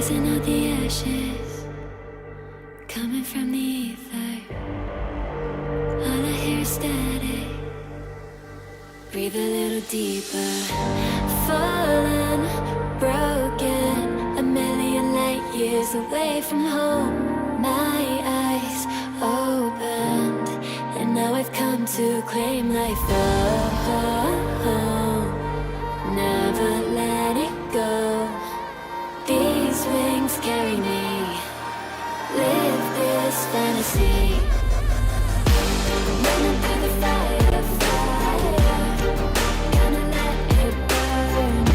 Rising out the ashes, coming from the ether. All I hear is static. Breathe a little deeper. Fallen, broken, a million light years away from home. My eyes opened, and now I've come to claim life. Oh, never let it go. These wings carry me. Live this fantasy. Running through the fire, fire. Gonna let it burn.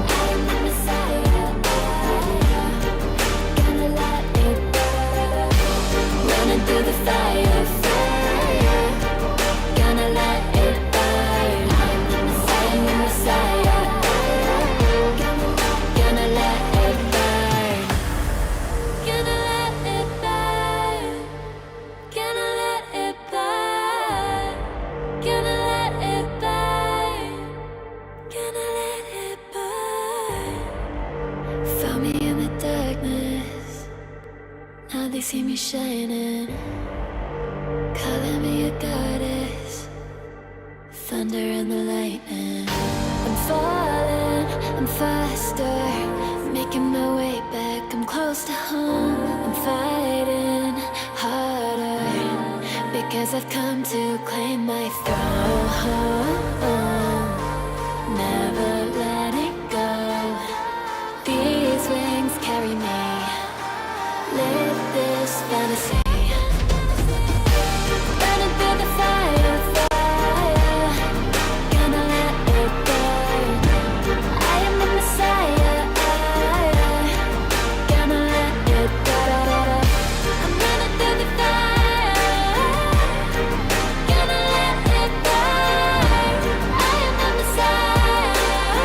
I am the Messiah. Gonna let it burn. Running through the fire, fire. Gonna let it burn. I am the Messiah. Gonna let it burn. Gonna let it burn. Gonna let it burn. Gonna let it burn. Gonna let it burn. Found me in the darkness. Now they see me shining. Calling me a goddess. Thunder and the lightning. I'm falling, I'm faster. Making my way back, I'm close to home. I'm fighting harder because I've come to claim my throne. Never let it go. These wings carry me. Live this fantasy. Running through the fire, fire. Gonna let it burn. I am the Messiah. Gonna let it burn. I'm running through the fire. Gonna let it burn. I am the Messiah.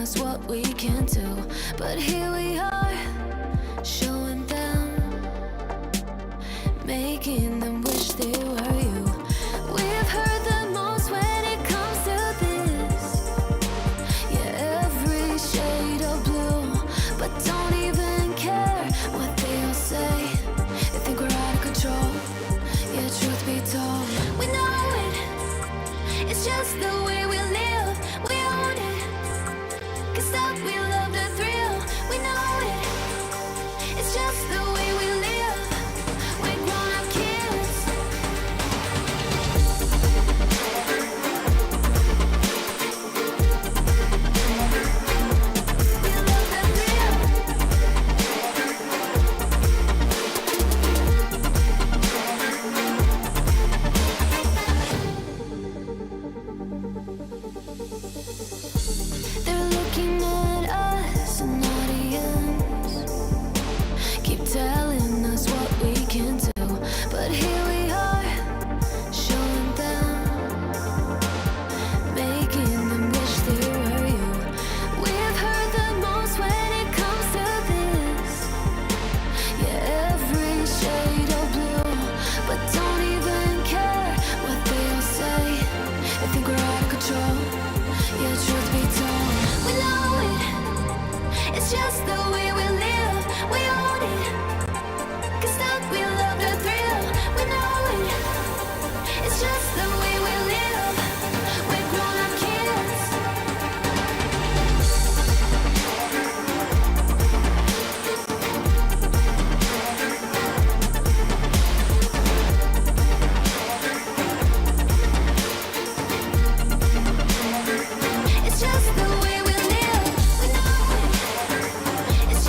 us what we can do. But here we are, showing them, making them wish they were you. We've heard the most when it comes to this. Yeah, every shade of blue, but don't even care what they'll say. They think we're out of control. Yeah, truth be told, we know it. It's just the way we live. We own it. 'Cause that we love the thrill. We know it. It's just the way we live. We're grown-up kids. We love the thrill. They're looking at us, an audience. Keep telling us what we can do. But here we are, showing them, making them wish they were you. We've heard the most when it comes to this. Yeah, every shade of blue, but don't even care what they'll say. They think we're out of control. Yeah, truth be told, we know it. It's just the way we live. We own it. 'Cause that we love the thrill. We know it. It's just the way we live. We're grown-up kids. It's just the way we live. We know it. It's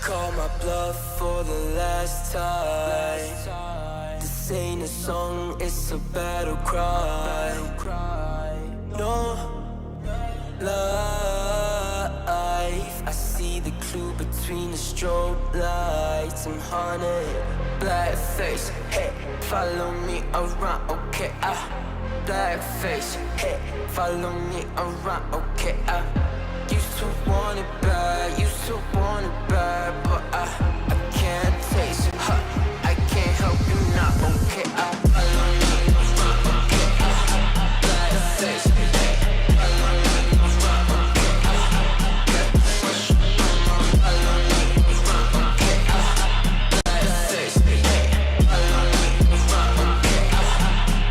call my bluff for the last time. This ain't a song, it's a battle cry. No life. I see the clue between the strobe lights. I'm haunted, black face, hey, follow me around, okay, black face, hey, follow me around, okay, used to want it bad, used to want it bad, but I can't taste it, I can't help you now, okay, follow me around, okay, black face, hey, follow me around, okay, get push, follow me around, okay, black face, hey, follow me around, okay,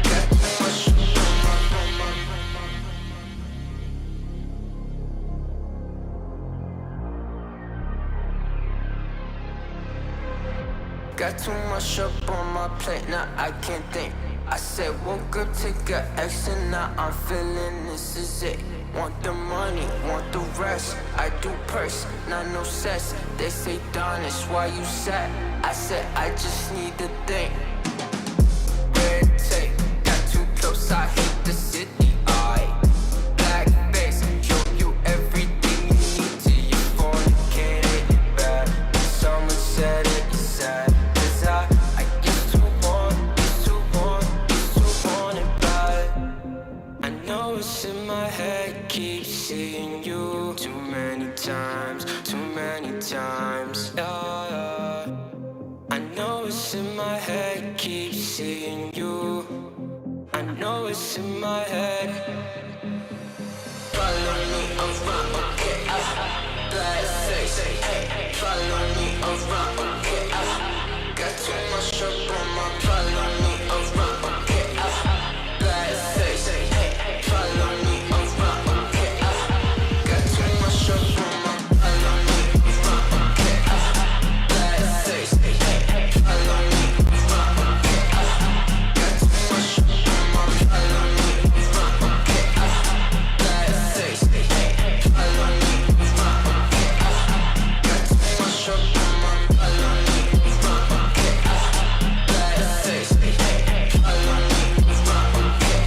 get push. Got too much up on my plate, now I can't think. I said woke up, take a action, now I'm feeling this is it. Want the money, want the rest. I do purse, not no sex. They say Danish, why you sad? I said I just need to think. Red tape, got too close, I hate the city. Black face, show you everything you need till you fornicate it bad. Someone said it, you sad. I used to want it bad. I know it's in my head, keep seeing you too many times, yeah. I know it's in my head, keep seeing you. I know it's in my head. Follow me around, okay, black face, hey, follow me around, okay, got too much up on my follow me around, okay, black face, hey, follow me around, okay, got too much up on my follow me around, okay, black face, hey, follow me around, okay, got too much up on my follow me around, okay, black face, hey, follow me around, okay, got too much up on my follow me around, okay, black face, hey, follow me around, okay,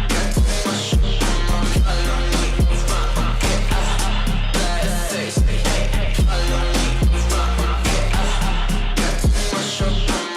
got too much up on my follow me around, okay, black face, hey, follow me around, okay, got too much up on my.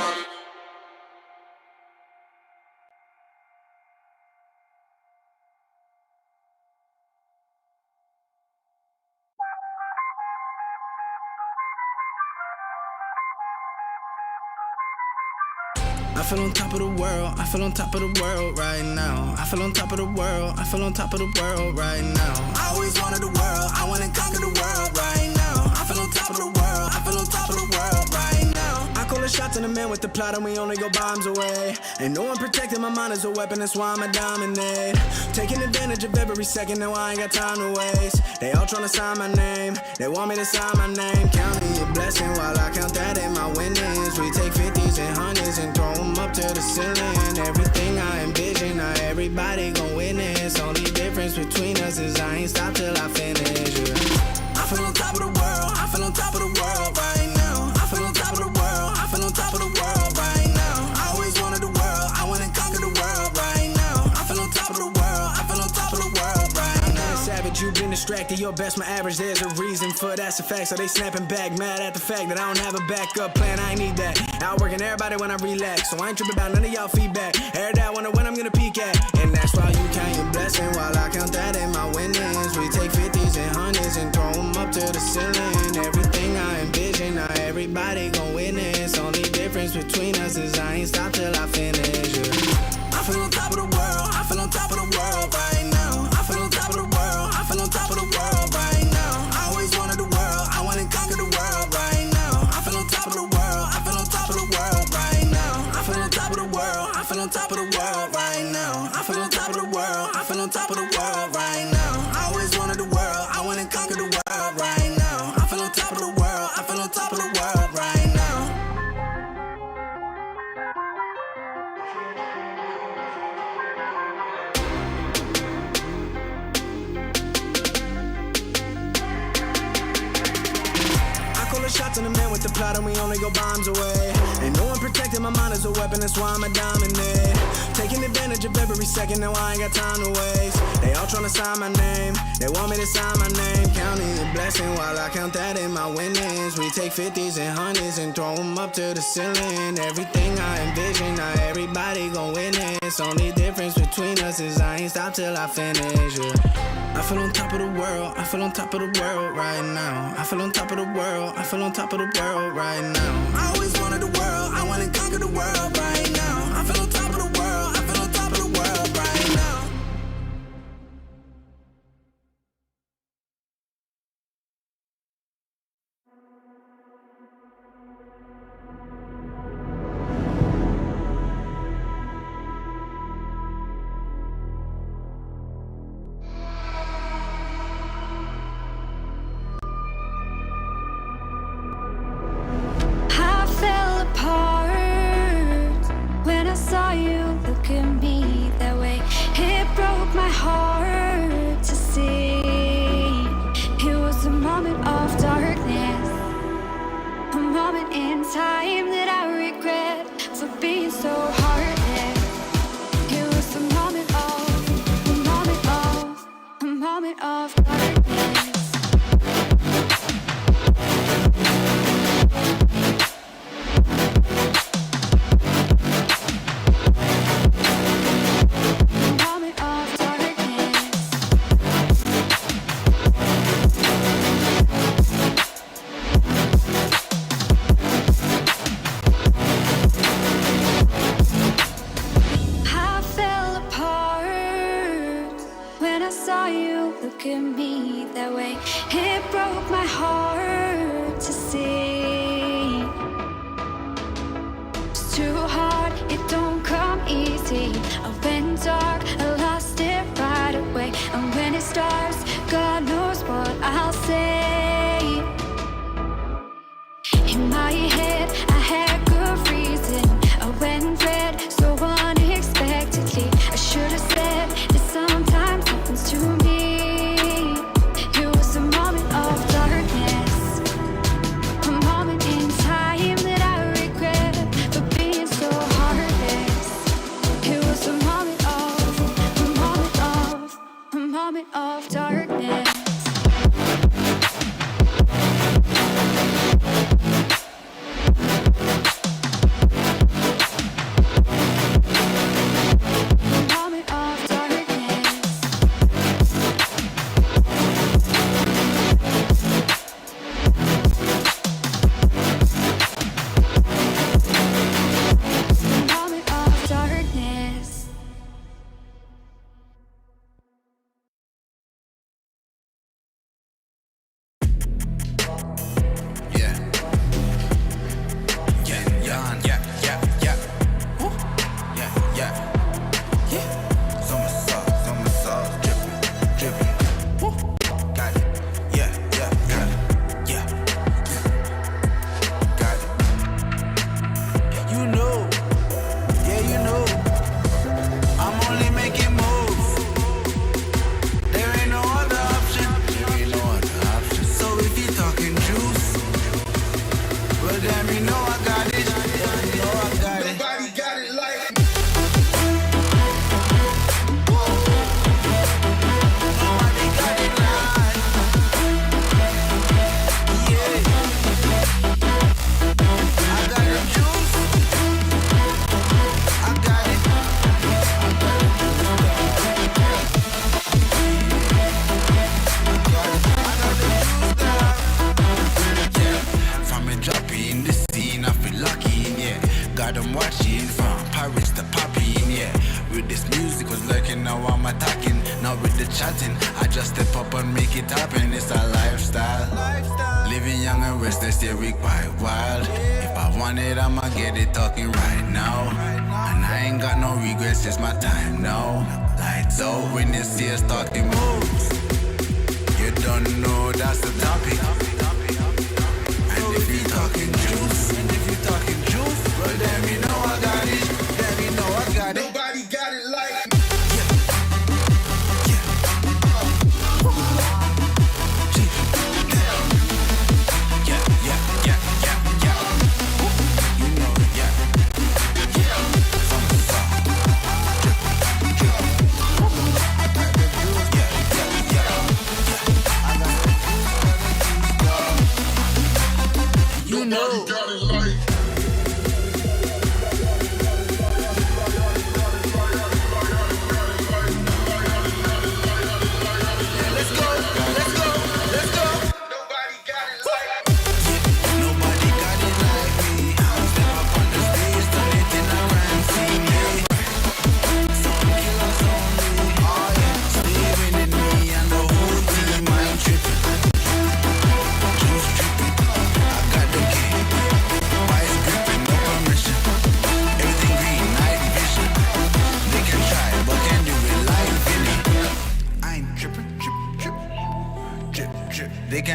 I feel on top of the world, I feel on top of the world right now. I feel on top of the world, I feel on top of the world right now. I always wanted the world, I wanna conquer the world right now. I feel on top of the world, I feel on top of the world right now. I call the shots in the man with the plot and we only go bombs away. Ain't no one protecting my mind as a weapon, that's why I'ma dominate. Taking advantage of every second, now I ain't got time to waste. They all tryna sign my name, they want me to sign my name. Counting your blessing while I count that in my winnings. We take 50s and 100s and throw them up to the ceiling. Everything I envision, now everybody gon' witness. Only difference between us is I ain't stop till I finish, yeah. I feel on top of the world, I feel on top of the world right now. I feel on top of the world, I feel on top of the world right now. I always wanted the world, I wanna conquer the world right now. I feel on top of the world, I feel on top of the world right now. Savage, you've been distracted, your best my average, there's a reason for that's a fact. So they snapping back, mad at the fact that I don't have a backup plan, I ain't need that. Outworking everybody when I relax, so I ain't tripping about none of y'all feedback. Heard that, wonder when I'm gonna peak at. And that's why you count your blessing while I count that in my winnings. We take 50s and 100s and throw them up to the ceiling. Everything I envision, now everybody gon' witness. Only difference between us is I ain't stop till I finish, yeah. I feel on top of the world, I feel on top of the world right now. I feel on top of the world, I feel on top of the world right now. I always wanted the world, I wanna conquer the world right now. I feel on top of the world, I feel on top of the world right now. I feel on top of the world, I feel on top of the world right now. I feel on top of the world, I feel on top of the world right now. I always wanted the world, I wanna conquer the world right now. I feel on top of the world, I feel on top of the world right now. with the plot and we only go bombs away. Ain't no one protecting my mind as a weapon, that's why I'm a dominate. Taking advantage of every second, now I ain't got time to waste. They all tryna sign my name, they want me to sign my name. Counting the blessing while I count that in my winnings. We take 50s and 100s and throw them up to the ceiling. Everything I envision, now everybody gon' witness. Only difference between us is I ain't stop till I finish, yeah. I feel on top of the world, I feel on top of the world right now. I feel on top of the world, I feel on top of the world right now. I always wanted the world, I wanna conquer the world right now. I feel on top of the world, I feel on top of the world right now.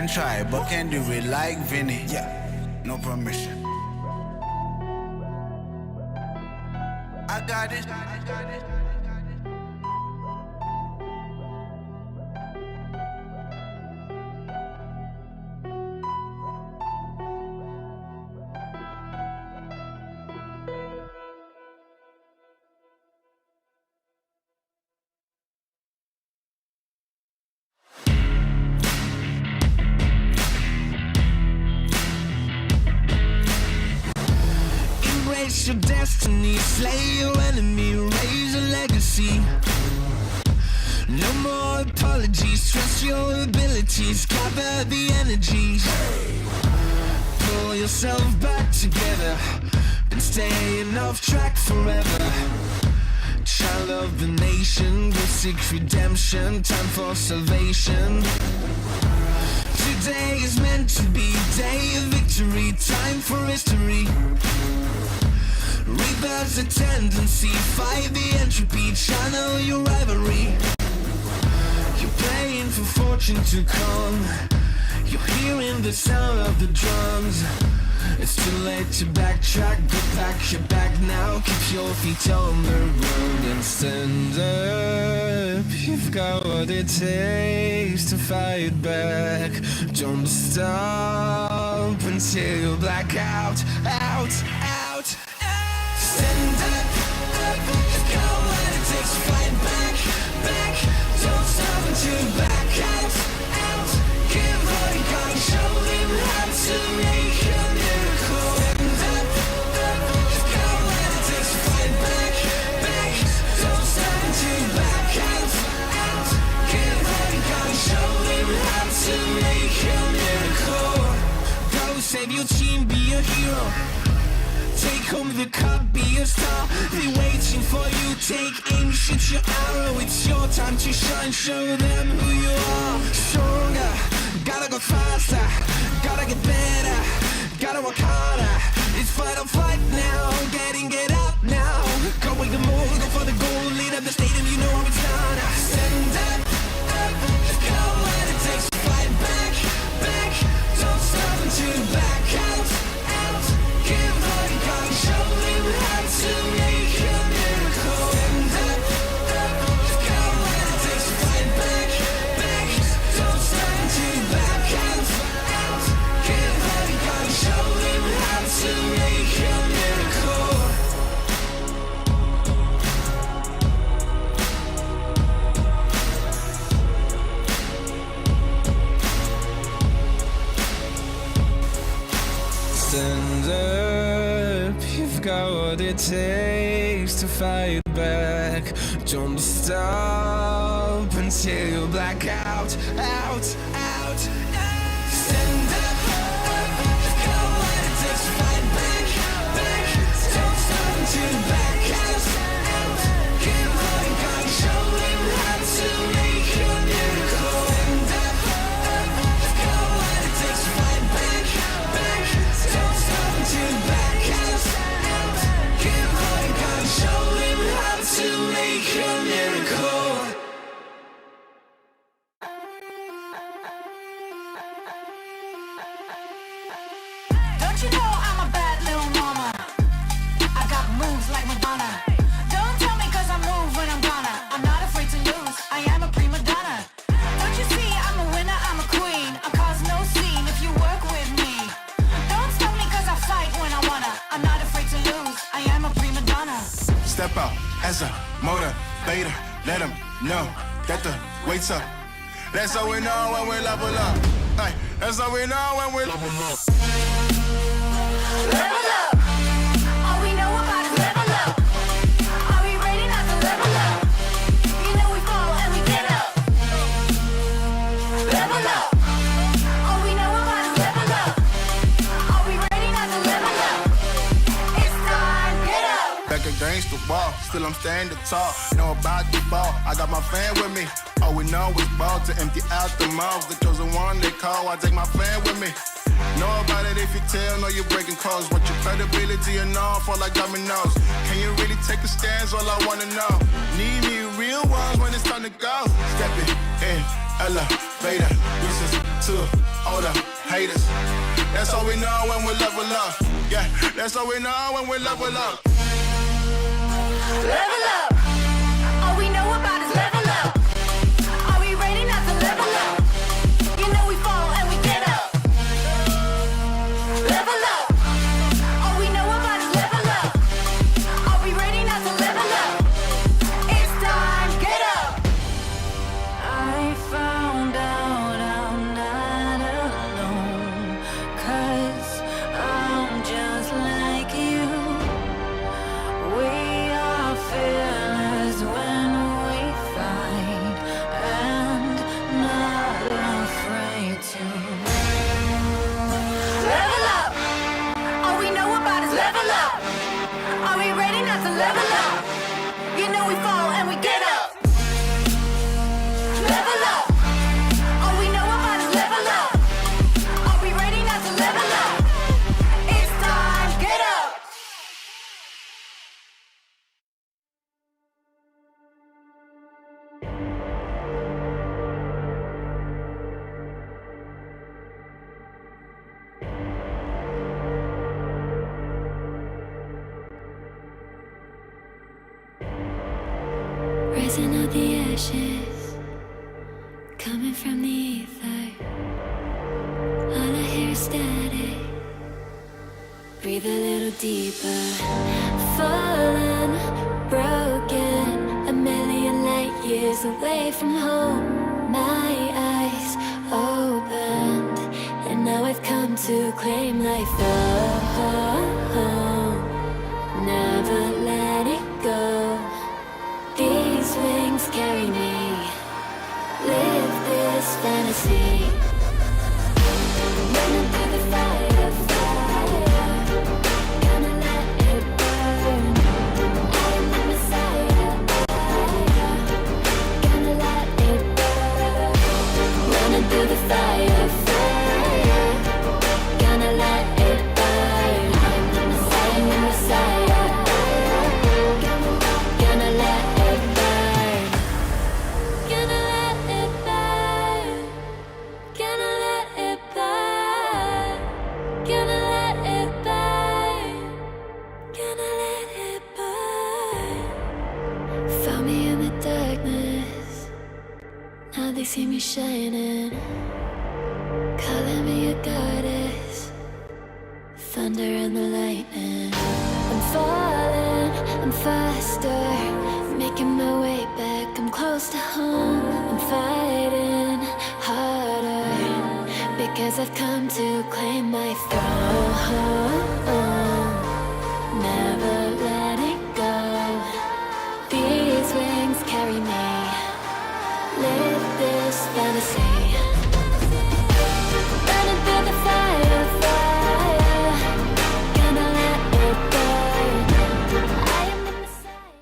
can try, but can't do it like Vinny. Yeah, no permission. I got it. Embrace your destiny, slay your enemy, raise a legacy. No more apologies, trust your abilities, gather the energies. Pull yourself back together, been staying off track forever. Child of the nation, go seek redemption, time for salvation. Today is meant to be day of victory, time for history. Rebirth's a tendency, fight the entropy, channel your rivalry. You're praying for fortune to come, you're hearing the sound of the drums. It's too late to backtrack, go pack your bag now, keep your feet on the ground and stand up. You've got what it takes to fight back. Don't stop until you black out, out. Stand up, you've got what it takes to fight back. Don't stop until you back out. Give all you got, show them how to make a miracle. Stand up, you've got what it takes to fight back. Don't stop until you back out. Give all you got, show them how to make a miracle. Go save your team, be a hero. Take home the cup, be a star. They waiting for you, take aim, shoot your arrow. It's your time to shine, show them who you are. Stronger, gotta go faster, gotta get better, gotta work harder. It's fight or flight now, get up now. Go with the move, go for the goal, lead up the stadium, you know how it's done. Stand up, go what it takes to fight back. Don't stop until you back out. Give all you got, show them how to make a miracle. Stand up, you've got what it takes to fight back. Don't stop until you back out. Give all you got, show them how to make a miracle. Stand up, you've got what it takes to fight back. Don't stop until you black out. Stand up, you've got what it takes to fight back. Don't stop until you back out. Give all you got, show them how to make a miracle. Stand up, you've got what it takes to fight back. Don't stop until you back out. Give all you got, show them how to make a miracle. Don't you know I'm a bad little mama? I got moves like Madonna. Don't tell me cause I move when I'm gonna. I'm not afraid to lose, I am a prima donna. Don't you see I'm a winner, I'm a queen. I cause no scene if you work with me. Don't stop me cause I fight when I wanna. I'm not afraid to lose, I am a prima donna. Step out as a motivator, let them know that the weight's up. That's how we know when we level up. Hey, that's how we know when we level up. Level up. All we know about is level up. Are we ready not to level up? You know we fall and we get up. Level up. All we know about is level up. Are we ready not to level up? It's time, get up. Back against the wall, still I'm standing tall. Know about the ball, I got my fan with me. All we know is ball to empty out the mouths. The chosen one they call, I take my fan with me. Know about it if you tell, know you're breaking codes. But your credibility and all fall like dominoes. Can you really take a stance? All I wanna know. Need me real ones when it's time to go. Stepping in, elevator. Reasons to all the haters. That's all we know when we level up. Yeah, that's all we know when we level up. Level up. All we know about is level up. Are we ready not to level up? You know we fall and we get up. Level up. All we know about is level up. Are we ready not to level up? It's time, get up. I found out I'm not alone, 'cause I'm just like you. We are fearless when we fight and not afraid to level up. All we know about is level up. Are we ready not to level up? You know we fall and we get up. Level up. All we know about is level up. Are we ready not to level up? It's time, get up. Rising out the ashes, coming from the ether. All I hear is static. Breathe a little deeper. Fallen, broken, a million light years away from home. My eyes opened, and now I've come to claim life. Oh, never let it go. These wings carry me. Live this fantasy. Running through the fire, fire. Gonna let it burn. I am the Messiah. Gonna let it burn. Running through the fire, fire. Gonna let it burn. I am the Messiah. Gonna let it burn. Gonna let it burn. Gonna let it burn. Gonna let it burn. Gonna let it burn. Found me in the darkness. Now they see me shining. Calling me a goddess. Thunder and the lightning. I'm falling, I'm faster. Making my way back, I'm close to home. I'm fighting harder, because I've come to claim my throne. Never let it go. These wings carry me. Live this fantasy. Running through the fire, fire. Gonna let it burn. I am the Messiah.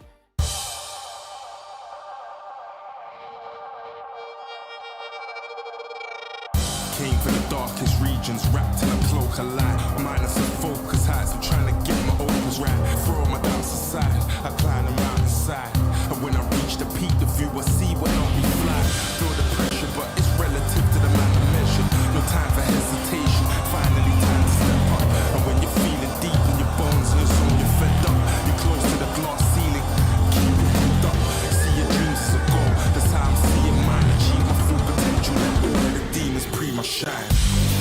Came from the darkest regions, wrapped in a cloak of light. Minus the focus heights, I'm trying to get my opens right. Throw my doubts aside, I climb the mountainside. And when I reach the peak, the view I see will not be fly. Feel the pressure, but it's relative to the man I measured. No time for hesitation, finally time to step up. And when you're feeling deep in your bones and it's on your fed up, you're close to the glass ceiling, keep your head up. See your dreams as a goal, that's how I'm seeing mine. Achieve my full potential, let all the demons pre my shine.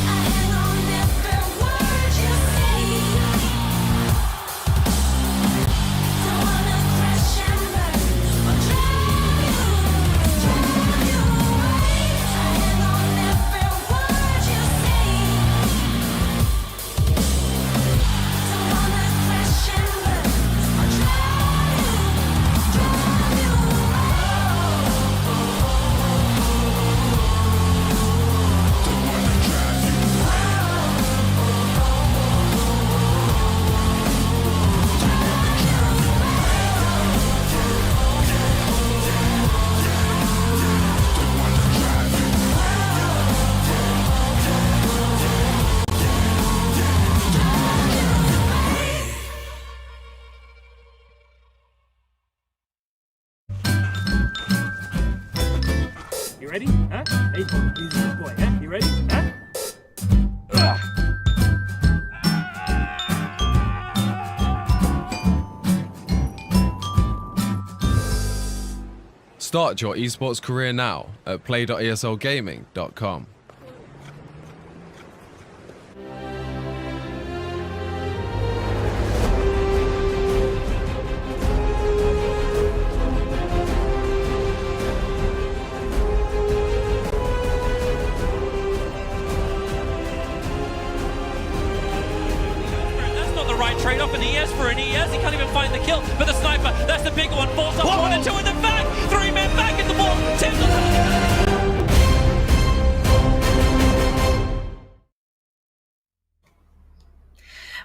I know every word. You ready? Huh? Hey, he's a good boy, huh? You ready? Huh? Start your esports career now at play.eslgaming.com. That's not the right trade-off in ES for an ES. He can't even find the kill. But the sniper, that's the big one. Falls up 1 and 2 in the back. 3 men back in the ball.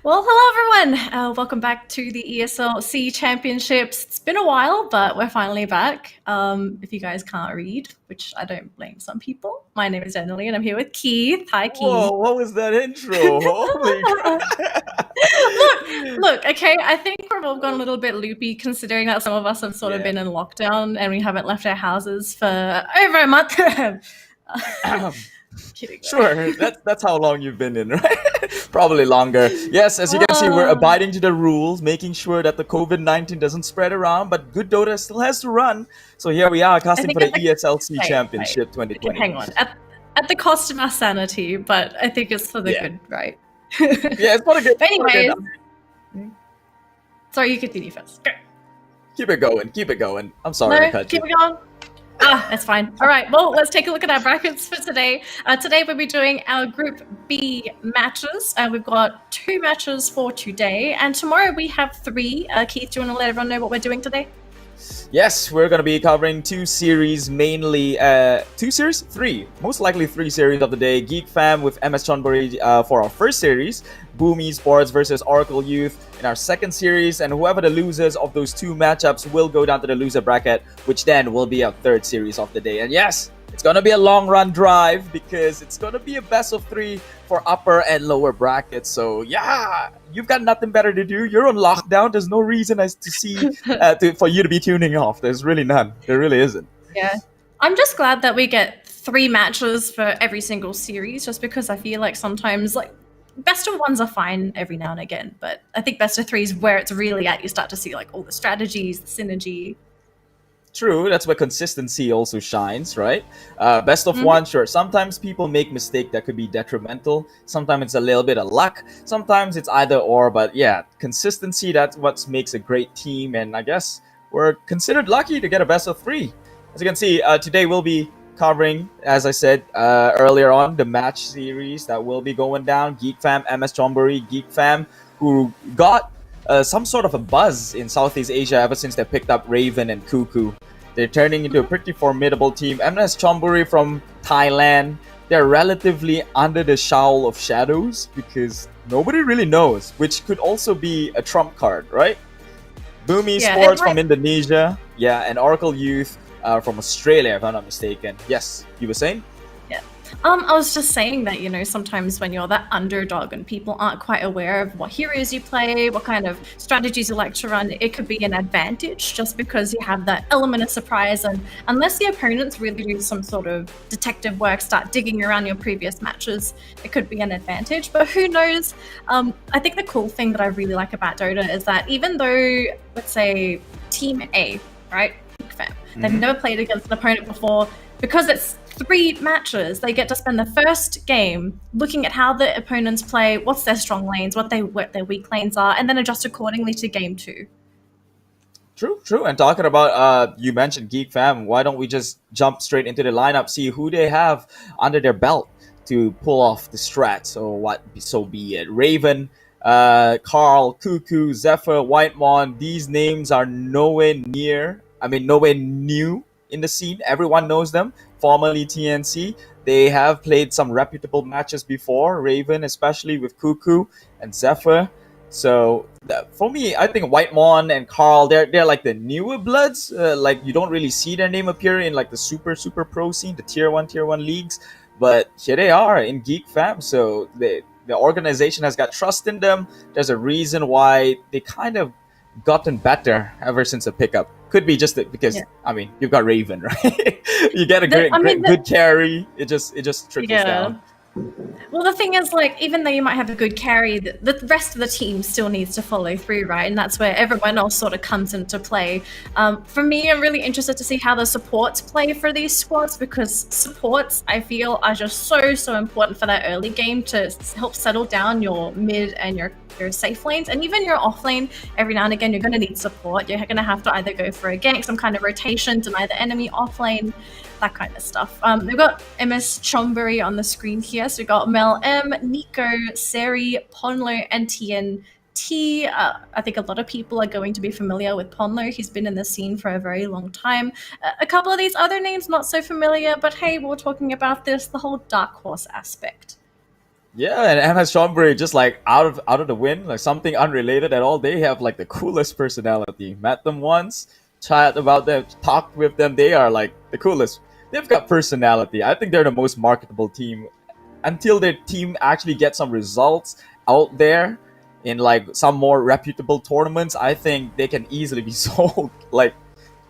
Well, hello everyone. Welcome back to the ESL C Championships. It's been a while, but we're finally back. If you guys can't read, which I don't blame some people, my name is Danelie and I'm here with Keith. Hi, Keith. Whoa, what was that intro? Holy crap. Look, okay, I think we've all gone a little bit loopy considering that some of us have sort of been in lockdown and we haven't left our houses for over a month. Kidding. Sure, that's how long you've been in, right? Probably longer. Yes, as you can see, we're abiding to the rules, making sure that the COVID-19 doesn't spread around, but good Dota still has to run. So here we are, casting for the ESLC Championship 2020. Hang on. At the cost of our sanity, but I think it's for the good, right? Yeah, it's for the good. But anyways, sorry, you continue first. Go. Keep it going. I'm sorry to cut you. Keep it going. That's fine. All right, well, let's take a look at our brackets for today. Today we'll be doing our Group B matches. We've got 2 matches for today, and tomorrow we have 3. Keith, do you want to let everyone know what we're doing today? Yes, we're going to be covering 2 series, mainly 2 series? 3. Most likely 3 series of the day. Geek Fam with MS Chonburi for our first series. Boom Esports versus Oracle.Youth in our second series. And whoever the losers of those 2 matchups will go down to the loser bracket, which then will be our third series of the day. And yes, it's going to be a long run drive because it's going to be a best of 3 for upper and lower brackets. So yeah, you've got nothing better to do. You're on lockdown. There's no reason as to see for you to be tuning off. There's really none. There really isn't. Yeah. I'm just glad that we get 3 matches for every single series, just because I feel like sometimes best of 1s are fine every now and again, but I think best of 3 is where it's really at. You start to see all the strategies, the synergy. True, that's where consistency also shines, right? Best of 1, sure. Sometimes people make mistakes that could be detrimental. Sometimes it's a little bit of luck. Sometimes it's either or. But yeah, consistency, that's what makes a great team. And I guess we're considered lucky to get a best of 3. As you can see, today we'll be covering, as I said earlier on, the match series that will be going down. Geek Fam, MS Chonburi, Geek Fam, who got some sort of a buzz in Southeast Asia ever since they picked up Raven and Cuckoo. They're turning into a pretty formidable team. MS Chonburi from Thailand, they're relatively under the showl of shadows because nobody really knows, which could also be a trump card, right? Boom Esports from Indonesia, and Oracle.Youth from Australia, if I'm not mistaken. Yes, you were saying? Yeah. I was just saying that, sometimes when you're that underdog and people aren't quite aware of what heroes you play, what kind of strategies you like to run, it could be an advantage just because you have that element of surprise. And unless the opponents really do some sort of detective work, start digging around your previous matches, it could be an advantage. But who knows? I think the cool thing that I really like about Dota is that even though, let's say, Team A, right? They've never played against an opponent before. Because it's 3 matches, they get to spend the first game looking at how the opponents play, what's their strong lanes, what their weak lanes are, and then adjust accordingly to game 2. True. And talking about, you mentioned Geek Fam, why don't we just jump straight into the lineup, see who they have under their belt to pull off the strat. So be it. Raven, Carl, Cuckoo, Zephyr, Whitemon, these names are nowhere new in the scene. Everyone knows them. Formerly TNC, they have played some reputable matches before. Raven, especially with Cuckoo and Zephyr. So for me, I think Whitemon and Carl, they're like the newer bloods. You don't really see their name appear in the super pro scene, the tier 1 leagues. But here they are in Geek Fam. So the organization has got trust in them. There's a reason why they kind of gotten better ever since the pickup. Could be just because I mean you've got Raven, right? You get a good carry. It just trickles down. Well, the thing is, like, even though you might have a good carry, the rest of the team still needs to follow through, right? And that's where everyone else sort of comes into play. For me, I'm really interested to see how the supports play for these squads, because supports, I feel, are just so important for that early game to help settle down your mid and your safe lanes, and even your off lane. Every now and again, you're going to need support. You're going to have to either go for a gank, some kind of rotation, deny the enemy off lane, that kind of stuff. We've got MS Chonburi on the screen here. So we've got Mel M, Nico, Seri, Ponlo, and TNT. I think a lot of people are going to be familiar with Ponlo. He's been in the scene for a very long time. A couple of these other names not so familiar, but hey, we're talking about this, the whole Dark Horse aspect. Yeah, and MS Chonburi just like out of the win, like something unrelated at all. They have like the coolest personality. Met them once, chat about them, talked with them. They are like the coolest. They've got personality. I think they're the most marketable team until their team actually gets some results out there in like some more reputable tournaments. I think they can easily be sold. Like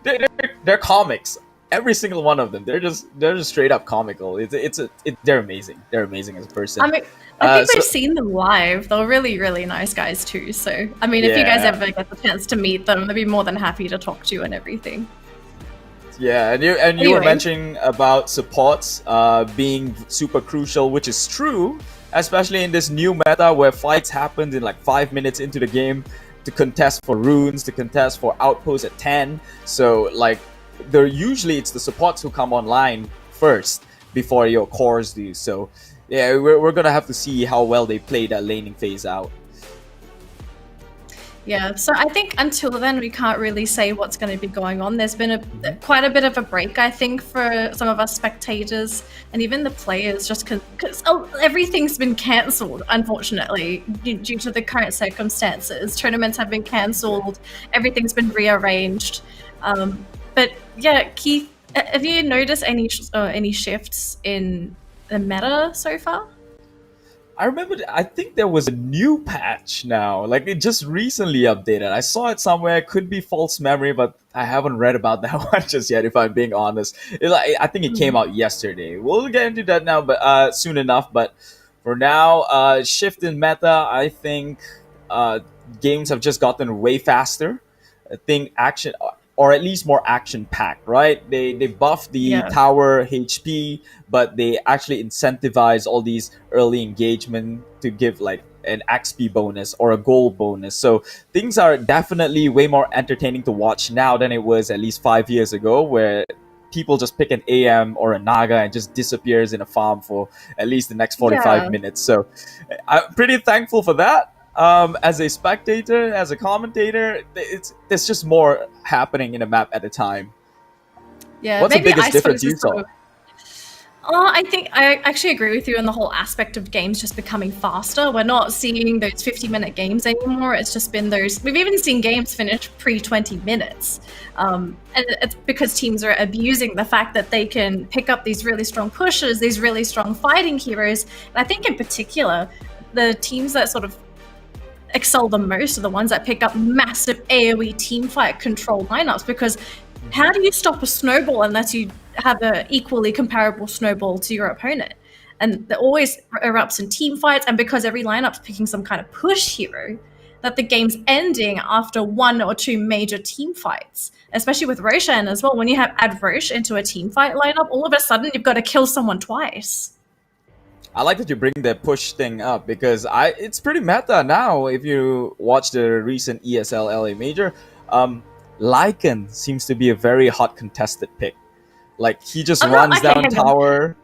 they're comics. Every single one of them. They're just straight up comical. They're amazing. They're amazing as a person. I mean, I think we've seen them live. They're really, really nice guys too. So, I mean, if you guys ever get the chance to meet them, they'd be more than happy to talk to you and everything. Yeah, and you were mentioning about supports being super crucial, which is true, especially in this new meta where fights happen in like 5 minutes into the game to contest for runes, to contest for outposts at 10. So like usually it's the supports who come online first before your cores do. So yeah, we're gonna have to see how well they play that laning phase out. Yeah, so I think until then we can't really say what's going to be going on. There's been quite a bit of a break, I think, for some of us spectators and even the players, just because everything's been cancelled, unfortunately, due to the current circumstances. Tournaments have been cancelled, everything's been rearranged. But yeah, Keith, have you noticed any shifts in the meta so far? I remember, I think there was a new patch now, like it just recently updated. I saw it somewhere, could be false memory, but I haven't read about that one just yet, if I'm being honest. I think it came out yesterday. We'll get into that now, but soon enough. But for now, shift in meta, I think games have just gotten way faster. I think action, or at least more action-packed, right? They buff the tower HP, but they actually incentivize all these early engagement to give like an XP bonus or a gold bonus. So things are definitely way more entertaining to watch now than it was at least 5 years ago, where people just pick an AM or a Naga and just disappears in a farm for at least the next 45 minutes. So I'm pretty thankful for that. As a spectator, as a commentator, there's just more happening in a map at a time. Yeah, what's the biggest difference you saw? I think I actually agree with you on the whole aspect of games just becoming faster. We're not seeing those 50-minute games anymore. It's just been those. We've even seen games finish pre-20 minutes. And it's because teams are abusing the fact that they can pick up these really strong pushes, these really strong fighting heroes. And I think in particular, the teams that sort of excel the most are the ones that pick up massive AoE teamfight control lineups, because how do you stop a snowball unless you have an equally comparable snowball to your opponent? And there always erupts in team fights, and because every lineup's picking some kind of push hero, that the game's ending after 1 or 2 major team fights, especially with Roshan as well. When you add Rosh into a team fight lineup, all of a sudden you've got to kill someone twice. I like that you bring the push thing up, because it's pretty meta now. If you watch the recent ESL LA Major, Lycan seems to be a very hot contested pick. Like he just runs down tower.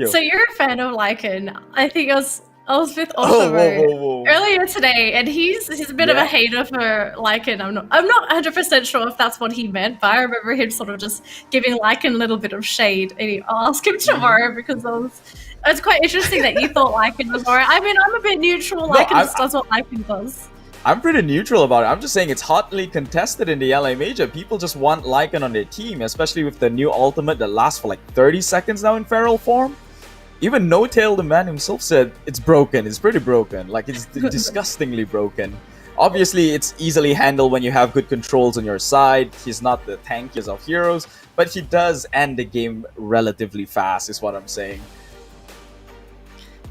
So you're a fan of Lycan. I think I was with Osimo earlier today, and he's a bit of a hater for Lycan. I'm not 100% sure if that's what he meant, but I remember him sort of just giving Lycan a little bit of shade. And I'll ask him tomorrow, because it's quite interesting that you thought Lycan was alright. I mean, I'm a bit neutral. Lycan just does what Lycan does. I'm pretty neutral about it. I'm just saying it's hotly contested in the LA Major. People just want Lycan on their team, especially with the new ultimate that lasts for like 30 seconds now in feral form. Even No Tail, the man himself, said it's broken. It's pretty broken. Like, it's disgustingly broken. Obviously, it's easily handled when you have good controls on your side. He's not the tankiest of heroes, but he does end the game relatively fast, is what I'm saying.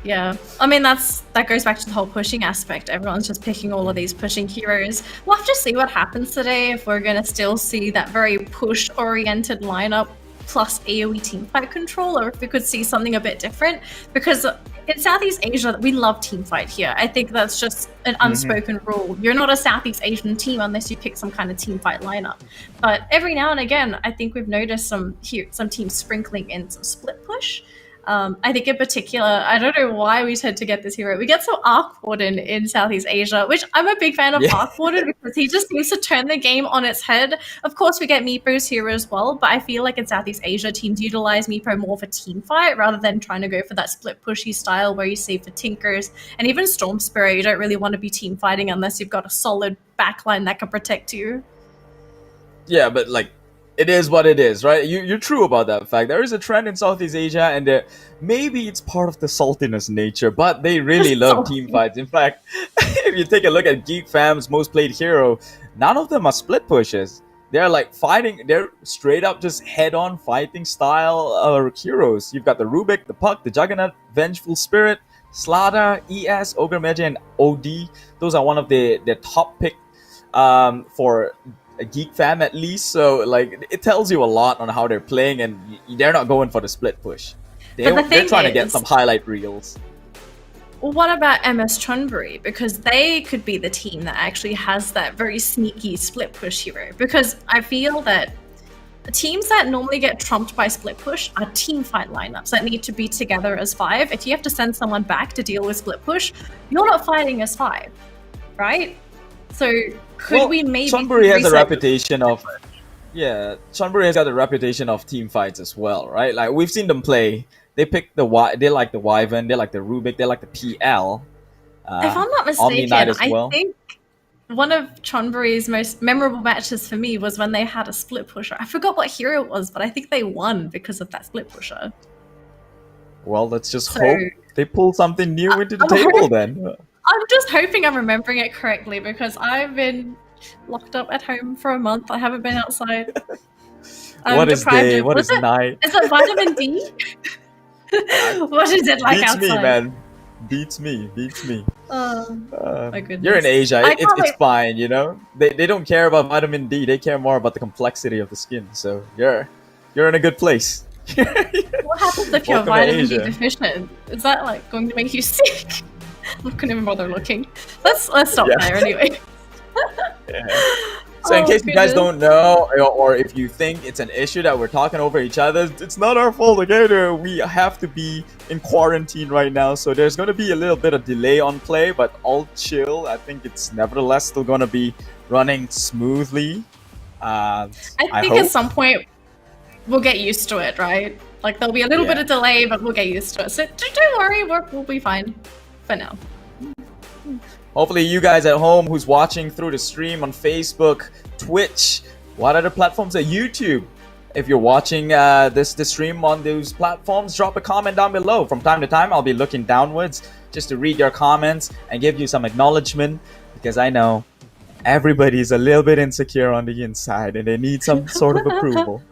Yeah, I mean that goes back to the whole pushing aspect. Everyone's just picking all of these pushing heroes. We'll have to see what happens today if we're gonna still see that very push-oriented lineup plus AoE teamfight control, or if we could see something a bit different. Because in Southeast Asia, we love teamfight here. I think that's just an unspoken rule. You're not a Southeast Asian team unless you pick some kind of teamfight lineup. But every now and again, I think we've noticed some teams sprinkling in some split push. I think in particular, I don't know why we tend to get this hero. We get some Arc Warden in Southeast Asia, which I'm a big fan of Arc Warden because he just seems to turn the game on its head. Of course, we get Meepo's here as well, but I feel like in Southeast Asia, teams utilize Meepo more for team fight rather than trying to go for that split pushy style where you see for Tinkers and even Storm Spirit, you don't really want to be team fighting unless you've got a solid backline that can protect you. Yeah, but like, it is what it is, right? You're true about that fact. There is a trend in Southeast Asia, and maybe it's part of the saltiness nature, but they really love team fights. In fact, if you take a look at Geek Fam's most played hero, none of them are split pushes. They're like fighting, they're straight up just head-on fighting style heroes. You've got the Rubik, the Puck, the Juggernaut, Vengeful Spirit, Slaughter, ES, Ogre Magi, and OD. Those are one of the top pick for a Geek Fam at least, so like it tells you a lot on how they're playing, and they're not going for the split push. They're trying to get some highlight reels. Well, what about MS Chonburi? Because they could be the team that actually has that very sneaky split push hero. Because I feel that teams that normally get trumped by split push are team fight lineups that need to be together as 5. If you have to send someone back to deal with split push, you're not fighting as 5, right? So could we maybe Chonburi has a reputation of Chonburi has got a reputation of team fights as well, right? Like we've seen them play. They pick they like the Wyvern, they like the Rubik, they like the PL. If I'm not mistaken, I think one of Chonburi's most memorable matches for me was when they had a split pusher. I forgot what hero it was, but I think they won because of that split pusher. Well, let's just hope they pull something new into the table then. I'm just hoping I'm remembering it correctly because I've been locked up at home for a month. I haven't been outside. What is day? What is night? Is it vitamin D? What is it like outside? Beats me, man. Beats me. My goodness. You're in Asia. It's fine, you know? They don't care about vitamin D. They care more about the complexity of the skin. So you're in a good place. What happens if you're vitamin D deficient? Is that like going to make you sick? I couldn't even bother looking. Let's stop there anyway. So in case you guys don't know, or if you think it's an issue that we're talking over each other, it's not our fault. Again, we have to be in quarantine right now, so there's going to be a little bit of delay on play, but all chill. I think it's nevertheless still going to be running smoothly. I think at some point we'll get used to it, right? Like there'll be a little bit of delay, but we'll get used to it. So don't worry, we'll be fine for now. Hopefully you guys at home who's watching through the stream on Facebook, Twitch, what other platforms are YouTube? If you're watching this stream on those platforms, drop a comment down below. From time to time, I'll be looking downwards just to read your comments and give you some acknowledgement, because I know everybody's a little bit insecure on the inside and they need some sort of approval.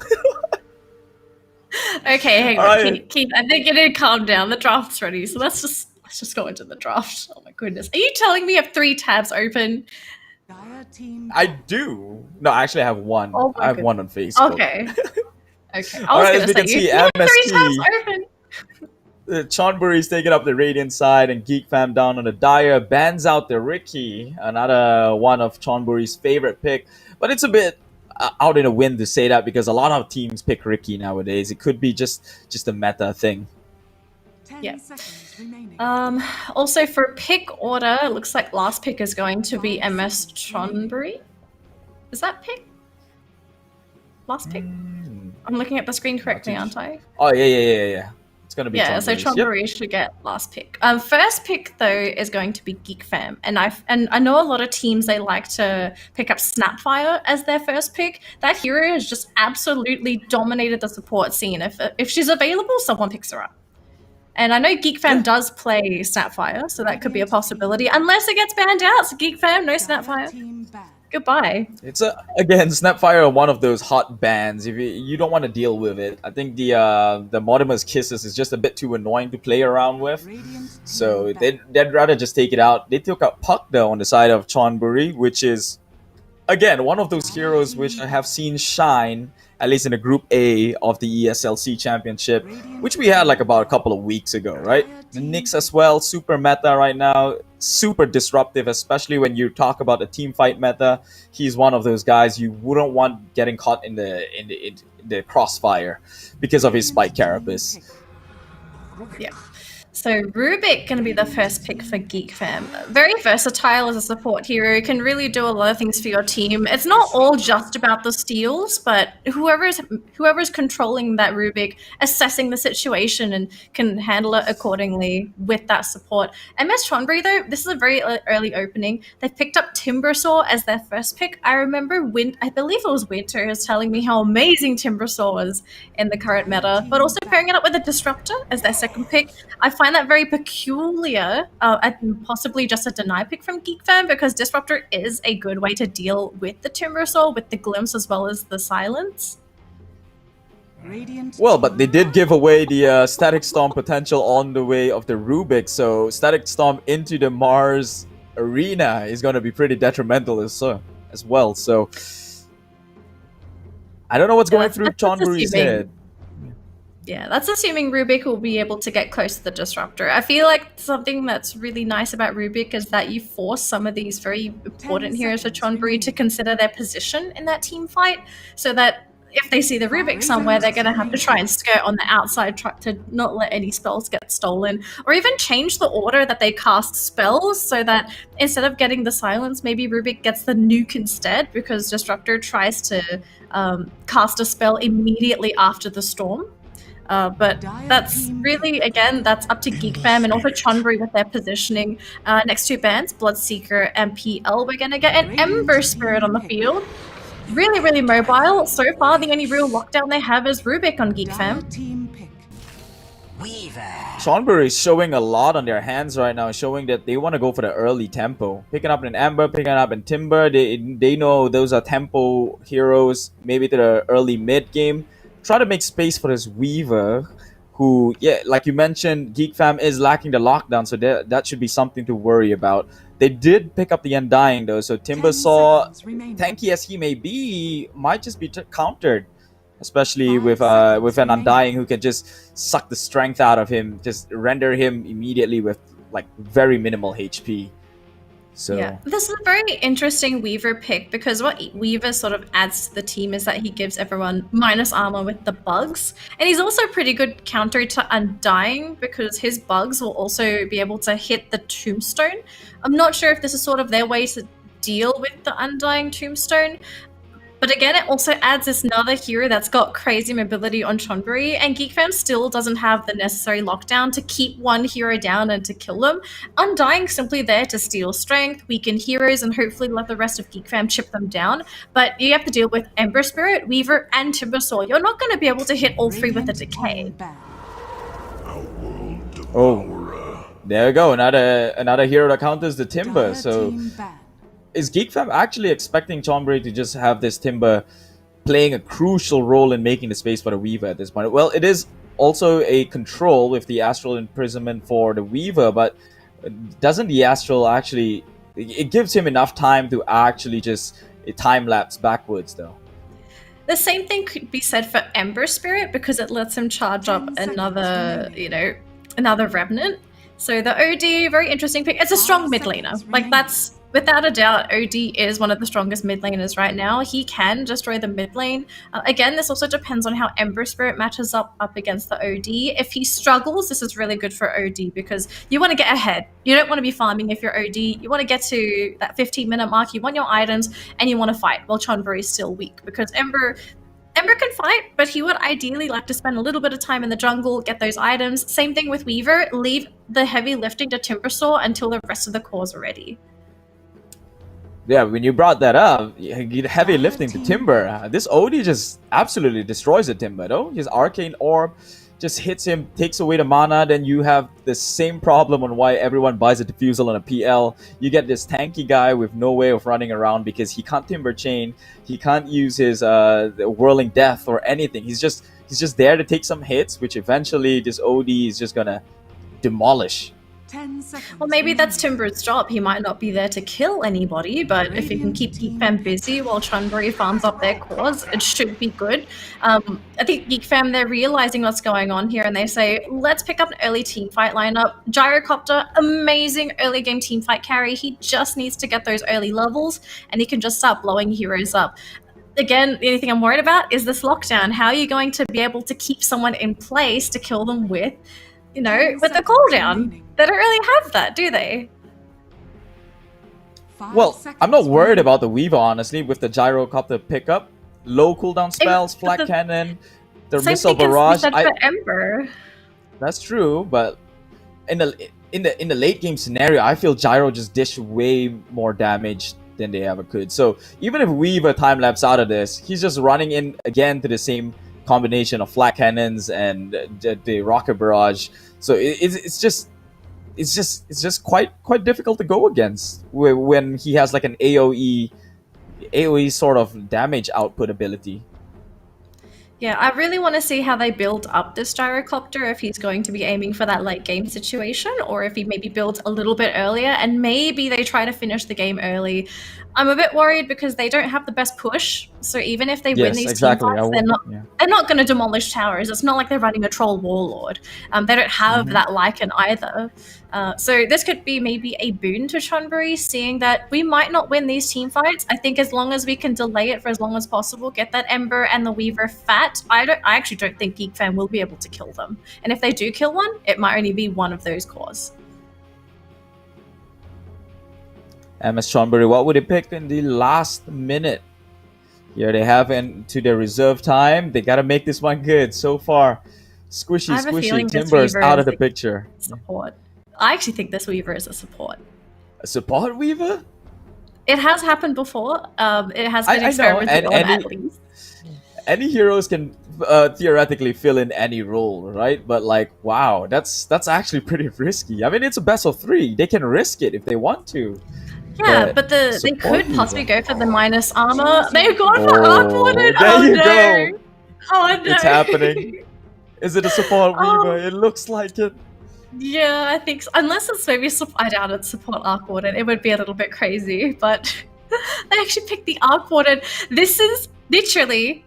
Okay, hang on, Keith. I think you need to calm down. The draft's ready, so let's just go into the draft. Oh my goodness. Are you telling me you have 3 tabs open? I do. No, actually I have one. Oh I have one on Facebook. Okay. Okay. Alright, as we can see, MST. Chonburi's taking up the Radiant side and Geek Fam down on the Dire. Bans out the Ricky, another one of Chonburi's favorite pick. But it's a bit out in the wind to say that because a lot of teams pick Ricky nowadays. It could be just a meta thing. Yeah. Also for pick order, it looks like last pick is going to be MS Chonburi. Is that pick? Last pick? I'm looking at the screen correctly, aren't I? Oh yeah. It's gonna be so Chonburi should get last pick. First pick though is going to be Geek Fam, and I know a lot of teams they like to pick up Snapfire as their first pick. That hero has just absolutely dominated the support scene. If she's available, someone picks her up. And I know Geek Fam does play Snapfire, so that could be a possibility. Unless it gets banned out, so Geek Fam, no Snapfire. Goodbye. It's again, Snapfire are one of those hot bans. If you don't want to deal with it, I think the Mortimer's Kisses is just a bit too annoying to play around with. So they'd rather just take it out. They took out Puck though on the side of Chonburi, which is again one of those heroes which I have seen shine at least in the Group A of the ESLC Championship, which we had like about a couple of weeks ago, right? The Knicks as well, super meta right now, super disruptive, especially when you talk about the team fight meta. He's one of those guys you wouldn't want getting caught in the crossfire because of his spike carapace. Yeah. So Rubik going to be the first pick for Geek Fam. Very versatile as a support hero, can really do a lot of things for your team. It's not all just about the steals, but whoever's controlling that Rubik, assessing the situation and can handle it accordingly with that support. MS Chonburi though, this is a very early opening. They picked up Timbersaw as their first pick. I remember I believe it was Winter was telling me how amazing Timbersaw was in the current meta, but also pairing it up with a Disruptor as their second pick. I find that very peculiar and possibly just a deny pick from Geek Fam, because Disruptor is a good way to deal with the Timbersaw, with the Glimpse as well as the Silence. Well, but they did give away the Static Storm potential on the way of the Rubik, so Static Storm into the Mars arena is going to be pretty detrimental as well. So I don't know what's going through Chonburi's head. Yeah, that's assuming Rubik will be able to get close to the Disruptor. I feel like something that's really nice about Rubik is that you force some of these very important heroes for Chonburi to consider their position in that team fight, so that if they see the Rubik somewhere, they're going to have to try and skirt on the outside, try to not let any spells get stolen, or even change the order that they cast spells, so that instead of getting the Silence, maybe Rubik gets the Nuke instead, because Disruptor tries to cast a spell immediately after the Storm. But that's really, again, that's up to Geek Fam and also Chonburi with their positioning. Next two bands, Bloodseeker and PL, we're going to get an Ember Spirit on the field. Really, really mobile. So far, the only real lockdown they have is Rubik on Geek Fam. Chonburi is showing a lot on their hands right now, showing that they want to go for the early tempo. Picking up an Ember, picking up in Timber. They know those are tempo heroes, maybe to the early mid game. Try to make space for this Weaver, who, yeah, like you mentioned, Geek Fam is lacking the lockdown, so that should be something to worry about. They did pick up the Undying though, so Timbersaw, tanky as he may be, might just be countered, especially with an Undying who can just suck the strength out of him, just render him immediately with like very minimal HP. So yeah, this is a very interesting Weaver pick, because what Weaver sort of adds to the team is that he gives everyone minus armor with the bugs, and he's also pretty good counter to Undying, because his bugs will also be able to hit the Tombstone. I'm not sure if this is sort of their way to deal with the Undying Tombstone, but again, it also adds this another hero that's got crazy mobility on Chonburi, and Geek Fam still doesn't have the necessary lockdown to keep one hero down and to kill them. Undying simply there to steal strength, weaken heroes, and hopefully let the rest of Geek Fam chip them down. But you have to deal with Ember Spirit, Weaver, and Timbersaw. You're not going to be able to hit all three with a Decay. Oh, there we go. Another hero that counters the Timber. So is Geek Fam actually expecting Chonburi to just have this Timber playing a crucial role in making the space for the Weaver at this point? Well, it is also a control with the Astral Imprisonment for the Weaver, but doesn't the Astral actually... It gives him enough time to actually just time-lapse backwards, though. The same thing could be said for Ember Spirit, because it lets him charge up another Revenant. So the OD, very interesting pick. It's a strong mid laner. Like, that's... Without a doubt, OD is one of the strongest mid laners right now. He can destroy the mid lane. Again, this also depends on how Ember Spirit matches up against the OD. If he struggles, this is really good for OD, because you want to get ahead. You don't want to be farming if you're OD. You want to get to that 15-minute mark. You want your items, and you want to fight, while Chonburi is still weak, because Ember can fight, but he would ideally like to spend a little bit of time in the jungle, get those items. Same thing with Weaver. Leave the heavy lifting to Timbersaw until the rest of the cores are ready. Yeah, when you brought that up, heavy lifting to Timber. This OD just absolutely destroys the Timber, though. His Arcane Orb just hits him, takes away the mana, then you have the same problem on why everyone buys a Diffusal on a PL. You get this tanky guy with no way of running around because he can't Timber Chain, he can't use his Whirling Death or anything. He's just there to take some hits, which eventually this OD is just gonna demolish. 10 seconds. Well, maybe that's Timber's job. He might not be there to kill anybody, but if he can keep Geek Fam busy while Chonburi farms up their cores, it should be good. I think Geek Fam, they're realizing what's going on here, and they say, let's pick up an early team fight lineup. Gyrocopter, amazing early game team fight carry. He just needs to get those early levels, and he can just start blowing heroes up. Again, the only thing I'm worried about is this lockdown. How are you going to be able to keep someone in place to kill them with, with the cooldown? They don't really have that, do they? Well, I'm not worried about the Weaver, honestly, with the Gyrocopter pickup. Low cooldown spells, Flak Cannon, the Missile Barrage. Ember. That's true, but in the late game scenario, I feel Gyro just dish way more damage than they ever could. So even if Weaver time-lapse out of this, he's just running in again to the same combination of Flak Cannons and the Rocket Barrage. So it's just quite difficult to go against when he has like an AoE sort of damage output ability. Yeah, I really want to see how they build up this Gyrocopter, if he's going to be aiming for that late game situation, or if he maybe builds a little bit earlier and maybe they try to finish the game early. I'm a bit worried because they don't have the best push, so even if they win these team fights, they're not going to demolish towers. It's not like they're running a troll warlord. They don't have that Lycan either. So this could be maybe a boon to Chonburi, seeing that we might not win these team fights. I think as long as we can delay it for as long as possible, get that Ember and the Weaver fat, I actually don't think Geek Fam will be able to kill them. And if they do kill one, it might only be one of those cores. MS Chonburi, what would he pick in the last minute? Here they have into their reserve time. They got to make this one good. So far, squishy, Timber's out of the picture. Support. I actually think this Weaver is a support. A support Weaver? It has happened before. It has been experimented on at least. Any heroes can theoretically fill in any role, right? But like, wow, that's actually pretty risky. I mean, it's a best of 3. They can risk it if they want to. Yeah, but they could possibly go for the minus armor. They've gone for Arcwarden! There you go! Oh no! It's happening. Is it a support Weaver? It looks like it. Yeah, I think so. Unless it's maybe I doubt it's support Arcwarden. It would be a little bit crazy, but they actually picked the Arcwarden. This is literally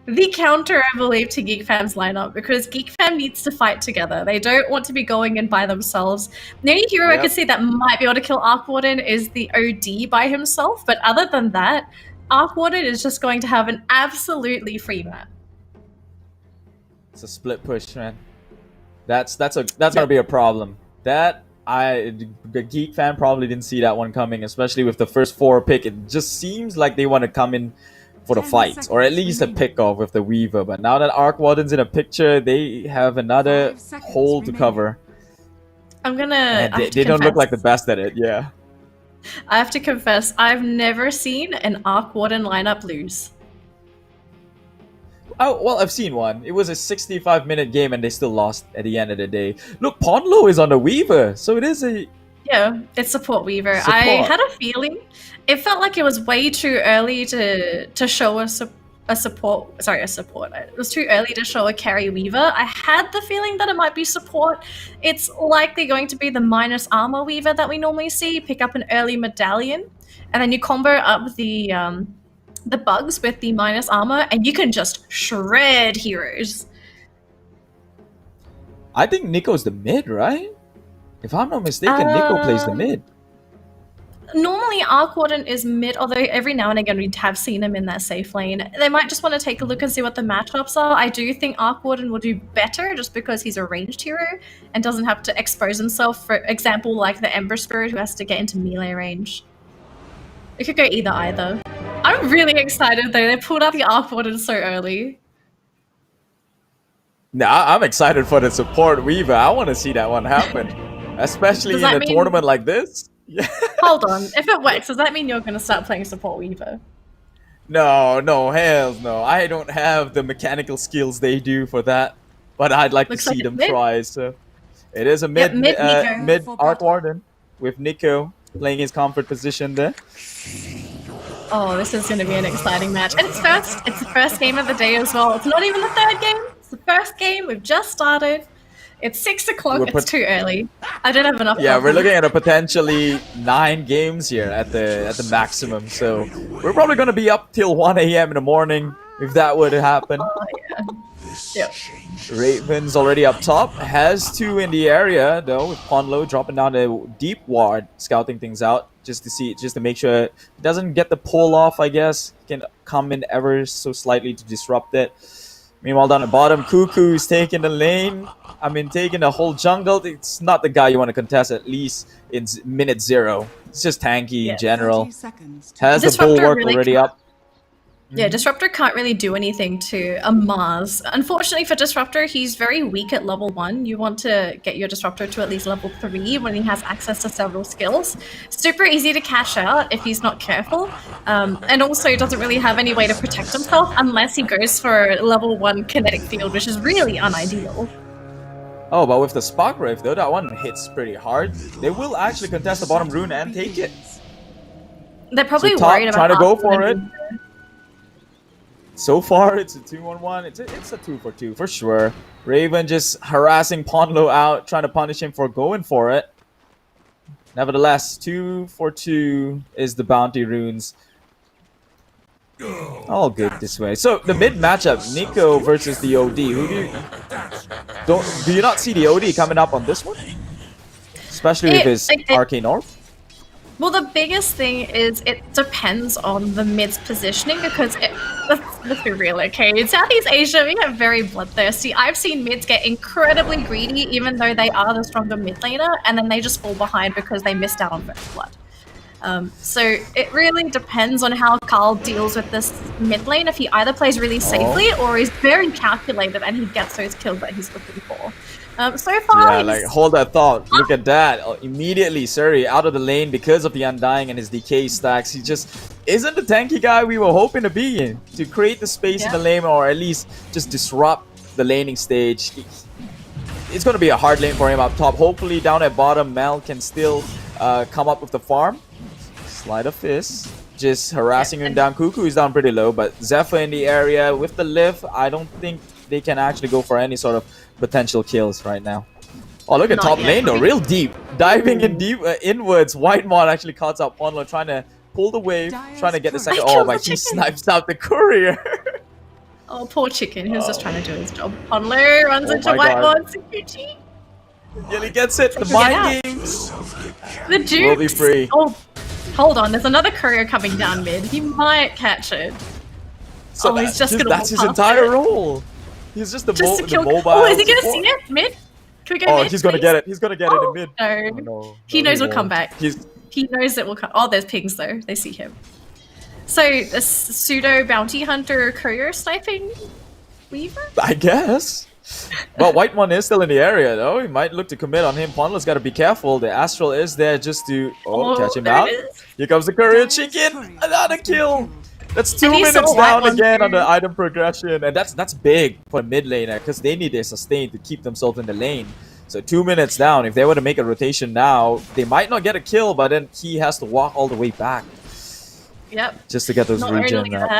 the counter, I believe, to Geek Fam's lineup, because Geek Fam needs to fight together. They don't want to be going in by themselves. The only hero I could see that might be able to kill Arcwarden is the OD by himself, but other than that, Arcwarden is just going to have an absolutely free map. It's a split push, man. That's gonna be a problem. The Geek Fan probably didn't see that one coming, especially with the first 4 pick. It just seems like they want to come in for the fight, or at least a pick off with the Weaver. But now that Arcwarden's in a picture, they have another hole to cover. They don't look like the best at it. Yeah. I have to confess, I've never seen an Arcwarden lineup lose. Oh, well, I've seen one. It was a 65-minute game and they still lost at the end of the day. Look, Ponlo is on the Weaver, so it is a... Yeah, it's support Weaver. I had a feeling it felt like it was way too early to show a support. Sorry, a support. It was too early to show a carry Weaver. I had the feeling that it might be support. It's likely going to be the minus armor Weaver that we normally see. Pick up an early medallion, and then you combo up the bugs with the minus armor, and you can just shred heroes. I think Nico's the mid, right? If I'm not mistaken, Nico plays the mid. Normally, Arcwarden is mid, although every now and again we have seen him in that safe lane. They might just want to take a look and see what the matchups are. I do think Arcwarden will do better just because he's a ranged hero and doesn't have to expose himself, for example, like the Ember Spirit who has to get into melee range. It could go either. I'm really excited though. They pulled out the Arcwarden so early. Nah, I'm excited for the support Weaver. I want to see that one happen. Especially in a tournament like this. Yeah. Hold on. If it works, does that mean you're going to start playing support Weaver? No, hell no. I don't have the mechanical skills they do for that. but I'd like Looks to see like them it's mid. try. So it is a mid mid Nico. mid Arc Warden with Nico playing his comfort position there. Oh, this is going to be an exciting match. And it's first. It's the first game of the day as well. It's not even the third game. It's the first game. We've just started. It's 6 o'clock. It's too early. I don't have enough. Yeah, we're looking at a potentially 9 games here at the maximum. So we're probably gonna be up till 1 a.m. in the morning if that would happen. Oh, yeah. Yep. Raven's already up top. Has 2 in the area though, with Ponlo dropping down the deep ward, scouting things out just to make sure it doesn't get the pull off. I guess can come in ever so slightly to disrupt it. Meanwhile, down the bottom, Cuckoo's taking the lane. I mean, taking the whole jungle. It's not the guy you want to contest, at least in minute 0. It's just tanky in general. Has the bulwark really already up. Yeah, Disruptor can't really do anything to a Mars. Unfortunately for Disruptor, he's very weak at level 1. You want to get your Disruptor to at least level 3 when he has access to several skills. Super easy to cash out if he's not careful. And also doesn't really have any way to protect himself unless he goes for level 1 kinetic field, which is really unideal. Oh, but with the Spark Wave though, that one hits pretty hard. They will actually contest the bottom rune and take it. They're probably so top, worried about trying to go for it. Rune. So far, it's a 2-on-1. It's a 2-for-2 for sure. Raven just harassing Ponlo out, trying to punish him for going for it. Nevertheless, 2-for-2 is the bounty runes. All good this way. So the mid matchup, Nico versus the OD. Who do you not see the OD coming up on this one? Especially with his Arcane Orb? Well, the biggest thing is it depends on the mid's positioning because let's be real, okay? In Southeast Asia, we get very bloodthirsty. I've seen mids get incredibly greedy even though they are the stronger mid laner and then they just fall behind because they missed out on first blood. So it really depends on how Carl deals with this mid lane, if he either plays really safely or is very calculated and he gets those kills that he's looking for. So far, yeah, like hold that thought. Look at that. Immediately, Suri out of the lane because of the Undying and his decay stacks. He just isn't the tanky guy we were hoping to be in, to create the space in the lane or at least just disrupt the laning stage. It's going to be a hard lane for him up top. Hopefully down at bottom, Mel can still come up with the farm. Sleight of fist. Just harassing him down. Cuckoo is down pretty low, but Zephyr in the area with the lift, I don't think they can actually go for any sort of potential kills right now. Oh, look at top lane though, real deep. Diving in deep inwards. Whitemon actually cuts out Ponlo, trying to pull the wave, trying to get the second. Oh, but he snipes out the courier. Oh, poor chicken. He was just trying to do his job. Ponlo runs into Whitemon. Security. Nearly gets it. The mind games. The Dukes. Will be free. Oh, hold on. There's another courier coming down mid. He might catch it. So he's just gonna that's his entire role. He's just the mobile. Oh, is he gonna see it mid? Can we go mid? He's gonna get it. He's gonna get it in mid. No. Oh, no. He knows we'll come back. He knows it will come. Oh, there's pings though. They see him. So a pseudo bounty hunter courier sniping Weaver? I guess. Well, Whitemon is still in the area though. He might look to commit on him. Ponlo's got to be careful. The Astral is there just to catch him out. Here comes the courier chicken. Another kill. That's 2 minutes down again on the item progression, and that's big for a mid laner because they need a sustain to keep themselves in the lane. So 2 minutes down. If they were to make a rotation now, they might not get a kill, but then he has to walk all the way back. Yep. Just to get those regen. Yeah.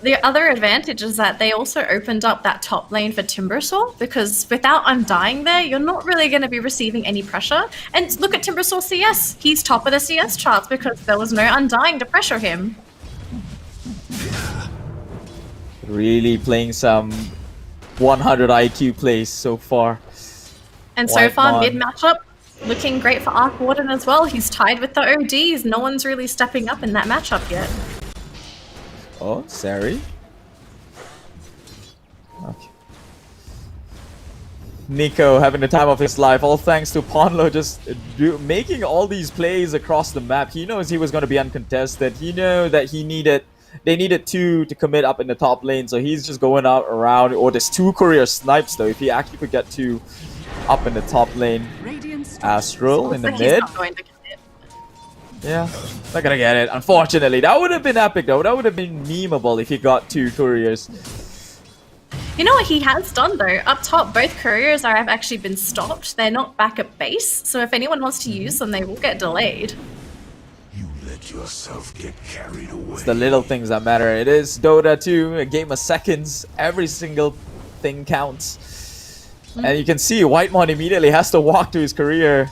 The other advantage is that they also opened up that top lane for Timbersaw because without Undying there, you're not really going to be receiving any pressure. And look at Timbersaw CS. He's top of the CS charts because there was no Undying to pressure him. Really playing some 100 IQ plays so far. And so far, mid matchup, looking great for Arc Warden as well. He's tied with the ODs. No one's really stepping up in that matchup yet. Oh, Sari. Okay. Nico having the time of his life, all thanks to Ponlo just making all these plays across the map. He knows he was going to be uncontested. He knew that they needed 2 to commit up in the top lane, so he's just going out around. Or there's 2 courier snipes though. If he actually could get 2 up in the top lane. Astral in the mid. Yeah, not gonna get it. Unfortunately, that would have been epic though. That would have been memeable if he got 2 couriers. You know what he has done though? Up top, both couriers have actually been stopped. They're not back at base, so if anyone wants to use them, they will get delayed. You let yourself get carried away. It's the little things that matter. It is Dota 2, a game of seconds. Every single thing counts. And you can see Whitemon immediately has to walk to his career,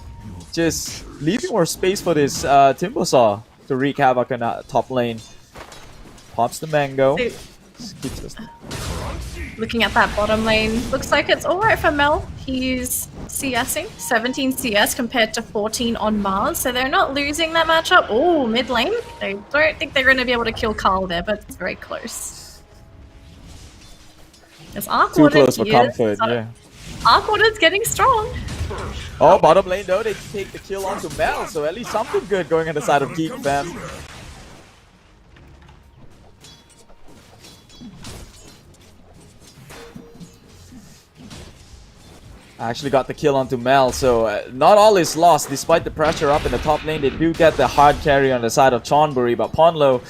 just leaving more space for this Timbersaw to wreak havoc on top lane. Pops the mango. Keeps this. Looking at that bottom lane, looks like it's alright for Mel. He's CSing, 17 CS compared to 14 on Mars, so they're not losing that matchup. Oh, mid lane. I don't think they're going to be able to kill Carl there, but it's very close. It's Too close for comfort, yeah. Arkwater's getting strong. Oh, bottom lane though, they take the kill onto Mel, so at least something good going on the side of Geek Fam. Actually got the kill onto Mel, so not all is lost. Despite the pressure up in the top lane, they do get the hard carry on the side of Chonburi, but Ponlo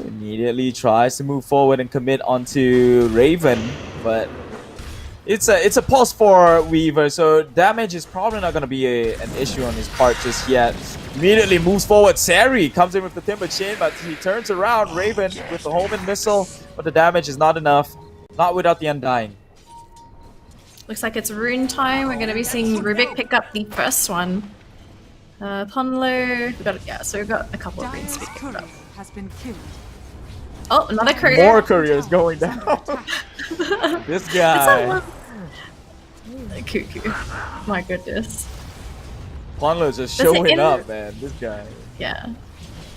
immediately tries to move forward and commit onto Raven, but it's a pulse for Weaver, so damage is probably not going to be an issue on his part just yet. Immediately moves forward. Sari comes in with the Timber Chain, but he turns around. Raven with the Homing Missile, but the damage is not enough. Not without the Undying. Looks like it's rune time. We're going to be seeing Rubik pick up the first one. Ponlo, so we've got a couple of runes to pick up. Has been killed. Oh, another courier. More couriers going down. This guy. Cuckoo. My goodness. Ponlo's just showing up, man. This guy. Yeah.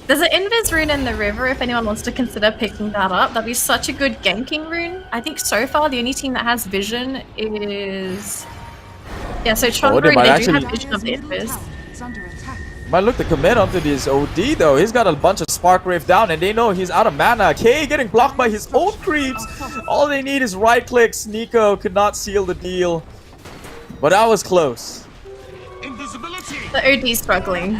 There's an Invis rune in the river if anyone wants to consider picking that up. That'd be such a good ganking rune. I think so far the only team that has vision is... Yeah, so Chonburi, they do have vision of the Invis. Might look to commit onto this OD though. He's got a bunch of Spark Wave down and they know he's out of mana. K getting blocked by his own creeps. All they need is right clicks. Nico could not seal the deal. But that was close. The OD's struggling.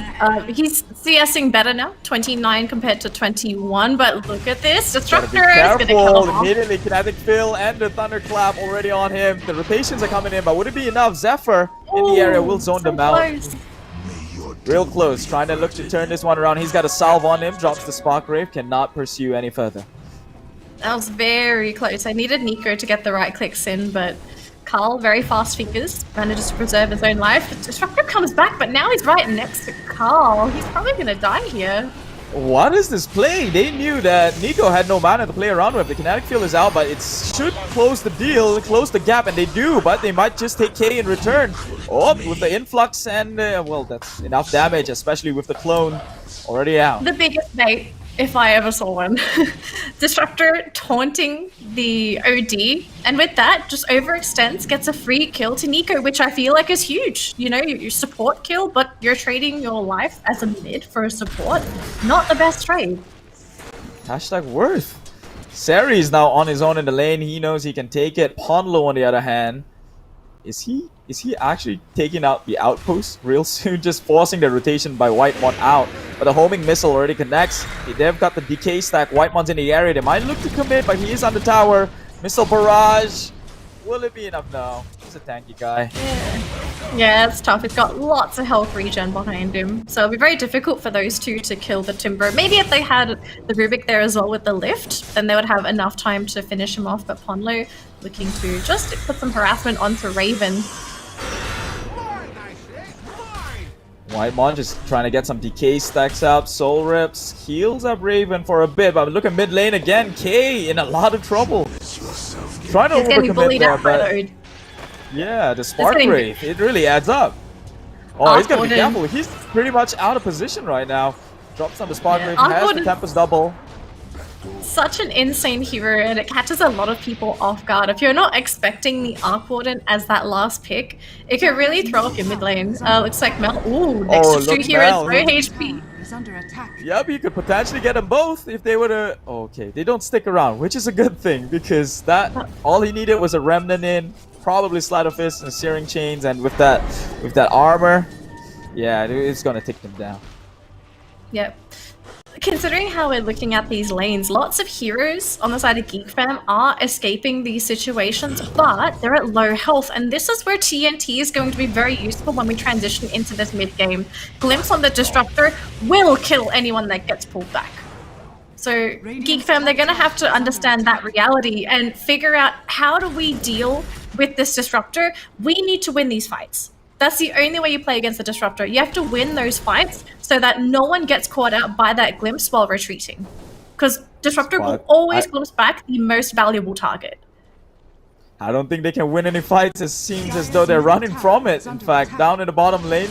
He's CSing better now, 29 compared to 21, but look at this. Disruptor is going to kill him off. Immediately Kinetic Fill and the Thunderclap already on him. The rotations are coming in, but would it be enough? Zephyr in the area will zone them out. Close. Real close, trying to look to turn this one around. He's got a salve on him, drops the Spark Wave, cannot pursue any further. That was very close. I needed Nico to get the right clicks in, but Carl, very fast fingers, manages to preserve his own life. The Disruptor comes back, but now he's right next to Carl. He's probably going to die here. What is this play? They knew that Nico had no mana to play around with. The Kinetic Field is out, but it should close the deal, close the gap, and they do, but they might just take K in return. Oh, with the influx and, well, that's enough damage, especially with the clone already out. The biggest bait, if I ever saw one. Disruptor taunting the OD, and with that, just overextends, gets a free kill to Nico, which I feel like is huge. You know, you support kill, but you're trading your life as a mid for a support. Not the best trade. Hashtag worth. Sari is now on his own in the lane. He knows he can take it. Ponlo, on the other hand, is he actually taking out the outpost real soon? Just forcing the rotation by Whitemon out. But the homing missile already connects. They've got the decay stack. Whitemon's in the area. They might look to commit, but he is on the tower. Missile barrage. Will it be enough? No. He's a tanky guy. Yeah, it's tough. He's got lots of health regen behind him. So it'll be very difficult for those two to kill the Timber. Maybe if they had the Rubik there as well with the lift, then they would have enough time to finish him off. But Ponlo looking to just put some harassment onto Raven. Whitemon just trying to get some decay stacks up. Soul Rips heals up Raven for a bit, but look at mid lane again. K in a lot of trouble. Trying to overcommit there, but yeah, the Spark Wave, it really adds up. Oh, he's gonna be careful. He's pretty much out of position right now. Drops on the Spark Wave, has the Tempest double. Such an insane hero, and it catches a lot of people off guard. If you're not expecting the Arc Warden as that last pick, it could really throw off your mid lane. Looks like Mel. Ooh, next to two heroes, no HP. Yep, you could potentially get them both if they were to... Okay, they don't stick around, which is a good thing, because that all he needed was a Remnant in, probably Sleight of Fist and Searing Chains, and with that armor, yeah, it's gonna take them down. Yep. considering how we're looking at these lanes, lots of heroes on the side of Geek Fam are escaping these situations, but they're at low health, and this is where TNT is going to be very useful when we transition into this mid game. Glimpse on the Disruptor will kill anyone that gets pulled back. So Geek Fam, they're going to have to understand that reality and figure out how do we deal with this Disruptor. We need to win these fights. That's the only way you play against the Disruptor. You have to win those fights so that no one gets caught out by that Glimpse while retreating. Because Disruptor will always glimpse back the most valuable target. I don't think they can win any fights. It seems as though they're running from it. In fact, down in the bottom lane,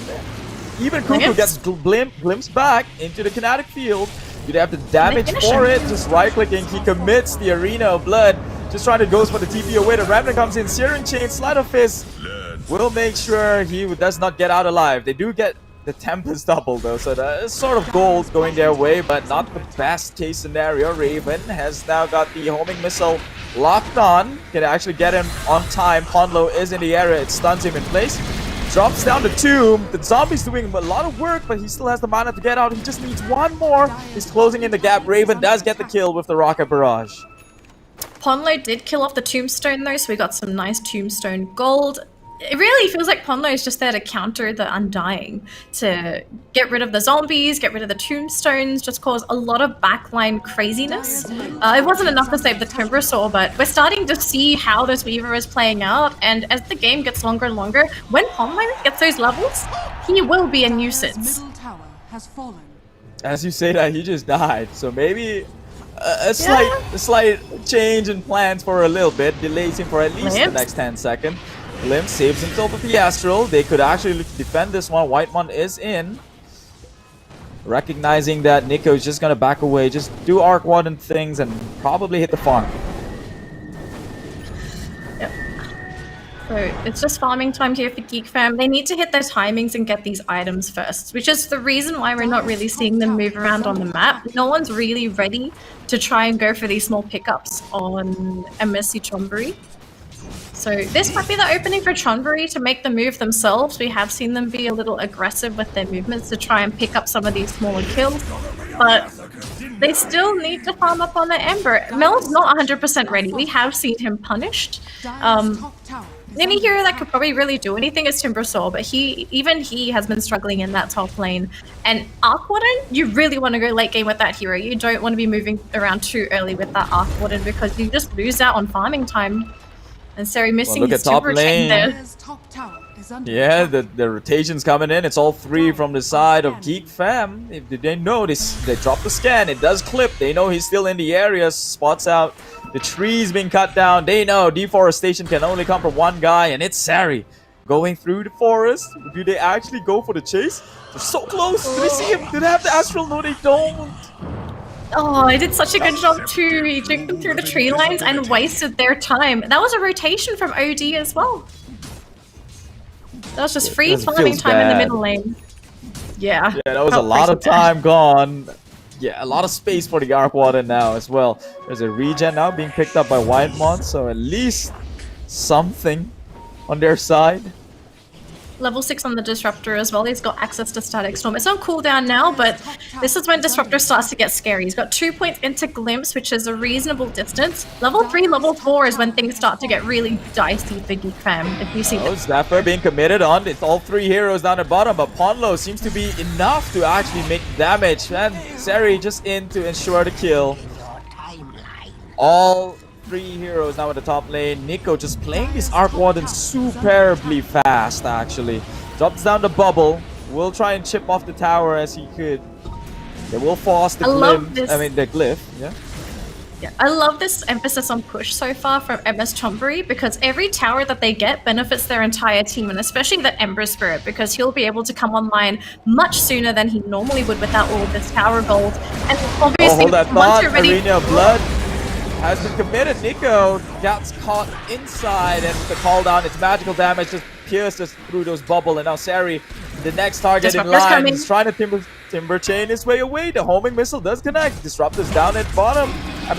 even Cuckoo gets glimpsed back into the kinetic field. You'd have the damage for it. Just right-clicking, he commits the Arena of Blood. Just trying to go for the TP away. The Remnant comes in. Searing Chain, Sleight of Fist will make sure he does not get out alive. They do get the Tempest double though, so that's sort of goals going their way, but not the best case scenario. Raven has now got the homing missile locked on. Can actually get him on time. Ponlo is in the area. It stuns him in place. Drops down the tomb. The zombie's doing a lot of work, but he still has the mana to get out. He just needs one more. He's closing in the gap. Raven does get the kill with the Rocket Barrage. Ponlo did kill off the Tombstone though, so we got some nice Tombstone gold. It really feels like Ponlo is just there to counter the Undying, to get rid of the zombies, get rid of the Tombstones, just cause a lot of backline craziness. It wasn't enough to save the Timbersaw, but we're starting to see how this Weaver is playing out, and as the game gets longer and longer, when Ponlo gets those levels, he will be a nuisance. As you say that, he just died, so maybe a slight change in plans for a little bit, delays him for at least the next 10 seconds. Glimpse saves himself with the Astral. They could actually defend this one. Whitemon is in. Recognizing that Nico is just going to back away, just do Arc Warden things and probably hit the farm. Yep. So it's just farming time here for Geek Fam. They need to hit their timings and get these items first, which is the reason why we're not really seeing them move around on the map. No one's really ready to try and go for these small pickups on MS Chonburi. So this might be the opening for Chonburi to make the move themselves. We have seen them be a little aggressive with their movements to try and pick up some of these smaller kills, but they still need to farm up on the Ember. Mel's not 100% ready. We have seen him punished. Any hero that could probably really do anything is Timbersaw, but even he has been struggling in that top lane. And Arc Warden, you really want to go late game with that hero. You don't want to be moving around too early with that Arc Warden because you just lose out on farming time. And Sari missing his Timber chain there. Yeah, the rotation's coming in. It's all three from the side of Geek Fam. If they notice, they drop the scan. It does clip. They know he's still in the area. Spots out the trees being cut down. They know deforestation can only come from one guy, and it's Sari going through the forest. Do they actually go for the chase? They're so close. Do they see him? Do they have the Astral? No, they don't. Oh, I did such a good job too. He took them through the tree lines and wasted their time. That was a rotation from OD as well. That was just free farming time in the middle lane. Yeah. Yeah, that was a lot of time gone. Yeah, a lot of space for the Arc Warden now as well. There's a regen now being picked up by Whitemon, so at least something on their side. Level 6 on the Disruptor as well. He's got access to Static Storm. It's on cooldown now, but this is when Disruptor starts to get scary. He's got 2 points into Glimpse, which is a reasonable distance. Level 3, level 4 is when things start to get really dicey for Geek Fam, if you see that. Snapper being committed on. It's all three heroes down the bottom, but Ponlo seems to be enough to actually make damage. And Sari just in to ensure the kill. All three heroes now at the top lane. Nico just playing this Arc Warden superbly fast, actually. Drops down the bubble. Will try and chip off the tower as he could. They will force the glyph. Yeah, I love this emphasis on push so far from MS Chonburi because every tower that they get benefits their entire team, and especially the Ember Spirit, because he'll be able to come online much sooner than he normally would without all of this tower gold. And obviously, hold that thought. Arena of Blood has been committed. Nico gets caught inside, and the call down, its magical damage just pierces through those bubble. And now Sari, the next target in line, is trying to timber chain his way away. The homing missile does connect. Disruptor's down at bottom.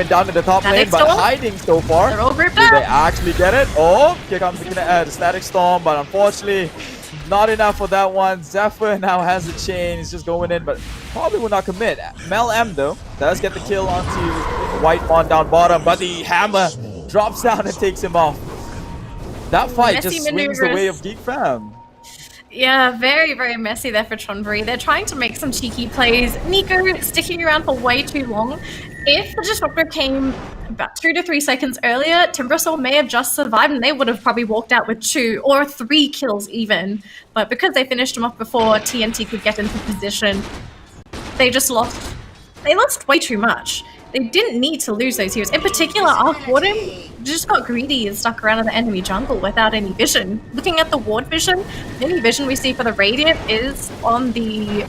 Down at the top lane, but hiding so far. They're all grouped up. Do they actually get it? Oh, here comes the Static Storm, but unfortunately, not enough for that one. Zephyr now has the chain. He's just going in, but probably will not commit. Mel M, though, does get the kill onto White Mon down bottom, but the hammer drops down and takes him off. That fight Messy just swings the way of Geek Fam. Yeah, very, very messy there for Chonburi. They're trying to make some cheeky plays. Nico sticking around for way too long. If the Disruptor came about 2 to 3 seconds earlier, Timbersaw may have just survived and they would have probably walked out with 2 or 3 kills even. But because they finished him off before TNT could get into position, they just lost. They lost way too much. They didn't need to lose those heroes. In particular, Arc Warden just got greedy and stuck around in the enemy jungle without any vision. Looking at the ward vision, the only vision we see for the Radiant is on the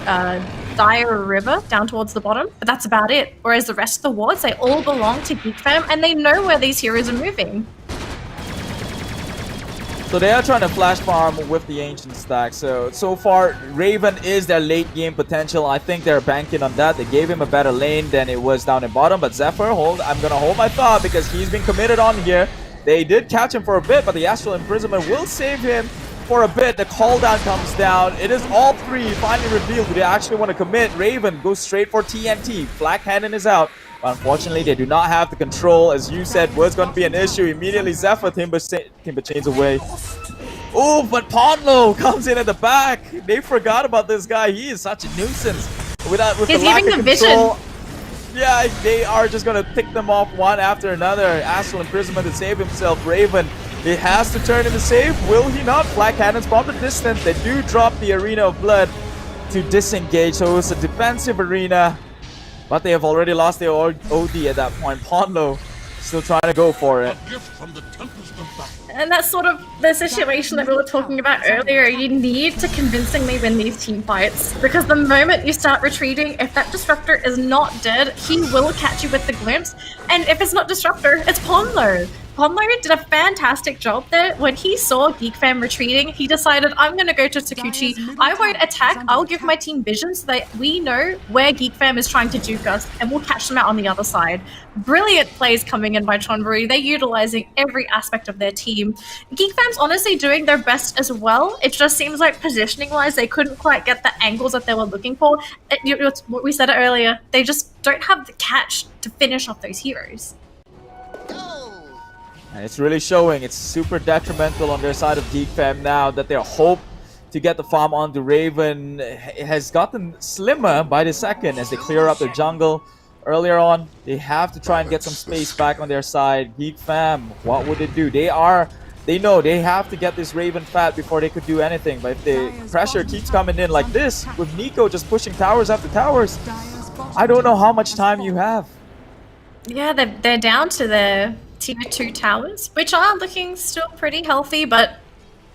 Dire River down towards the bottom, but that's about it. Whereas the rest of the wards, they all belong to Geek Fam and they know where these heroes are moving. So they are trying to flash farm with the Ancient stack. So far, Raven is their late game potential. I think they're banking on that. They gave him a better lane than it was down in bottom. But Zephyr, I'm going to hold my thought because he's been committed on here. They did catch him for a bit, but the Astral Imprisonment will save him for a bit. The call down comes down. It is all 3 finally revealed. Do they actually want to commit? Raven goes straight for TNT. Black Cannon is out. Unfortunately, they do not have the control, as you said, was going to be an issue. Immediately, Zephyr Timber chains away. Oh, but Ponlo comes in at the back. They forgot about this guy. He is such a nuisance. With He's the lack giving of the control, vision. yeah, they are just going to pick them off one after another. Astral Imprisonment to save himself. Raven, he has to turn into save. Will he not? Black Cannons from the distance. They do drop the Arena of Blood to disengage. So it's a defensive arena. But they have already lost their OD at that point. Ponlo still trying to go for it. And that's sort of the situation that we were talking about earlier. You need to convincingly win these team fights. Because the moment you start retreating, if that Disruptor is not dead, he will catch you with the glimpse. And if it's not Disruptor, it's Ponlo. Ponlo did a fantastic job there. When he saw Geek Fam retreating, he decided, I'm going to go to Takuchi. I won't attack. I'll give my team vision so that we know where Geek Fam is trying to juke us, and we'll catch them out on the other side. Brilliant plays coming in by Chonburi. They're utilizing every aspect of their team. Geek Fam's honestly doing their best as well. It just seems like positioning-wise, they couldn't quite get the angles that they were looking for. What we said earlier, they just don't have the catch to finish off those heroes. And it's really showing. It's super detrimental on their side of Geek Fam now that their hope to get the farm onto Raven has gotten slimmer by the second as they clear up their jungle. Earlier on, they have to try and get some space back on their side. Geek Fam, what would they do? They know they have to get this Raven fat before they could do anything. But if the pressure keeps coming in like this, with Nico just pushing towers after towers, I don't know how much time you have. Yeah, they're down to their tier 2 towers, which are looking still pretty healthy, but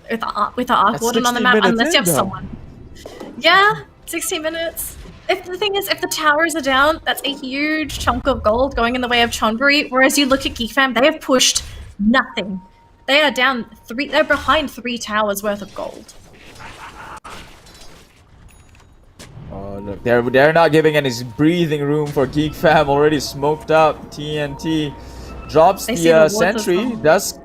with the Arc Warden on the map, unless you have someone. Yeah, 60 minutes. If the thing is, if the towers are down, that's a huge chunk of gold going in the way of Chonburi, whereas you look at Geek Fam, they have pushed nothing. They are down 3, they're behind 3 towers worth of gold. Oh look, they're not giving any breathing room for Geek Fam. Already smoked up. TNT drops the sentry. Does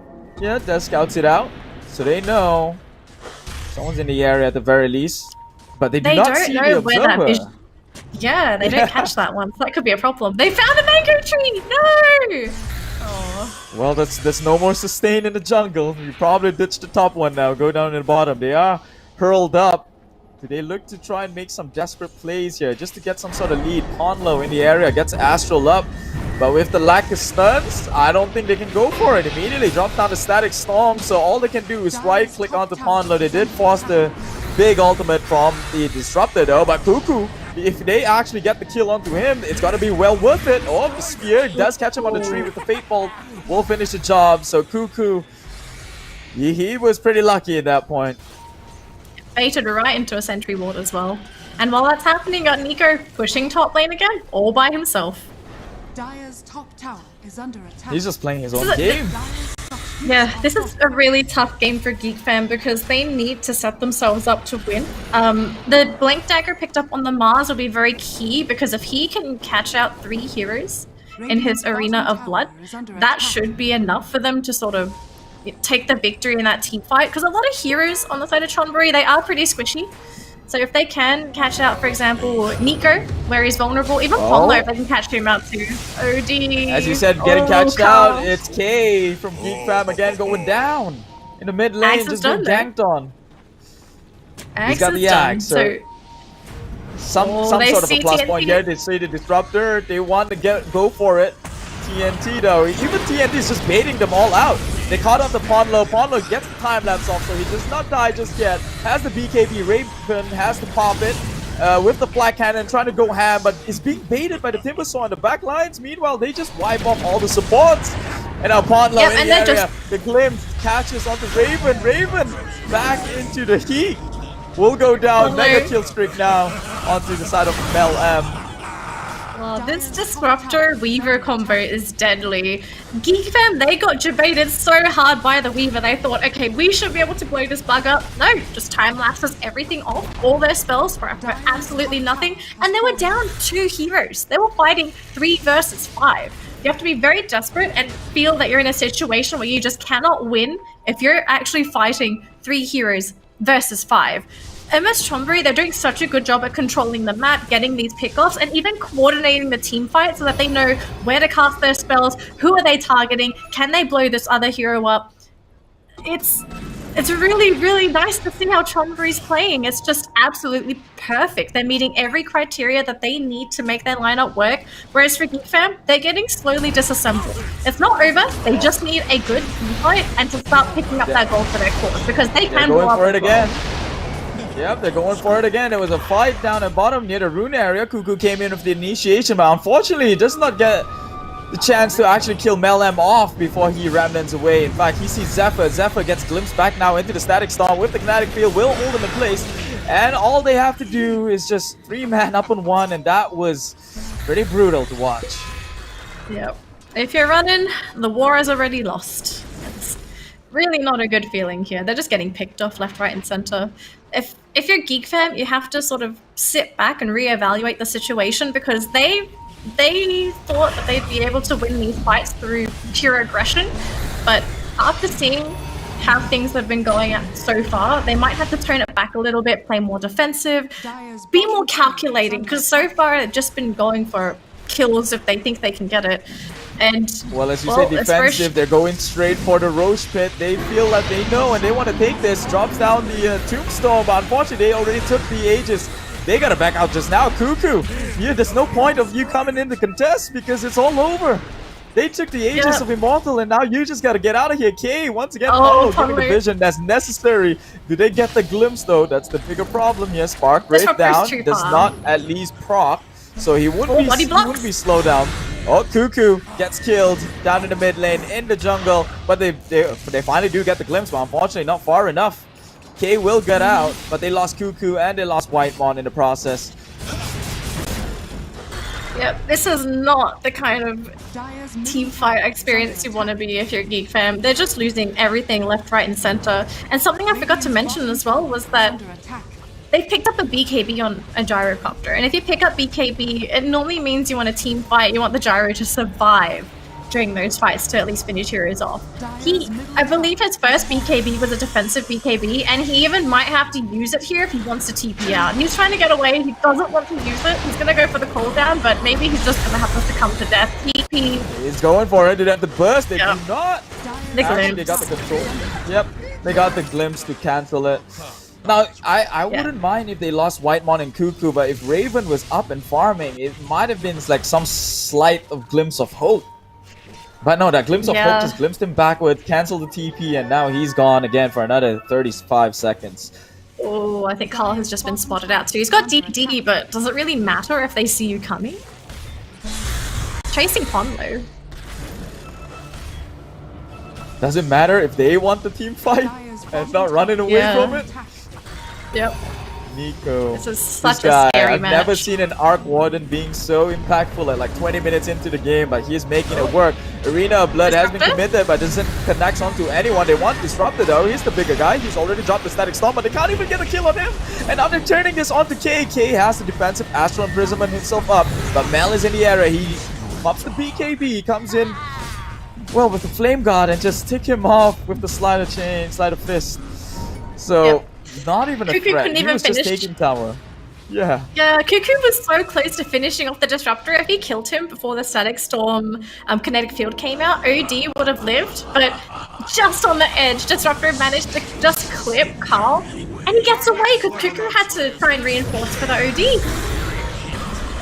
scouts it out, so they know someone's in the area at the very least. But they do not see the observer. Yeah, they don't catch that one. So that could be a problem. They found a mango tree. No. Aww. Well, that's no more sustain in the jungle. You probably ditched the top one now. Go down to the bottom. They are hurled up. Do they look to try and make some desperate plays here just to get some sort of lead? Ponlo in the area gets Astral up, but with the lack of stuns, I don't think they can go for it. Immediately drop down the Static Storm, so all they can do is right click onto Ponlo. They did force the big ultimate from the Disruptor though, but Cuckoo, if they actually get the kill onto him, it's gotta be well worth it. Oh, the Spear does catch him on the tree with the Fate Bolt, will finish the job. So Cuckoo, he was pretty lucky at that point. Baited right into a sentry ward as well. And while that's happening, got Nico pushing top lane again, all by himself. Dire's top tower is under attack. He's just playing his own game. Yeah, this is a really tough game for Geek Fam because they need to set themselves up to win. The Blink Dagger picked up on the Mars will be very key because if he can catch out 3 heroes in his Arena of Blood, that should be enough for them to sort of take the victory in that team fight, because a lot of heroes on the side of Chonburi, they are pretty squishy. So if they can catch out, for example, Nico, where he's vulnerable, even Ponlo, if they can catch him out too. OD. As you said, getting catched out. It's K from Geek Fam again going down in the mid lane, just being ganked on. He's got the axe, so some sort of a plus point here. They see the disruptor, they want to go for it. TNT though, even TNT is just baiting them all out. They caught on to Ponlo. Ponlo gets the time lapse off, so he does not die just yet. Has the BKB, Raven has to pop it with the flat cannon, trying to go ham, but is being baited by the Timbersaw on the back lines. Meanwhile, they just wipe off all the supports. And now Ponlo in the area. The glimpse catches onto Raven. Raven back into the heat. Will go down. Mega kill streak now onto the side of Mel M. Oh, this Disruptor Weaver combo is deadly. Geek Fam, they got debated so hard by the Weaver, they thought, okay, we should be able to blow this bug up. No, just time lapses everything off, all their spells for absolutely nothing, and they were down 2 heroes. They were fighting 3 versus 5. You have to be very desperate and feel that you're in a situation where you just cannot win if you're actually fighting 3 heroes versus 5. MS Chonburi, they're doing such a good job at controlling the map, getting these pickoffs, and even coordinating the team fight so that they know where to cast their spells, who are they targeting, can they blow this other hero up. It's really, really nice to see how Chonburi's playing. It's just absolutely perfect. They're meeting every criteria that they need to make their lineup work, whereas for Geek Fam, they're getting slowly disassembled. It's not over, they just need a good team fight and to start picking up that goal for their cause, because they can go for it again. Yep, they're going for it again. There was a fight down at bottom near the rune area. Cuckoo came in with the initiation, but unfortunately he does not get the chance to actually kill Mel M off before he remnants away. In fact, he sees Zephyr. Zephyr gets glimpsed back now into the static storm with the kinetic field, will hold him in place. And all they have to do is just 3-man up on 1, and that was pretty brutal to watch. Yep. If you're running, the war is already lost. It's really not a good feeling here. They're just getting picked off left, right, and center. If you're Geek Fam, you have to sort of sit back and reevaluate the situation, because they thought that they'd be able to win these fights through pure aggression, but after seeing how things have been going so far, they might have to tone it back a little bit, play more defensive, be more calculating, because so far they've just been going for kills if they think they can get it. And well, as you say, defensive, they're going straight for the Roche pit. They feel that they know and they want to take this. Drops down the tombstone, but unfortunately they already took the Aegis. They gotta back out just now. Cuckoo, yeah, there's no point of you coming in to contest because it's all over. They took the Aegis of Immortal, and now you just gotta get out of here. K, once again, giving the vision that's necessary. Do they get the glimpse though? That's the bigger problem here. Spark right down, does not at least proc, so he wouldn't be slowed down. Oh, Cuckoo gets killed down in the mid lane in the jungle, but they finally do get the glimpse, but unfortunately not far enough. K will get out, but they lost Cuckoo and they lost Whitemon in the process. Yep, this is not the kind of team fight experience you want to be if you're Geek Fam. They're just losing everything left, right, and center. And something I forgot to mention as well was that they picked up a BKB on a gyrocopter, and if you pick up BKB, it normally means you want a team fight. You want the gyro to survive during those fights to at least finish heroes off. I believe his first BKB was a defensive BKB, and he even might have to use it here if he wants to TP out. And he's trying to get away. He doesn't want to use it. He's going to go for the cooldown, but maybe he's just going to have to succumb to death. TP. He's going for it. Did have the burst. They do not. They got the control. Yep, they got the glimpse to cancel it. Now, I wouldn't mind if they lost Whitemon and Cuckoo, but if Raven was up and farming, it might have been like some slight of glimpse of hope. But no, that glimpse of hope just glimpsed him backward, canceled the TP, and now he's gone again for another 35 seconds. Oh, I think Carl has just been spotted out too. He's got DD, but does it really matter if they see you coming? Chasing Ponlo. Does it matter if they want the team fight and not running away from it? Yep. Nico. This is such a scary match. I've never seen an Arc Warden being so impactful at like 20 minutes into the game, but he is making it work. Arena of Blood has been committed, but doesn't connect onto anyone. They want Disruptor though. He's the bigger guy. He's already dropped the Static Storm, but they can't even get a kill on him. And now they're turning this onto K. K has the defensive Astral Imprisonment himself up, but Mel is in the area. He pops the BKB, comes in well, with the Flame Guard and just tick him off with the Slider Fist. So, not even a Cuckoo threat. couldn't He even was just finish. taking tower. Yeah. Yeah, Cuckoo was so close to finishing off the Disruptor. If he killed him before the Static Storm Kinetic Field came out, OD would have lived, but just on the edge, Disruptor managed to just clip Carl, and he gets away because Cuckoo had to try and reinforce for the OD.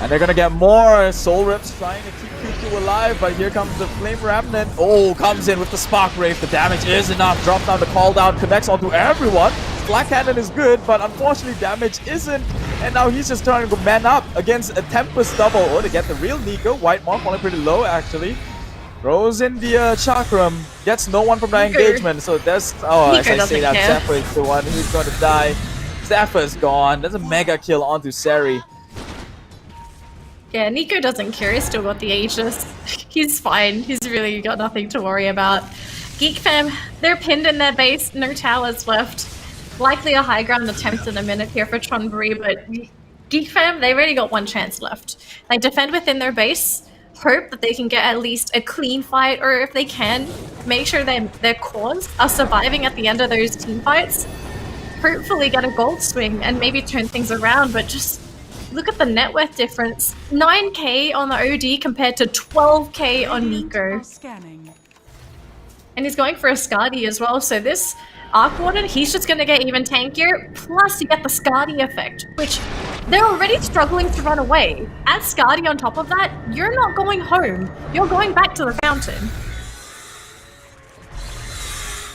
And they're gonna get more Soul Rips trying to keep Cuckoo alive, but here comes the Flame Remnant. Oh, comes in with the Spark Wraith. The damage is enough. Drops down the call down, connects onto everyone. Black Cannon is good, but unfortunately damage isn't. And now he's just trying to man up against a Tempest double. Oh, to get the real Nico. White Mark falling pretty low, actually. Throws in the Chakram. Gets no one from that engagement. So there's... Oh, Nico as I say that, doesn't Zephyr is the one who's going to die. Zephyr's gone. There's a mega kill onto Seri. Yeah, Nico doesn't care. He's still got the Aegis. He's fine. He's really got nothing to worry about. Geek Fam, they're pinned in their base. No towers left. Likely a high ground attempt in a minute here for Chonburi, but Geek Fam, they've already got one chance left. They defend within their base, hope that they can get at least a clean fight, or if they can, make sure their cores are surviving at the end of those team fights. Hopefully get a gold swing and maybe turn things around, but just look at the net worth difference. 9k on the OD compared to 12k on Nico. And he's going for a Skadi as well, so this Arc Warden, he's just going to get even tankier, plus you get the Skadi effect, which they're already struggling to run away. Add Skadi on top of that, you're not going home, you're going back to the fountain.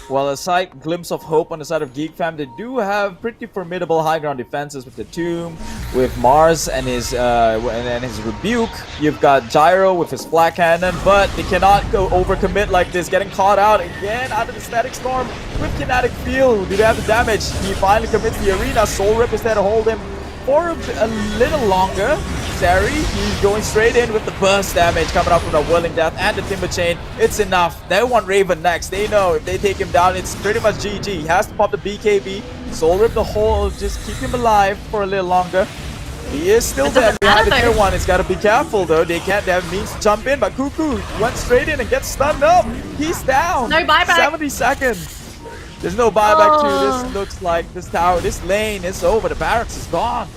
Well, a slight glimpse of hope on the side of Geek Fam. They do have pretty formidable high ground defenses with the Tomb, with Mars and his Rebuke. You've got Gyro with his Black Cannon, but they cannot go overcommit like this. Getting caught out again out of the Static Storm with Kinetic Field. Do they have the damage? He finally commits the arena. Soul Rip is there to hold him for a little longer. Seri, he's going straight in with the burst damage coming up from the Whirling Death and the Timber Chain. It's enough. They want Raven next. They know if they take him down, it's pretty much GG. He has to pop the BKB. Soul Rip the hole, just keep him alive for a little longer. He is still there behind the tier 1. He's got to be careful though. They can't have means to jump in, but Cuckoo went straight in and gets stunned up. He's down. No buyback. 70 seconds. There's no buyback too. This looks like this tower, this lane is over. The barracks is gone.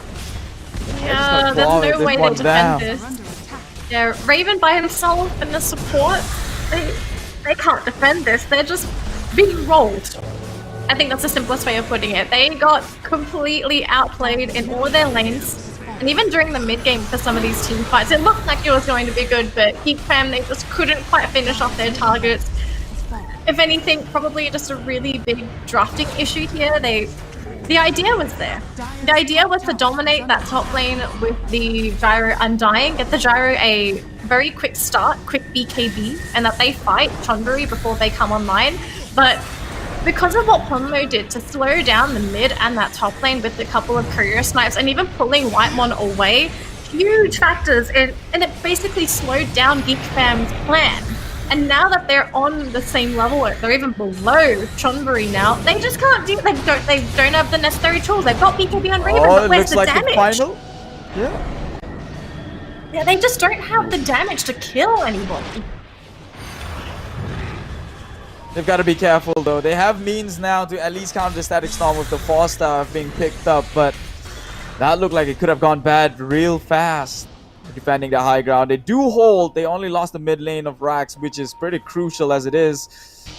Yeah, there's no way they defend this. Yeah, Raven by himself and the support, they can't defend this. They're just being rolled. I think that's the simplest way of putting it. They got completely outplayed in all of their lanes. And even during the mid-game for some of these team fights, it looked like it was going to be good, but Geek Fam, they just couldn't quite finish off their targets. If anything, probably just a really big drafting issue here. The idea was there. The idea was to dominate that top lane with the Gyro Undying, get the Gyro a very quick start, quick BKB, and that they fight Chonburi before they come online. But because of what Ponmo did to slow down the mid and that top lane with a couple of career snipes and even pulling Whitemon away, huge factors, and it basically slowed down Geek Fam's plan. And now that they're on the same level, or they're even below Chonburi now, they just can't do. They don't have the necessary tools. They've got BKB on Raven, but where's the damage? The final? Yeah, they just don't have the damage to kill anybody. They've got to be careful though. They have means now to at least counter the Static Storm with the Force Staff being picked up, but that looked like it could have gone bad real fast. Defending the high ground, they do hold. They only lost the mid lane of Rax, which is pretty crucial as it is.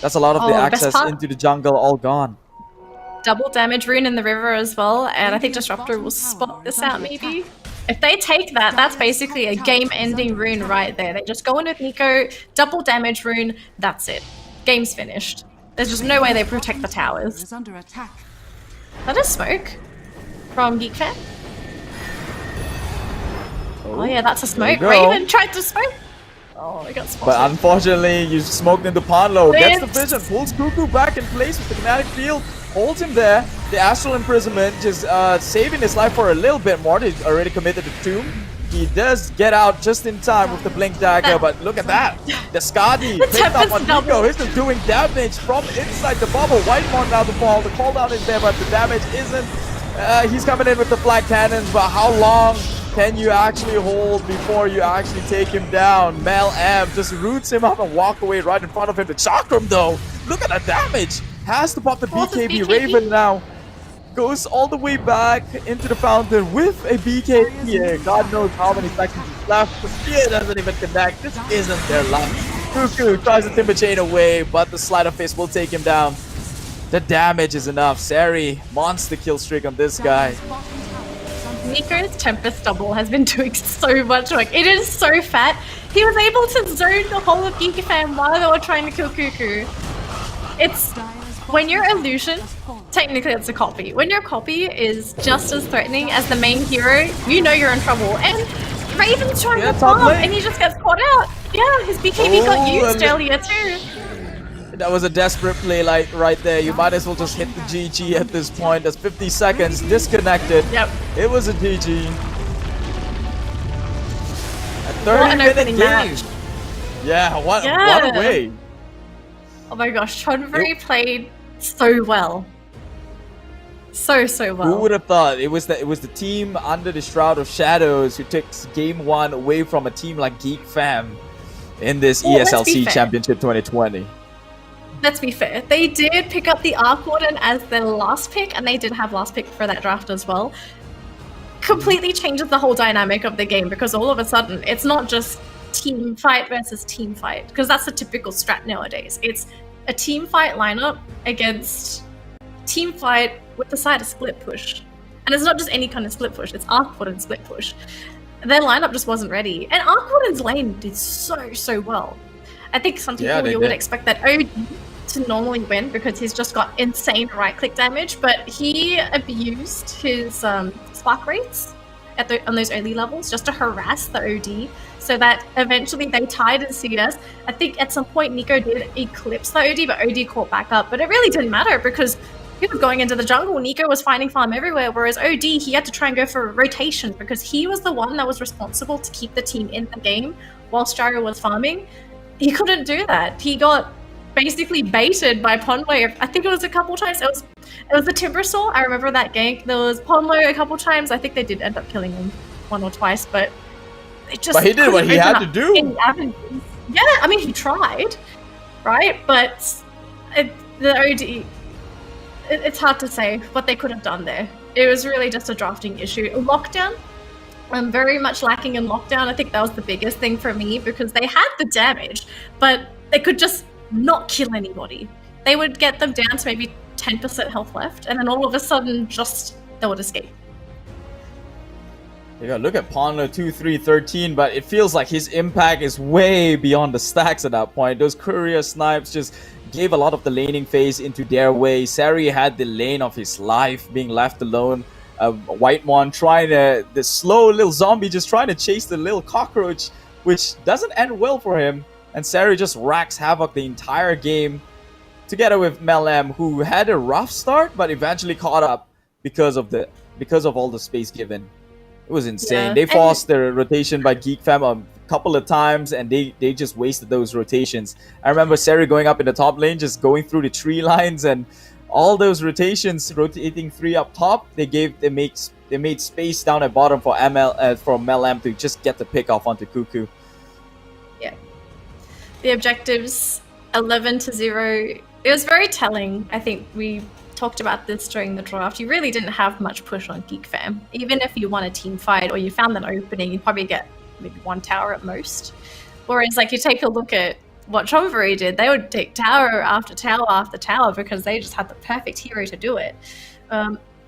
That's a lot of the access into the jungle all gone. Double damage rune in the river as well, and I think Disruptor will spot this out maybe. If they take that, that's basically a game-ending rune right there. They just go in with Nico, double damage rune, that's it. Game's finished. There's just no way they protect the towers. That is smoke from Geek Fam. Oh yeah, that's a smoke. Raven tried to smoke. Oh, he got spotted. But unfortunately, you smoked into Ponlo. Gets the vision, pulls Cuckoo back in place with the Kinetic Field, holds him there. The Astral Imprisonment just saving his life for a little bit more. He's already committed the Tomb. He does get out just in time with the Blink Dagger, but look at that. The Skadi picked up on Nico. He's just doing damage from inside the bubble. Whitemon now to fall. The cooldown is there, but the damage isn't. He's coming in with the Black Cannons, but how long Can you actually hold before you actually take him down? Mel M just roots him up and walk away right in front of him. The Chakram though, look at that damage. Has to pop the BKB. Raven now goes all the way back into the fountain with a BKB. God knows how many seconds is left. The spear doesn't even connect. This isn't their luck. Cuckoo tries to timber chain away, but the Sleight of Fist will take him down. The damage is enough. Sari, monster kill streak on this guy. Nico's Tempest double has been doing so much work. It is so fat. He was able to zone the whole of Geek Fam while they were trying to kill Cuckoo. It's when your illusion, technically it's a copy. When your copy is just as threatening as the main hero, you know you're in trouble. And Raven's trying to farm and he just gets caught out. Yeah, his BKB got used earlier too. That was a desperate play like right there. You might as well just hit the GG at this point. That's 50 seconds disconnected. Yep. It was a GG. A What an 30-minute opening game. match. Yeah, what a way. Oh my gosh, Chonburi played so well. So well. Who would have thought it was the team under the Shroud of Shadows who took game 1 away from a team like Geek Fam in this ESLC Championship 2020. Let's be fair. They did pick up the Arc Warden as their last pick, and they did have last pick for that draft as well. Completely changes the whole dynamic of the game because all of a sudden it's not just team fight versus team fight, because that's the typical strat nowadays. It's a team fight lineup against team fight with the side of split push. And it's not just any kind of split push, it's Arc Warden split push. Their lineup just wasn't ready. And Arc Warden's lane did so well. I think some people you would expect that OD to normally win because he's just got insane right-click damage, but he abused his spark rates on those early levels just to harass the OD, so that eventually they tied in CS. I think at some point Nico did eclipse the OD, but OD caught back up. But it really didn't matter because he was going into the jungle. Nico was finding farm everywhere, whereas OD, he had to try and go for rotation because he was the one that was responsible to keep the team in the game while Strider was farming. He couldn't do that. He got basically baited by Ponway. I think it was a couple times. It was the Timbersaw. I remember that gank. There was Ponway a couple times. I think they did end up killing him one or twice, but it just. But he did what he had to do. Yeah, I mean he tried, right? But the OD, it's hard to say what they could have done there. It was really just a drafting issue. Lockdown. I'm very much lacking in lockdown. I think that was the biggest thing for me because they had the damage, but they could just not kill anybody. They would get them down to maybe 10% health left, and then all of a sudden, just they would escape. You gotta look at Ponlo 2-3-13, but it feels like his impact is way beyond the stacks at that point. Those courier snipes just gave a lot of the laning phase into their way. Sari had the lane of his life, being left alone. White Mon trying to, the slow little zombie just trying to chase the little cockroach, which doesn't end well for him. And Sari just racks havoc the entire game, together with Melem, who had a rough start but eventually caught up because of all the space given. It was insane. Yeah. They forced their rotation by Geek Fam a couple of times, and they just wasted those rotations. I remember Sari going up in the top lane, just going through the tree lines, and all those rotations, rotating 3 up top, they made space down at bottom for Melem to just get the pick off onto Cuckoo. Yeah. The objectives 11-0. It was very telling. I think we talked about this during the draft. You really didn't have much push on Geek Fam. Even if you won a team fight or you found an opening, you'd probably get maybe 1 tower at most. Whereas like you take a look at what Chonburi did, they would take tower after tower after tower because they just had the perfect hero to do it.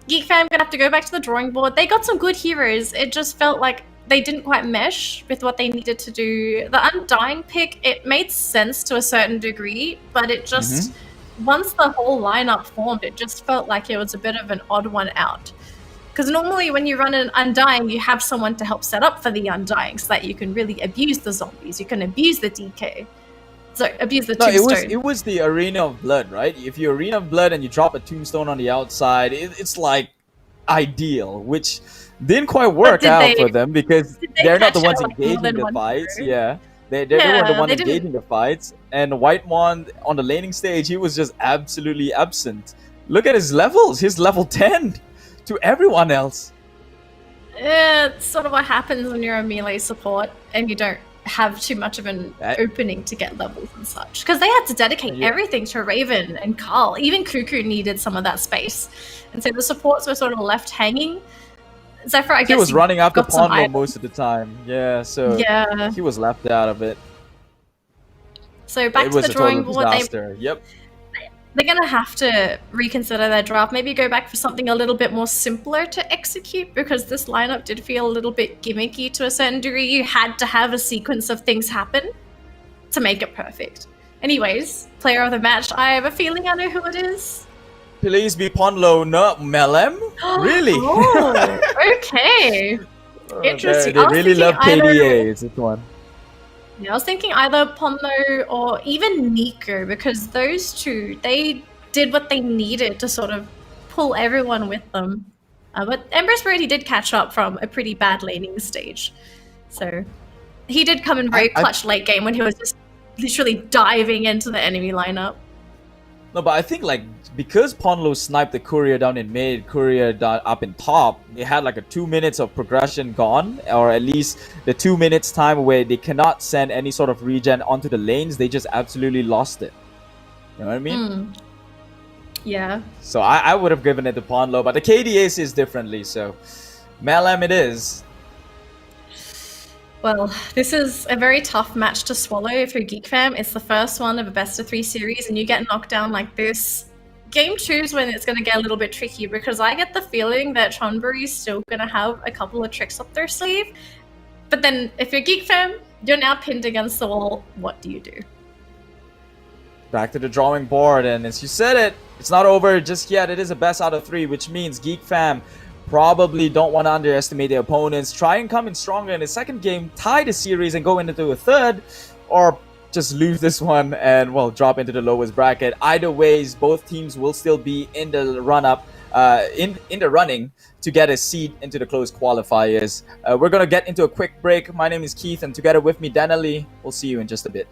Geek Fam gonna have to go back to the drawing board. They got some good heroes. It just felt like they didn't quite mesh with what they needed to do. The Undying pick, it made sense to a certain degree, but it just, once the whole lineup formed, it just felt like it was a bit of an odd one out. Because normally when you run an Undying, you have someone to help set up for the Undying so that you can really abuse the zombies, you can abuse the DK. So abuse the tombstone. It was the Arena of Blood, right? If you Arena of Blood and you drop a tombstone on the outside, it's like ideal, which didn't quite work out for them because they're not the ones engaging the fights. Yeah, they were the ones engaging the fights. And White Mon on the laning stage, he was just absolutely absent. Look at his levels. He's level 10 to everyone else. It's sort of what happens when you're a melee support and you don't have too much of an opening to get levels and such. Because they had to dedicate everything to Raven and Carl. Even Cuckoo needed some of that space. And so the supports were sort of left hanging. Zephyr, I guess he was running after got some Ponlo most of the time. Yeah, so he was left out of it. So back to the drawing board. Yep. They're going to have to reconsider their draft. Maybe go back for something a little bit more simpler to execute, because this lineup did feel a little bit gimmicky to a certain degree. You had to have a sequence of things happen to make it perfect. Anyways, player of the match, I have a feeling I know who it is. Please be Ponlo, not Melem? Really? Oh, okay. Interesting. They really love KDAs, this one. Yeah, I was thinking either Ponlo or even Nico, because those two, they did what they needed to sort of pull everyone with them. But Empress already did catch up from a pretty bad laning stage. So he did come in very clutch late game when he was just literally diving into the enemy lineup. No, but I think like because Ponlo sniped the courier down in mid, courier down up in top, they had like a 2 minutes of progression gone, or at least the 2 minutes time where they cannot send any sort of regen onto the lanes. They just absolutely lost it. You know what I mean? Yeah. So I would have given it to Ponlo, but the KDA sees differently, so Melem it is. Well, this is a very tough match to swallow if you're Geek Fam. It's the first one of a best-of-3 series, and you get knocked down like this. Game 2 is when it's going to get a little bit tricky, because I get the feeling that Chonburi is still going to have a couple of tricks up their sleeve. But then, if you're Geek Fam, you're now pinned against the wall. What do you do? Back to the drawing board, and as you said it, it's not over just yet. It is a best out of 3, which means Geek Fam probably don't want to underestimate their opponents. Try and come in stronger in the second game, tie the series and go into a third, or just lose this one and, well, drop into the lowest bracket. Either ways, both teams will still be in the run-up, in the running to get a seat into the close qualifiers. We're going to get into a quick break. My name is Keith, and together with me, Danelie. We'll see you in just a bit.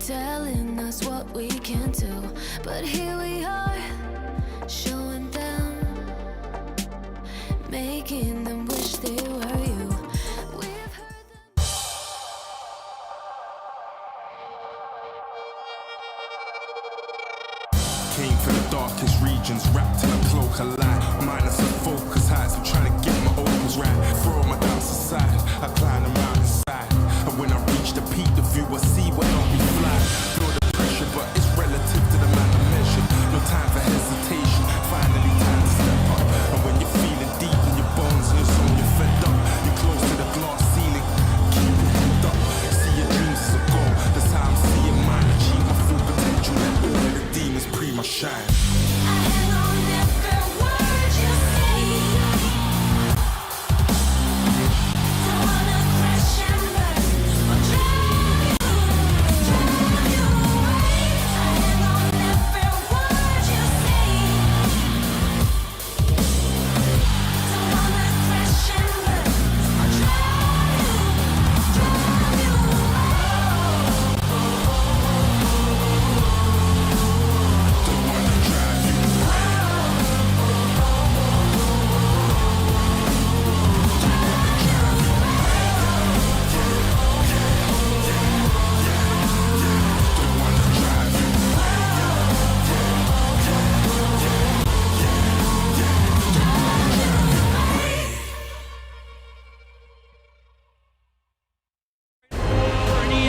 telling us what we can do. But here we are, showing them, making them wish they were you. We've heard them. Came from the darkest regions, wrapped in a cloak of light. Minus the focus heights, I'm trying to get my opals right. Throw my doubts aside, I climb the mountainside. And when I reach the peak, the view I see will not be fly. Feel the pressure, but it's relative to the man I measured. No time for hesitation, finally time to step up. And when you're feeling deep in your bones and your soul, you're fed up. You're close to the glass ceiling, keep it hooked up. See your dreams as a goal, that's how I'm seeing mine. Achieve my full potential, let all of the demons pre my shine.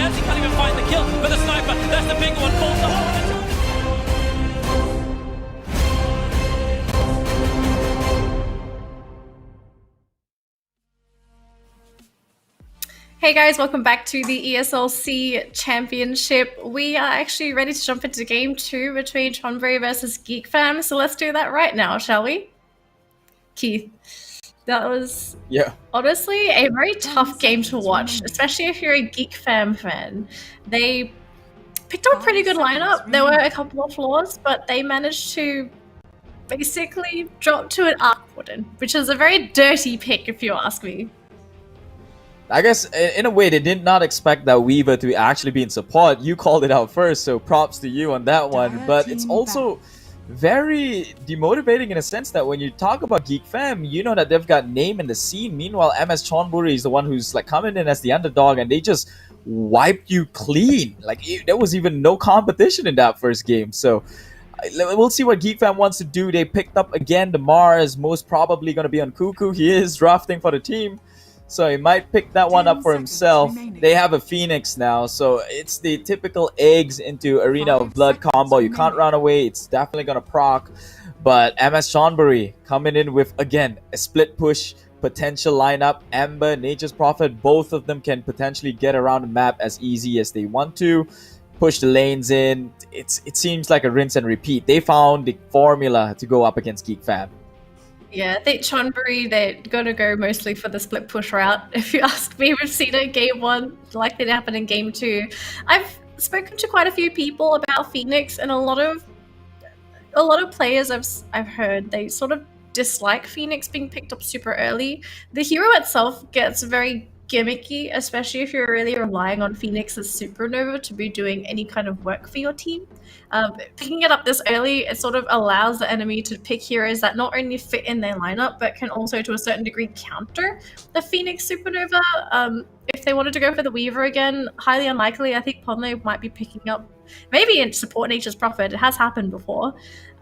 He can't even find the kill, but the sniper, that's the big one, falls off. Hey guys, welcome back to the ESL Championship. We are actually ready to jump into game 2 between Chonburi versus Geek Fam, so let's do that right now, shall we? Keith, that was honestly a very tough game to watch, especially if you're a Geek Fam fan. They picked up a pretty good lineup. There were a couple of flaws, but they managed to basically drop to an Arc Warden, which is a very dirty pick if you ask me. I guess in a way they did not expect that Weaver to actually be in support. You called it out first, so props to you on that one. But it's also very demotivating in a sense that when you talk about Geek Fam, you know that they've got name in the scene. Meanwhile, MS Chonburi is the one who's like coming in as the underdog, and they just wiped you clean. Like there was even no competition in that first game. So we'll see what Geek Fam wants to do. They picked up again the Mars, most probably going to be on Cuckoo. He is drafting for the team, so he might pick that one up for himself. They have a Phoenix now, so it's the typical eggs into Arena of Blood combo. You can't run away. It's definitely going to proc. But MS Chonburi coming in with, again, a split push potential lineup. Ember, Nature's Prophet, both of them can potentially get around the map as easy as they want to. Push the lanes in. It seems like a rinse and repeat. They found the formula to go up against Geek Fam. Yeah, I think Chonburi, they're going to go mostly for the split push route. If you ask me, we've seen it in game 1, likely to happen in game 2. I've spoken to quite a few people about Phoenix, and a lot of players I've heard, they sort of dislike Phoenix being picked up super early. The hero itself gets very gimmicky, especially if you're really relying on Phoenix's supernova to be doing any kind of work for your team. Picking it up this early, it sort of allows the enemy to pick heroes that not only fit in their lineup, but can also to a certain degree counter the Phoenix supernova. If they wanted to go for the Weaver again, highly unlikely. I think Ponle might be picking up, maybe in support Nature's Prophet. It has happened before.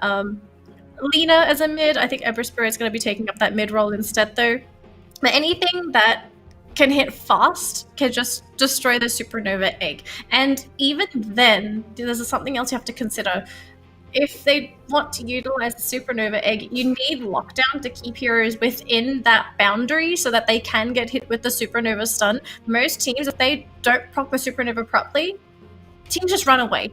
Lena as a mid, I think Ember Spirit's going to be taking up that mid role instead though. But anything that can hit fast can just destroy the supernova egg. And even then, there's something else you have to consider. If they want to utilize the supernova egg, you need lockdown to keep heroes within that boundary so that they can get hit with the supernova stun. Most teams, if they don't proc the supernova properly, teams just run away.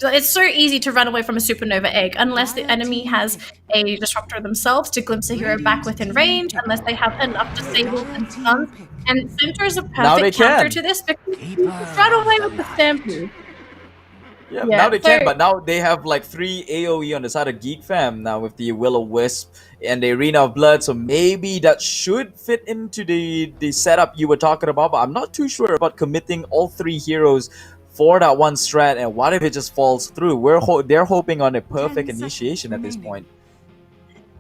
It's so easy to run away from a supernova egg unless the enemy has a disruptor themselves to glimpse a hero back within range, unless they have enough disables and stuns. And Center is a perfect counter to this because you run away with the Stampede. Yeah, now they can, but now they have like 3 AoE on the side of Geek Fam now with the Will-O-Wisp and the Arena of Blood, so maybe that should fit into the setup you were talking about, but I'm not too sure about committing all 3 heroes for that one strat, and what if it just falls through? They're hoping on a perfect initiation at this point.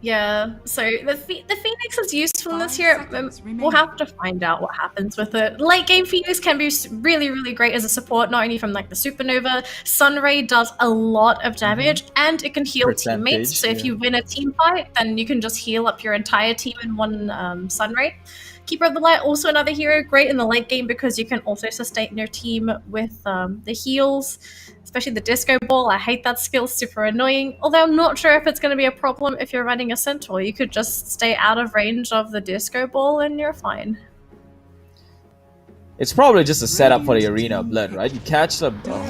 Yeah, so the Phoenix is useful in this 5 here. seconds We'll have to find out what happens with it. Late game Phoenix can be really, really great as a support, not only from like the Supernova. Sunray does a lot of damage, and it can heal teammates. So if you win a team fight, then you can just heal up your entire team in one Sunray. Keeper of the Light, also another hero, great in the late game because you can also sustain your team with the heals, especially the Disco Ball. I hate that skill, super annoying. Although I'm not sure if it's going to be a problem if you're running a Centaur. You could just stay out of range of the Disco Ball and you're fine. It's probably just a setup for the Arena of Blood, right? You catch a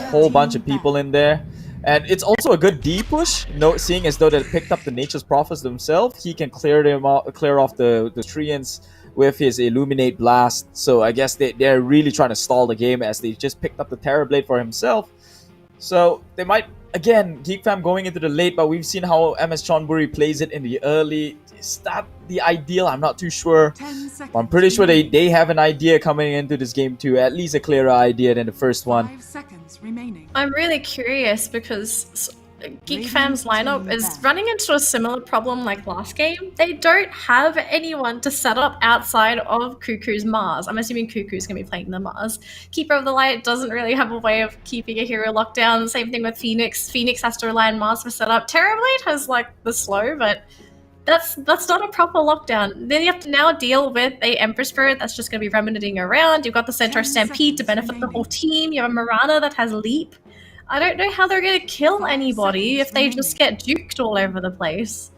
whole bunch of people in there. And it's also a good D push, seeing as though they picked up the Nature's Prophets themselves. He can clear off the Treants with his Illuminate Blast. So I guess they're really trying to stall the game as they just picked up the Terrorblade for himself. So they might, again, Geek Fam going into the late, but we've seen how MS Chonburi plays it in the early. Is that the ideal? I'm not too sure. I'm pretty sure they have an idea coming into this game too, at least a clearer idea than the first one. 5 seconds remaining. I'm really curious because Geek Fam's lineup is running into a similar problem like last game. They don't have anyone to set up outside of Cuckoo's Mars. I'm assuming Cuckoo's going to be playing the Mars. Keeper of the Light doesn't really have a way of keeping a hero locked down. Same thing with Phoenix. Phoenix has to rely on Mars for setup. Terrorblade has like the slow, but that's not a proper lockdown. Then you have to now deal with a Emperor Spirit that's just going to be remnanting around. You've got the Centaur Stampede to benefit the whole team. You have a Mirana that has Leap. I don't know how they're going to kill anybody if they just get duked all over the place.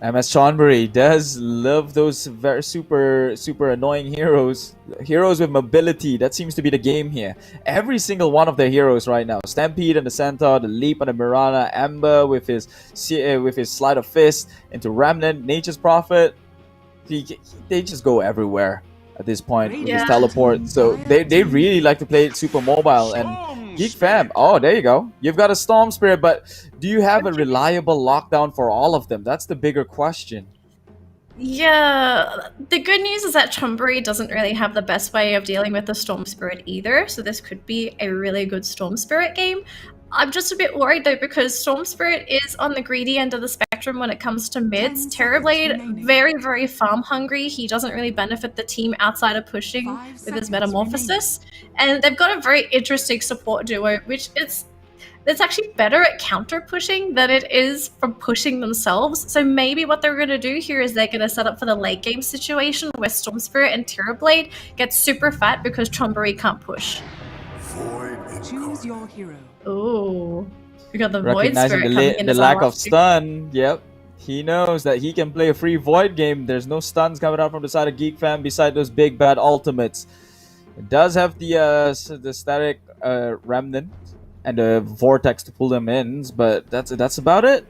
MS Chonburi does love those very super annoying heroes. Heroes with mobility, that seems to be the game here. Every single one of the heroes right now. Stampede and the Centaur, the Leap and the Mirana, Amber with his Sleight of Fist into Remnant, Nature's Prophet. They just go everywhere at this point with his teleport. So they really like to play it super mobile. And Geek Fam, oh, there you go. You've got a Storm Spirit, but do you have a reliable lockdown for all of them? That's the bigger question. Yeah, the good news is that Chonburi doesn't really have the best way of dealing with the Storm Spirit either, so this could be a really good Storm Spirit game. I'm just a bit worried though because Storm Spirit is on the greedy end of the spectrum when it comes to mids. Terrorblade, very, very farm hungry. He doesn't really benefit the team outside of pushing with his Metamorphosis. And they've got a very interesting support duo, which it's actually better at counter pushing than it is from pushing themselves. So maybe what they're going to do here is they're going to set up for the late game situation where Storm Spirit and Terrorblade get super fat because Chonburi can't push. Choose your hero. Ooh, we got the Void Recognizing Spirit coming in the as lack our of stun. Yep, he knows that he can play a free Void game. There's no stuns coming out from the side of Geek Fam beside those big bad ultimates. It does have the static Remnant and the Vortex to pull them in, but that's about it.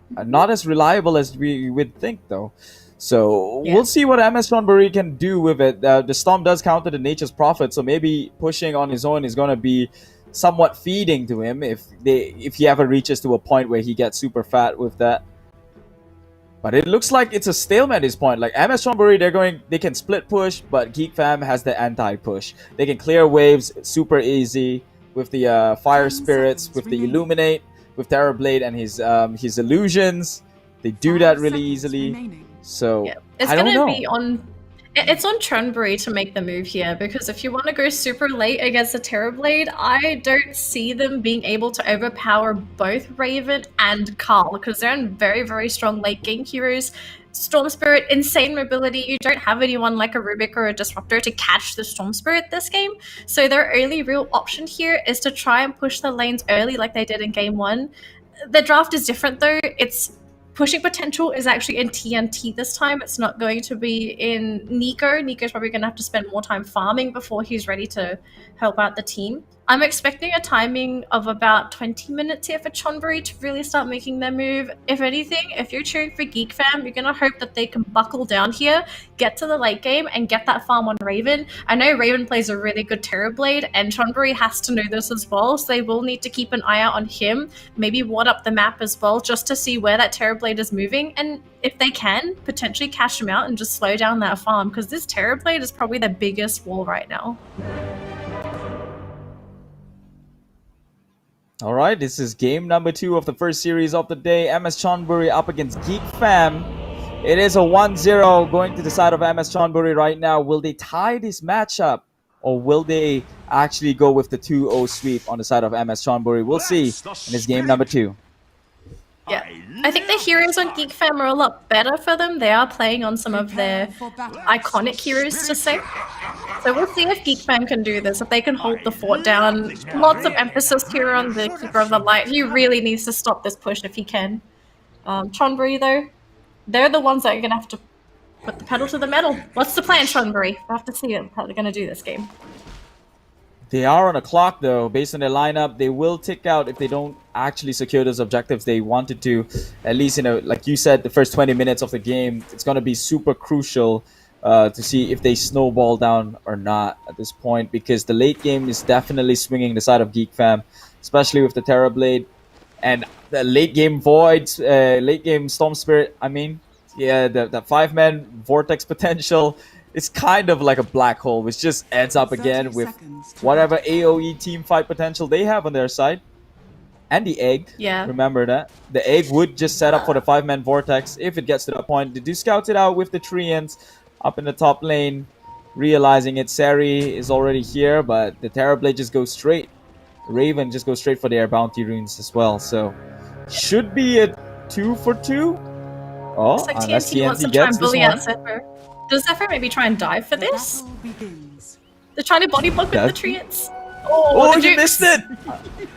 Not as reliable as we would think though. So we'll see what MS Chonburi can do with it. The Storm does counter the Nature's Prophet, so maybe pushing on his own is going to be somewhat feeding to him if he ever reaches to a point where he gets super fat with that. But it looks like it's a stalemate at this point. Like MS Chonburi, they can split push, but Geek Fam has the anti-push. They can clear waves super easy with the Fire Spirits, with the Illuminate, with Terrorblade and his illusions. They do that really easily. So it's I don't know. Be on. It's on Chonburi to make the move here, because if you want to go super late against a Terrorblade, I don't see them being able to overpower both Raven and Carl, because they're in very, very strong late game heroes. Storm Spirit, insane mobility. You don't have anyone like a Rubik or a Disruptor to catch the Storm Spirit this game. So their only real option here is to try and push the lanes early like they did in game 1. The draft is different though. It's pushing potential is actually in TNT this time. It's not going to be in Nico. Nico's probably going to have to spend more time farming before he's ready to help out the team. I'm expecting a timing of about 20 minutes here for Chonburi to really start making their move. If anything, if you're cheering for Geek Fam, you're going to hope that they can buckle down here, get to the late game, and get that farm on Raven. I know Raven plays a really good Terrorblade, and Chonburi has to know this as well, so they will need to keep an eye out on him, maybe ward up the map as well, just to see where that Terrorblade is moving, and if they can, potentially cash him out and just slow down that farm, because this Terrorblade is probably the biggest wall right now. All right, this is game number 2 of the first series of the day. MS Chonburi up against Geek Fam. It is a 1-0 going to the side of MS Chonburi right now. Will they tie this matchup, or will they actually go with the 2-0 sweep on the side of MS Chonburi? We'll see in this game number 2. Yeah, I think the heroes on Geek Fam are a lot better for them. They are playing on some of their iconic heroes to say. So we'll see if Geek Fam can do this, if they can hold the fort down. Lots of emphasis here on the Keeper of the Light. He really needs to stop this push if he can. Chonburi, though, they're the ones that are going to have to put the pedal to the metal. What's the plan, Chonburi? We'll have to see how they're going to do this game. They are on a clock, though. Based on their lineup, they will tick out if they don't actually secure those objectives they wanted to. At least, like you said, the first 20 minutes of the game, it's going to be super crucial to see if they snowball down or not at this point, because the late game is definitely swinging the side of Geek Fam, especially with the Terrorblade and the late game Void, late game Storm Spirit. I mean, yeah, the 5-man Vortex potential. It's kind of like a black hole, which just adds up again with whatever AoE team fight potential they have on their side. And the egg. Yeah. Remember that. The egg would just set up for the 5-man Vortex if it gets to that point. They do scout it out with the Treants up in the top lane. Realizing it, Sari is already here, but the Terrorblade just goes straight. Raven just goes straight for their bounty runes as well. So, should be a 2 for 2. Oh, Looks like unless TNT wants to TNT try gets and this bully one. out Zephyr. Does Zephyr maybe try and dive for this? They're trying to body block with the Treants. Oh, the you missed it!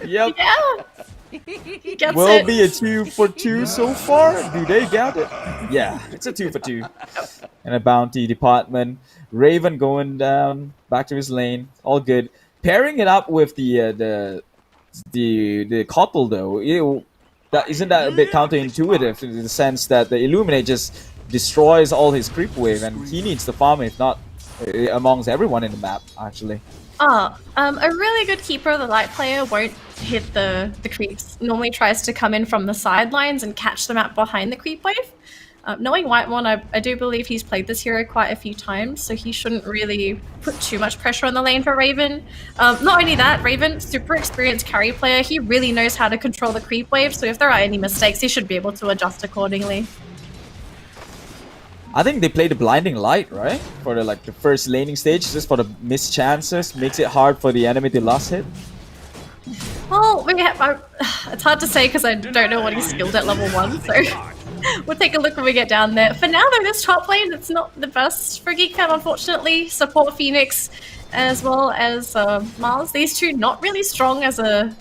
Yep. Yeah. He gets Will it. be a 2 for 2 so far. Do they get it? Yeah, it's a 2 for 2. And a bounty department. Raven going down back to his lane. All good. Pairing it up with the Kotl though. Isn't that a bit counterintuitive in the sense that the Illuminate just destroys all his creep wave, and he needs to farm if not amongst everyone in the map actually. A really good Keeper of the Light player won't hit the creeps. Normally tries to come in from the sidelines and catch them out behind the creep wave. Knowing Whitemon, I do believe he's played this hero quite a few times, so he shouldn't really put too much pressure on the lane for Raven. Not only that, Raven, super experienced carry player, he really knows how to control the creep wave, so if there are any mistakes, he should be able to adjust accordingly. I think they play the Blinding Light, right? For the first laning stage, just for the missed chances, makes it hard for the enemy to last hit. Well, it's hard to say because I don't know what he's skilled at level 1, so we'll take a look when we get down there. For now, though, this top lane, it's not the best for Geek Fam, unfortunately. Support Phoenix as well as Mars. These two not really strong as a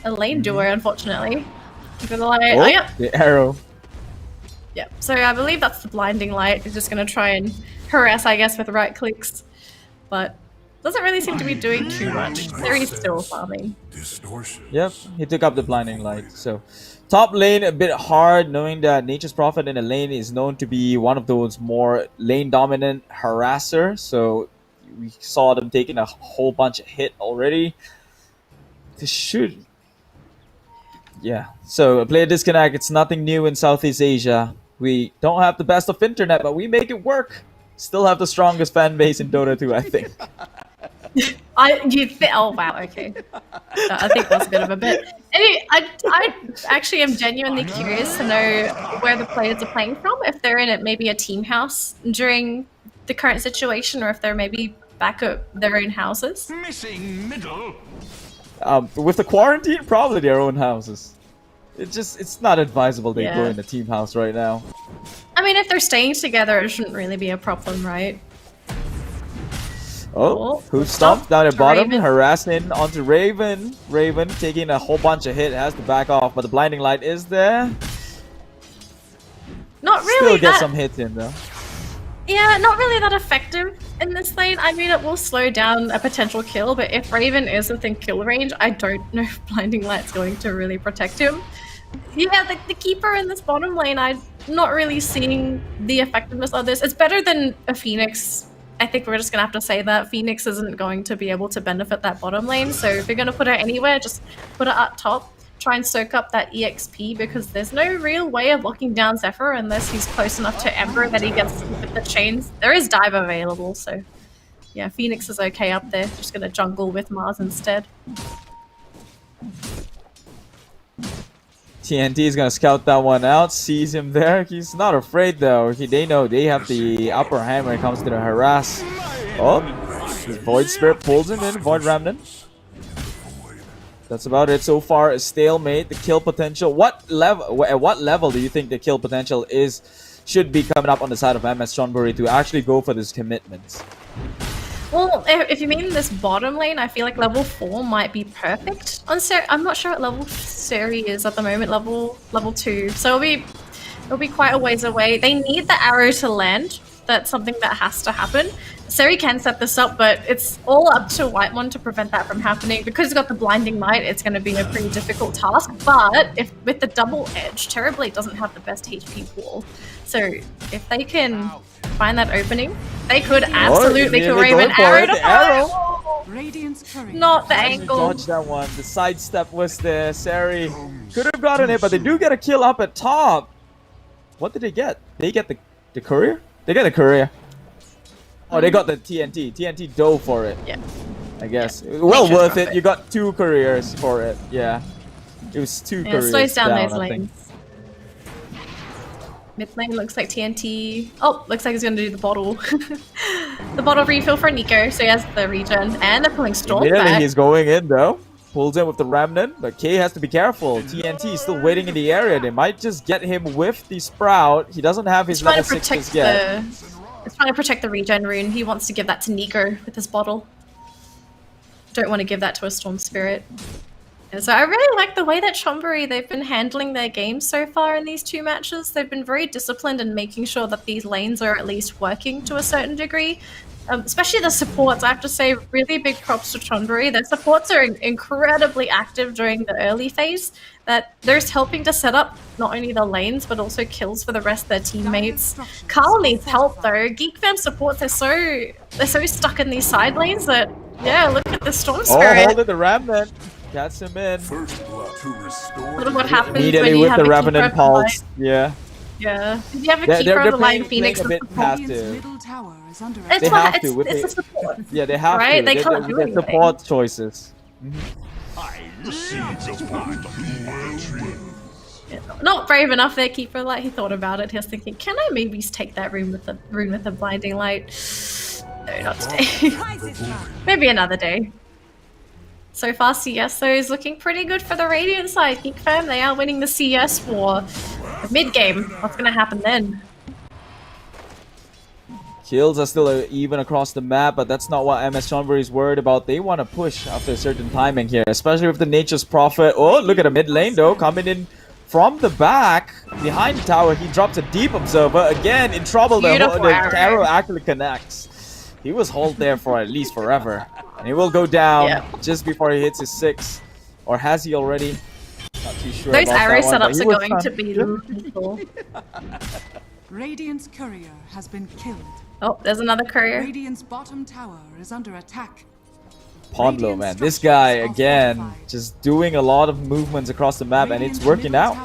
lane duo, unfortunately. Yep. The arrow. Yep, so I believe that's the Blinding Light. He's just going to try and harass, I guess, with right clicks. But doesn't really seem to be doing too much. There he's still farming. Yep, he took up the Blinding Light. So, top lane a bit hard, knowing that Nature's Prophet in the lane is known to be one of those more lane-dominant harasser. So, we saw them taking a whole bunch of hit already. This should... Yeah, so player disconnect, it's nothing new in Southeast Asia. We don't have the best of internet, but we make it work. Still have the strongest fan base in Dota 2, I think. Oh wow, okay. I think that's a bit of a bit. Anyway, I actually am genuinely curious to know where the players are playing from. If they're in maybe a team house during the current situation, or if they're maybe back at their own houses. Missing middle. With the quarantine, probably their own houses. It's not advisable they go Yeah. in a team house right now. I mean, if they're staying together, it shouldn't really be a problem, right? Oh, who stomped down at to bottom, Raven. harassing onto Raven. Raven taking a whole bunch of hit, has to back off, but the Blinding Light is there. Not really Still get that, some hits in though. Yeah, not really that effective. in this lane, I mean, it will slow down a potential kill, but if Raven is within kill range, I don't know if Blinding Light's going to really protect him. Yeah, the Keeper in this bottom lane, I'm not really seeing the effectiveness of this. It's better than a Phoenix. I think we're just going to have to say that. Phoenix isn't going to be able to benefit that bottom lane, so if you're going to put her anywhere, just put her up top. Try and soak up that EXP, because there's no real way of locking down Zephyr unless he's close enough to Ember that he gets with the chains. There is dive available, so yeah, Phoenix is okay up there. Just gonna jungle with Mars instead. TNT is gonna scout that one out, sees him there. He's not afraid though. They know they have the upper hand when it comes to the harass. Oh, his Void Spirit pulls him in, Void Remnant. That's about it so far. A stalemate. The kill potential. What level? At what level do you think the kill potential should be coming up on the side of MS Chonburi to actually go for this commitment? Well, if you mean this bottom lane, I feel like level 4 might be perfect. I'm not sure what level Seri is at the moment. Level 2. So it'll be quite a ways away. They need the arrow to land. That's something that has to happen. Seri can set this up, but it's all up to Whitemon to prevent that from happening. Because he's got the Blinding Light, it's going to be a pretty difficult task. But with the double edge, Terrorblade doesn't have the best HP pool. So if they can find that opening, they could absolutely kill Raven. Arrow to fire. Not the angle. Dodge that one. The sidestep was there. Seri could have gotten it, but they do get a kill up at top. What did they get? They get the courier? They got a courier. Oh, they got the TNT. TNT dove for it. Yeah. I guess. Well worth it. You got 2 couriers for it. Yeah. It was 2 couriers. It slows down those I lanes. Mid lane looks like TNT. Oh, looks like he's going to do the bottle. The bottle refill for Nico, so he has the regen. And they're pulling Storm back. He's going in though. Pulls in with the Remnant, but K has to be careful. TNT is still waiting in the area. They might just get him with the Sprout. He doesn't have his level 6 just yet. He's trying to protect the regen rune. He wants to give that to Nico with his bottle. Don't want to give that to a Storm Spirit. And so I really like the way that Chonburi, they've been handling their games so far in these 2 matches. They've been very disciplined in making sure that these lanes are at least working to a certain degree. Especially the supports, I have to say, really big props to Chonburi. Their supports are incredibly active during the early phase. That they're helping to set up not only the lanes, but also kills for the rest of their teammates. Carl needs help though. Geek Fam supports, they're so stuck in these side lanes that, yeah, look at the Storm Spirit. Oh, hold it, the Remnant. Gets him in. Look at what happens immediately when you with have the a Revenant Pulse. Yeah. Yeah. Did you have a Keeper on the line, Phoenix? A bit passive. It's They have to. it's a support. Yeah, they have right? to. They can't do anything. Support choices. Not brave enough there, Keeper. Like, he thought about it. He was thinking, can I maybe take that rune with the Blinding Light? No, not today. Maybe another day. So far, CS, though, is looking pretty good for the Radiant side. Geek Fam, they are winning the CS war. Mid-game, what's going to happen then? Kills are still even across the map, but that's not what MS Chonburi is worried about. They want to push after a certain timing here, especially with the Nature's Prophet. Oh, look at the mid lane, though, coming in from the back, behind the tower. He drops a Deep Observer. Again, in trouble. The arrow actually connects. He was hold there for at least forever. And he will go down just before he hits his 6. Or has he already? Not too sure. Those about arrow that one, setups are going to be lethal. Radiant's courier has been killed. Oh, there's another courier. Radiant's bottom tower is under attack. Pondlo, man. This guy, again, just doing a lot of movements across the map, and it's working out.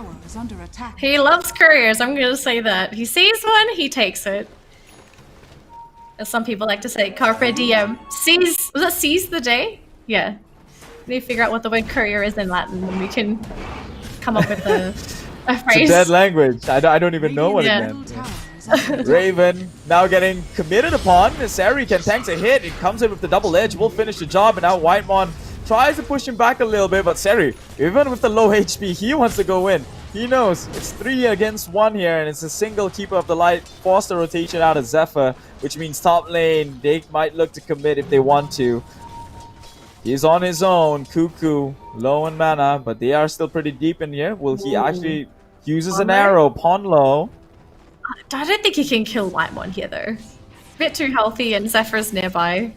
He loves couriers, I'm going to say that. He sees one, he takes it. As some people like to say, Carpe Diem. Seize, was that seize the day? Yeah. We need to figure out what the word courier is in Latin, and we can come up with a phrase. It's a dead language. I don't even know what it meant. Raven now getting committed upon. Seri can tank a hit. It comes in with the double edge. Will finish the job. And now Whitemon tries to push him back a little bit. But Seri, even with the low HP, he wants to go in. He knows it's 3 against 1 here. And it's a single Keeper of the Light. Force the rotation out of Zephyr. Which means top lane, they might look to commit if they want to. He's on his own. Cuckoo, low in mana. But they are still pretty deep in here. Will he actually uses an arrow? Pondlo. I don't think he can kill Whitemon here, though. bit too healthy, and Zephyr's nearby.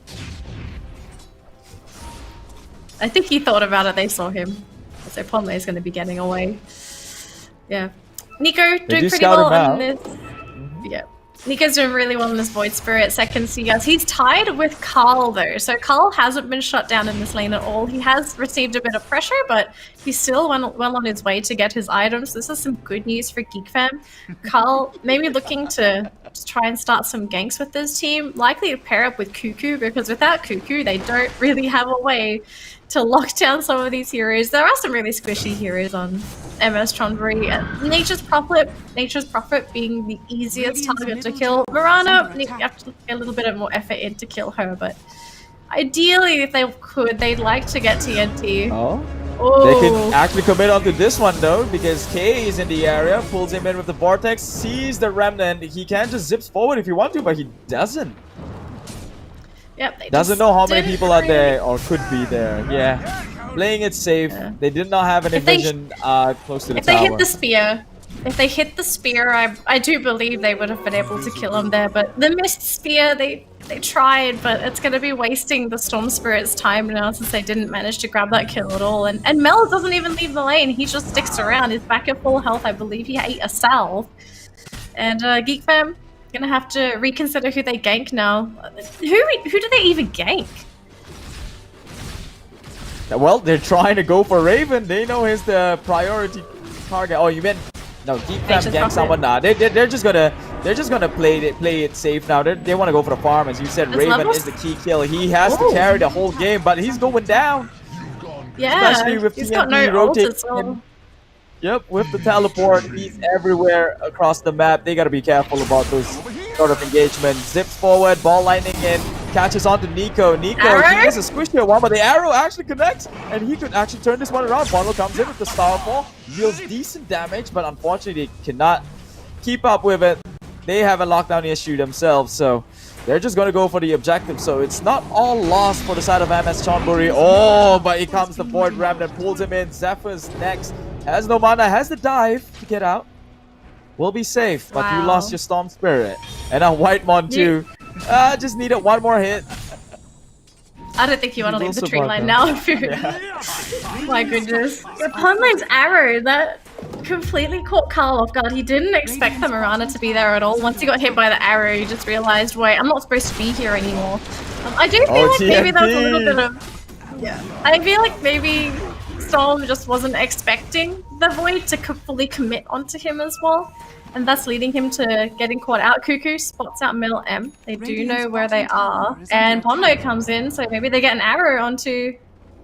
I think he thought about it, they saw him. So Ponley's going to be getting away. Yeah. Nico doing pretty well on this. Yeah. Nico's doing really well in this Void Spirit, second CS. He's tied with Carl though, so Carl hasn't been shut down in this lane at all. He has received a bit of pressure, but he's still well on his way to get his items. This is some good news for Geek Fam. Carl maybe looking to try and start some ganks with this team, likely to pair up with Cuckoo, because without Cuckoo, they don't really have a way to lock down some of these heroes. There are some really squishy heroes on MS Chonburi. Nature's Prophet being the easiest target to kill. Mirana, you have to put a little bit of more effort in to kill her, but ideally, if they could, they'd like to get TNT. Oh. They can actually commit onto this one though, because K is in the area, pulls him in with the Vortex, sees the Remnant. He can just zips forward if he wants to, but he doesn't. Yep, doesn't know how many people are there or could be there. Yeah, playing it safe. Yeah. They did not have any vision close to the tower. If they hit the spear, I do believe they would have been able to kill him there. But the missed spear, they tried, but it's going to be wasting the Storm Spirit's time now since they didn't manage to grab that kill at all. And Mel doesn't even leave the lane. He just sticks around. He's back at full health. I believe he ate a salve. And Geek Fam gonna have to reconsider who they gank now. Who do they even gank? Well, they're trying to go for Raven. They know he's the priority target. Oh, you meant no? Geek Fam gank someone now. They're just gonna play it safe now. They want to go for the farm, as you said. Raven is the key kill. He has to carry the whole game, but he's going down. Yeah, especially with he's TNT got no rotating. Yep, with the teleport, he's everywhere across the map. They gotta be careful about those sort of engagements. Zips forward, ball lightning in, catches onto Nico. Nico, he is a squishier one, but the arrow actually connects, and he could actually turn this one around. Bono comes in with the Starfall, deals decent damage, but unfortunately they cannot keep up with it. They have a lockdown issue themselves, so they're just going to go for the objective. So it's not all lost for the side of MS Chonburi. Oh, but here comes the Void Remnant, pulls him in. Zephyr's next. Has no mana, has the dive to get out. Will be safe, but you lost your Storm Spirit. And a Whitemon too. Just needed one more hit. I don't think you want to leave the tree line now. My goodness. Ponley's arrow, that completely caught Carl off guard. He didn't expect the Mirana to be there at all. Once he got hit by the arrow, he just realized, wait, I'm not supposed to be here anymore. I do feel like maybe that was a little bit of... Yeah. I feel like maybe Storm just wasn't expecting the Void to fully commit onto him as well. And that's leading him to getting caught out. Cuckoo spots out Middle M. They do know where they are. And Bondo comes in, so maybe they get an arrow onto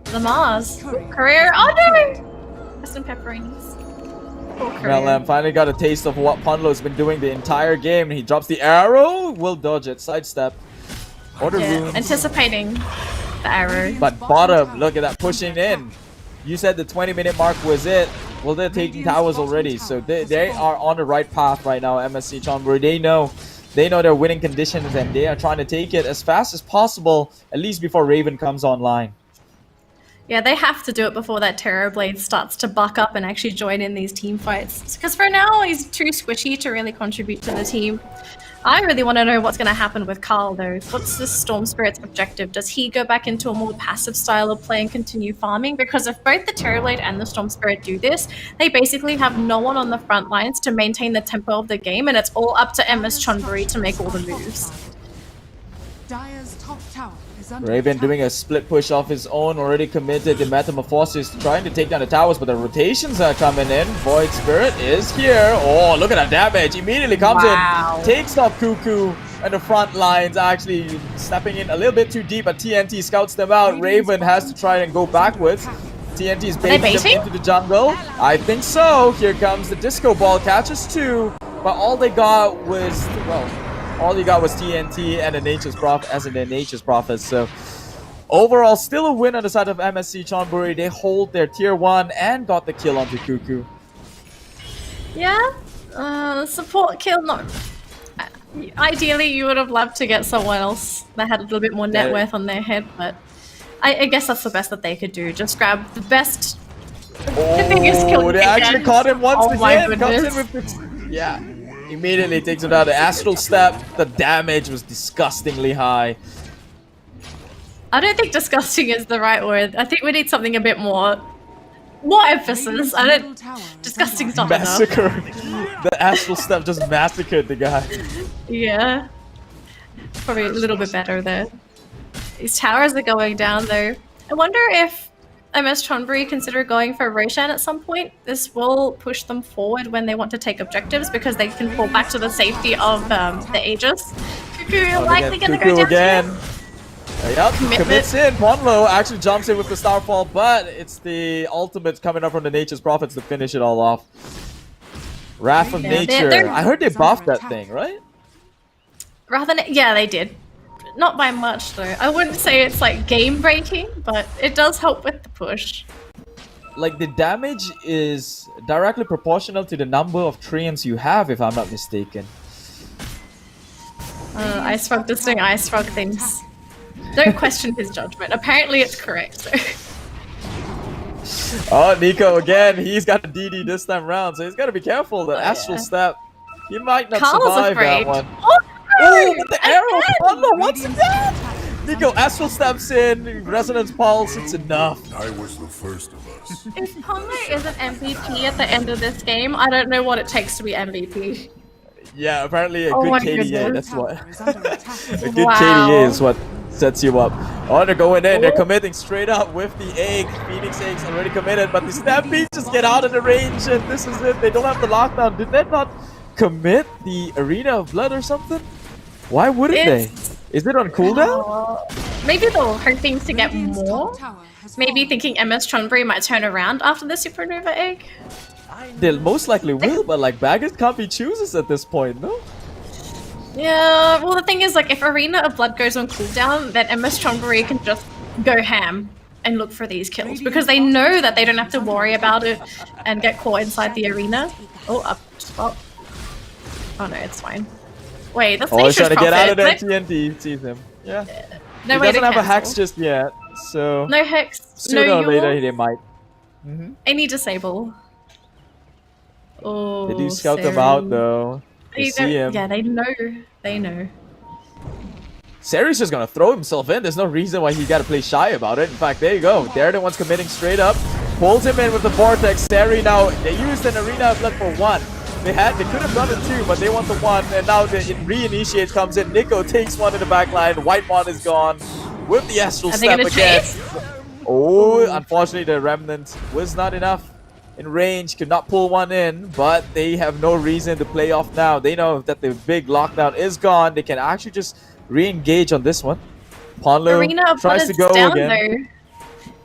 the Mars. Courier. Oh no! Rest in pepperonis. Middle M finally got a taste of what Ponlo's been doing the entire game. He drops the arrow, will dodge it, sidestep. Order runes. Anticipating the arrow. But bottom, look at that, pushing in. You said the 20-minute mark was it. Well, they're taking towers already, so they are on the right path right now. MSC Chonburi, they know their winning conditions, and they are trying to take it as fast as possible, at least before Raven comes online. Yeah, they have to do it before that Terrorblade starts to buck up and actually join in these team fights. Because for now, he's too squishy to really contribute to the team. I really want to know what's going to happen with Carl, though. What's the Storm Spirit's objective? Does he go back into a more passive style of play and continue farming? Because if both the Terrorblade and the Storm Spirit do this, they basically have no one on the front lines to maintain the tempo of the game, and it's all up to MS Chonburi to make all the moves. Dire's top tower is under Raven attack. doing a split push off his own, already committed the Metamorphosis, trying to take down the towers, but the rotations are coming in. Void Spirit is here. Oh, look at that damage. Immediately comes in, takes off Cuckoo, and the front lines actually stepping in a little bit too deep, but TNT scouts them out. Raven has to try and go backwards. TNT is baiting them into the jungle. I think so. Here comes the Disco Ball, catches two, but all they got was, well, all you got was TNT and a Nature's Prophet. So overall, still a win on the side of MSC Chonburi. They hold their tier 1 and got the kill onto Cuckoo. Yeah, support kill. No, ideally you would have loved to get someone else that had a little bit more net worth on their head, but I guess that's the best that they could do. Just grab the best, the biggest kill. They actually caught him once again. My goodness. Comes in with the, Immediately takes him down. The astral step, the damage was disgustingly high. I don't think disgusting is the right word. I think we need something a bit more emphasis. I don't. Disgusting's not enough. Massacre. The astral step just massacred the guy. Yeah. Probably a little bit better there. These towers are going down though. I wonder if MS Chonburi consider going for Roshan at some point. This will push them forward when they want to take objectives because they can fall back to the safety of the Aegis. Cuckoo likely gonna go down again. Yep, commits in. Ponlo actually jumps in with the Starfall, but it's the ultimate coming up from the Nature's Prophets to finish it all off. Wrath of Nature. I heard they buffed that thing, right? Wrath of yeah, they did. Not by much though. I wouldn't say it's like game breaking, but it does help with the push. Like the damage is directly proportional to the number of treants you have, if I'm not mistaken. Ice Frog just doing Ice Frog things. Don't question his judgment. Apparently it's correct. Oh, Nico again. He's got a DD this time round, so he's got to be careful. The Astral Step. He might not survive that one. Oh, with the arrow! Ponlo, what's that? Nico, Astral steps in, Resonance Pulse, it's enough. I was the first of us. If Ponlo isn't MVP at the end of this game, I don't know what it takes to be MVP. Yeah, apparently a good KDA, that's what. A good Wow. KDA is what sets you up. Oh, they're going in, they're committing straight up with the egg. Phoenix Egg's already committed, but the Stampede just get out of the range, and this is it. They don't have the lockdown. Did they not commit the Arena of Blood or something? Why wouldn't they? Is it on cooldown? Maybe they're hoping to get more. Maybe thinking MS Chonburi might turn around after the Supernova Egg. They most likely will, but like Baggett can't be choosers at this point, no? Yeah, well the thing is, like, if Arena of Blood goes on cooldown, then MS Chonburi can just go ham and look for these kills because they know that they don't have to worry about it and get caught inside the arena. Oh, up spot. Oh no, it's fine. Wait, that's he's trying to get out of that that TNT. Sees him. Yeah. No he way doesn't to have a hex cancel. just yet, so No hex. sooner No or later Yule. they might. Any disable. Oh, They do scout them Sari. out though. They They see don't- him. Yeah, they know. They know. Sari's just gonna throw himself in. There's no reason why he gotta play shy about it. In fact, there you go. They're the ones committing straight up. Pulls him in with the Vortex. Sari now, they used an Arena of Blood for one. They could have done it two, but they want the one, and now the re-initiate comes in. Nico takes one in the back line. Whitemon is gone with the Astral Are they Step gonna again. chase? Oh, unfortunately the Remnant was not enough in range, could not pull one in, but they have no reason to play off now. They know that the big lockdown is gone. They can actually just re-engage on this one. Ponlo Arena of Blood tries to is go down again.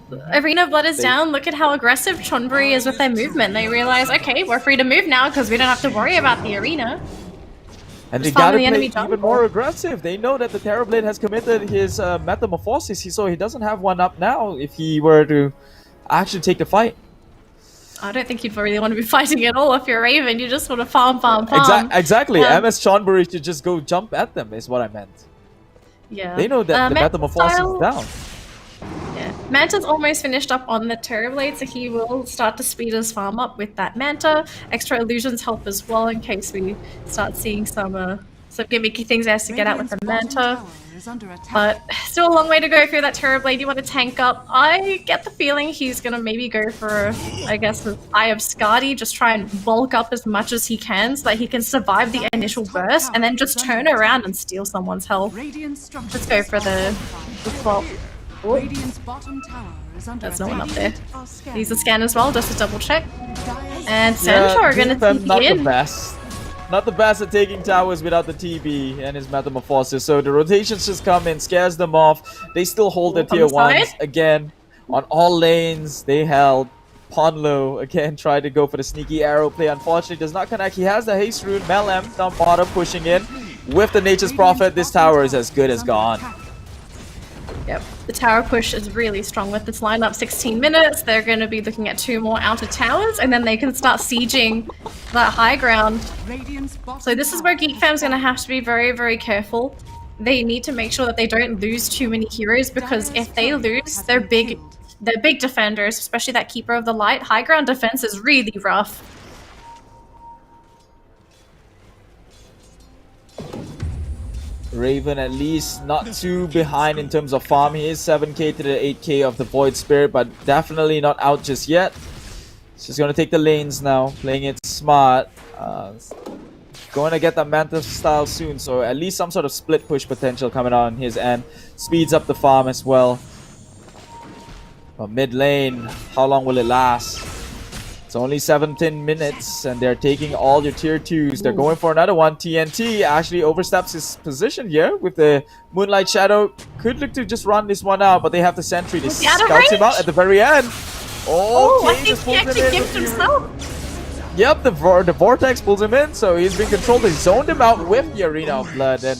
though. Arena of Blood is down. Look at how aggressive Chonburi is with their movement. They realize, okay, we're free to move now because we don't have to worry about the arena. And they Just follow gotta the play enemy even jungle. more aggressive. They know that the Terrorblade has committed his Metamorphosis, so he doesn't have one up now if he were to actually take the fight. I don't think you'd really want to be fighting at all if you're Raven. You just want to farm, farm, farm. Exactly. MS Chonburi should just go jump at them, is what I meant. Yeah. They know that the Metamorphosis is down. Yeah. Manta's almost finished up on the Terrorblade, so he will start to speed his farm up with that Manta. Extra illusions help as well in case we start seeing some gimmicky things he has to get out with the Manta. But still a long way to go through that Terrorblade. You want to tank up. I get the feeling he's going to maybe go for, I guess, the Eye of Skadi, just try and bulk up as much as he can so that he can survive the initial burst and then just turn around and steal someone's health. Let's go for the swap. That's no one up there. Use the scan as well, just to double check. And Santa are going to Geek Fam, TP not the in. best. Not the best at taking towers without the TB and his Metamorphosis. So the rotations just come in, scares them off. They still hold their tier 1s. Again, on all lanes, they held. Ponlo, again, tried to go for the sneaky arrow play. Unfortunately, does not connect. He has the haste rune. Melem down bottom pushing in. With the Nature's Prophet, this tower is as good as gone. Yep, the tower push is really strong with this lineup. 16 minutes, they're going to be looking at 2 more outer towers, and then they can start sieging that high ground. So this is where Geek Fam's going to have to be very, very careful. They need to make sure that they don't lose too many heroes, because if they lose, they're big defenders, especially that Keeper of the Light. High ground defense is really rough. Raven at least not too behind in terms of farm. He is 7k to the 8k of the Void Spirit, but definitely not out just yet. She's gonna take the lanes now, playing it smart. Going to get that Manta style soon, so at least some sort of split push potential coming on his end. Speeds up the farm as well. But mid lane, how long will it last? It's only 17 minutes, and they're taking all your tier 2s. They're going for another one. TNT actually oversteps his position here with the Moonlight Shadow. Could look to just run this one out, but they have the sentry. They scout him out at the very end. Okay, I think he actually gimped himself. Yep, the Vortex pulls him in, so he's been controlled. They zoned him out with the Arena of Blood, and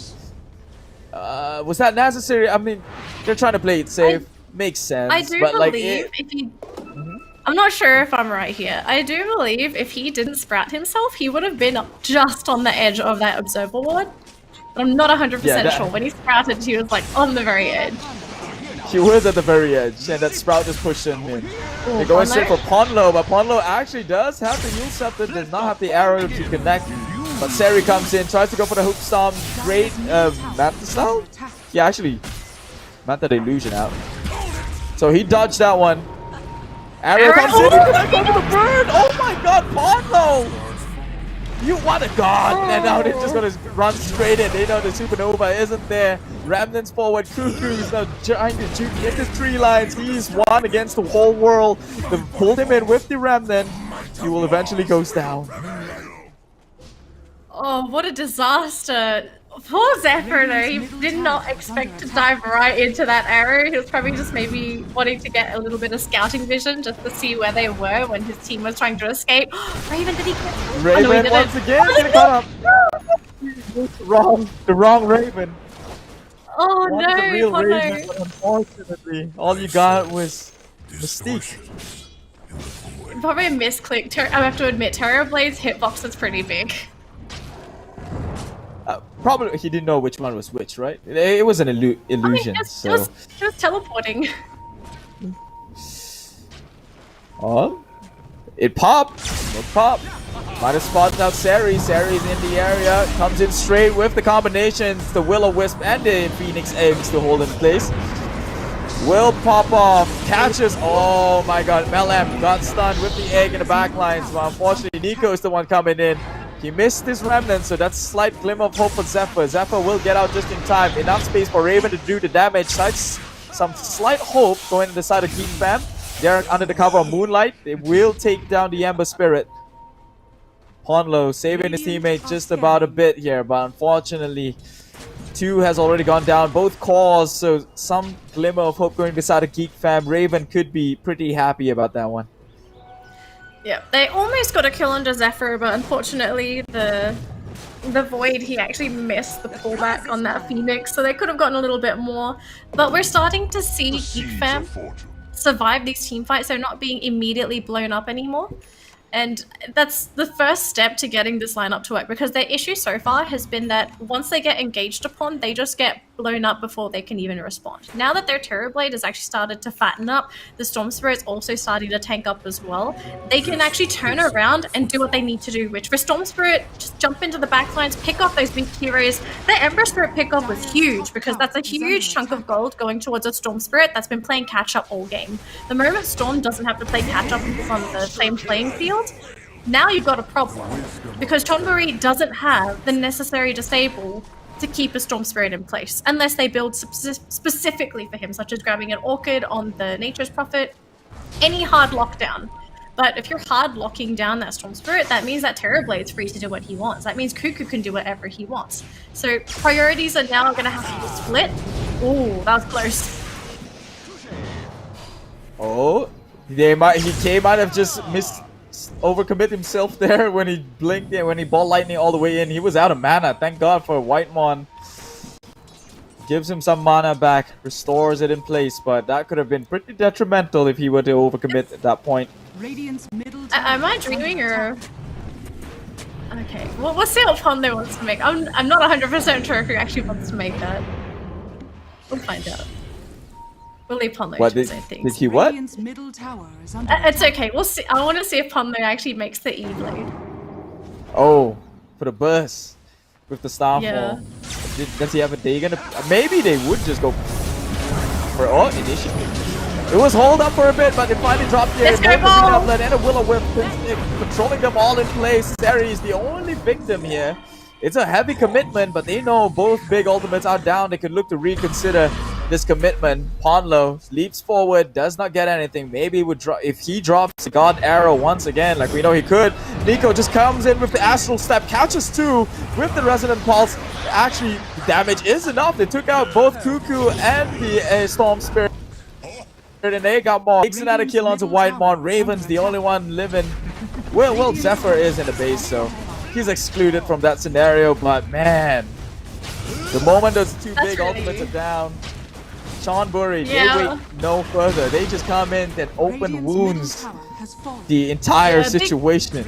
was that necessary? I mean, they're trying to play it safe. Makes sense. I do but believe if he... I'm not sure if I'm right here. I do believe if he didn't sprout himself, he would have been just on the edge of that Observer Ward. But I'm not 100% sure. When he sprouted, he was like on the very edge. He was at the very edge, and that Sprout just pushed him in. They're going straight for Ponlo, but Ponlo actually does have the Yule Scepter, does not have the arrow to connect. But Seri comes in, tries to go for the Hook Storm. Great Manta style? Yeah, actually, Manta the Illusion out. So he dodged that one. Arrow comes in, he cannot go to the bird! Oh my god, Ponlo! You what a god! And now they're just gonna run straight in. They know the Supernova isn't there. Remnants forward. Cuckoo's now trying to juke into 3 lines. He's one against the whole world. They've pulled him in with the Remnant. He will eventually go down. Oh, what a disaster. Poor Zephyr though, he did not expect to dive right into that arrow. He was probably just maybe wanting to get a little bit of scouting vision just to see where they were when his team was trying to escape. Raven, did he get him? Raven once again getting caught up. The wrong Raven. Oh no, the real oh, Raven, no. but unfortunately, all you got was Mystique. Probably a misclick. I have to admit, Terrorblade's hitbox is pretty big. Probably he didn't know which one was which, right? It was an illusion. It was teleporting. Oh, it popped. It popped. Might have spotted out Seri. Seri's in the area. Comes in straight with the combinations. The Will-O-Wisp and the Phoenix Eggs to hold in place. Will pop off. Catches. Oh my god. Melam got stunned with the egg in the back lines. But unfortunately, Nico is the one coming in. He missed his Remnant, so that's a slight glimmer of hope for Zephyr. Zephyr will get out just in time. Enough space for Raven to do the damage. That's some slight hope going to the side of Geek Fam. They're under the cover of Moonlight. They will take down the Ember Spirit. Ponlo saving his teammate just about a bit here, but unfortunately, 2 has already gone down. Both cores, so some glimmer of hope going to the side of Geek Fam. Raven could be pretty happy about that one. Yeah, they almost got a kill under Zephyr, but unfortunately the Void, he actually missed the pullback on that Phoenix, so they could have gotten a little bit more. But we're starting to see Geek Fam survive these team fights. They're not being immediately blown up anymore. And that's the first step to getting this lineup to work, because their issue so far has been that once they get engaged upon, they just get blown up before they can even respond. Now that their Terrorblade has actually started to fatten up, the Storm Spirit's also starting to tank up as well, they can actually turn around and do what they need to do, which for Storm Spirit, just jump into the backlines, pick off those big heroes. The Ember Spirit pickup was huge, because that's a huge chunk of gold going towards a Storm Spirit that's been playing catch-up all game. The moment Storm doesn't have to play catch-up on the same playing field, now you've got a problem, because Chonburi doesn't have the necessary disable to keep a Storm Spirit in place, unless they build specifically for him, such as grabbing an Orchid on the Nature's Prophet, any hard lockdown. But if you're hard locking down that Storm Spirit, that means that Terrorblade's free to do what he wants. That means Cuckoo can do whatever he wants. So priorities are now going to have to be split. Ooh, that was close. Oh, he might have just overcommit himself there when he blinked and when he ball lightning all the way in. He was out of mana. Thank god for Whitemon. Gives him some mana back, restores it in place, but that could have been pretty detrimental if he were to overcommit at that point. Am I dreaming or? Okay, well, we'll see what Ponlo wants to make. I'm not 100% sure if he actually wants to make that. We'll find out. We'll leave Ponlo to his own things. Did he what? It's okay. We'll see. I want to see if Ponlo actually makes the E-Blade. Oh, for the burst with the Starfall. Yeah. Does he have a day gonna? Maybe they would just go for initiative. It was hold up for a bit, but they finally dropped the outlet and a Willow Whip, controlling them all in place. Seri is the only victim here. It's a heavy commitment, but they know both big ultimates are down. They could look to reconsider this commitment. Ponlo leaps forward, does not get anything. Maybe would drop if he drops the God Arrow once again, like we know he could. Nico just comes in with the Astral Step, catches two with the Resonant Pulse. Actually, the damage is enough. They took out both Cuckoo and the Storm Spirit. And they got more. Takes another kill onto Whitemon. Raven's the only one living. Well, Zephyr is in the base, so he's excluded from that scenario. But man, the moment those two big ultimates are down, Chonburi, they wait no further. They just come in and open wounds the entire situation.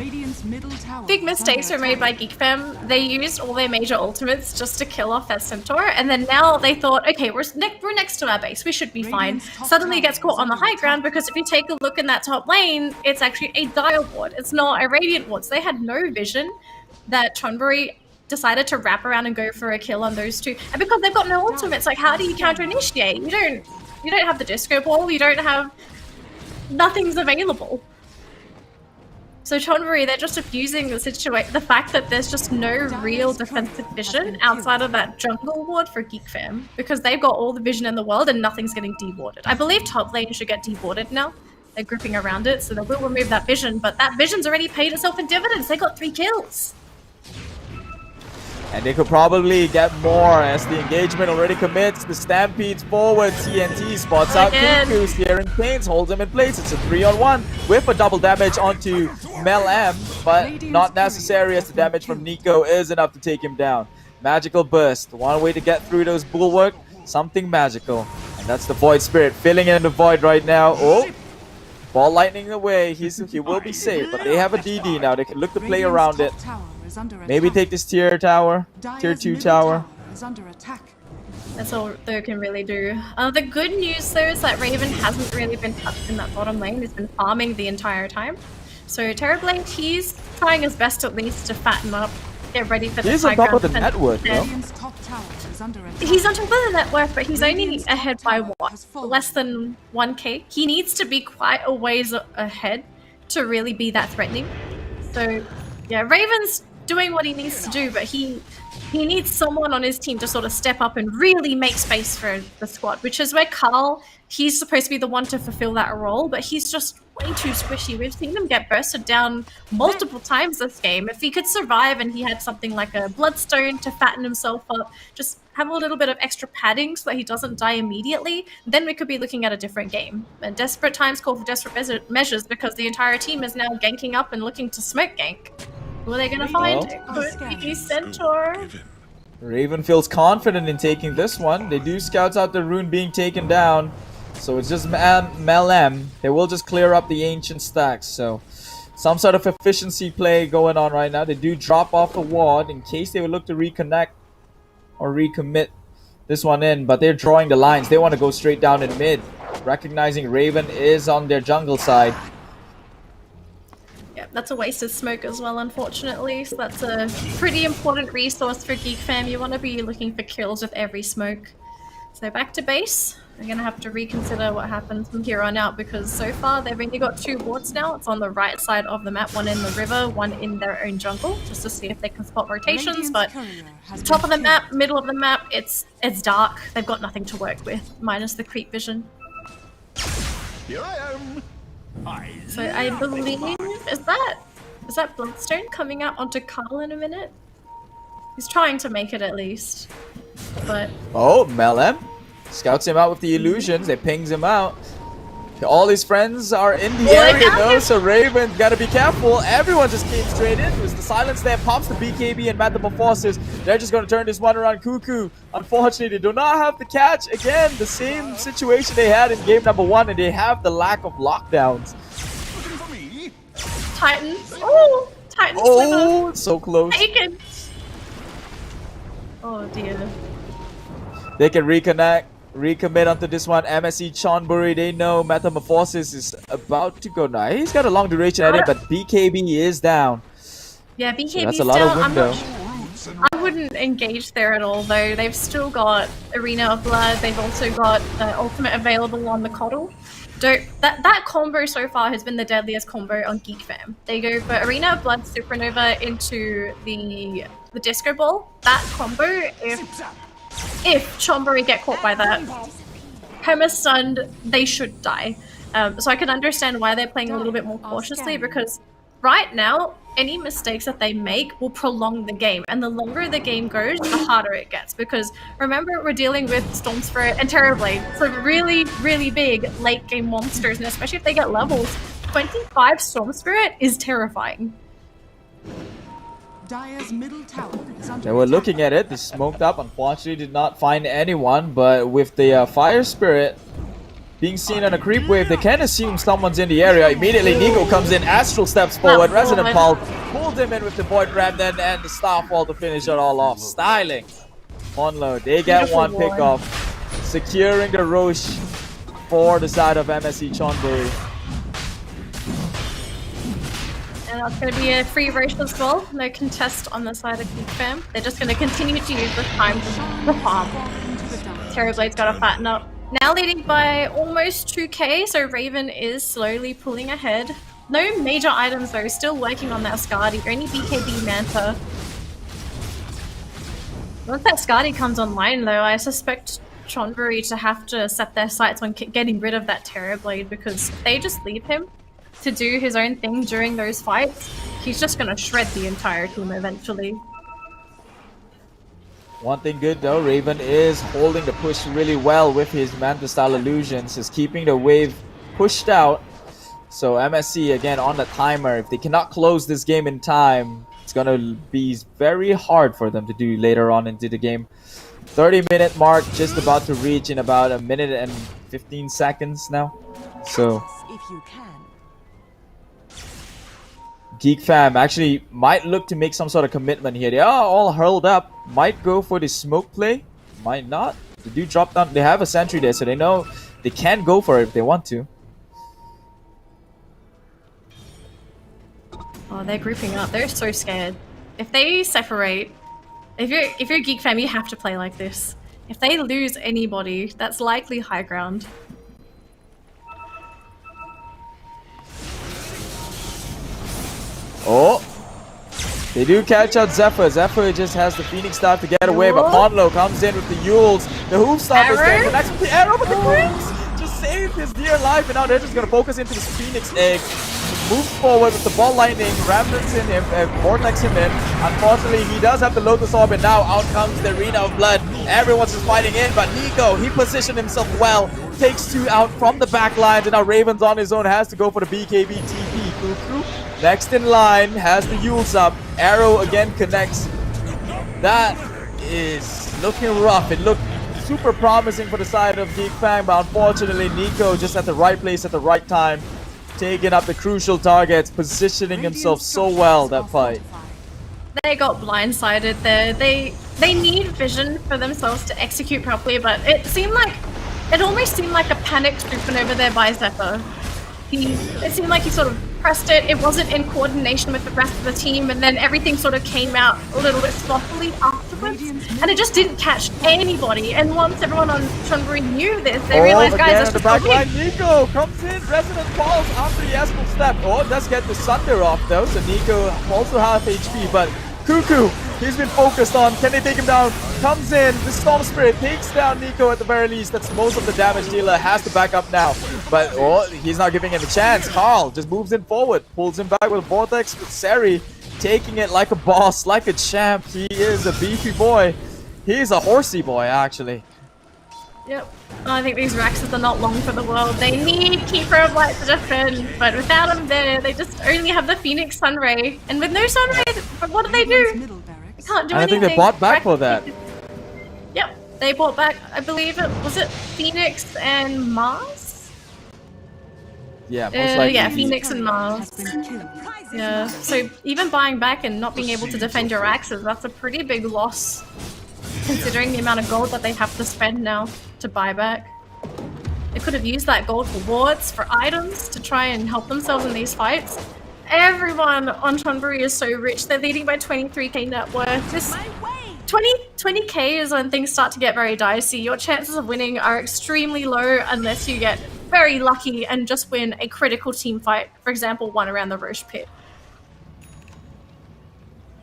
Big mistakes were made by Geek Fam. They used all their major ultimates just to kill off that Centaur, and then now they thought, okay, we're next to our base, we should be fine. Suddenly it gets caught on the high ground, because if you take a look in that top lane, it's actually a Dire Ward. It's not a Radiant Ward. So they had no vision that Chonburi decided to wrap around and go for a kill on those two. And because they've got no ultimates, like how do you counter initiate? You don't have the disco ball, you don't have, nothing's available. So Chonburi, they're just abusing the fact that there's just no real defensive vision outside of that jungle ward for Geek Fam, because they've got all the vision in the world and nothing's getting dewarded. I believe top lane should get dewarded now. They're gripping around it, so they will remove that vision, but that vision's already paid itself in dividends. They got 3 kills. And they could probably get more as the engagement already commits. The Stampede's forward. TNT spots out Cuckoo's here and Kane's holds him in place. It's a 3-on-1 with a double damage onto Mel M, but not necessary as the damage from Nico is enough to take him down. Magical Burst. One way to get through those bulwark. Something magical. And that's the Void Spirit filling in the void right now. Oh! Ball lightning away. He will be safe, but they have a DD now. They can look to play around it. Maybe take this tier 2 tower. That's all they can really do. The good news though is that Raven hasn't really been touched in that bottom lane. He's been farming the entire time. So Terrorblade, he's trying his best at least to fatten up, get ready for the He's on top of the network, though. He's on top of the network, but he's only ahead by what? Less than 1k. He needs to be quite a ways ahead to really be that threatening. So yeah, Raven's doing what he needs to do, but he needs someone on his team to sort of step up and really make space for the squad, which is where Carl, he's supposed to be the one to fulfill that role, but he's just way too squishy. We've seen him get bursted down multiple times this game. If he could survive and he had something like a Bloodstone to fatten himself up, just have a little bit of extra padding so that he doesn't die immediately, then we could be looking at a different game. And desperate times call for desperate measures, because the entire team is now ganking up and looking to smoke gank. Who are they gonna find? Could be Centaur. Raven feels confident in taking this one. They do scouts out the rune being taken down. So it's just Mel M. They will just clear up the ancient stacks. So some sort of efficiency play going on right now. They do drop off the ward in case they would look to reconnect or recommit this one in. But they're drawing the lines. They want to go straight down in mid. Recognizing Raven is on their jungle side. Yeah, that's a wasted smoke as well, unfortunately. So that's a pretty important resource for Geek Fam. You want to be looking for kills with every smoke. So back to base. We're going to have to reconsider what happens from here on out, because so far they've only got 2 wards now. It's on the right side of the map, one in the river, one in their own jungle, just to see if they can spot rotations. But top of the map, middle of the map, it's dark. They've got nothing to work with, minus the creep vision. Here I am. So I believe, is that Bloodstone coming out onto Carl in a minute? He's trying to make it at least, but... Oh, Mel M scouts him out with the illusions. They pings him out. All his friends are in the area though, so Raven's gotta be careful. Everyone just came straight in. It was the silence there, pops the BKB and Metamorphosis. They're just gonna turn this one around. Cuckoo, unfortunately, they do not have the catch. Again, the same situation they had in game number 1, and they have the lack of lockdowns. Titan. Oh, Titan sliver. So close. Taken. Oh dear. They can recommit onto this one. MSC Chonburi, they know Metamorphosis is about to go now. He's got a long duration at it, but BKB is down. Yeah, BKB so that's is a lot down. of window. I wouldn't engage there at all, though. They've still got Arena of Blood. They've also got Ultimate available on the Coddle. That combo so far has been the deadliest combo on Geek Fam. They go for Arena of Blood, Supernova into the Disco Ball. That combo, if Chonburi get caught by that, Perma stunned, they should die. So I can understand why they're playing a little bit more cautiously, because right now, any mistakes that they make will prolong the game, and the longer the game goes, the harder it gets. Because remember, we're dealing with Storm Spirit and Terrorblade, so really, really big late game monsters, and especially if they get levels, 25 Storm Spirit is terrifying. Dire's middle tower is under They were looking at it. They smoked up. Unfortunately, did not find anyone. But with the Fire Spirit being seen on a creep wave, they can assume someone's in the area. Immediately, Nico comes in. Astral steps forward. Resident Pulse pulls him in with the Void Remnant and the Starfall to finish it all off. Styling. Onload. They get one pick off. Securing the Roche for the side of MSC Chonburi. And that's going to be a free Roche as well. No contest on the side of Geek Fam. They're just going to continue to use this time to farm. Terrorblade's got to fatten up. Now leading by almost 2k, so Raven is slowly pulling ahead. No major items though, still working on that Skadi. Only BKB Manta. Once that Skadi comes online though, I suspect Chonburi to have to set their sights on getting rid of that Terrorblade, because if they just leave him to do his own thing during those fights, he's just going to shred the entire team eventually. One thing good though, Raven is holding the push really well with his Manta style illusions, is keeping the wave pushed out. So MSC again on the timer. If they cannot close this game in time, it's gonna be very hard for them to do later on into the game. 30-minute mark just about to reach in about a minute and 15 seconds now. So if you can. Geek Fam actually might look to make some sort of commitment here. They are all hurled up. Might go for the smoke play. Might not. They do drop down. They have a sentry there, so they know they can go for it if they want to. Oh, they're grouping up. They're so scared. If they separate, if you're Geek Fam, you have to play like this. If they lose anybody, that's likely high ground. Oh, they do catch out Zephyr. Zephyr just has the Phoenix Staff to get away, but Ponlo comes in with the Yules. The Hoof Stomp is there, connects with the arrow, but the Crimps just saved his dear life, and now they're just going to focus into this Phoenix Egg. Moves forward with the Ball Lightning, Remnants in him, Vortex him in. Unfortunately, he does have the Lotus Orb, and now out comes the Arena of Blood. Everyone's just fighting in, but Nico, he positioned himself well. Takes two out from the back lines, and now Raven's on his own, has to go for the BKB TP. Cuckoo. Next in line, has the Yules up. Arrow again connects. That is looking rough. It looked super promising for the side of Geek Fam, but unfortunately, Nico just at the right place at the right time. Taking up the crucial targets, positioning himself so well that fight. They got blindsided there. They need vision for themselves to execute properly, but it almost seemed like a panicked supernova there by Zephyr. It seemed like he sort of pressed it. It wasn't in coordination with the rest of the team, and then everything sort of came out a little bit sloppily afterwards, and it just didn't catch anybody. And once everyone on Chonburi knew this, they realized, guys, the back line, Nico comes in, Resonant Pulse after the Escal step. Oh, does get the Sunder off though, so Nico also half HP, but Cuckoo, he's been focused on. Can they take him down? Comes in, the Storm Spirit takes down Nico at the very least. That's most of the damage dealer, has to back up now. But oh, he's not giving him a chance. Carl just moves in forward, pulls him back with Vortex, with Seri taking it like a boss, like a champ. He is a beefy boy. He's a horsey boy, actually. Yep. I think these Raxes are not long for the world. They need Keeper of Light to defend, but without him there, they just only have the Phoenix Sunray. And with no Sunray, what do? They can't do anything. I think they bought back for that. Yep, they bought back, I believe was it Phoenix and Mars? Yeah, most likely. Yeah, Phoenix and Mars. Yeah, so even buying back and not being able to defend your Axes, that's a pretty big loss, considering the amount of gold that they have to spend now to buy back. They could have used that gold for wards, for items, to try and help themselves in these fights. Everyone on Chonburi is so rich. They're leading by 23k net worth. This 20k is when things start to get very dicey. Your chances of winning are extremely low unless you get very lucky and just win a critical team fight. For example, one around the Roche pit.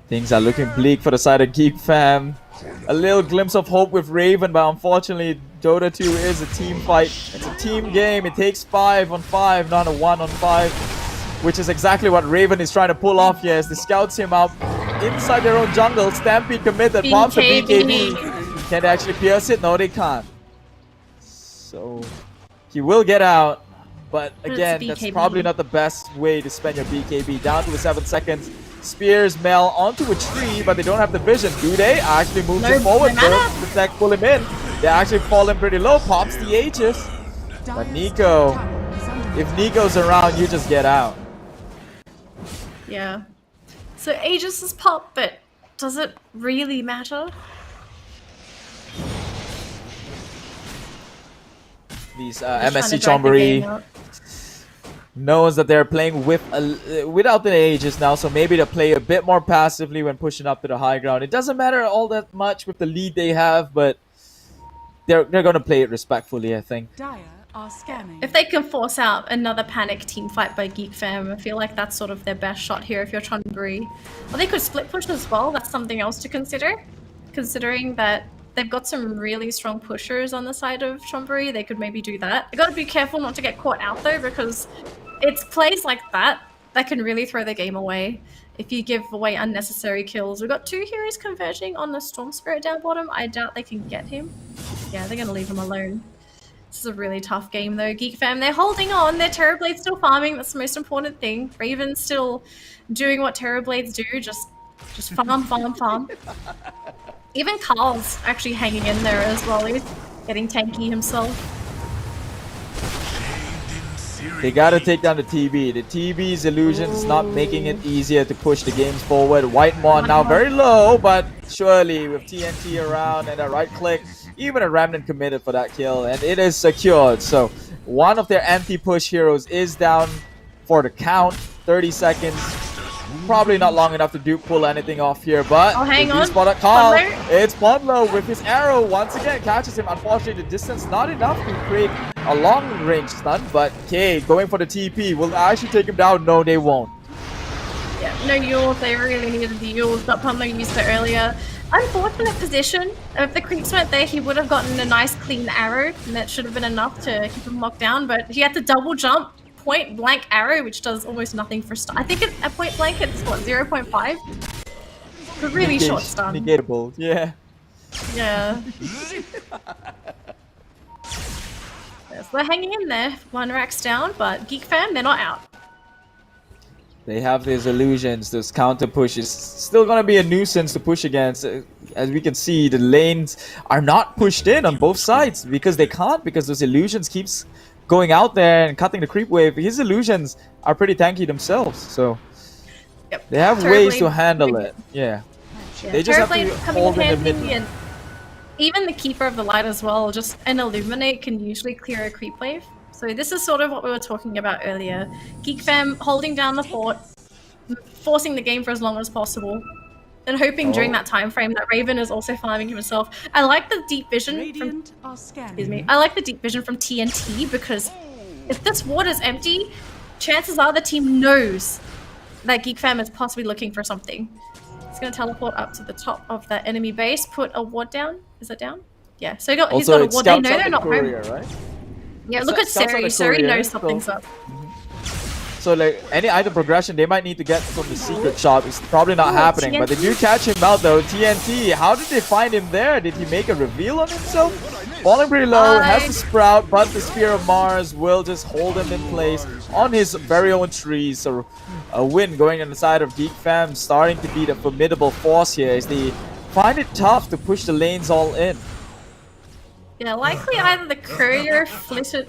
Things are looking bleak for the side of Geek Fam. A little glimpse of hope with Raven, but unfortunately, Dota 2 is a team fight. It's a team game. It takes 5 on 5, not a 1 on 5, which is exactly what Raven is trying to pull off here as they scouts him out inside their own jungle. Stampede committed, pops the BKB. Can they actually pierce it? No, they can't. So he will get out, but again, that's probably not the best way to spend your BKB. Down to 7 seconds. Spears Mel onto a tree, but they don't have the vision. Do they? Actually moves him forward. The tech pull him in. They actually fall him pretty low. Pops the Aegis. But Nico, if Nico's around, you just get out. Yeah. So Aegis is pop, but does it really matter? These MS Chonburi knows that they're playing with without the Aegis now, so maybe they play a bit more passively when pushing up to the high ground. It doesn't matter all that much with the lead they have, but they're going to play it respectfully, I think. If they can force out another panic team fight by Geek Fam, I feel like that's sort of their best shot here if you're Chonburi. Or they could split push as well. That's something else to consider. Considering that they've got some really strong pushers on the side of Chonburi, they could maybe do that. They got to be careful not to get caught out though, because it's plays like that that can really throw the game away if you give away unnecessary kills. We've got 2 heroes converging on the Storm Spirit down bottom. I doubt they can get him. Yeah, they're going to leave him alone. This is a really tough game though. Geek Fam, they're holding on. Their Terrorblade's still farming. That's the most important thing. Raven's still doing what Terrorblades do. Just farm, farm, farm. Even Carl's actually hanging in there as well. He's getting tanky himself. They gotta take down the TB. The TB's illusion is not making it easier to push the games forward. Whitemon now very low, but surely with TNT around and a right click, even a Remnant committed for that kill, and it is secured. So one of their anti-push heroes is down for the count. 30 seconds. Probably not long enough to pull anything off here, but hang on. Carl, it's Podlo with his arrow once again catches him. Unfortunately, the distance not enough to create a long range stun, but K going for the TP will actually take him down. No, they won't. Yeah, no Yules. They really needed the Yules, but Podlo used it earlier. Unfortunate position. If the creeps weren't there, he would have gotten a nice clean arrow, and that should have been enough to keep him locked down, but he had to double jump. Point blank arrow, which does almost nothing for stun. I think at point blank it's what, 0.5? A really short stun. Negatable, yeah. Yeah. Yes, they're hanging in there. 1 rack's down, but Geek Fam, they're not out. They have these illusions, those counter pushes. Still gonna be a nuisance to push against. As we can see, the lanes are not pushed in on both sides because they can't, because those illusions keeps going out there and cutting the creep wave. His illusions are pretty tanky themselves, so they have ways to handle it. Yeah. They just have to hold in the mid. And even the Keeper of the Light as well, just an Illuminate can usually clear a creep wave. So this is sort of what we were talking about earlier. Geek Fam holding down the fort, forcing the game for as long as possible, and hoping during that time frame that Raven is also farming himself. I like the deep vision from I like the deep vision from TNT, because if this ward is empty, chances are the team knows that Geek Fam is possibly looking for something. It's gonna teleport up to the top of that enemy base, put a ward down. Is it down? Yeah. So he's got a ward. They know they're not home. Right? Yeah. Look at Seri. Seri knows something's up. So like any item progression, they might need to get from the secret shop. It's probably not happening, TNT. but they do catch him out though. TNT, how did they find him there? Did he make a reveal on himself? Falling pretty low, has the sprout, but the Spear of Mars will just hold him in place on his very own tree. So a win going on the side of Geek Fam, starting to be the formidable force here as they find it tough to push the lanes all in. Yeah, likely either the courier flitted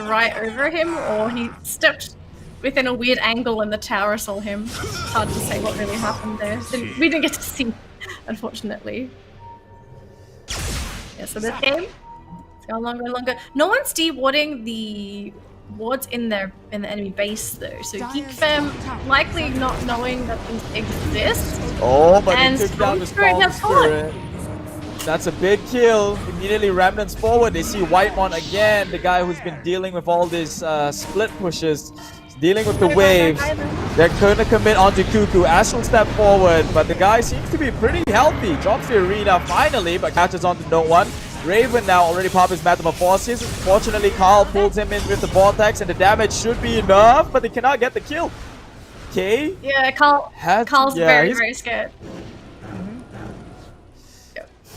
right over him, or he stepped within a weird angle and the tower saw him. It's hard to say what really happened there. We didn't get to see, unfortunately. Yeah, so this game, it's going longer and longer. No one's de-warding the wards in the enemy base though. So Geek Fam likely not knowing that these exist. Oh, but and he took down the Spirit has gone. That's a big kill. Immediately Remnants forward. They see Whitemon again, the guy who's been dealing with all these split pushes, dealing with the waves. They're going to commit onto Cuckoo. Astral step forward, but the guy seems to be pretty healthy. Drops the arena finally, but catches onto no one. Raven now already popped his Metamorphosis. Fortunately, Carl pulls him in with the Vortex, and the damage should be enough, but they cannot get the kill. Okay. Yeah, Carl's very scared.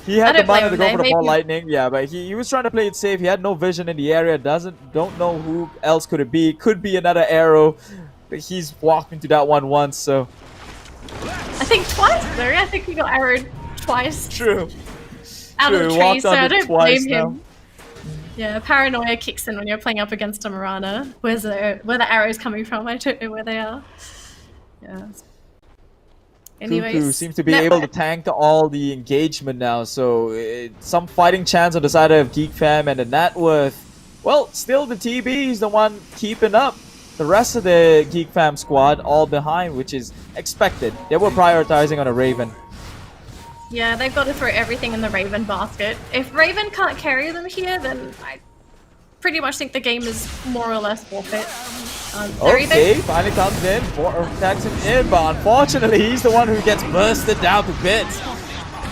He had the money to go for the ball lightning, yeah, but he was trying to play it safe. He had no vision in the area. Don't know who else could it be. Could be another arrow. But he's walked into that one once, so. I think twice, Larry. I think he got arrowed twice. True. Out of the tree, so I don't blame him. Now. Yeah, paranoia kicks in when you're playing up against a Mirana. Where the arrow's coming from? I don't know where they are. Yeah. Anyways, Cuckoo seems to be able to tank all the engagement now, so some fighting chance on the side of Geek Fam and the Networth. Well, still the TB is the one keeping up. The rest of the Geek Fam squad all behind, which is expected. They were prioritizing on a Raven. Yeah, they've got to throw everything in the Raven basket. If Raven can't carry them here, then I pretty much think the game is more or less forfeit. Okay, finally comes in, attacks him in, but unfortunately he's the one who gets bursted down to bits.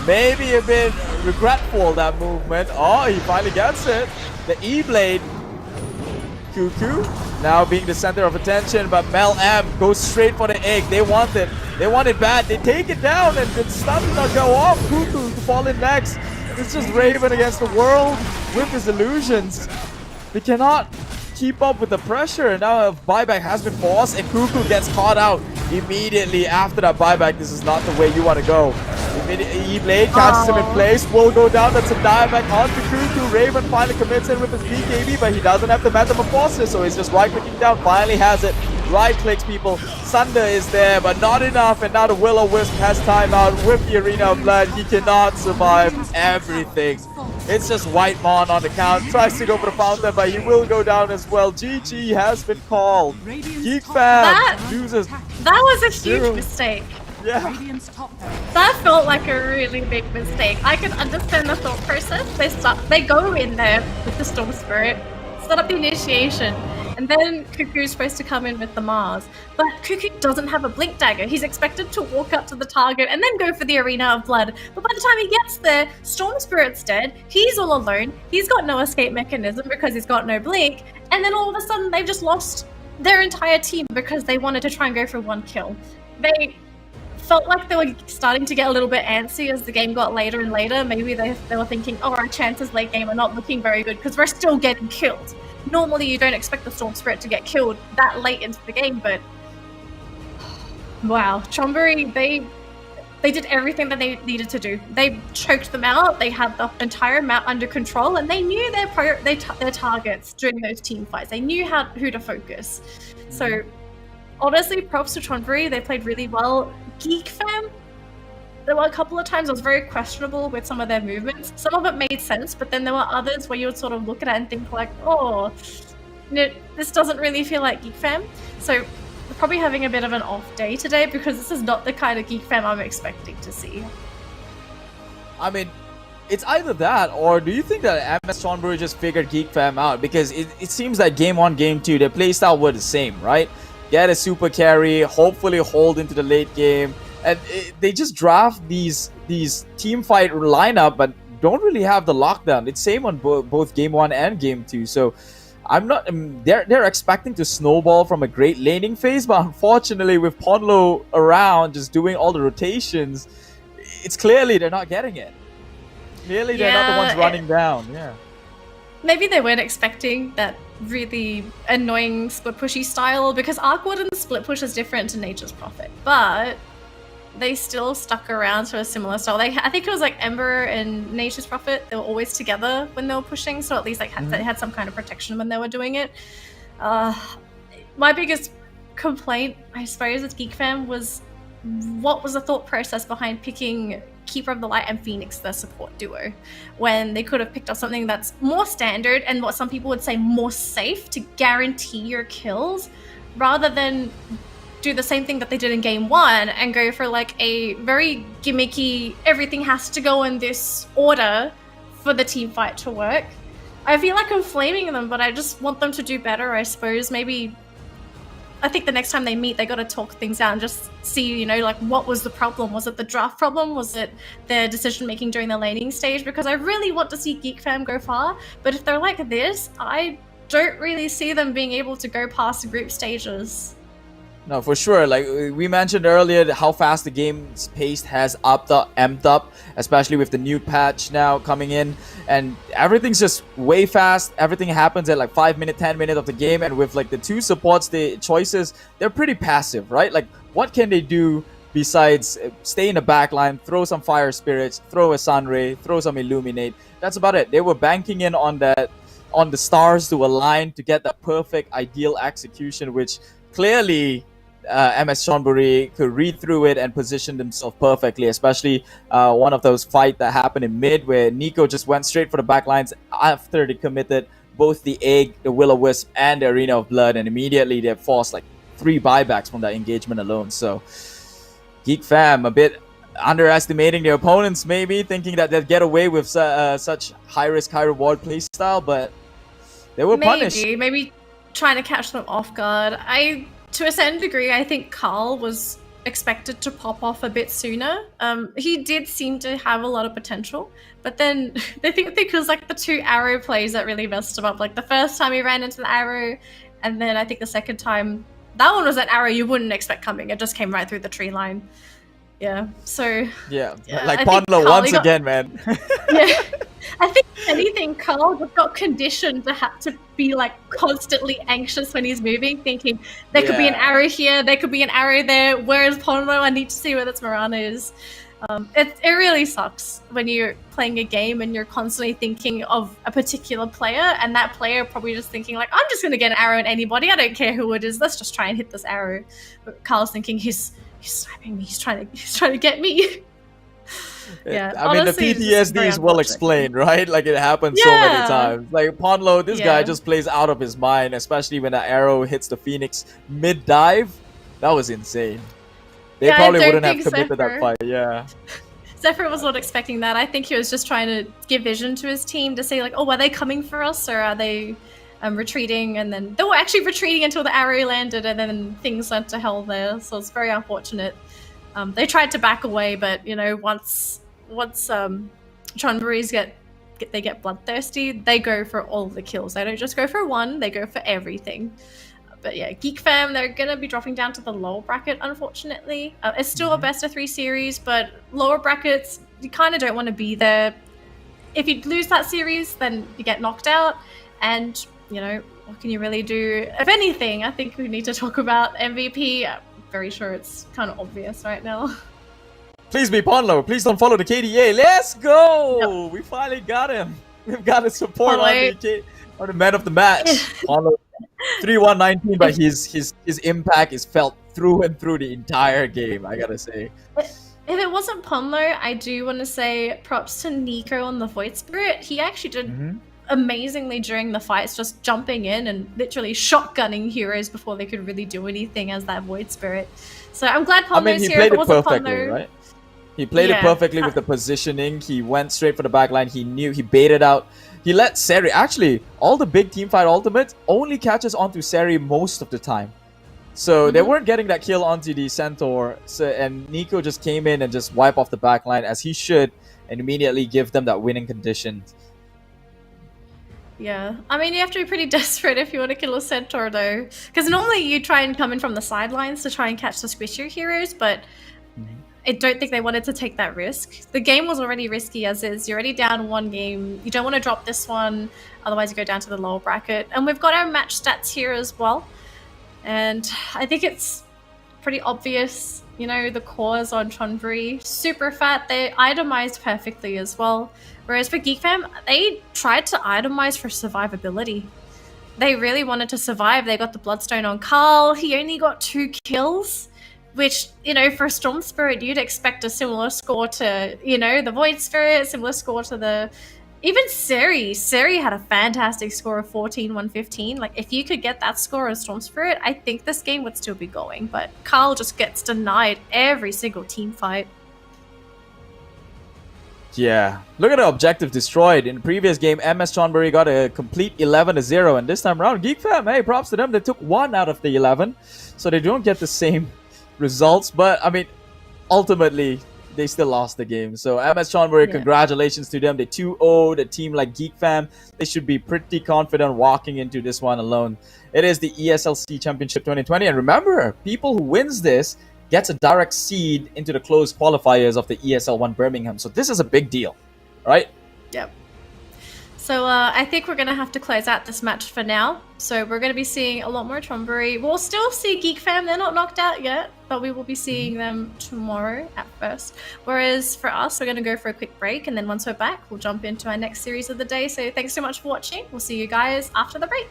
Maybe a bit regretful, that movement. Oh, he finally gets it. The E-Blade. Cuckoo now being the center of attention, but Mel M goes straight for the egg. They want it. They want it bad. They take it down, and it's starting to go off. Cuckoo to fall in next. It's just Raven against the world with his illusions. They cannot keep up with the pressure. Now a buyback has been forced, and Cuckoo gets caught out immediately after that buyback. This is not the way you want to go. E-Blade catches him in place, will go down. That's a dieback onto Cuckoo. Raven finally commits in with his BKB, but he doesn't have the Metamorphosis, so he's just right-clicking down. Finally has it. Right-clicks, people. Sunder is there, but not enough, and now the Will-O-Wisp has timeout with the Arena of Blood. He cannot survive everything. It's just Whitemon on the count. Tries to go for the fountain, but he will go down as well. GG has been called. Geek Fam loses. That was a huge mistake. Yeah. That felt like a really big mistake. I can understand the thought process. They go in there with the Storm Spirit, set up the initiation, and then Cuckoo's supposed to come in with the Mars. But Cuckoo doesn't have a Blink Dagger. He's expected to walk up to the target and then go for the Arena of Blood. But by the time he gets there, Storm Spirit's dead. He's all alone. He's got no escape mechanism because he's got no Blink. And then all of a sudden, they've just lost their entire team because they wanted to try and go for one kill. They felt like they were starting to get a little bit antsy as the game got later and later. Maybe they were thinking, oh, our chances late game are not looking very good because we're still getting killed. Normally, you don't expect the Storm Spirit to get killed that late into the game, but wow, Chonburi, they did everything that they needed to do. They choked them out. They had the entire map under control, and they knew their targets during those team fights. They knew who to focus. So honestly, props to Chonburi. They played really well. Geek Fam, there were a couple of times I was very questionable with some of their movements. Some of it made sense, but then there were others where you would sort of look at it and think like, oh, this doesn't really feel like Geek Fam. So we're probably having a bit of an off day today because this is not the kind of Geek Fam I'm expecting to see. I mean, it's either that, or do you think that MS Chonburi just figured Geek Fam out? Because it seems like game 1, game 2, their playstyle were the same, right? Get a super carry, hopefully hold into the late game, and they just draft these team fight lineup, but don't really have the lockdown. It's same on both game 1 and game 2. So I'm not. They're expecting to snowball from a great laning phase, but unfortunately, with Ponlo around, just doing all the rotations, it's clearly they're not getting it. Clearly, they're not the ones running down. Yeah. Maybe they weren't expecting that really annoying split pushy style, because Arcwood and split push is different to Nature's Prophet, but they still stuck around to a similar style. I think it was like Ember and Nature's Prophet, they were always together when they were pushing, so at least they had some kind of protection when they were doing it. My biggest complaint, I suppose, with Geek Fam was what was the thought process behind picking Keeper of the Light and Phoenix, the support duo, when they could have picked up something that's more standard and what some people would say more safe to guarantee your kills, rather than do the same thing that they did in game 1 and go for like a very gimmicky, everything has to go in this order for the team fight to work. I feel like I'm flaming them, but I just want them to do better, I suppose. Maybe, I think the next time they meet, they got to talk things out and just see, you know, like what was the problem? Was it the draft problem? Was it their decision making during the laning stage? Because I really want to see Geek Fam go far, but if they're like this, I don't really see them being able to go past the group stages. No, for sure. Like we mentioned earlier, how fast the game's pace has amped up, especially with the new patch now coming in, and everything's just way fast. Everything happens at like 5 minutes, 10 minutes of the game, and with like the two supports, the choices, they're pretty passive, right? Like what can they do besides stay in the back line, throw some fire spirits, throw a sunray, throw some illuminate? That's about it. They were banking in on that, on the stars to align to get that perfect ideal execution, which clearly MS Chonburi could read through it and position themselves perfectly, especially one of those fights that happened in mid where Nico just went straight for the back lines after they committed both the Egg, the Will-O-Wisp, and the Arena of Blood, and immediately they forced like 3 buybacks from that engagement alone. So Geek Fam a bit underestimating their opponents, maybe thinking that they'd get away with such high risk, high reward playstyle, but they were punished. Maybe trying to catch them off guard. To a certain degree, I think Carl was expected to pop off a bit sooner. He did seem to have a lot of potential, but then I think because like the 2 arrow plays that really messed him up. Like the first time he ran into the arrow, and then I think the second time, that one was an arrow you wouldn't expect coming. It just came right through the tree line. Yeah, so... Yeah, like Ponlo once again, man. Yeah, I think if anything, Carl just got conditioned to have to be like constantly anxious when he's moving, thinking there could be an arrow here, there could be an arrow there. Where is Ponlo? I need to see where this Mirana is. It really sucks when you're playing a game and you're constantly thinking of a particular player, and that player probably just thinking like, I'm just gonna get an arrow at anybody. I don't care who it is. Let's just try and hit this arrow. But Carl's thinking he's sniping me. He's trying to get me. Yeah, I mean, the PTSD is well explained, right? Like it happens so many times. Like Ponlo, this guy just plays out of his mind, especially when that arrow hits the Phoenix mid dive. That was insane. They probably wouldn't have committed that fight. Yeah. Zephyr was not expecting that. I think he was just trying to give vision to his team to say like, oh, are they coming for us, or are they retreating? And then they were actually retreating until the arrow landed, and then things went to hell there. So it's very unfortunate. They tried to back away, but you know, once Chonburis get bloodthirsty, they go for all the kills. They don't just go for one; they go for everything. But yeah, Geek Fam, they're gonna be dropping down to the lower bracket, unfortunately. It's still a best of 3 series, but lower brackets, you kind of don't want to be there. If you lose that series, then you get knocked out, and you know, what can you really do? If anything, I think we need to talk about MVP. I'm very sure it's kind of obvious right now. Please be Ponlo. Please don't follow the KDA. Let's go! Yep. We finally got him. We've got his support on the man of the match. Ponlo 3-1-19, but his impact is felt through and through the entire game, I gotta say. If it wasn't Ponlo, I do want to say props to Nico on the Void Spirit. He actually did amazingly during the fights, just jumping in and literally shotgunning heroes before they could really do anything as that Void Spirit. So I'm glad Ponlo's here. He played it perfectly, right? He played it perfectly with the positioning. He went straight for the backline. He knew, he baited out. He let Seri, actually, all the big teamfight ultimates only catches onto Seri most of the time. So they weren't getting that kill onto the Centaur. So, and Nico just came in and just wipe off the backline as he should, and immediately give them that winning condition. Yeah, I mean, you have to be pretty desperate if you want to kill a Centaur, though. Because normally you try and come in from the sidelines to try and catch the squishier heroes, but I don't think they wanted to take that risk. The game was already risky as is. You're already down 1 game. You don't want to drop this one, otherwise you go down to the lower bracket. And we've got our match stats here as well. And I think it's pretty obvious, you know, the cores on Chonburi. Super fat, they itemized perfectly as well. Whereas for Geek Fam, they tried to itemize for survivability. They really wanted to survive. They got the Bloodstone on Carl. He only got 2 kills. Which, you know, for a Storm Spirit, you'd expect a similar score to, you know, the Void Spirit, similar score to the Even Seri had a fantastic score of 14-115. Like, if you could get that score of Storm Spirit, I think this game would still be going. But Carl just gets denied every single team fight. Yeah, look at the objective destroyed. In the previous game, MS Chonburi got a complete 11-0, and this time around, Geek Fam, hey, props to them. They took 1 out of the 11, so they don't get the same results. But, I mean, ultimately, they still lost the game. So MS Chonburi, congratulations to them. They 2-0'd a team like Geek Fam. They should be pretty confident walking into this one alone. It is the ESLC Championship 2020. And remember, people who wins this gets a direct seed into the closed qualifiers of the ESL 1 Birmingham. So this is a big deal, right? Yep. So I think we're going to have to close out this match for now. So we're going to be seeing a lot more Chonburi. We'll still see Geek Fam. They're not knocked out yet, but we will be seeing them tomorrow at first. Whereas for us, we're going to go for a quick break. And then once we're back, we'll jump into our next series of the day. So thanks so much for watching. We'll see you guys after the break.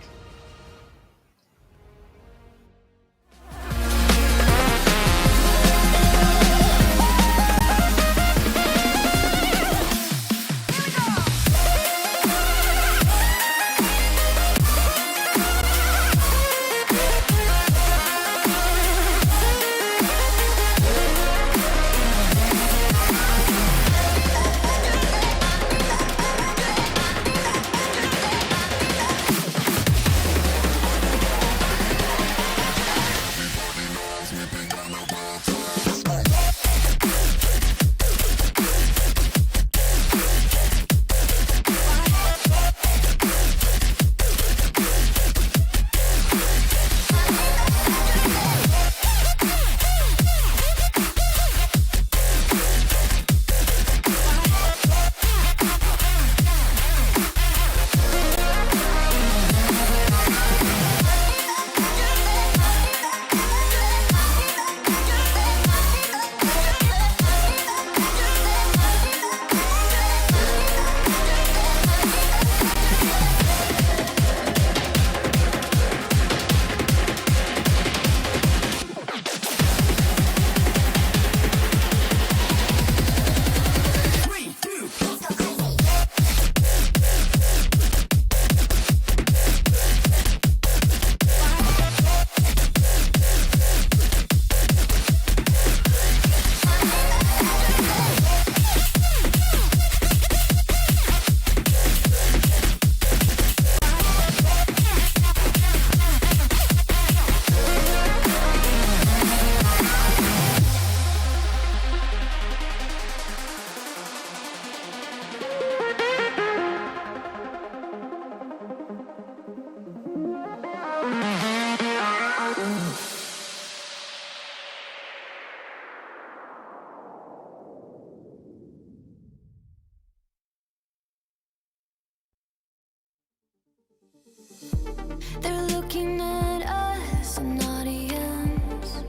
They're looking at us, an audience.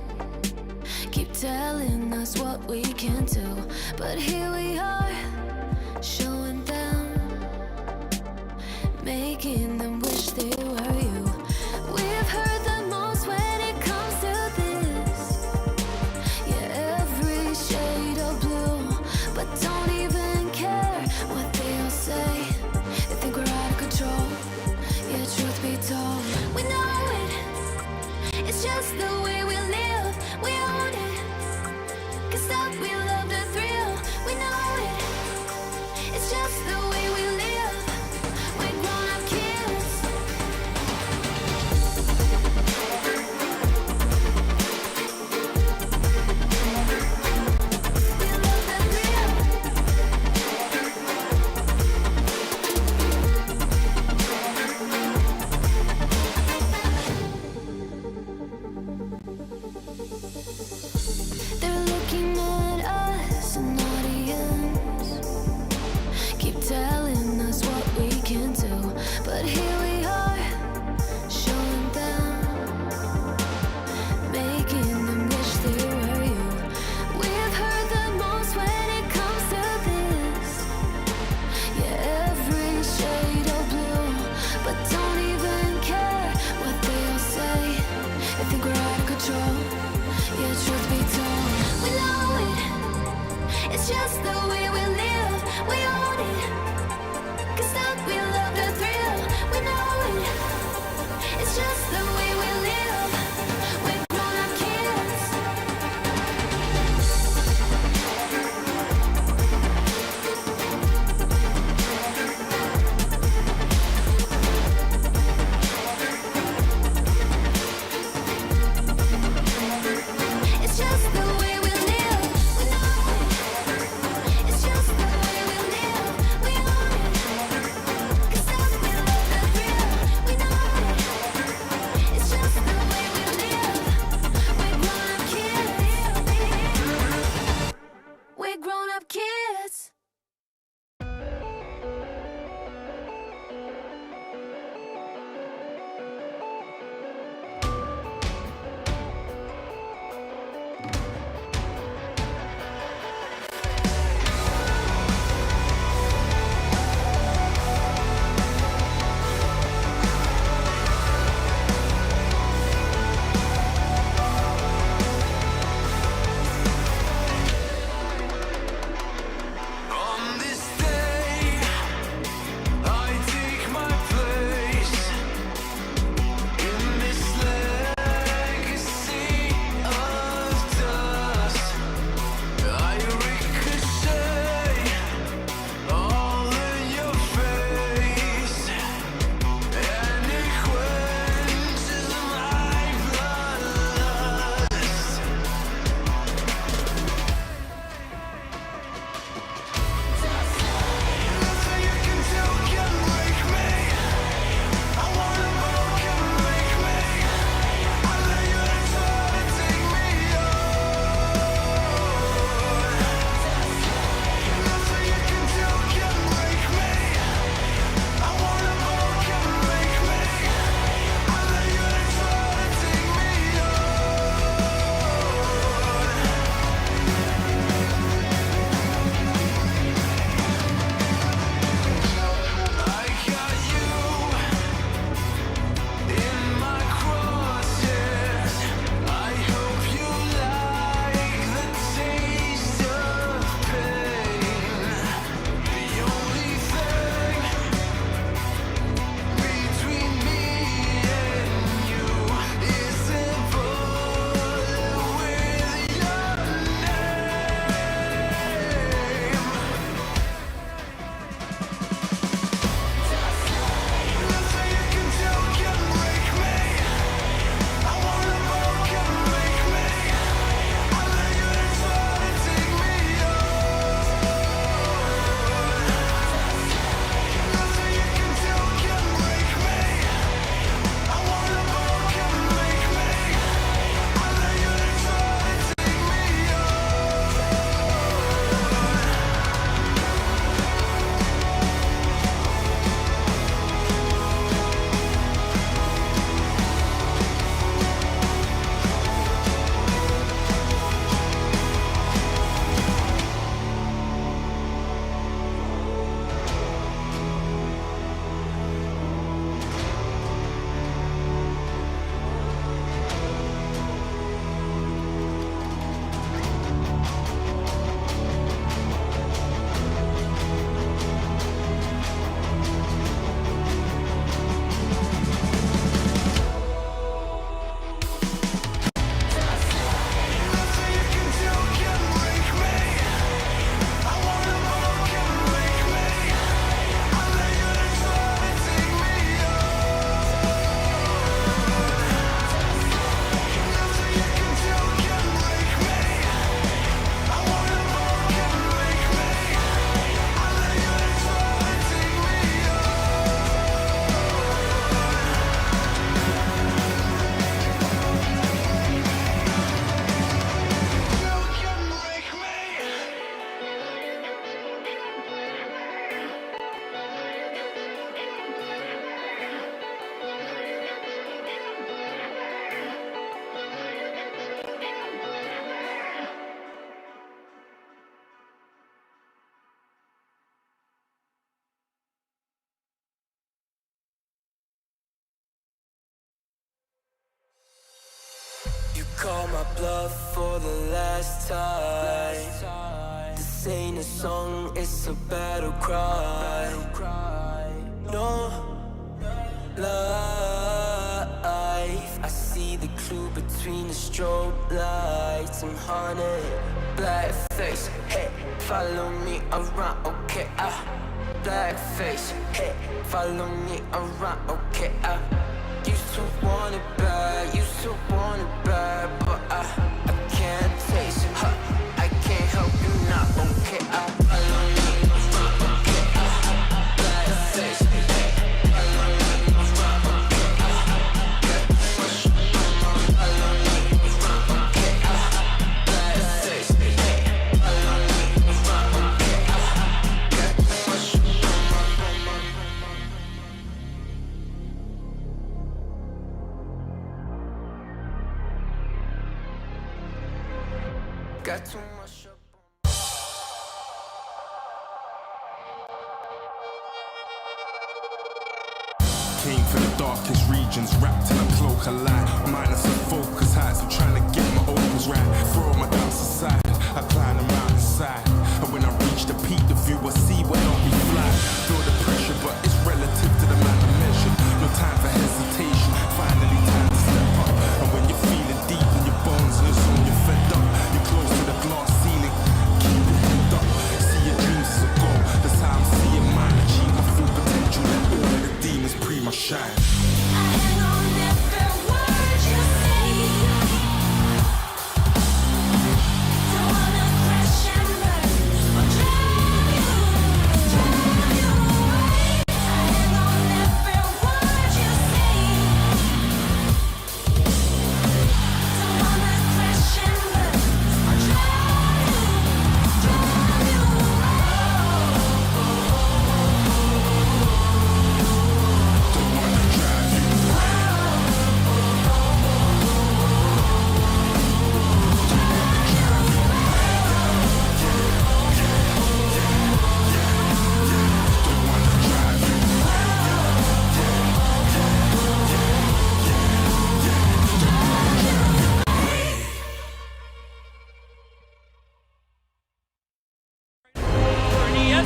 Keep telling us what we can do, but here we are, showing them, making them wish they were you. We've heard the most when it comes to this. Yeah, every shade of blue, but don't even care what they all say. They think we're out of control. Yeah, truth be told, we know it. It's just the way we live. We own it. 'Cause stop, we love the thrill. We know it. It's just the way we live. We're grown-up kids. We love the thrill. They're looking at us, an audience. Keep telling us what we can do, but here we are, showing them, making them wish they were you. We've heard the most when it comes to this. Yeah, every shade of blue, but don't even care what they all say. They think we're out of control. Yeah, truth be told, we know it. It's just the way we live. We own it. 'Cause just the way we live. We're grown-up kids. It's just the way we live. We know it. It's just the way we live. We own it. 'Cause us, we love the thrill. We know it. It's just the way we live. We're grown-up kids. We're grown-up kids. On this day, I take my place in this legacy of dust. I ricochet all in your face, and it quenches my bloodlust. Nothing you can do can break me. I wanna move, can break me. I let you try to take me on. Nothing you can do can break me. I wanna move, can break me. I let you try to take me I got you in my crosshairs. I hope you like the taste of pain. The only thing between me and you is a bullet with your name. Nothing you can do can break me. I wanna move, can break me. I let you try to take me on. Nothing you can do can break me. I wanna move, can break me. I let you try to take me Nothing you can do can break me. I wanna move, can break me. I let you try to take me on. Nothing you can do can break me. I wanna move, can break me. I let you try to take me on. You can break me. You call my bluff for the last time. This ain't a song, it's a battle cry. No lie. two between the strobe lights. I'm haunted, black face, hey, follow me around, okay, black face, hey, follow me around, okay, used to want it bad, used to want it bad, but I can't taste it, I can't help you now, okay, follow me around, okay, black face, hey, follow me around, okay, get much follow me around, okay, black face, hey, follow me around, okay, get much got too much up. Came for the darkest regions, wrapped in a cloak of light. Minus the focus heights, I'm trying to get my opals right. Throw my doubts aside, I climb the mountainside. And when I reach the peak, the view I see will not be fly. Feel the pressure, but it's relative to the man I measured. No time for hesitation, finally time to step up. And when you're feeling deep in your bones and it's on your fed up, you're close to the glass ceiling, keep your head up. See your dreams as a goal, that's how I'm seeing mine. Achieve my full potential, let all of the demons pre my shine.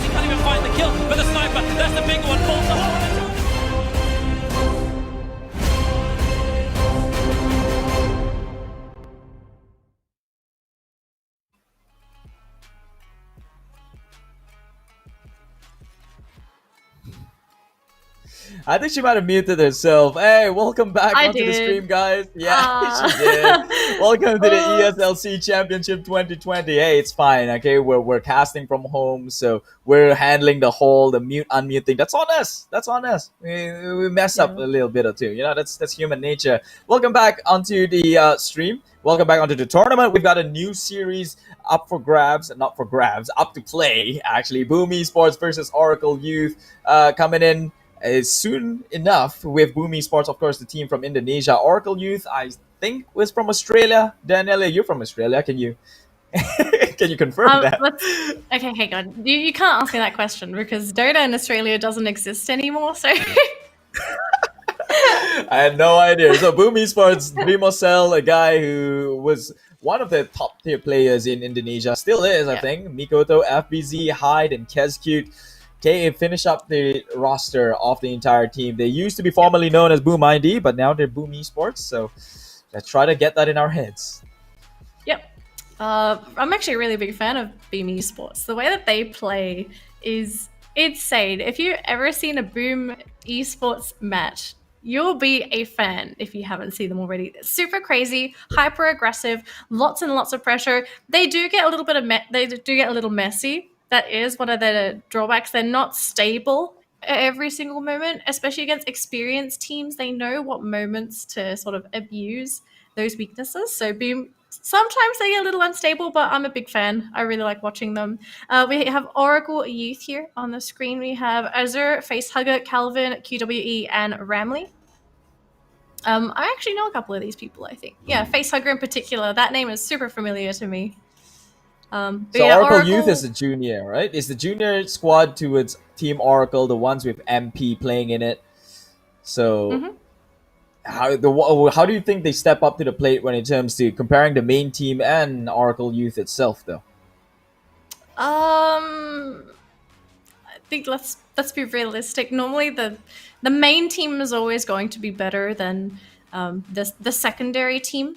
He can't even find the kill, but the sniper, that's the big one, falls off. I think she might have muted herself. Hey, welcome back onto the stream, guys. Yeah, she did. Welcome to the ESLC Championship 2020. Hey, it's fine, okay? We're casting from home, so we're handling the mute unmute thing. That's on us. That's on us. We mess up a little bit or two. You know, that's human nature. Welcome back onto the stream. Welcome back onto the tournament. We've got a new series up for grabs, not for grabs, up to play actually. Boom Esports versus Oracle.Youth coming in soon enough with Boom Esports, of course, the team from Indonesia. Oracle.Youth, I think, was from Australia. Danelie, you're from Australia. Can you can you confirm that? Okay, hang on. You can't ask me that question because Dota in Australia doesn't exist anymore. So I had no idea. So Boom Esports, Brimosel, a guy who was one of the top tier players in Indonesia, still is, I think. Mikoto, FBZ, Hyde, and Kezcute. Okay, finish up the roster of the entire team. They used to be formerly known as Boom ID, but now they're Boom Esports. So let's try to get that in our heads. Yep. I'm actually a really big fan of Boom Esports. The way that they play is insane. If you've ever seen a Boom Esports match, you'll be a fan if you haven't seen them already. Super crazy, hyper aggressive, lots and lots of pressure. They do get a little bit of they do get a little messy. That is one of the drawbacks. They're not stable at every single moment, especially against experienced teams. They know what moments to sort of abuse those weaknesses. So Boom, sometimes they get a little unstable, but I'm a big fan. I really like watching them. We have Oracle.Youth here on the screen. We have Azure, Facehugger, Calvin, QWE, and Ramley. I actually know a couple of these people, I think. Yeah, Facehugger in particular. That name is super familiar to me. So yeah, Oracle.Youth is a junior, right? Is the junior squad to its Team Oracle, the ones with MP playing in it. So how do you think they step up to the plate when it comes to comparing the main team and Oracle.Youth itself, though? I think let's be realistic. Normally the main team is always going to be better than the secondary team.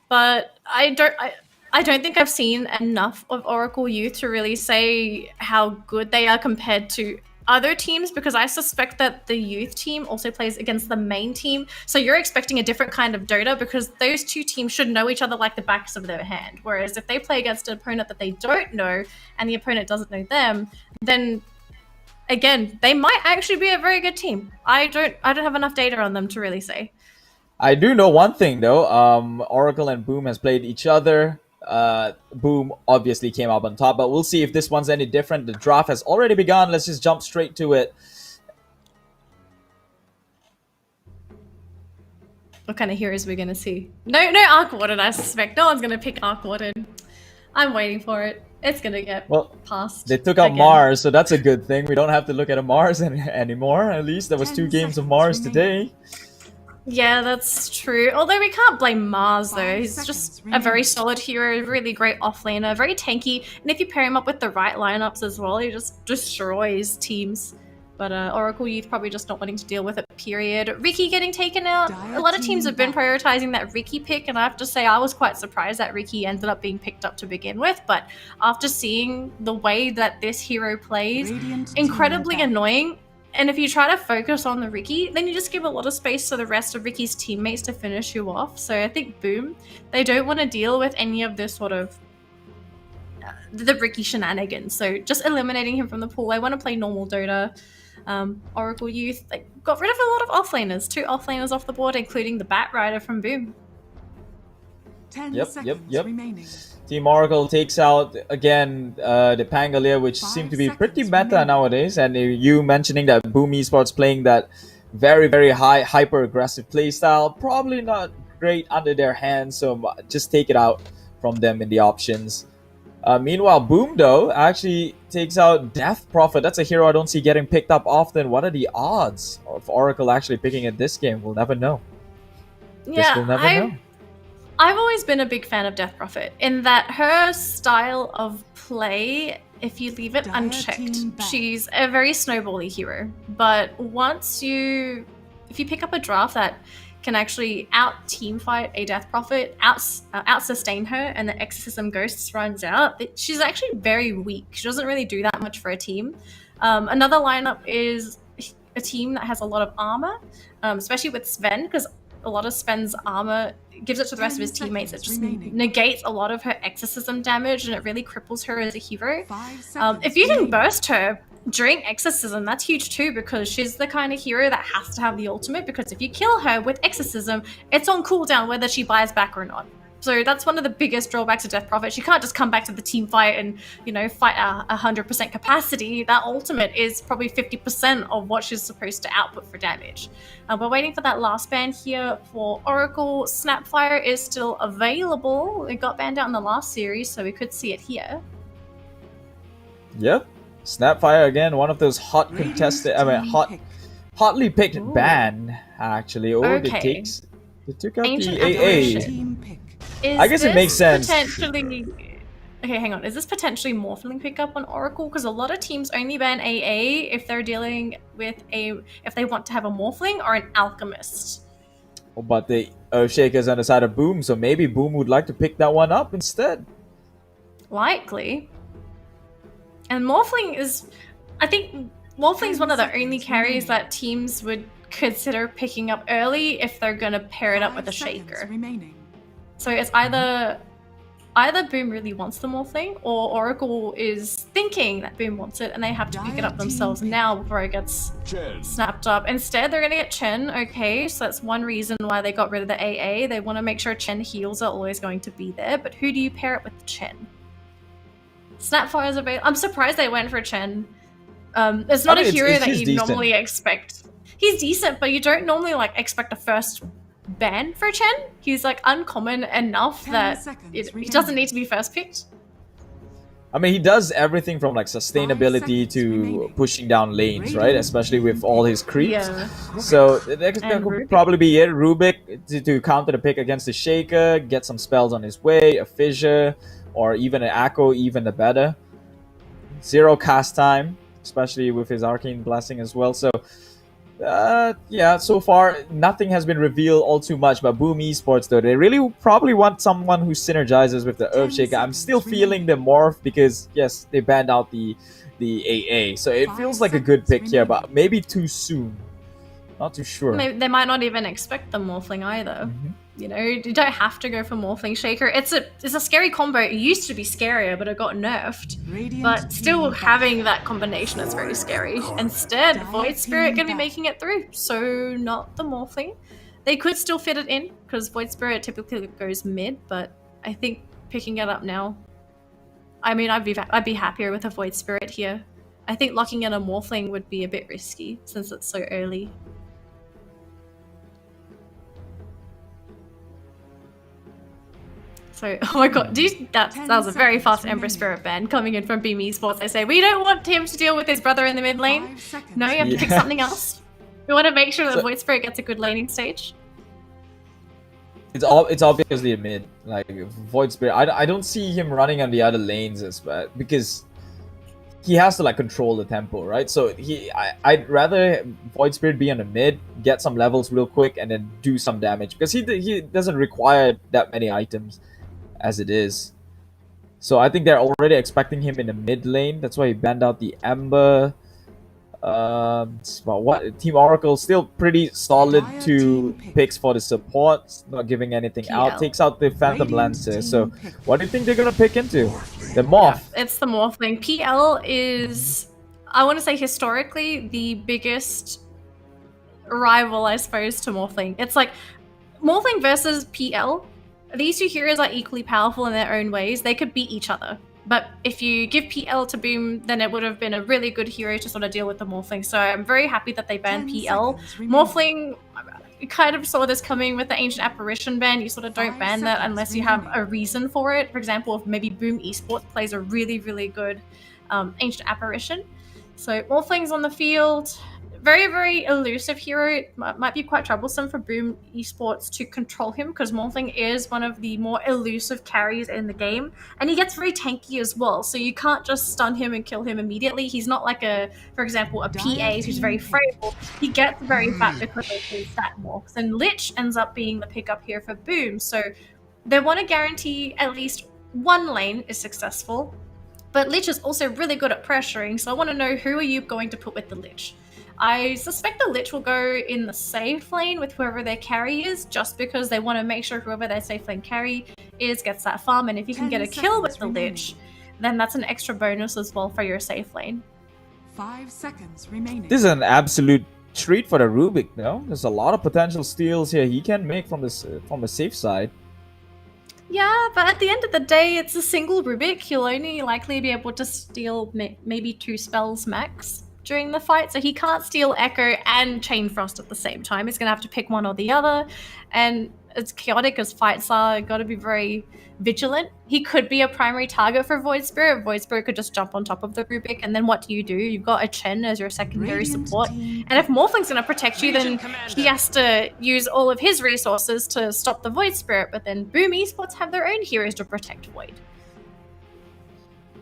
But I don't think I've seen enough of Oracle.Youth to really say how good they are compared to other teams, because I suspect that the youth team also plays against the main team. So you're expecting a different kind of Dota, because those two teams should know each other like the backs of their hand. Whereas if they play against an opponent that they don't know and the opponent doesn't know them, then again, they might actually be a very good team. I don't have enough data on them to really say. I do know one thing though. Oracle and Boom has played each other. Boom obviously came up on top, but we'll see if this one's any different. The draft has already begun. Let's just jump straight to it. What kind of heroes we're gonna see? No Arc Warden, I suspect. No one's gonna pick Arc Warden. I'm waiting for it. It's gonna get passed. They took out again. Mars, so that's a good thing. We don't have to look at a Mars anymore. At least there was 2 games of Mars today. Yeah, that's true. Although we can't blame Mars though. He's just a very solid hero, really great offlaner, very tanky. And if you pair him up with the right lineups as well, he just destroys teams. But Oracle.Youth probably just not wanting to deal with it, period. Riki getting taken out. A lot of teams have been prioritizing that Riki pick, and I have to say I was quite surprised that Riki ended up being picked up to begin with. But after seeing the way that this hero plays, incredibly annoying. And if you try to focus on the Riki, then you just give a lot of space to the rest of Riki's teammates to finish you off. So I think Boom, they don't want to deal with any of this sort of the Riki shenanigans. So just eliminating him from the pool. I want to play normal Dota. Oracle.Youth, they got rid of a lot of offlaners. 2 offlaners off the board, including the Bat Rider from Boom. 10 Yep. remaining. Team Oracle takes out again the Pangolier, which seem to be pretty meta nowadays. And you mentioning that Boom Esports playing that very, very high, hyper aggressive playstyle, probably not great under their hands. So just take it out from them in the options. Meanwhile, Boom though actually takes out Death Prophet. That's a hero I don't see getting picked up often. What are the odds of Oracle actually picking it this game? We'll never know. Yeah, we'll never know. I've always been a big fan of Death Prophet in that her style of play, if you leave it unchecked, she's a very snowbally hero. But if you pick up a draft that can actually out teamfight a Death Prophet, out sustain her, and the Exorcism Ghosts runs out, she's actually very weak. She doesn't really do that much for a team. Another lineup is a team that has a lot of armor, especially with Sven, because a lot of Sven's armor gives it to the rest of his teammates. It just negates a lot of her exorcism damage, and it really cripples her as a hero. If you can burst her during exorcism, that's huge too, because she's the kind of hero that has to have the ultimate, because if you kill her with exorcism, it's on cooldown whether she buys back or not. So that's one of the biggest drawbacks of Death Prophet. She can't just come back to the team fight and, fight at 100% capacity. That ultimate is probably 50% of what she's supposed to output for damage. We're waiting for that last ban here for Oracle. Snapfire is still available. It got banned out in the last series, so we could see it here. Yep. Snapfire again, one of those hotly picked ban, actually. Okay. They took out Ancient the AA. I guess it makes sense. Okay, hang on. Is this potentially Morphling pickup on Oracle? Because a lot of teams only ban AA if they're dealing with if they want to have a Morphling or an Alchemist. Oh, but the Earthshaker's on the side of Boom, so maybe Boom would like to pick that one up instead. Likely. And Morphling is... I think Morphling is one of the only carries that teams would consider picking up early if they're going to pair it up with a Shaker. So it's either Boom really wants the Morphling, or Oracle is thinking that Boom wants it and they have to pick it up themselves now before it gets snapped up. Instead, they're going to get Chen. Okay, so that's one reason why they got rid of the AA. They want to make sure Chen heals are always going to be there. But who do you pair it with Chen? Snapfire is available. I'm surprised they went for Chen. It's not a hero that you normally expect. He's decent, but you don't normally expect a first ban for Chen. He's uncommon enough that he doesn't need to be first picked. I mean, he does everything from sustainability to pushing down lanes, right? Especially with all his creeps. Yeah. So that could probably be it. Rubik to counter the pick against the Shaker, get some spells on his way, a Fissure, or even an Echo, even the better. 0 cast time, especially with his Arcane Blessing as well. So Yeah, so far nothing has been revealed all too much about Boom Esports though. They really probably want someone who synergizes with the Earthshaker. I'm still feeling the morph because yes, they banned out the AA. So it feels like a good pick here, but maybe too soon. Not too sure. Maybe they might not even expect the Morphling either. You know, you don't have to go for Morphling Shaker. It's a scary combo. It used to be scarier, but it got nerfed. But still having that combination is very scary. Instead, Void Spirit gonna be making it through, so not the Morphling. They could still fit it in, because Void Spirit typically goes mid, but I think picking it up now, I mean, I'd be happier with a Void Spirit here. I think locking in a Morphling would be a bit risky, since it's so early. So, oh my god, that was a very fast Ember Spirit ban coming in from Beam Esports. They say, we don't want him to deal with his brother in the mid lane. No, you have to pick something else. We want to make sure that Void Spirit gets a good laning stage. It's obviously a mid. Like, Void Spirit, I don't see him running on the other lanes as well, because he has to like control the tempo, right? So I'd rather Void Spirit be on the mid, get some levels real quick, and then do some damage, because he doesn't require that many items as it is. So I think they're already expecting him in the mid lane. That's why he banned out the Ember. But what Team Oracle still pretty solid to picks for the support, not giving anything out. Takes out the Phantom Lancer. So what do you think they're gonna pick into? The Morph. Yeah, it's the Morphling. PL is, I want to say historically, the biggest rival, I suppose, to Morphling. It's like Morphling versus PL. These two heroes are equally powerful in their own ways. They could beat each other. But if you give PL to Boom, then it would have been a really good hero to sort of deal with the Morphling. So I'm very happy that they banned PL. Morphling, you kind of saw this coming with the Ancient Apparition ban. You sort of don't ban that unless you have a reason for it. For example, if maybe Boom Esports plays a really, really good Ancient Apparition. So Morphling's on the field. Very, very elusive hero. It might be quite troublesome for Boom Esports to control him, because Morphling is one of the more elusive carries in the game, and he gets very tanky as well, so you can't just stun him and kill him immediately. He's not like for example, a PA who's very frail. He gets very fat because of his fat morphs, and Lich ends up being the pickup here for Boom, so they want to guarantee at least one lane is successful, but Lich is also really good at pressuring, so I want to know, who are you going to put with the Lich? I suspect the Lich will go in the safe lane with whoever their carry is, just because they want to make sure whoever their safe lane carry is gets that farm, and if you can get a kill with the Lich, then that's an extra bonus as well for your safe lane. 5 seconds remaining. This is an absolute treat for the Rubik, though. There's a lot of potential steals here he can make from the safe side. Yeah, but at the end of the day, it's a single Rubik. He'll only likely be able to steal maybe 2 spells max during the fight, so he can't steal Echo and Chain Frost at the same time. He's gonna have to pick one or the other, and as chaotic as fights are, gotta be very vigilant. He could be a primary target for Void Spirit. Void Spirit could just jump on top of the Rubik, and then what do? You've got a Chen as your secondary support, and if Morphling's gonna protect you, then he has to use all of his resources to stop the Void Spirit, but then Boom Esports have their own heroes to protect Void.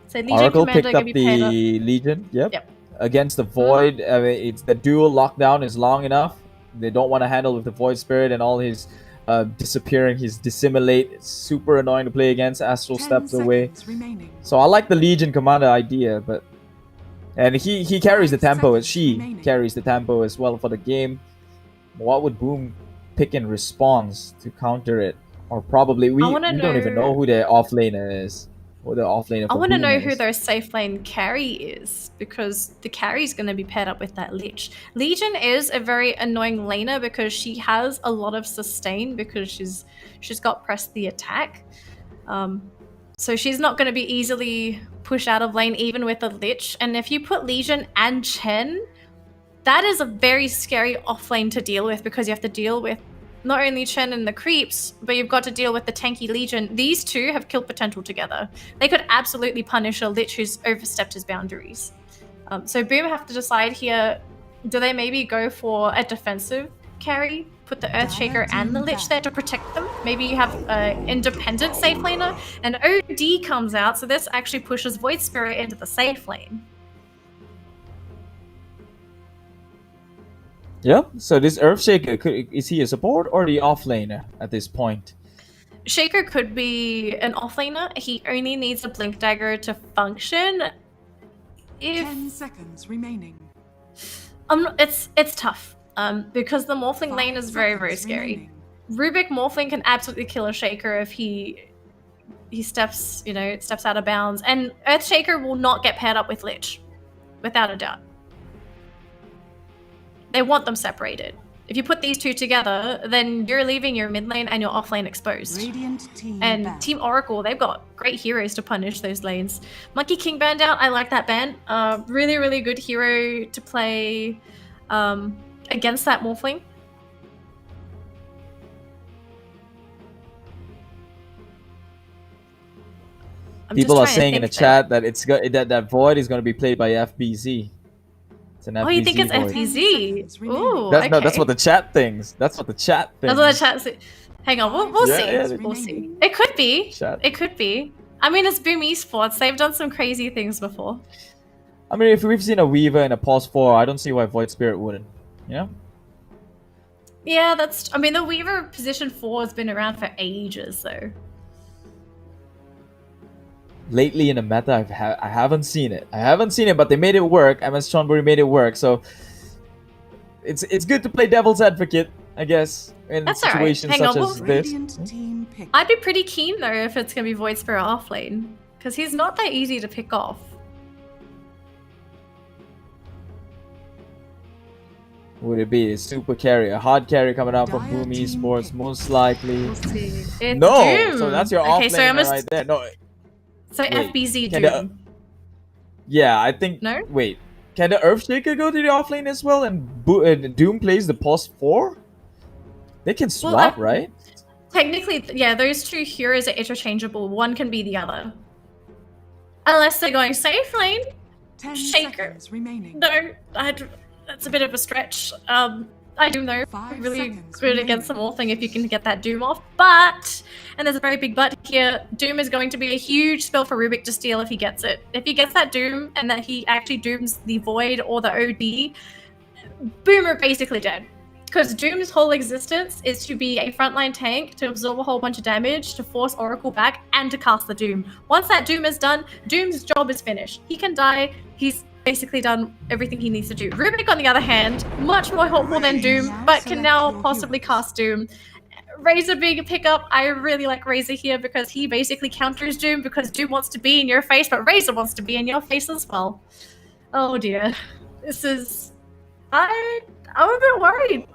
So Legion Oracle Commander picked up gonna be paired up. the Legion, yep. Against the Void. I mean, it's the dual lockdown is long enough. They don't want to handle with the Void Spirit and all his disappearing, his dissimulate. It's super annoying to play against. Astral steps away. So I like the Legion Commander idea, and he carries the tempo, she carries the tempo as well for the game. What would Boom pick in response to counter it? Or probably we don't even know who their offlaner is. I want to know who their safe lane carry is, because the carry is going to be paired up with that Lich. Legion is a very annoying laner because she has a lot of sustain because she's got press the attack. So she's not going to be easily pushed out of lane even with a Lich. And if you put Legion and Chen, that is a very scary off lane to deal with, because you have to deal with not only Chen and the creeps, but you've got to deal with the tanky Legion. These two have kill potential together. They could absolutely punish a Lich who's overstepped his boundaries. So Boom have to decide here, do they maybe go for a defensive carry, put the Earthshaker and the Lich there to protect them? Maybe you have an independent safe laner, and OD comes out, so this actually pushes Void Spirit into the safe lane. Yep. So this Earthshaker, is he a support or the offlaner at this point? Shaker could be an offlaner. He only needs a Blink Dagger to function. 10 seconds remaining. It's tough. Because the Morphling lane is very, very scary. Rubik Morphling can absolutely kill a Shaker if he steps out of bounds. And Earthshaker will not get paired up with Lich, without a doubt. They want them separated. If you put these two together, then you're leaving your mid lane and your off lane exposed. And Team Oracle, they've got great heroes to punish those lanes. Monkey King banned out, I like that ban. Really, really good hero to play against that Morphling. People are saying in the chat that that Void is going to be played by FBZ. It's an FBZ you think it's Void. FBZ? Ooh, No, that's what the chat thinks. That's what the chat thinks. That's what the chat thinks. Hang on, we'll see. Yeah, We'll see. It could be. Chat. It could be. I mean, it's Boom Esports. They've done some crazy things before. I mean, if we've seen a Weaver in a Pulse 4, I don't see why Void Spirit wouldn't. Yeah? Yeah, I mean, the Weaver position 4 has been around for ages, though. Lately in the meta, I haven't seen it. But they made it work. MS Chonburi made it work, so it's good to play devil's advocate, I guess, in situations such as this. I'd be pretty keen though if it's gonna be Void Spirit off lane, because he's not that easy to pick off. Would it be a super carry, a hard carry coming out from Boom Esports? Most likely. It's no, Doom. So that's your off laner right there. No. So wait, FBZ Doom. Yeah, I think. No. Wait, can the Earthshaker go to the off lane as well, and Doom plays the Pulse 4? They can swap, right? Technically, yeah, those two heroes are interchangeable. One can be the other. Unless they're going safe lane. 10 Shaker. seconds remaining. No, that's a bit of a stretch. I do know really good against the Morphling if you can get that Doom off, but, and there's a very big but here, Doom is going to be a huge spell for Rubik to steal if he gets it. If he gets that Doom and that he actually dooms the Void or the OD, Boom are basically dead. Because Doom's whole existence is to be a frontline tank, to absorb a whole bunch of damage, to force Oracle back, and to cast the Doom. Once that Doom is done, Doom's job is finished. He can die, he's basically done everything he needs to do. Rubik, on the other hand, much more helpful than Doom, but can now possibly cast Doom. Razor being a pickup, I really like Razor here because he basically counters Doom because Doom wants to be in your face, but Razor wants to be in your face as well. Oh dear. This is... I'm a bit worried.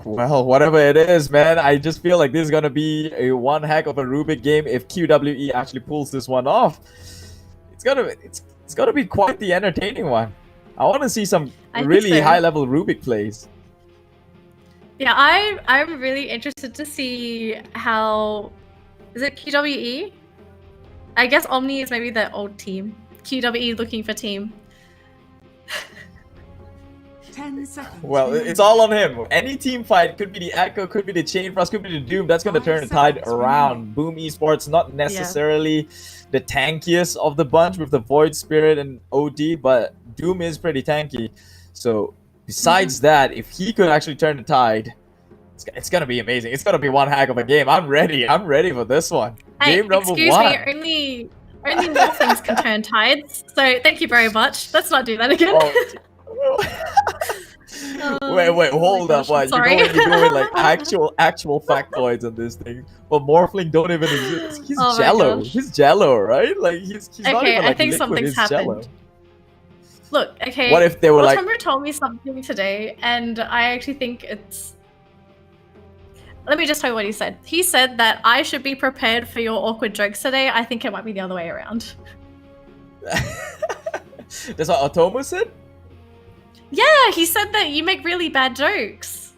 Well, whatever it is, man, I just feel like this is gonna be a one heck of a Rubik game if QWE actually pulls this one off. It's gonna be quite the entertaining one. I want to see some really high-level Rubik plays. Yeah, I'm really interested to see how... Is it QWE? I guess Omni is maybe the old team. QWE looking for team. 10 seconds. Well, it's all on him. Any team fight, could be the Echo, could be the Chain Frost, could be the Doom. That's going to turn the tide around. Boom Esports, not necessarily the tankiest of the bunch with the Void Spirit and OD, but Doom is pretty tanky. So besides that, if he could actually turn the tide, it's going to be amazing. It's going to be one heck of a game. I'm ready. I'm ready for this one. Hey, game number excuse one. Me, only more things can turn tides. So thank you very much. Let's not do that again. Wait, hold up. What? You're doing like actual factoids on this thing. But Morphling don't even exist. He's Jello. He's Jello, right? Like he's not even like I think liquid. something's He's happened. Jello. Look, okay. What if they were like... Tumblr told me something today, and I actually think it's... Let me just tell you what he said. He said that I should be prepared for your awkward jokes today. I think it might be the other way around. That's what Otomo said? Yeah, he said that you make really bad jokes.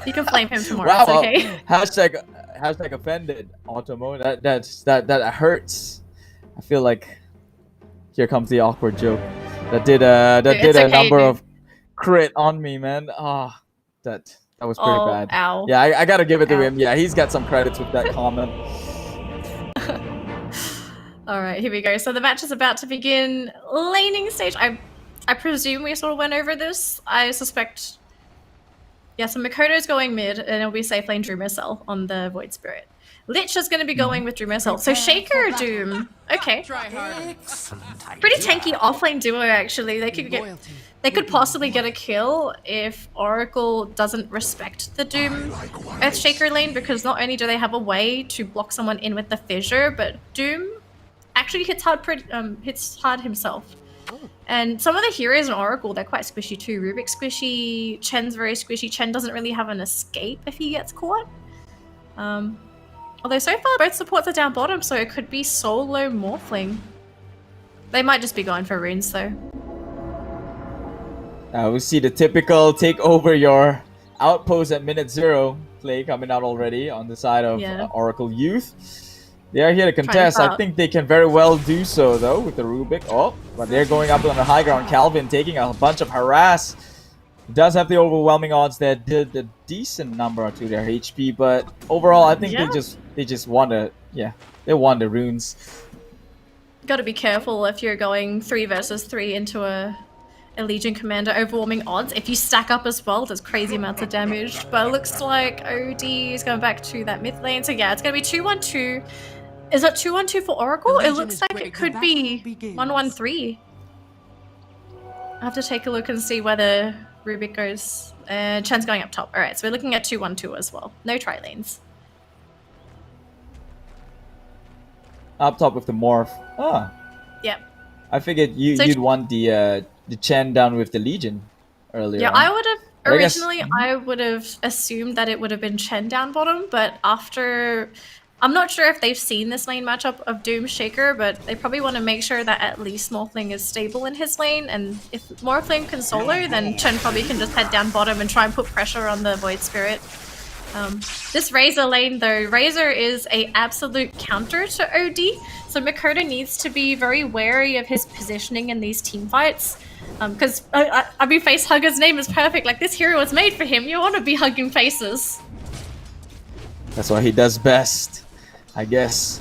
You can flame him tomorrow, wow, it's okay. Hashtag offended, Otomo. That hurts. I feel like here comes the awkward joke. That did a number of crit on me, man. Ah, that was pretty bad. Ow. Yeah, I gotta give it to him. Yeah, he's got some credits with that comment. All right, here we go. So the match is about to begin. Laning stage. I presume we sort of went over this. I suspect. Yeah, so Makoto's going mid, and it'll be safe lane Dream SL on the Void Spirit. Lich is going to be going with Dream SL. So Shaker or Doom. Okay. Pretty tanky offlane duo, actually. They could possibly get a kill if Oracle doesn't respect the Doom Earthshaker lane, because not only do they have a way to block someone in with the fissure, but Doom actually hits hard himself. And some of the heroes in Oracle, they're quite squishy too. Rubik's squishy, Chen's very squishy. Chen doesn't really have an escape if he gets caught. Although so far both supports are down bottom, so it could be solo Morphling. They might just be going for runes though. We see the typical take over your outpost at minute 0 play coming out already on the side of Oracle.Youth. They are here to contest. I think they can very well do so though with the Rubik. Oh, but they're going up on the high ground. Calvin taking a bunch of harass. Does have the overwhelming odds that did a decent number to their HP, but overall I think they just won they won the runes. Got to be careful if you're going 3 versus 3 into a Legion Commander. Overwhelming odds. If you stack up as well, there's crazy amounts of damage. But it looks like OD is going back to that mid lane. So yeah, it's going to be 2-1-2. Is it 2-1-2 for Oracle? It looks like it could be 1-1-3. I have to take a look and see whether Rubik goes. Chen's going up top. Alright, so we're looking at 2-1-2 as well. No tri lanes. Up top with the morph. Ah. Yep. I figured you'd want the Chen down with the Legion earlier. Yeah, on. I would have originally. I would have assumed that it would have been Chen down bottom, but after, I'm not sure if they've seen this lane matchup of Doom Shaker, but they probably want to make sure that at least Morphling is stable in his lane, and if Morphling can solo, then Chen probably can just head down bottom and try and put pressure on the Void Spirit. This Razor lane though, Razor is a absolute counter to OD, so Makoto needs to be very wary of his positioning in these team fights. Because I mean, Facehugger's name is perfect, like this hero was made for him, you want to be hugging faces. That's what he does best, I guess.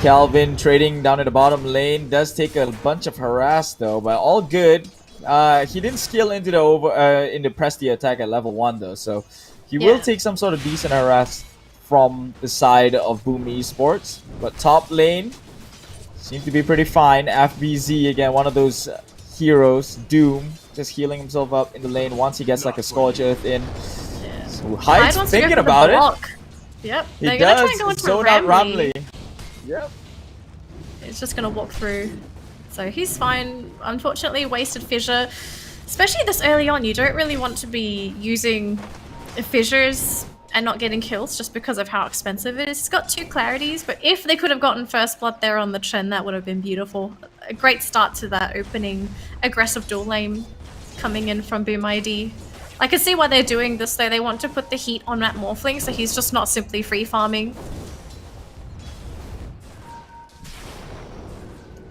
Calvin trading down in the bottom lane does take a bunch of harass though, but all good. He didn't skill into the press the attack at level 1 though, so he will take some sort of decent harass from the side of Boom Esports. But top lane seems to be pretty fine. FBZ again, one of those heroes. Doom just healing himself up in the lane once he gets like a Scorch Earth in. So Hyde's thinking about it. Yep, He does. Zone out Ramley. Yep. It's just gonna walk through. So he's fine. Unfortunately, wasted fissure. Especially this early on, you don't really want to be using fissures and not getting kills just because of how expensive it is. It's got 2 clarities, but if they could have gotten first blood there on the Chen, that would have been beautiful. A great start to that opening aggressive dual lane coming in from Boom ID. I can see why they're doing this though. They want to put the heat on Matt Morphling, so he's just not simply free farming.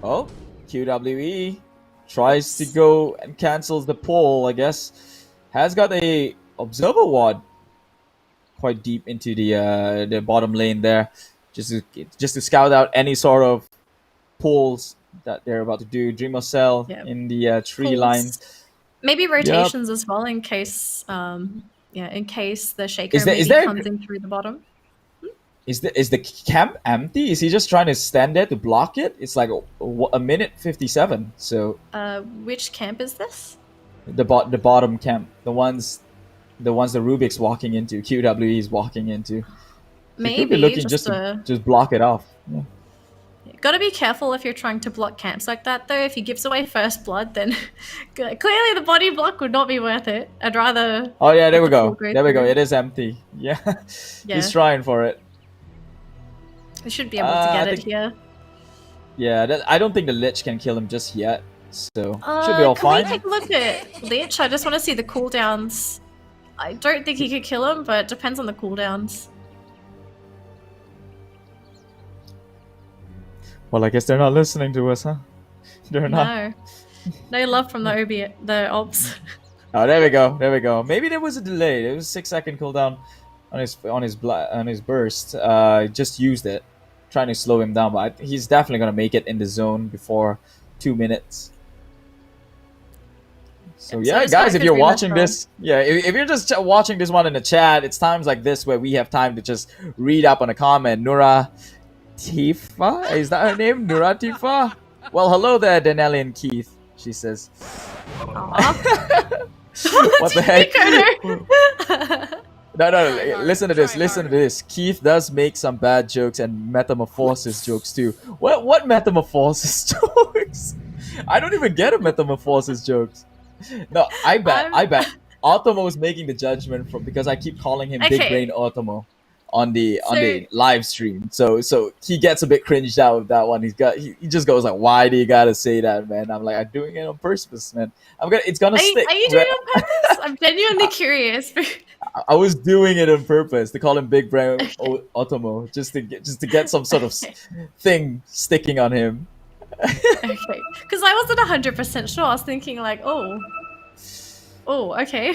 Oh, QWE tries to go and cancels the pull, I guess. Has got a Observer Ward quite deep into the bottom lane there, just to scout out any sort of pulls that they're about to do. Dreamer Cell in the tree lines. Maybe rotations as well in case in case the Shaker comes in through the bottom. Is the camp empty? Is he just trying to stand there to block it? It's like a minute 57. So which camp is this? The bottom camp, the ones the Rubik's walking into, QWE is walking into. Maybe he could be looking just to block it off. Yeah. Gotta be careful if you're trying to block camps like that though. If he gives away first blood, then clearly the body block would not be worth it. I'd rather... Oh yeah, there we go. There we go. It is empty. Yeah. He's trying for it. We should be able to get it here. Yeah, I don't think the Lich can kill him just yet. So, should be all fine. Can we take a look at Lich? I just want to see the cooldowns. I don't think he could kill him, but it depends on the cooldowns. Well, I guess they're not listening to us, huh? They're not. No love from the ops. Oh, there we go. There we go. Maybe there was a delay. There was a 6-second cooldown on his burst. Just used it, trying to slow him down. But he's definitely gonna make it in the zone before 2 minutes. So So yeah, it's guys, quite if good you're rematch watching role. this, if you're just watching this one in the chat, it's times like this where we have time to just read up on a comment. Nura Tifa, is that her name? Nura Tifa. Well, hello there, Danelie and Keith. She says. What the heck? No. Listen to this. Listen to this. Keith does make some bad jokes and metamorphosis jokes too. What metamorphosis jokes? I don't even get a metamorphosis jokes. No, I bet Automo is making the judgment from because I keep calling him Big Okay. Brain Automo on the live stream. So he gets a bit cringed out with that one. He just goes like, "Why do you gotta say that, man?" I'm like, "I'm doing it on purpose, man. It's gonna stick." Are you doing it on purpose? I'm genuinely curious. I was doing it on purpose to call him Big Brain Automo just to get some sort of thing sticking on him. Okay, because I wasn't 100% sure. I was thinking like, oh, okay,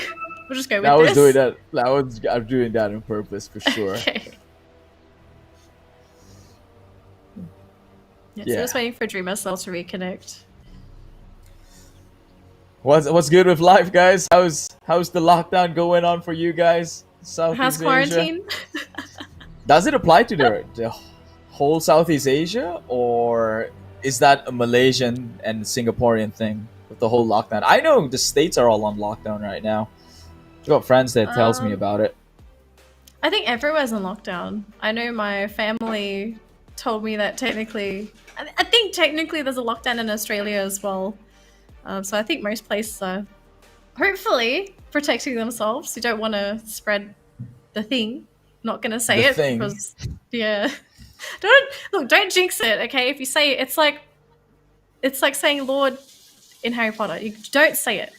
we'll just go with I was this. doing that. I'm doing that on purpose for sure. Okay. Yeah, so just waiting for Dream SL to reconnect. What's good with life, guys? How's the lockdown going on for you guys? Southeast How's quarantine? Asia? Does it apply to the whole Southeast Asia, or is that a Malaysian and Singaporean thing with the whole lockdown? I know the states are all on lockdown right now. I've got friends that tells me about it. I think everywhere's on lockdown. I know my family told me that technically, I think technically there's a lockdown in Australia as well. So I think most places are hopefully protecting themselves. You don't want to spread the thing. Not gonna say The it thing. because don't jinx it, okay? If you say it, it's like saying Lord in Harry Potter. You don't say it.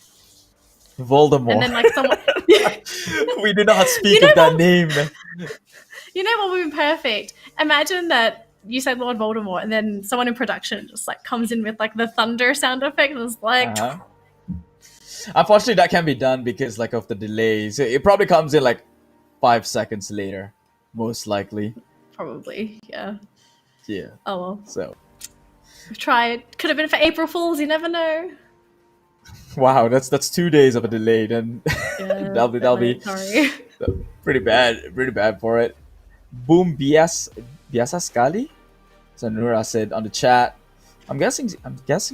Voldemort. And then like someone We do not speak of that name. You know what would be perfect? Imagine that you said Lord Voldemort and then someone in production just like comes in with like the thunder sound effect and it's like Unfortunately, that can be done because like of the delays. It probably comes in like 5 seconds later, most likely. probably, yeah. Yeah. Oh well. So. We've tried. Could have been for April Fools, you never know. Wow, that's 2 days of a delay. Then Yeah, that'll be sorry. pretty bad for it. Boom biasa sekali. So Nura said on the chat. I'm guessing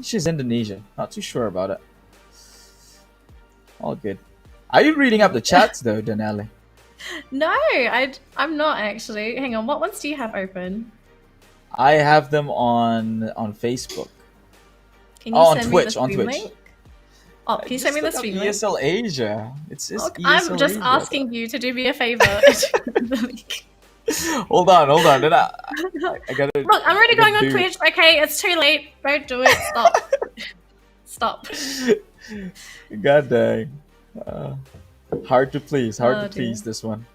she's Indonesian. Not too sure about it. All good. Are you reading up the chats though, Danelie? No, I'm not actually. Hang on, what ones do you have open? I have them on Facebook. Can you on send Twitch, me the on stream Twitch. link? Oh, can you send me the stream link? ESL Asia. It's just Look, ESL I'm just Asia. asking you to do me a favor. Hold on. Then I gotta. Look, I'm already going on do- Twitch. Okay, it's too late. Don't do it. Stop. Stop. God dang. Hard to please. Oh, dear. Please. This one.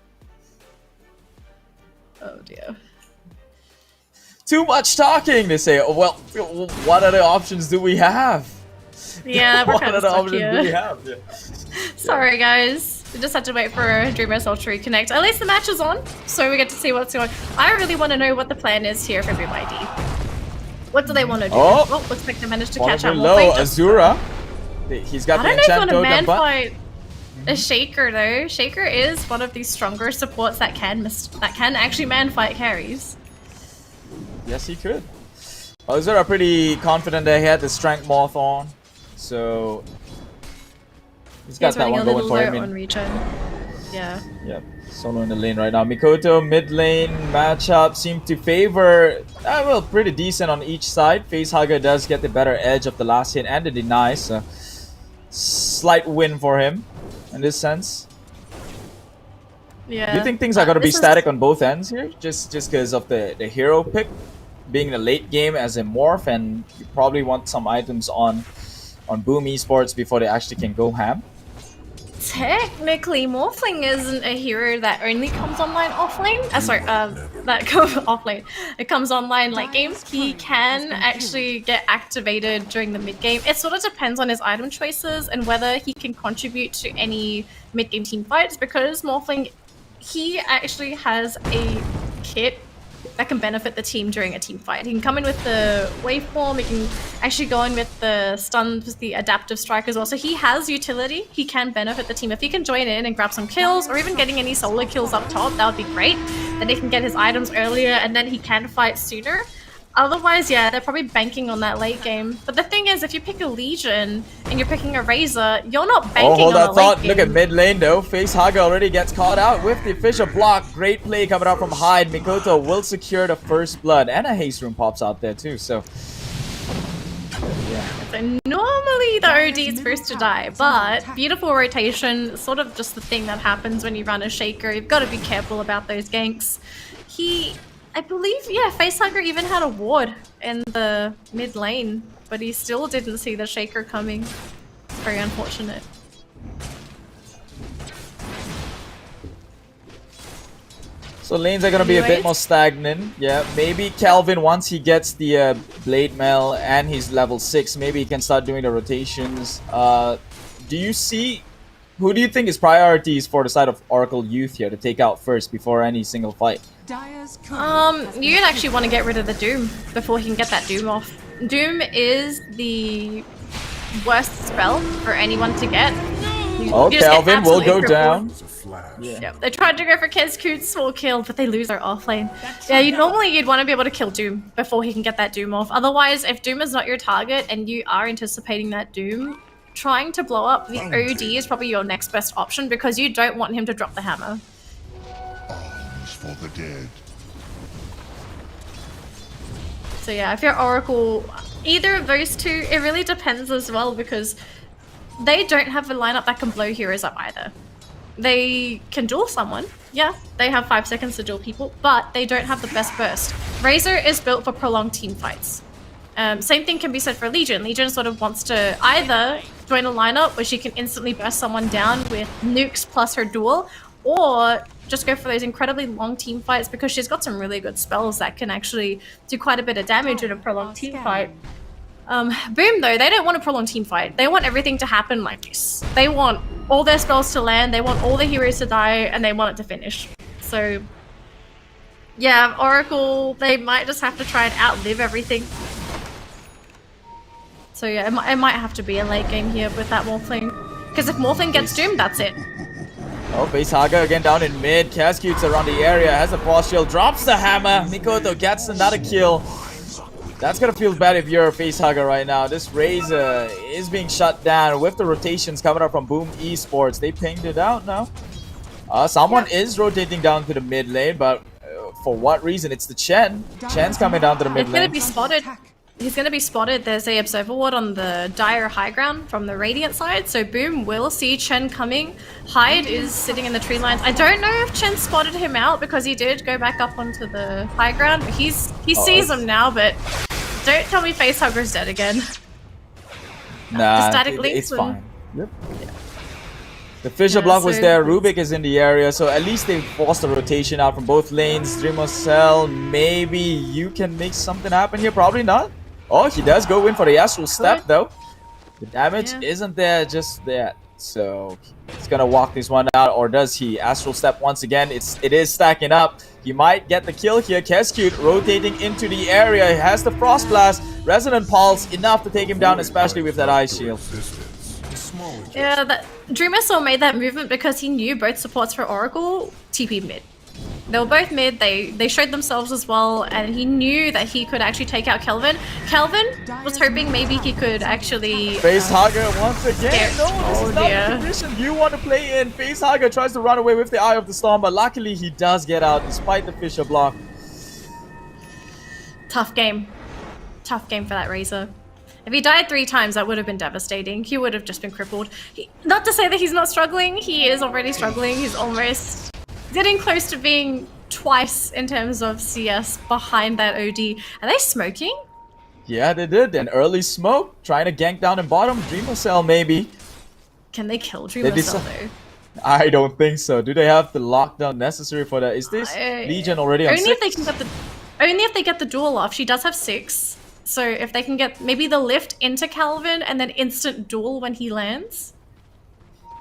Oh dear. Too much talking. They say. Oh, well, what other options do we have? Yeah, we're What kind of other stuck options do here. we have? Yeah. Sorry, guys. We just had to wait for Dream SL to reconnect. At least the match is on, so we get to see what's going on. I really want to know what the plan is here for everybody. What do they want to do? Oh. Looks like they managed to One catch up. below Azura. He's got I the don't know if you enchant want to totem, man but fight a Shaker though. Shaker is one of the stronger supports that can actually man fight carries. yes, he could. Azura pretty confident that he had the strength moth on, so he's got that running one a going little for low him. on regen. Yeah. Yep, solo in the lane right now. Mikoto mid lane matchup seemed to favor, well, pretty decent on each side. Facehugger does get the better edge of the last hit and the deny, so slight win for him in this sense. Yeah. Do you think things are going to be this is- static on both ends here? Just because of the hero pick being the late game as a morph, and you probably want some items on Boom Esports before they actually can go ham? Technically, Morphling isn't a hero that only comes online offlane. That comes offlane. It comes online late game. He can actually get activated during the mid game. It sort of depends on his item choices and whether he can contribute to any mid game team fights. Because Morphling, he actually has a kit that can benefit the team during a team fight. He can come in with the waveform, he can actually go in with the stuns, with the adaptive strike as well. So he has utility, he can benefit the team. If he can join in and grab some kills, or even getting any solo kills up top, that would be great. Then he can get his items earlier, and then he can fight sooner. Otherwise, yeah, they're probably banking on that late game. But the thing is, if you pick a Legion and you're picking a Razor, you're not banking hold on that a thought. late game. Look at mid lane though. Facehugger already gets caught out with the official block. Great play coming out from Hyde. Mikoto will secure the first blood, and a haste room pops out there too. So So normally the OD is first to die, but beautiful rotation, sort of just the thing that happens when you run a Shaker. You've got to be careful about those ganks. I believe, yeah, Facehugger even had a ward in the mid lane, but he still didn't see the Shaker coming. It's very unfortunate. So lanes are going to be a bit more stagnant. Yeah, maybe Calvin, once he gets the Blade Mail and he's level 6, maybe he can start doing the rotations. Do you see... Who do you think is priorities for the side of Oracle.Youth here to take out first before any single fight? You'd actually want to get rid of the Doom before he can get that Doom off. Doom is the worst spell for anyone to get. Oh, Calvin will go down. Yeah, they tried to go for Kezkoot's small kill, but they lose their offlane. Yeah, you'd want to be able to kill Doom before he can get that Doom off. Otherwise, if Doom is not your target and you are anticipating that Doom, trying to blow up the OD is probably your next best option because you don't want him to drop the hammer. Arms for the dead. So yeah, if you're Oracle, either of those two, it really depends as well because they don't have a lineup that can blow heroes up either. They can duel someone, yeah, they have 5 seconds to duel people, but they don't have the best burst. Razor is built for prolonged team fights. Same thing can be said for Legion. Legion sort of wants to either join a lineup where she can instantly burst someone down with nukes plus her duel, or just go for those incredibly long team fights because she's got some really good spells that can actually do quite a bit of damage in a prolonged team fight. Boom though, they don't want a prolonged team fight. They want everything to happen like this. They want all their spells to land, they want all the heroes to die, and they want it to finish. So yeah, Oracle, they might just have to try and outlive everything. So yeah, it might have to be a late game here with that Morphling. Because if Morphling gets doomed, that's it. Oh, Facehugger again down in mid. Cascutes around the area, has a frost shield, drops the hammer. Mikoto gets another kill. That's gonna feel bad if you're a Facehugger right now. This Razor is being shut down with the rotations coming up from Boom Esports. They pinged it out now. Someone is rotating down to the mid lane, but for what reason? It's the Chen. Chen's coming down to the mid It's lane. gonna be spotted. He's going to be spotted. There's a observer ward on the dire high ground from the Radiant side, so Boom will see Chen coming. Hyde is sitting in the tree lines. I don't know if Chen spotted him out because he did go back up onto the high ground. But he sees him now, but don't tell me Facehugger's dead again. Nah, the static links it's fine. Yep. The Fisher block was there. Rubik is in the area, so at least they forced the rotation out from both lanes. Dreamer Cell, maybe you can make something happen here. Probably not. Oh, he does go in for the Astral Step, though. The damage isn't there just yet. So he's going to walk this one out, or does he? Astral Step once again. It is stacking up. He might get the kill here. Keskute rotating into the area. He has the Frost Blast. Resonant Pulse, enough to take him down, especially with that Ice Shield. Yeah, Dreamer Soul made that movement because he knew both supports for Oracle TP mid. They were both mid, they showed themselves as well, and he knew that he could actually take out Kelvin. Kelvin was hoping maybe he could actually... Facehugger once again. No, this is not the condition you want to play in. Facehugger tries to run away with the Eye of the Storm, but luckily he does get out despite the Fisher block. Tough game. Tough game for that Razor. If he died 3 times, that would have been devastating. He would have just been crippled. Not to say that he's not struggling, he is already struggling. He's almost getting close to being twice in terms of CS behind that OD. Are they smoking? Yeah, they did. An early smoke, trying to gank down in bottom. Dreamer Cell, maybe. Can they kill Dreamer Cell, though? I don't think so. Do they have the lockdown necessary for that? Is this Legion already on 6? Only if they get the duel off. She does have 6. So if they can get maybe the lift into Calvin and then instant duel when he lands.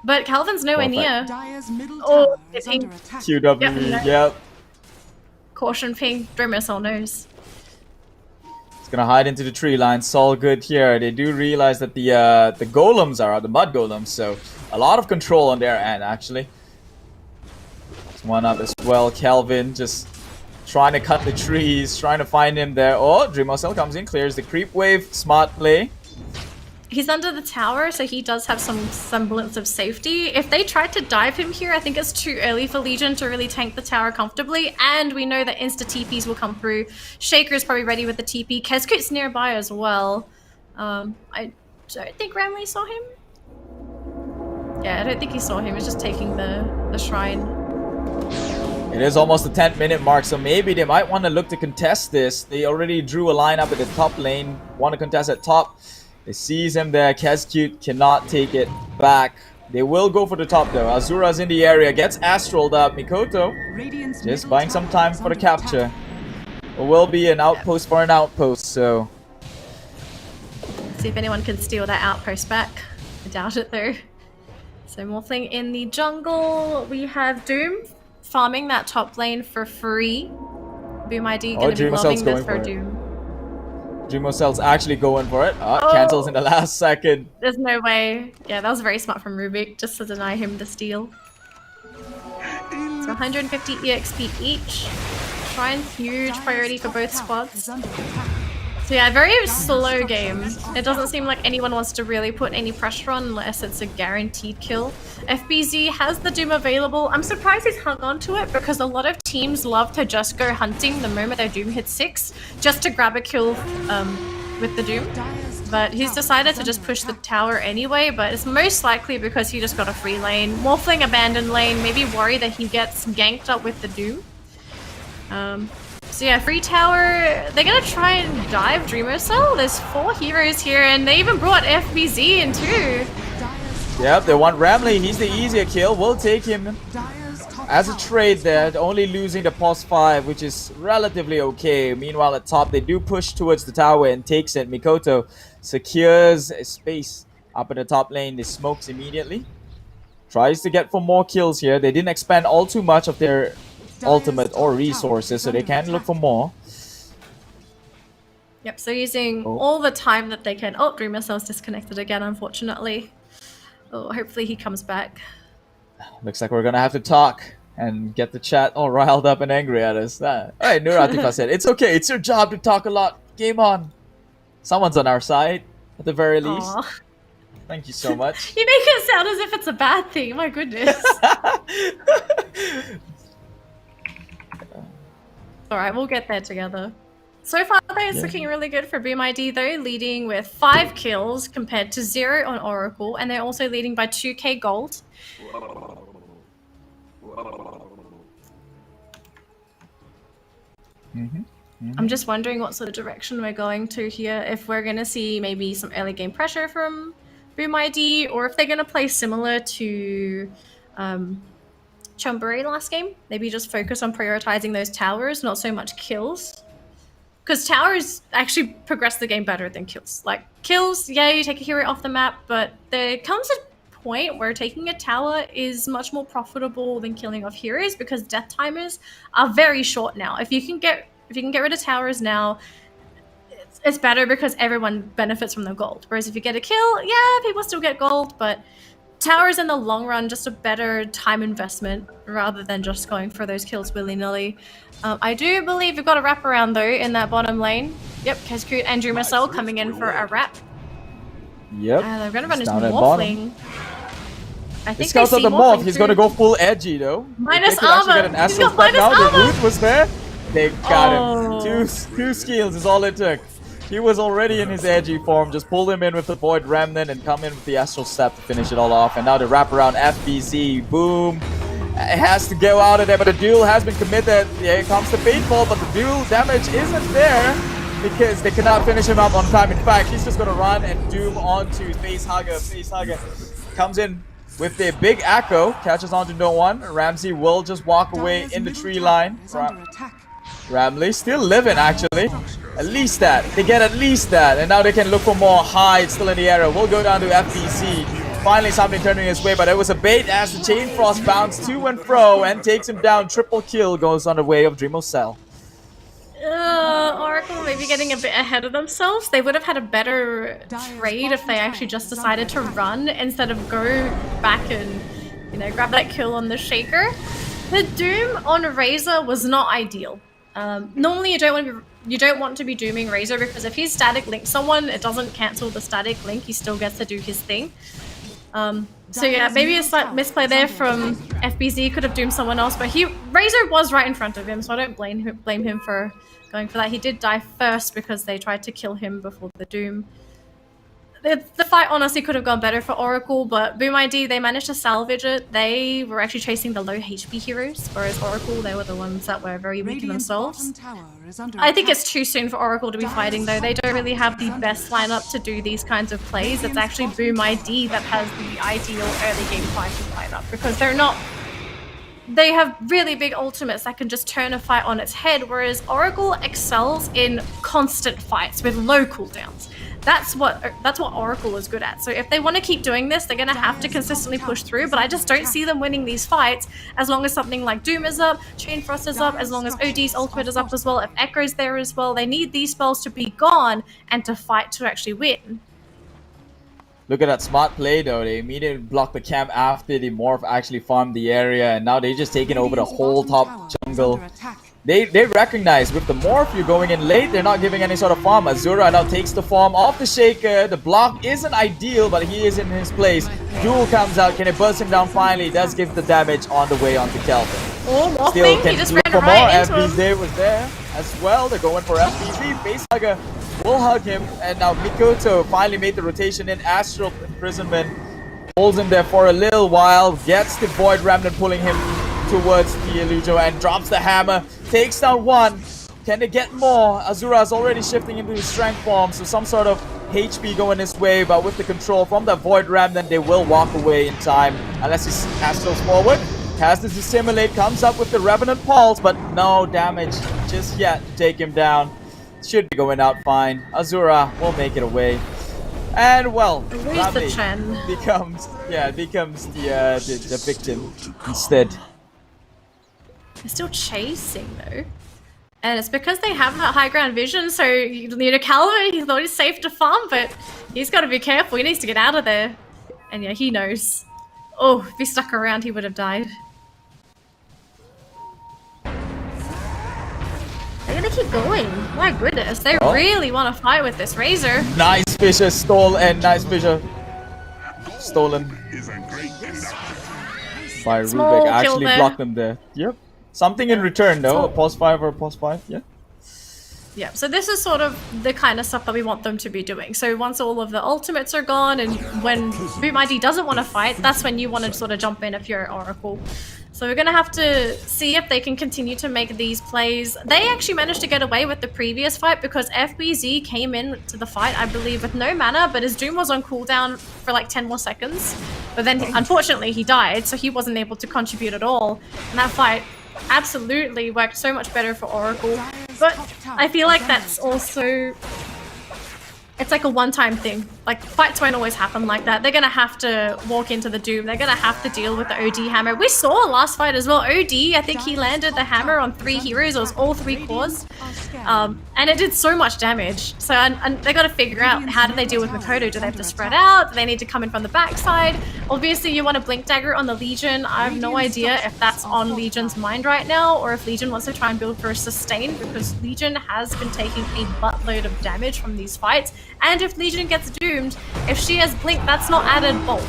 But Calvin's nowhere near. Dire's middle Oh, tower is under attack. QW, yep. Caution ping. Dreamwhistle knows. It's gonna hide into the tree line. Sol good here. They do realize that the golems are the mud golems, so a lot of control on their end actually. There's one up as well. Kelvin just trying to cut the trees, trying to find him there. Oh, Dreamwhistle comes in, clears the creep wave. Smart play. He's under the tower, so he does have some semblance of safety. If they tried to dive him here, I think it's too early for Legion to really tank the tower comfortably. And we know that insta TPs will come through. Shaker is probably ready with the TP. Kezkut's nearby as well. I don't think Ramley saw him. Yeah, I don't think he saw him. He was just taking the shrine. It is almost the 10-minute mark, so maybe they might want to look to contest this. They already drew a line up at the top lane. Want to contest at top. They sees him there. Kezkut cannot take it back. They will go for the top though. Azura's in the area, gets astraled up. Mikoto just buying some time for the capture. It will be an outpost for an outpost, so... See if anyone can steal that outpost back. I doubt it though. So Morphling in the jungle. We have Doom farming that top lane for free. Boom ID gonna be loving this for Doom. Dreamwhistle's actually going for it. Cancels in the last second. There's no way. Yeah, that was very smart from Rubik just to deny him the steal. So 150 EXP each. Shrine huge priority for both squads. So yeah, very slow game. It doesn't seem like anyone wants to really put any pressure on unless it's a guaranteed kill. FBZ has the Doom available. I'm surprised he's hung on to it because a lot of teams love to just go hunting the moment their Doom hits 6 just to grab a kill with the Doom. But he's decided to just push the tower anyway, but it's most likely because he just got a free lane. Morphling abandoned lane, maybe worry that he gets ganked up with the Doom. So yeah, free tower, they're gonna try and dive Dreamwhistle. There's 4 heroes here and they even brought FBZ in too. Yep, they want Ramley, he's the easier kill. We'll take him as a trade there, only losing the pos 5, which is relatively okay. Meanwhile at top, they do push towards the tower and takes it. Mikoto secures a space up in the top lane. They smokes immediately. Tries to get for more kills here. They didn't expand all too much of their ultimate or resources, so they can look for more. Yep, so using all the time that they can. Oh, Dreamwhistle's disconnected again, unfortunately. Oh, hopefully he comes back. Looks like we're gonna have to talk and get the chat all riled up and angry at us. Alright, Nuratifa said, it's okay, it's your job to talk a lot. Game on. Someone's on our side, at the very least. Aww. Thank you so much. You make it sound as if it's a bad thing, my goodness. Alright, we'll get there together. So far, it's looking really good for Boom ID though, leading with 5 kills compared to 0 on Oracle, and they're also leading by 2k gold. I'm just wondering what sort of direction we're going to here, if we're going to see maybe some early game pressure from Boom ID, or if they're going to play similar to Chonburi last game. Maybe just focus on prioritizing those towers, not so much kills. Because towers actually progress the game better than kills. Like, kills, yeah, you take a hero off the map, but there comes a point where taking a tower is much more profitable than killing off heroes because death timers are very short now. If you can get rid of towers now, it's better because everyone benefits from the gold. Whereas if you get a kill, yeah, people still get gold, but towers in the long run, just a better time investment rather than just going for those kills willy-nilly. I do believe we've got a wraparound though in that bottom lane. Yep, Kezkut and Dreamwhistle coming in for a wrap. Yep. They're gonna run his down at Morphling. I think he scouts out the morph. He's gonna go full edgy though. Minus If they could actually armor. get an He's got Astral Step minus now. armor. The root was there. They got him. Oh. Two skills is all it took. He was already in his edgy form. Just pulled him in with the Void Remnant and come in with the Astral Step to finish it all off. And now the wraparound FBZ. Boom. It has to go out of there, but the duel has been committed. Here comes the paintball, but the duel damage isn't there because they cannot finish him up on time. In fact, he's just gonna run and doom onto Facehugger. Facehugger comes in with the big echo, catches onto no one. Ramsey will just walk away in the tree line. Ramley still living actually. At least that. They get at least that. And now they can look for more. Hyde still in the area. We'll go down to FBC. Finally something turning his way, but it was a bait as the Chain Frost bounced to and fro and takes him down. Triple kill goes on the way of Dreamwhistle. Oracle maybe getting a bit ahead of themselves. They would have had a better trade if they actually just decided to run instead of go back and, you know, grab that kill on the Shaker. The Doom on Razor was not ideal. Normally you don't want to be dooming Razor because if he's static linked someone, it doesn't cancel the static link. He still gets to do his thing. So yeah, maybe a slight misplay there from FBZ. Could have doomed someone else, but Razor was right in front of him, so I don't blame him for going for that. He did die first because they tried to kill him before the Doom. The fight honestly could have gone better for Oracle, but Boom ID, they managed to salvage it. They were actually chasing the low HP heroes, whereas Oracle, they were the ones that were very weak in themselves. I think it's too soon for Oracle to be fighting though. They don't really have the best lineup to do these kinds of plays. It's actually Boom ID that has the ideal early game fighting lineup because they have really big ultimates that can just turn a fight on its head, whereas Oracle excels in constant fights with low cooldowns. That's what Oracle is good at. So if they want to keep doing this, they're going to have to consistently push through, but I just don't see them winning these fights as long as something like Doom is up, Chain Frost is up, as long as OD's ultimate is up as well, if Echo's there as well. They need these spells to be gone and to fight to actually win. Look at that smart play though. They immediately blocked the camp after the Morph actually farmed the area, and now they're just taking over the whole top jungle. They recognize with the Morph, you're going in late, they're not giving any sort of farm. Azura now takes the farm off the Shaker. The block isn't ideal, but he is in his place. Duel comes out. Can it burst him down finally? It does give the damage on the way onto Kelvin. Oh, Still can he just do ran for right more. into him. FBZ was there as well. They're going for FBZ. Facehugger will hug him, and now Mikoto finally made the rotation in. Astral Imprisonment holds him there for a little while, gets the Void Remnant pulling him towards the Illujo and drops the hammer, takes down one. Can they get more? Azura is already shifting into his strength form, so some sort of HP going his way, but with the control from the Void Remnant, they will walk away in time unless he Astrals forward. Has to dissimulate, comes up with the Revenant Pulse, but no damage just yet to take him down. Should be going out fine. Azura will make it away. And well, Danelie becomes the victim instead. They're still chasing though. And it's because they have that high ground vision, so you know, Calvin, he thought he's safe to farm, but he's got to be careful. He needs to get out of there. And yeah, he knows. Oh, if he stuck around, he would have died. They're gonna keep going. My goodness, they really want to fight with this Razor. Nice Fisher stolen by Rubik. Actually blocked them there. Yep. Something in return though. A pulse 5 or a pulse 5. Yeah. Yeah, so this is sort of the kind of stuff that we want them to be doing. So once all of the ultimates are gone and when Boom ID doesn't want to fight, that's when you want to sort of jump in if you're Oracle. So we're going to have to see if they can continue to make these plays. They actually managed to get away with the previous fight because FBZ came in to the fight, I believe, with no mana, but his Doom was on cooldown for like 10 more seconds. But then, unfortunately, he died, so he wasn't able to contribute at all. And that fight absolutely worked so much better for Oracle. But I feel like that's also... It's like a one-time thing. Like, fights won't always happen like that. They're gonna have to walk into the Doom. They're gonna have to deal with the OD hammer. We saw last fight as well. OD, I think he landed the hammer on 3 heroes. It was all 3 cores. And it did so much damage. So and they gotta figure out, how do they deal with Mikoto? Do they have to spread out? Do they need to come in from the backside? Obviously, you want to Blink Dagger on the Legion. I have no idea if that's on Legion's mind right now, or if Legion wants to try and build for a sustain, because Legion has been taking a buttload of damage from these fights. And if Legion gets doomed, if she has Blink, that's not added bulk.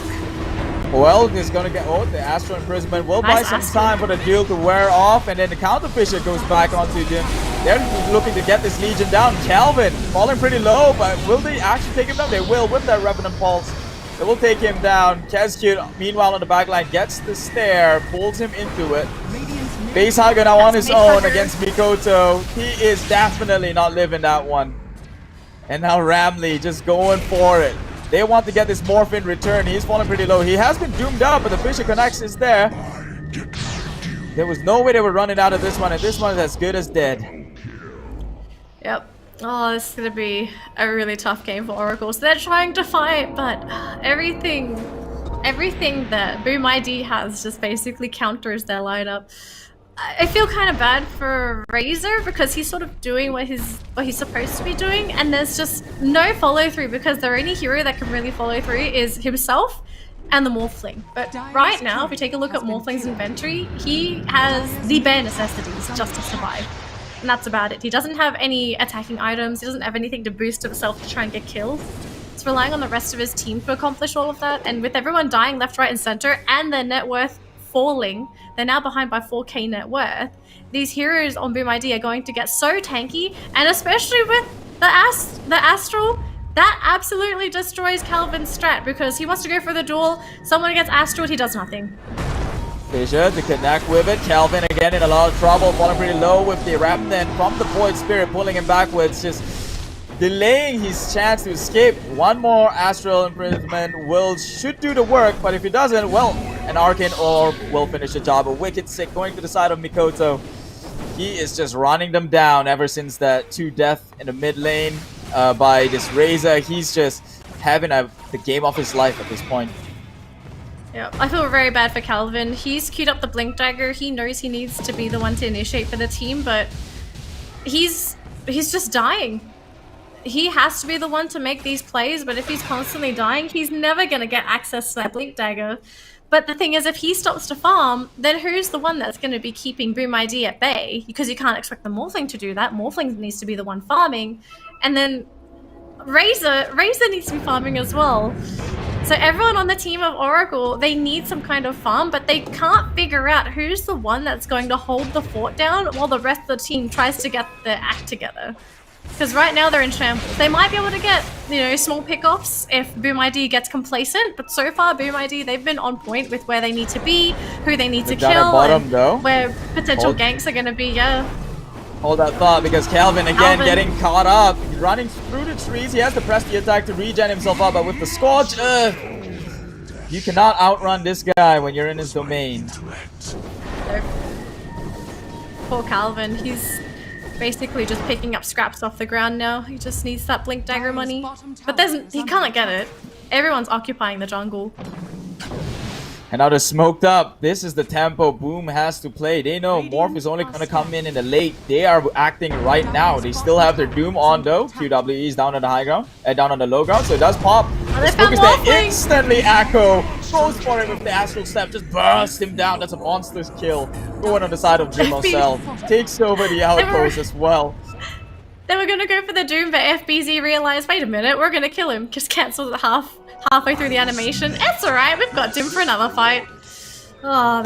Well, he's gonna get... Oh, the Astral Imprisonment will buy some time for the deal to wear off, and then the Counter Fisher goes back onto them. They're looking to get this Legion down. Calvin falling pretty low, but will they actually take him down? They will with that Revenant Pulse. They will take him down. Kezcute, meanwhile, on the backline, gets the stare, pulls him into it. Facehugger now on his own against Mikoto. He is definitely not living that one. And now Ramley just going for it. They want to get this Morph in return. He's falling pretty low. He has been doomed up, but the Fisher Connects is there. There was no way they were running out of this one, and this one is as good as dead. Yep. Oh, this is going to be a really tough game for Oracle. So they're trying to fight, but everything that Boom ID has just basically counters their lineup. I feel kind of bad for Razor because he's sort of doing what he's supposed to be doing, and there's just no follow through because the only hero that can really follow through is himself and the Morphling. But right now, if we take a look at Morphling's inventory, he has the bare necessities just to survive. And that's about it. He doesn't have any attacking items, he doesn't have anything to boost himself to try and get kills. He's relying on the rest of his team to accomplish all of that, and with everyone dying left, right, and center, and their net worth falling, they're now behind by 4k net worth. These heroes on Boom ID are going to get so tanky, and especially with the Astral, that absolutely destroys Calvin's strat because he wants to go for the duel, someone gets Astral, he does nothing. Fissure to connect with it. Calvin again in a lot of trouble, falling pretty low with the Remnant from the Void Spirit, pulling him backwards, just delaying his chance to escape. One more Astral Imprisonment should do the work, but if he doesn't, well, an Arcane Orb will finish the job. A Wicked Sick going to the side of Mikoto. He is just running them down ever since that 2 death in the mid lane by this Razor. He's just having the game of his life at this point. Yeah, I feel very bad for Calvin. He's queued up the Blink Dagger. He knows he needs to be the one to initiate for the team, but he's just dying. He has to be the one to make these plays, but if he's constantly dying, he's never going to get access to that Blink Dagger. But the thing is, if he stops to farm, then who's the one that's going to be keeping Boom ID at bay? Because you can't expect the Morphling to do that. Morphling needs to be the one farming. And then Razor needs to be farming as well. So everyone on the team of Oracle, they need some kind of farm, but they can't figure out who's the one that's going to hold the fort down while the rest of the team tries to get their act together. Because right now they're in shambles. They might be able to get, small pickoffs if Boom ID gets complacent, but so far Boom ID, they've been on point with where they need to be, who they need to kill, bottom, though. Where potential ganks are going to be, Hold that thought, because Calvin again getting caught up, running through the trees. He has to press the attack to regen himself up, but with the Scorch, you cannot outrun this guy when you're in his domain. Poor Calvin, he's basically just picking up scraps off the ground now. He just needs that Blink Dagger money. But he can't get it. Everyone's occupying the jungle. And now they're smoked up. This is the tempo Boom has to play. They know Morph is only going to come in the late. They are acting right now. They still have their Doom on though. QWE is down on the high ground, down on the low ground, so it does pop. They instantly echo. Goes for it with the Astral Step. Just burst him down. That's a monstrous kill. Going on the side of Jim Marcel. Takes over the outpost as well. They were going to go for the Doom, but FBZ realized, wait a minute, we're going to kill him. Just cancelled it halfway through the animation. It's alright, we've got Doom for another fight. Oh,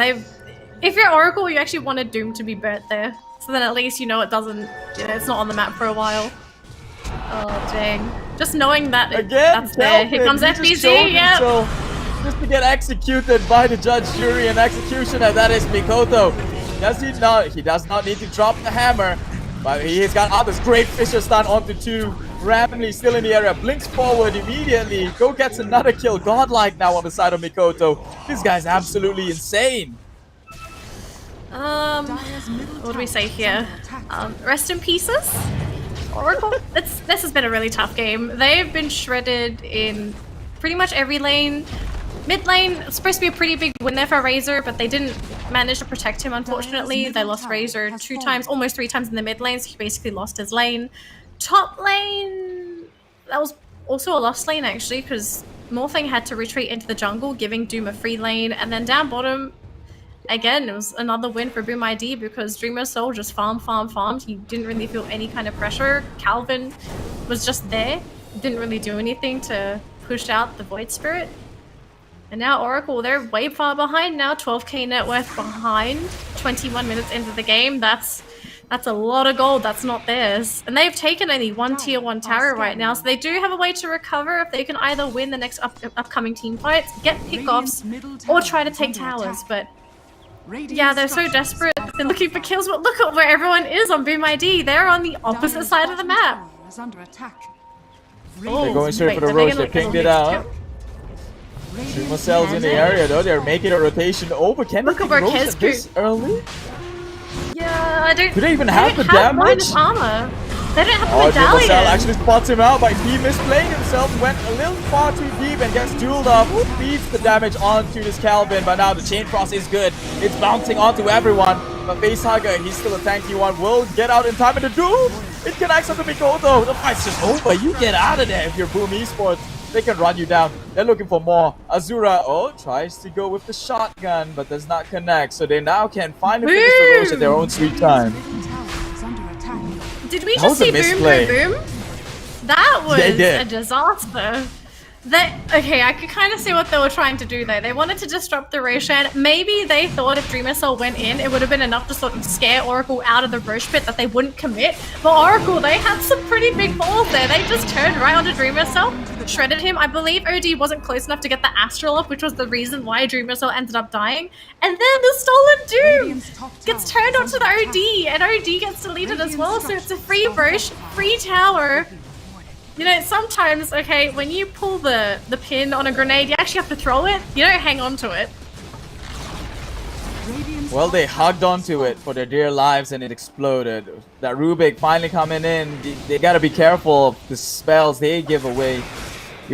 if you're Oracle, you actually wanted Doom to be burnt there. So then at least it's not on the map for a while. Oh, dang. Just knowing that that's there. Here comes FBZ, yeah. Just to get executed by the judge, jury, and executioner, that is Mikoto. He does not need to drop the hammer, but he's got others. Great Fissure stun onto 2. Randomly still in the area, blinks forward immediately. Go gets another kill. Godlike now on the side of Mikoto. This guy's absolutely insane. What do we say here? Rest in pieces? Oracle? This has been a really tough game. They've been shredded in pretty much every lane. Mid lane, it's supposed to be a pretty big win there for Razor, but they didn't manage to protect him, unfortunately. They lost Razor 2 times, almost 3 times in the mid lane, so he basically lost his lane. Top lane, that was also a lost lane actually, because Morphling had to retreat into the jungle, giving Doom a free lane. And then down bottom, again, it was another win for Boom ID because Dreamer's Soul just farmed. He didn't really feel any kind of pressure. Calvin was just there, didn't really do anything to push out the Void Spirit. And now Oracle, they're way far behind now, 12k net worth behind, 21 minutes into the game. That's a lot of gold that's not theirs. And they've taken only 1 tier 1 tower right now, so they do have a way to recover if they can either win the next upcoming team fights, get pickoffs, or try to take towers. But yeah, they're so desperate. They're looking for kills, but look at where everyone is on Boom ID. They're on the opposite side of the map. They're going straight for the roach. They pinged it out. Marcel's in the area though. They're making a rotation over. Can they roast this early? Yeah, I don't. Do they even have the damage? Minus armor. They don't have the medallion. Marcel actually spots him out, but he misplaying himself. Went a little far too deep and gets dueled up. Feeds the damage onto this Calvin, but now the chain cross is good. It's bouncing onto everyone. But Facehugger, he's still a tanky one, will get out in time, and the Doom! It connects on the Mikoto. The fight's just over. You get out of there if you're Boom Esports. They can run you down. They're looking for more. Azura, tries to go with the shotgun, but does not connect. So they now can finally finish the Roche at their own sweet time. Did we just see Boom Boom? That was did. a disaster. Okay, I could kind of see what they were trying to do there. They wanted to disrupt the Roshan. Maybe they thought if Dream SL went in, it would have been enough to sort of scare Oracle out of the Roche pit that they wouldn't commit. But Oracle, they had some pretty big balls there. They just turned right onto Dream SL, shredded him. I believe OD wasn't close enough to get the Astral off, which was the reason why Dream SL ended up dying. And then the Stolen Doom gets turned onto the OD, and OD gets deleted as well. So it's a free Roche, free tower. You know, sometimes, okay, when you pull the pin on a grenade, you actually have to throw it. You don't hang on to it. Well, they hugged onto it for their dear lives and it exploded. That Rubik finally coming in. They gotta be careful of the spells they give away.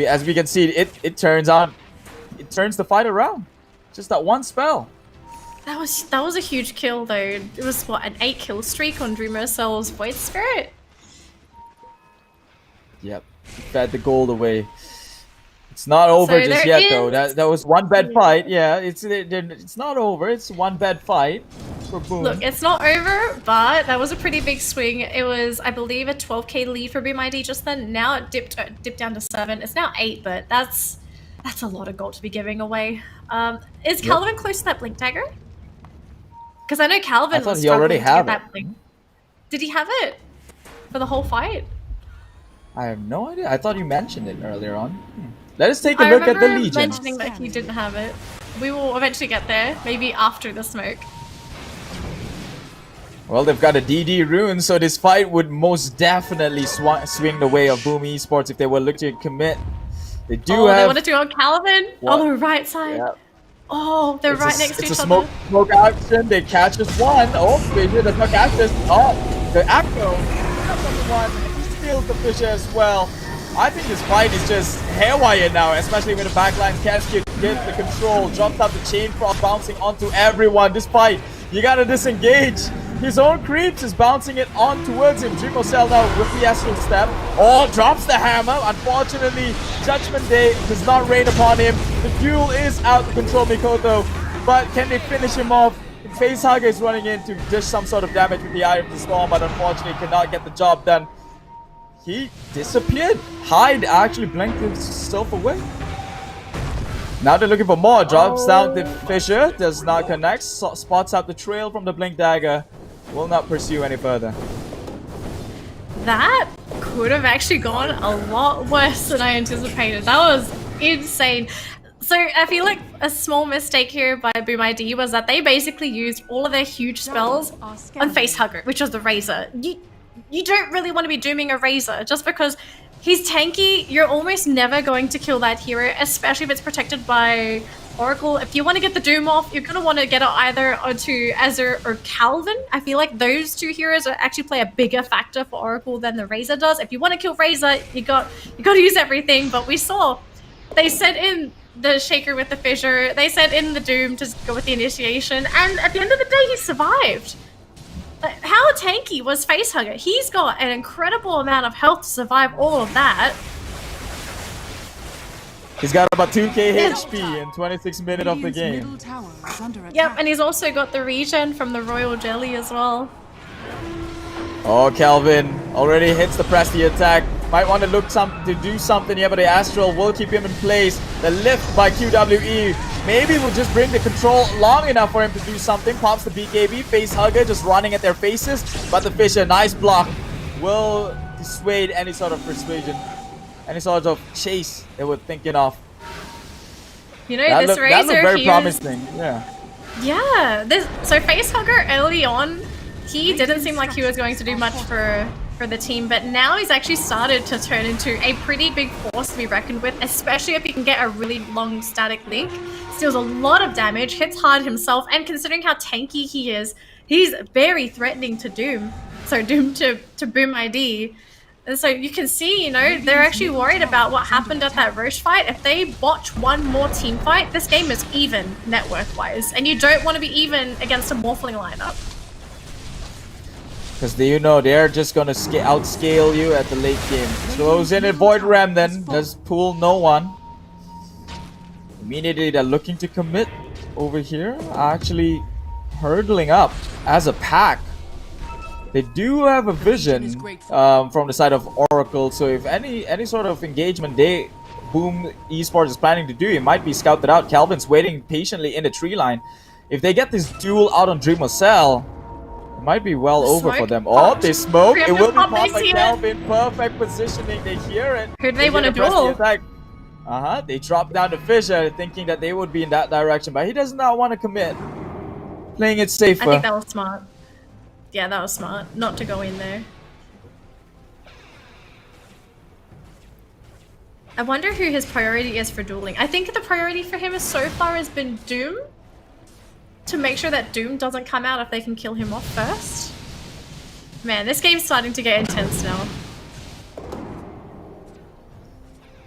As we can see, it turns the fight around. Just that one spell. That was a huge kill though. It was what, an 8-kill streak on Dream SL's Void Spirit? Yep, fed the gold away. It's not over just yet though. That was one bad fight. Yeah, it's not over. It's one bad fight for Boom. Look, it's not over, but that was a pretty big swing. It was, I believe, a 12k lead for Boom ID just then. Now it dipped down to 7. It's now 8, but that's a lot of gold to be giving away. Is Calvin close to that Blink Dagger? Because I know Calvin was struggling to get that Blink. Did he have it for the whole fight? I have no idea. I thought you mentioned it earlier on. Let us take a look at the Legion. I remember mentioning that he didn't have it. We will eventually get there, maybe after the smoke. Well, they've got a DD rune, so this fight would most definitely swing the way of Boom Esports if they were looking to commit. They do have... they want to do on Calvin on the right side. Yep. Oh, they're right next to each other. It's a smoke action. They catch this one. Oh, Fisher does not catch this. Oh, the Acro. That's on the one. Steals the Fisher as well. I think this fight is just haywire now, especially when the backline can't get the control. Drops out the chain frog, bouncing onto everyone. This fight, you gotta disengage. His own creeps is bouncing it on towards him. Dream Cell now with the astral step. Oh, drops the hammer. Unfortunately, Judgment Day does not rain upon him. The duel is out to control Mikoto, but can they finish him off? Facehugger is running in to dish some sort of damage with the Eye of the Storm, but unfortunately cannot get the job done. He disappeared. Hyde actually blinked himself away. Now they're looking for more. Drops down to Fisher. Does not connect. Spots out the trail from the Blink Dagger. Will not pursue any further. That could have actually gone a lot worse than I anticipated. That was insane. So I feel like a small mistake here by Boom ID was that they basically used all of their huge spells on Facehugger, which was the Razor. You don't really want to be dooming a Razor just because he's tanky. You're almost never going to kill that hero, especially if it's protected by Oracle. If you want to get the Doom off, you're going to want to get it either onto Azure or Calvin. I feel like those two heroes actually play a bigger factor for Oracle than the Razor does. If you want to kill Razor, you got to use everything. But we saw they sent in the Shaker with the Fissure. They sent in the Doom to go with the Initiation. And at the end of the day, he survived. How tanky was Facehugger? He's got an incredible amount of health to survive all of that. He's got about 2k HP in 26 minutes of the game. Yep, and he's also got the regen from the Royal Jelly as well. Oh, Calvin already hits the press the attack. Might want to look to do something here, but the Astral will keep him in place. The lift by QWE maybe will just bring the control long enough for him to do something. Pops the BKB, Facehugger just running at their faces. But the Fisher, nice block, will dissuade any sort of persuasion, any sort of chase they were thinking of. You know, that Razor, that looked very promising. Yeah, so Facehugger early on, he didn't seem like he was going to do much for the team, but now he's actually started to turn into a pretty big force to be reckoned with, especially if he can get a really long static link. Steals a lot of damage, hits hard himself, and considering how tanky he is, he's very threatening to Doom. So Doom to Boom ID. And so you can see, you know, they're actually worried about what happened at that Roche fight. If they botch one more team fight, this game is even net worth-wise, and you don't want to be even against a Morphling lineup. Because they're just gonna outscale you at the late game. Throws in a Void Ram then. Does pull no one. Immediately they're looking to commit over here. Actually hurdling up as a pack. They do have a vision from the side of Oracle, so if any sort of engagement Boom Esports is planning to do, it might be scouted out. Calvin's waiting patiently in the tree line. If they get this duel out on Dream or Cell, it might be well over for them. Oh, they smoke. It will be popped by Calvin. Perfect positioning. They hear it. Who do they want to duel? They drop down the Fissure thinking that they would be in that direction, but he does not want to commit. Playing it safer. I think that was smart. Yeah, that was smart. Not to go in there. I wonder who his priority is for dueling. I think the priority for him so far has been Doom. To make sure that Doom doesn't come out if they can kill him off first. Man, this game's starting to get intense now.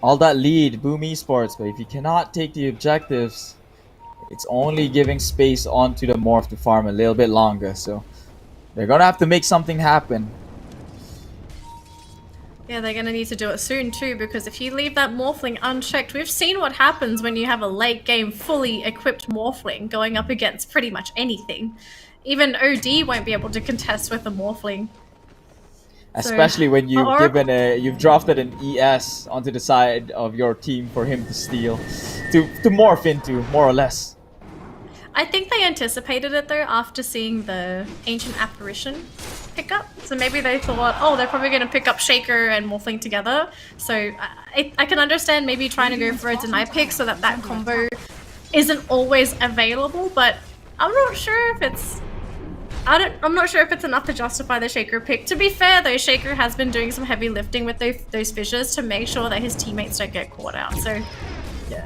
All that lead, Boom Esports, but if you cannot take the objectives, it's only giving space onto the Morph to farm a little bit longer, so they're gonna have to make something happen. Yeah, they're gonna need to do it soon too, because if you leave that Morphling unchecked, we've seen what happens when you have a late game fully equipped Morphling going up against pretty much anything. Even OD won't be able to contest with a Morphling. Especially when you've drafted an ES onto the side of your team for him to steal, to morph into, more or less. I think they anticipated it though after seeing the Ancient Apparition pickup. So maybe they thought, oh, they're probably going to pick up Shaker and Morphling together. So I can understand maybe trying to go for a deny pick so that that combo isn't always available, but I'm not sure if it's... I'm not sure if it's enough to justify the Shaker pick. To be fair though, Shaker has been doing some heavy lifting with those fissures to make sure that his teammates don't get caught out. So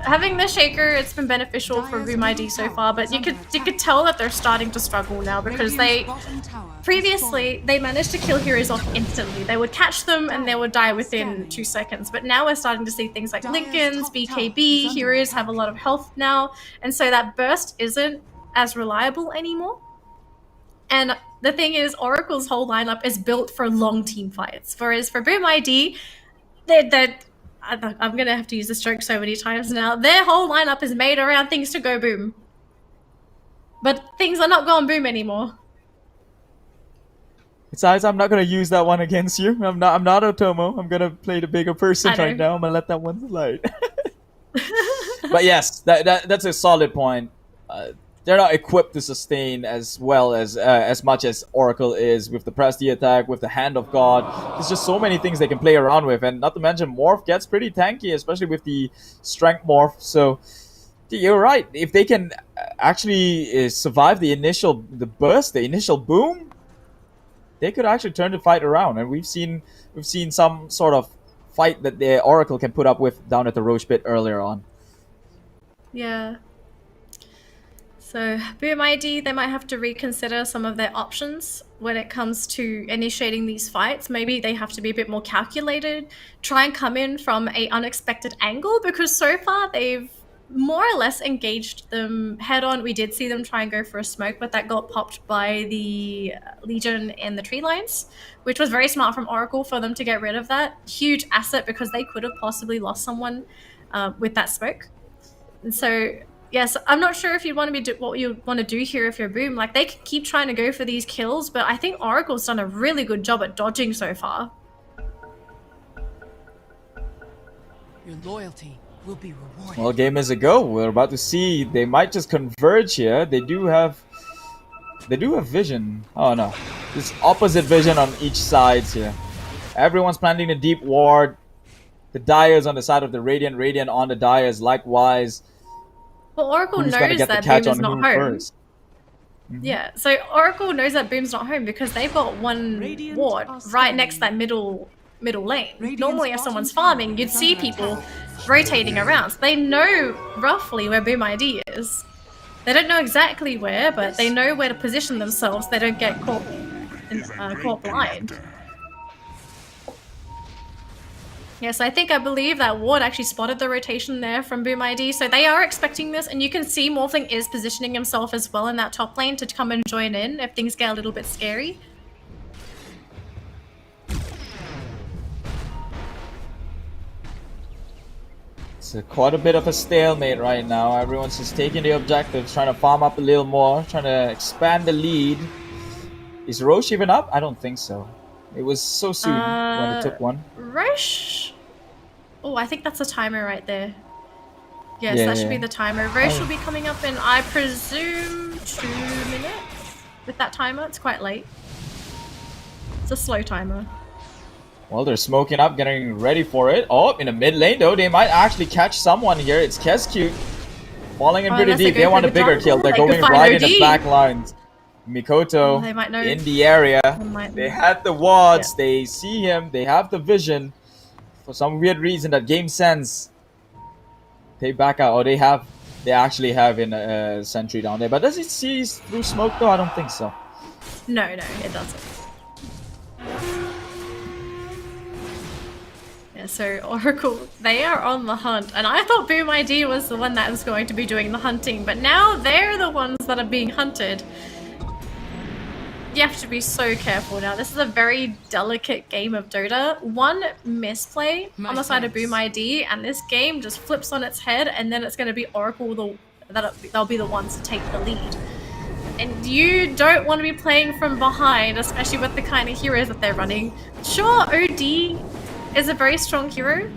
having the Shaker, it's been beneficial for Boom ID so far, but you could tell that they're starting to struggle now because previously they managed to kill heroes off instantly. They would catch them and they would die within 2 seconds. But now we're starting to see things like Lincolns, BKB, heroes have a lot of health now, and so that burst isn't as reliable anymore. And the thing is, Oracle's whole lineup is built for long team fights, whereas for Boom ID, I'm gonna have to use this joke so many times now. Their whole lineup is made around things to go boom. But things are not going boom anymore. Besides, I'm not gonna use that one against you. I'm not Otomo. I'm gonna play the bigger person right now. I'm gonna let that one slide. But yes, that's a solid point. They're not equipped to sustain as well as much as Oracle is with the press D attack, with the Hand of God. There's just so many things they can play around with, and not to mention Morph gets pretty tanky, especially with the Strength Morph. So you're right. If they can actually survive the initial burst, the initial boom, they could actually turn the fight around. And we've seen some sort of fight that the Oracle can put up with down at the Roche Pit earlier on. Yeah. So Boom ID, they might have to reconsider some of their options when it comes to initiating these fights. Maybe they have to be a bit more calculated, try and come in from an unexpected angle, because so far they've more or less engaged them head on. We did see them try and go for a smoke, but that got popped by the Legion in the tree lines, which was very smart from Oracle for them to get rid of that. Huge asset, because they could have possibly lost someone with that smoke. And so... yes, I'm not sure if you'd want to be what you want to do here if you're Boom. Like, they can keep trying to go for these kills, but I think Oracle's done a really good job at dodging so far. Your loyalty will be rewarded. Well, game is a go. We're about to see. They might just converge here. They do have vision. Oh no, this opposite vision on each side here. Everyone's planting a deep ward. The Dyer's on the side of the Radiant. Radiant on the Dyer's likewise. Well, Oracle knows that Boom is not home. Yeah, so Oracle knows that Boom's not home because they've got one ward right next to that middle lane. Normally if someone's farming, you'd see people rotating around. So they know roughly where Boom ID is. They don't know exactly where, but they know where to position themselves. They don't get caught blind. Yes, I believe that ward actually spotted the rotation there from Boom ID, so they are expecting this, and you can see Morphling is positioning himself as well in that top lane to come and join in if things get a little bit scary. It's quite a bit of a stalemate right now. Everyone's just taking the objectives, trying to farm up a little more, trying to expand the lead. Is Roche even up? I don't think so. It was so soon when it took one. Roche? Oh, I think that's a timer right there. Yes, that should be the timer. Roche will be coming up in, I presume, 2 minutes with that timer. It's quite late. It's a slow timer. Well, they're smoking up, getting ready for it. Oh, in the mid lane though, they might actually catch someone here. It's Kescute falling in pretty deep. They want a bigger kill. They're going right in the back lines. Mikoto they might know. in the area. They had the wards. Yeah. They see him. They have the vision. For some weird reason, that game sense. They back out. Oh, they actually have in a sentry down there. But does it see through smoke though? I don't think so. No, it doesn't. Yeah, so Oracle, they are on the hunt. And I thought Boom ID was the one that was going to be doing the hunting. But now they're the ones that are being hunted. You have to be so careful now. This is a very delicate game of Dota. One misplay on the side of Boom ID, and this game just flips on its head, and then it's going to be Oracle they'll be the ones to take the lead. And you don't want to be playing from behind, especially with the kind of heroes that they're running. Sure, OD is a very strong hero,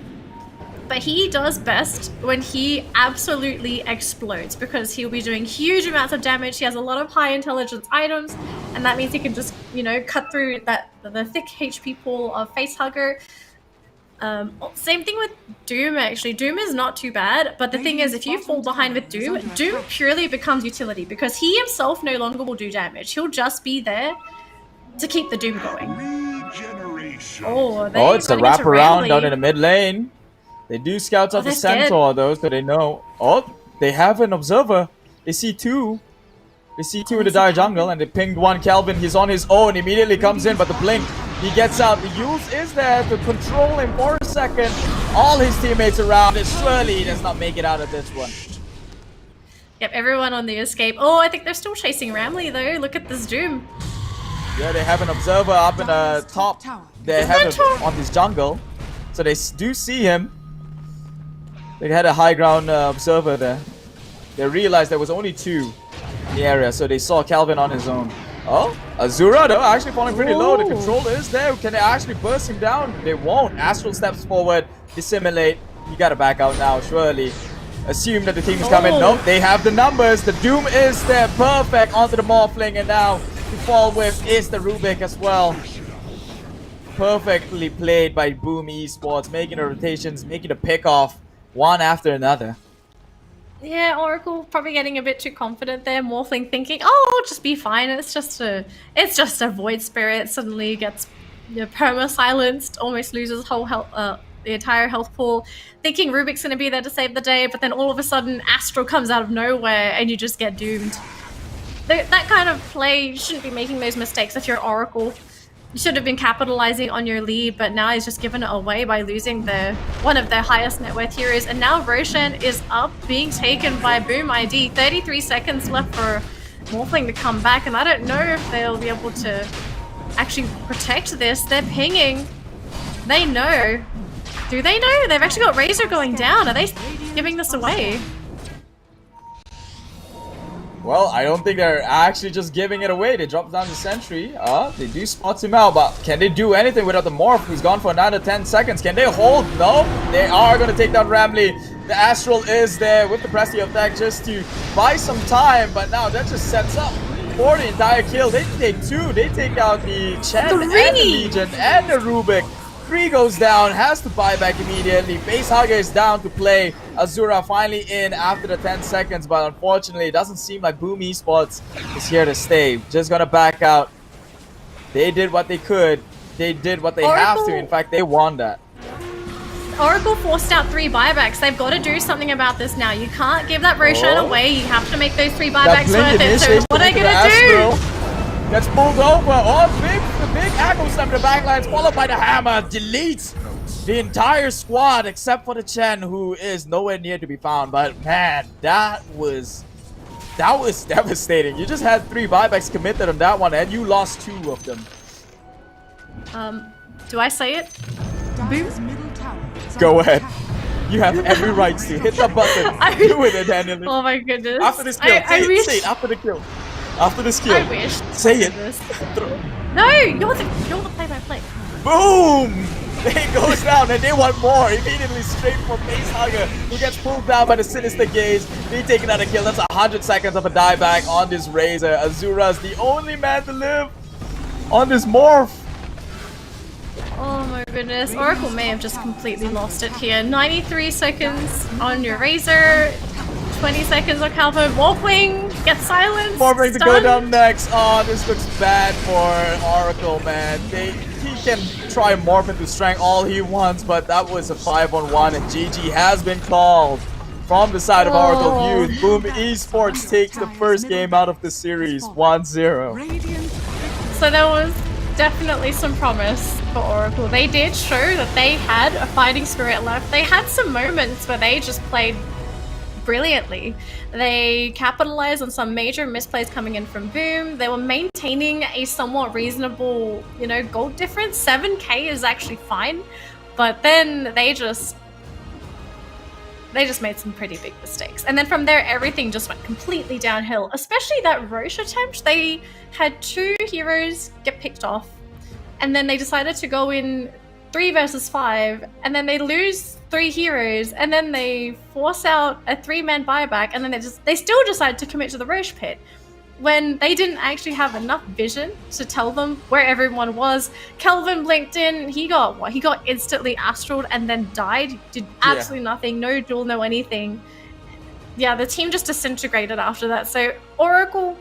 but he does best when he absolutely explodes, because he'll be doing huge amounts of damage. He has a lot of high intelligence items, and that means he can just, you know, cut through the thick HP pool of Facehugger. Same thing with Doom, actually. Doom is not too bad, but the thing is, if you fall behind with Doom, Doom purely becomes utility, because he himself no longer will do damage. He'll just be there to keep the Doom going. Oh, it's a wraparound down in the mid lane. They do scouts out the Centaur though, so they know. Oh, they have an observer. They see two. They see two in the dire jungle, and they pinged one. Calvin, he's on his own. Immediately comes in, but the blink, he gets out. The use is there to control him for a second. All his teammates around it. Surely he does not make it out of this one. Yep, everyone on the escape. Oh, I think they're still chasing Ramley though. Look at this Doom. Yeah, they have an observer up in the top. They have him on his jungle, so they do see him. They had a high ground observer there. They realized there was only two in the area, so they saw Calvin on his own. Oh, Azura though, actually falling pretty low. The control is there. Can they actually burst him down? They won't. Astral steps forward, dissimulate. You gotta back out now, surely. Assume that the team is coming. Nope, they have the numbers. The Doom is there. Perfect onto the Morphling, and now to fall with is the Rubik as well. Perfectly played by Boom Esports, making the rotations, making the pick off one after another. Yeah, Oracle probably getting a bit too confident there. Morphling thinking, "Oh, I'll just be fine. It's just a Void Spirit." Suddenly gets perma silenced, almost loses whole health, the entire health pool. Thinking Rubik's gonna be there to save the day, but then all of a sudden Astral comes out of nowhere, and you just get doomed. That kind of play, you shouldn't be making those mistakes if you're Oracle. You should have been capitalizing on your lead, but now he's just given it away by losing one of their highest net worth heroes. And now Roshan is up, being taken by Boom ID. 33 seconds left for Morphling to come back, and I don't know if they'll be able to actually protect this. They're pinging. They know. Do they know? They've actually got Razor going down. Are they giving this away? Well, I don't think they're actually just giving it away. They drop down the sentry. They do spot him out, but can they do anything without the Morph, who's gone for another 10 seconds? Can they hold? No, they are going to take down Ramley. The Astral is there with the Prestige of Tech just to buy some time, but now that just sets up for the entire kill. They take two. They take out the Chen and the Legion and the Rubik. 3 goes down, has to buy back immediately. Facehugger is down to play. Azura finally in after the 10 seconds, but unfortunately it doesn't seem like Boom Esports is here to stay. Just gonna back out. They did what they could. They did what they have to. In fact, they won that. Oracle forced out 3 buybacks. They've got to do something about this now. You can't give that Roshan away. You have to make those 3 buybacks worth it. So what are they gonna do? Gets pulled over. Oh, the big Echo Slam to the backlines, followed by the hammer. Deletes the entire squad except for the Chen, who is nowhere near to be found. But man, that was devastating. You just had 3 buybacks committed on that one, and you lost 2 of them. Do I say it? Boom's middle tower is Go under ahead. attack. You have every right to hit the button. Do it, Danelie. Oh my goodness. After this kill, say it after the kill. After this kill. I wish. Say it. No, you're the play-by-play. Boom! It goes down and they want more. Immediately straight for Face Hugger, who gets pulled down by the Sinister Gaze. Being taken out a kill. That's 100 seconds of a dieback on this Razor. Azura's the only man to live on this morph. Oh my goodness. Oracle may have just completely lost it here. 93 seconds on your Razor. 20 seconds on Calvo. Morphling gets silenced. Morphling to go down next. Oh, this looks bad for Oracle, man. He can try morph into strength all he wants, but that was a 5-on-1 and GG has been called from the side of Oracle.Youth. Boom Esports takes the first game out of the series 1-0. So there was definitely some promise for Oracle. They did show that they had a fighting spirit left. They had some moments where they just played brilliantly. They capitalized on some major misplays coming in from Boom. They were maintaining a somewhat reasonable, gold difference. 7k is actually fine, but then they just made some pretty big mistakes. And then from there, everything just went completely downhill, especially that Roche attempt. They had 2 heroes get picked off, and then they decided to go in 3 versus 5, and then they lose 3 heroes, and then they force out a 3-man buyback, and then they still decide to commit to the Roche pit when they didn't actually have enough vision to tell them where everyone was. Kelvin blinked in, he got instantly astraled and then died, did absolutely nothing, no duel, no anything. Yeah, the team just disintegrated after that. So Oracle,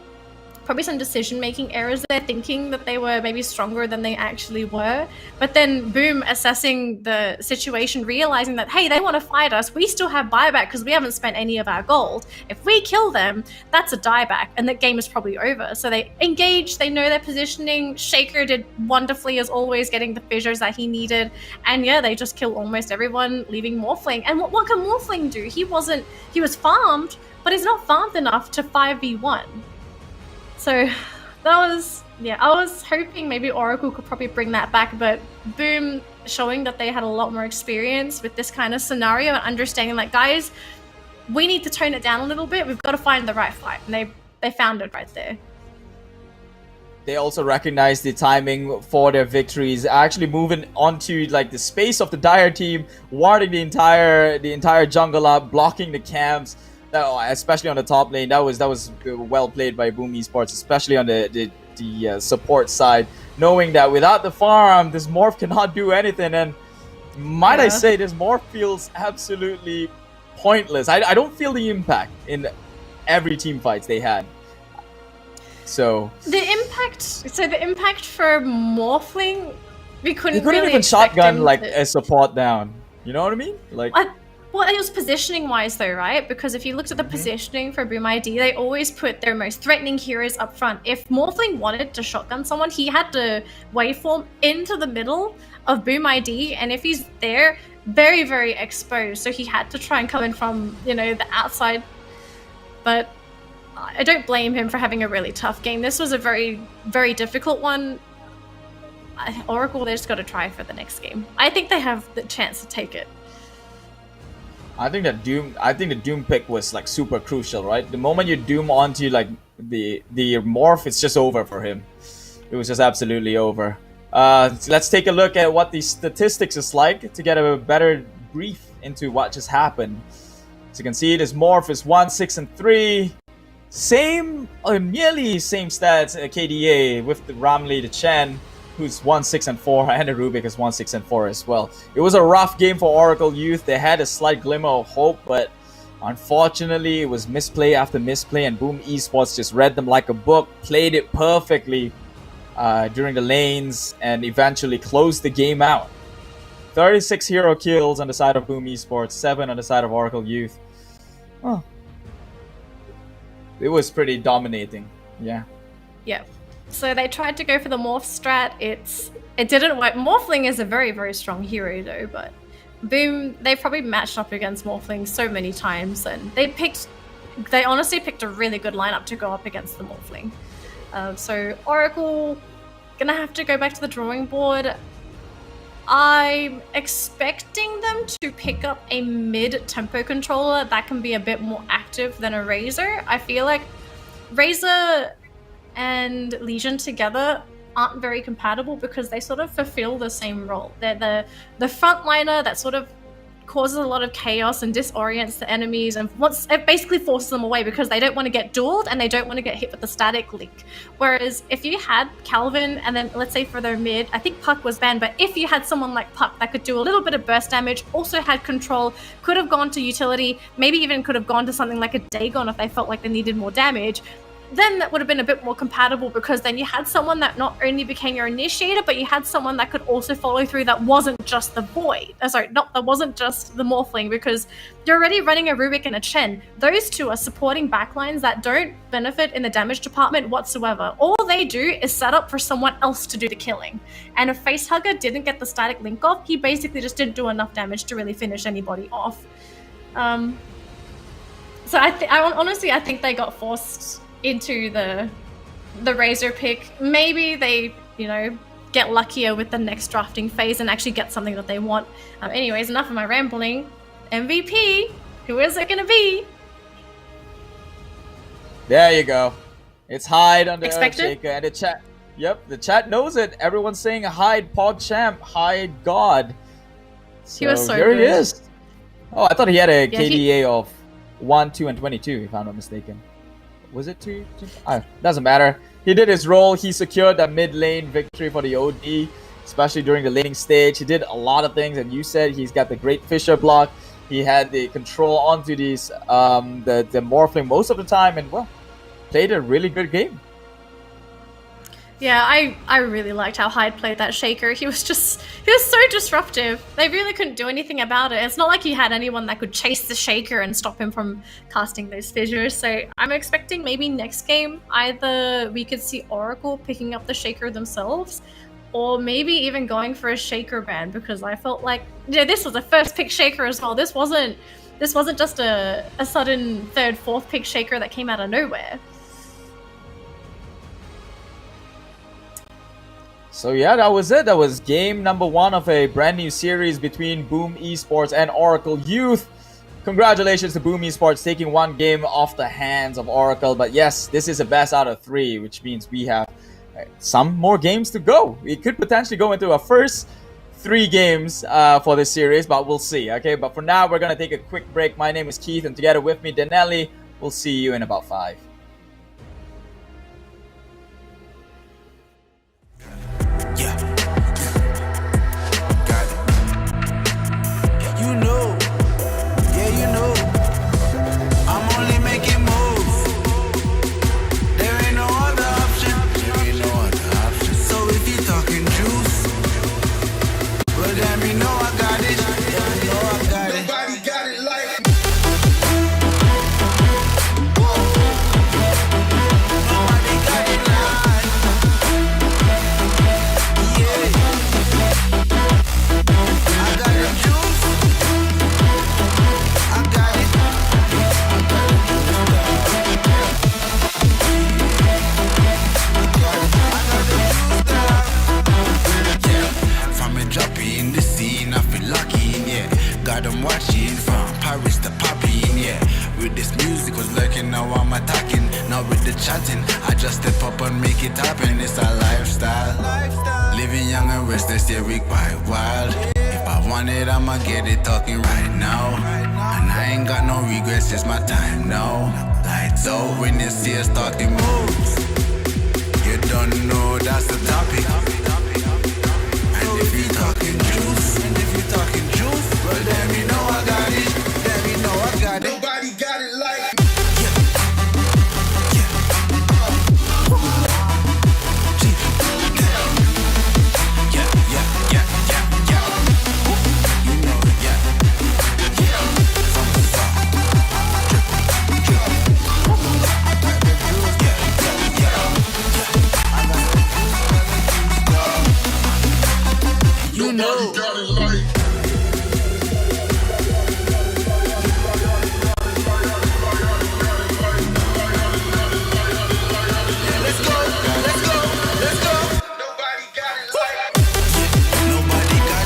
probably some decision-making errors there, thinking that they were maybe stronger than they actually were. But then Boom assessing the situation, realizing that, hey, they want to fight us. We still have buyback because we haven't spent any of our gold. If we kill them, that's a dieback, and that game is probably over. So they engage, they know their positioning. Shaker did wonderfully as always, getting the fissures that he needed. And yeah, they just kill almost everyone, leaving Morphling. And what can Morphling do? He was farmed, but he's not farmed enough to 5v1. So that was, I was hoping maybe Oracle could probably bring that back, but Boom showing that they had a lot more experience with this kind of scenario and understanding like, guys, we need to tone it down a little bit. We've got to find the right fight. And they found it right there. They also recognize the timing for their victories, actually moving onto like the space of the Dire team, warding the entire jungle up, blocking the camps. Especially on the top lane, that was well played by Boom Esports, especially on the support side, knowing that without the farm, this morph cannot do anything. And might I say, this morph feels absolutely pointless. I don't feel the impact in every team fights they had. So the impact for Morphling, we couldn't really even shotgun like a support down. You know what I mean? Like. Well, it was positioning-wise though, right? Because if you looked at the positioning for Boom ID, they always put their most threatening heroes up front. If Morphling wanted to shotgun someone, he had to waveform into the middle of Boom ID, and if he's there, very, very exposed. So he had to try and come in from, the outside. But I don't blame him for having a really tough game. This was a very, very difficult one. Oracle, they just got to try for the next game. I think they have the chance to take it. I think the Doom pick was like super crucial, right? The moment you Doom onto like the morph, it's just over for him. It was just absolutely over. Let's take a look at what the statistics is like to get a better brief into what just happened. As you can see, this morph is 1, 6, and 3. Nearly same stats KDA with the Ramli, the Chen, who's 1, 6, and 4, and the Rubik is 1, 6, and 4 as well. It was a rough game for Oracle.Youth. They had a slight glimmer of hope, but unfortunately, it was misplay after misplay, and Boom Esports just read them like a book, played it perfectly during the lanes, and eventually closed the game out. 36 hero kills on the side of Boom Esports, 7 on the side of Oracle.Youth. Oh. It was pretty dominating, yeah. Yeah. So they tried to go for the morph strat. It didn't work. Morphling is a very, very strong hero though, but Boom, they probably matched up against Morphling so many times, and they honestly picked a really good lineup to go up against the Morphling. So Oracle gonna have to go back to the drawing board. I'm expecting them to pick up a mid-tempo controller that can be a bit more active than a Razor. I feel like Razor and Legion together aren't very compatible because they sort of fulfill the same role. They're the frontliner that sort of causes a lot of chaos and disorients the enemies, and it basically forces them away because they don't want to get dueled and they don't want to get hit with the static link. Whereas if you had Calvin and then let's say for their mid, I think Puck was banned, but if you had someone like Puck that could do a little bit of burst damage, also had control, could have gone to utility, maybe even could have gone to something like a Dagon if they felt like they needed more damage, then that would have been a bit more compatible because then you had someone that not only became your initiator, but you had someone that could also follow through that wasn't just the void. That wasn't just the morphling, because you're already running a Rubik and a Chen. Those two are supporting backlines that don't benefit in the damage department whatsoever. All they do is set up for someone else to do the killing. And if Facehugger didn't get the static link off, he basically just didn't do enough damage to really finish anybody off. So honestly, I think they got forced into the Razor pick. Maybe they, get luckier with the next drafting phase and actually get something that they want. Anyways, enough of my rambling. MVP, who is it gonna be? There you go. It's Hyde on the Expected? Shaker, and the chat. Yep, the chat knows it. Everyone's saying Hyde, PogChamp, Hyde God. He was so here good. he is. Oh, I thought he had a Yeah, KDA of 1, 2, and 22, if I'm not mistaken. Was it 2? Doesn't matter. He did his role. He secured that mid lane victory for the OD, especially during the laning stage. He did a lot of things, and you said he's got the great Fisher block. He had the control onto these the morphling most of the time, and played a really good game. Yeah, I really liked how Hyde played that Shaker. He was so disruptive. They really couldn't do anything about it. It's not like he had anyone that could chase the Shaker and stop him from casting those fissures. So I'm expecting maybe next game, either we could see Oracle picking up the Shaker themselves, or maybe even going for a Shaker ban, because I felt like, this was a first pick Shaker as well. This wasn't just a sudden third, fourth pick Shaker that came out of nowhere. So yeah, that was it. That was game number 1 of a brand new series between Boom Esports and Oracle.Youth. Congratulations to Boom Esports taking one game off the hands of Oracle. But yes, this is a best out of 3, which means we have some more games to go. We could potentially go into our first 3 games for this series, but we'll see. Okay, but for now, we're going to take a quick break. My name is Keith, and together with me, Danelie. We'll see you in about 5. I'm watching from Paris to Popping, yeah. With this music was lurking, now I'm attacking. Now with the chatting, I just step up and make it happen. It's a lifestyle. Living young and restless, yeah, we quite wild. If I want it, I'ma get it talking right now. And I ain't got no regrets, it's my time now. Lights out when you see us talking moves. You don't know that's the topic. And if you talking juice, well, then you know I got it. Then you know I got it. Nobody got it like me. You know. Nobody got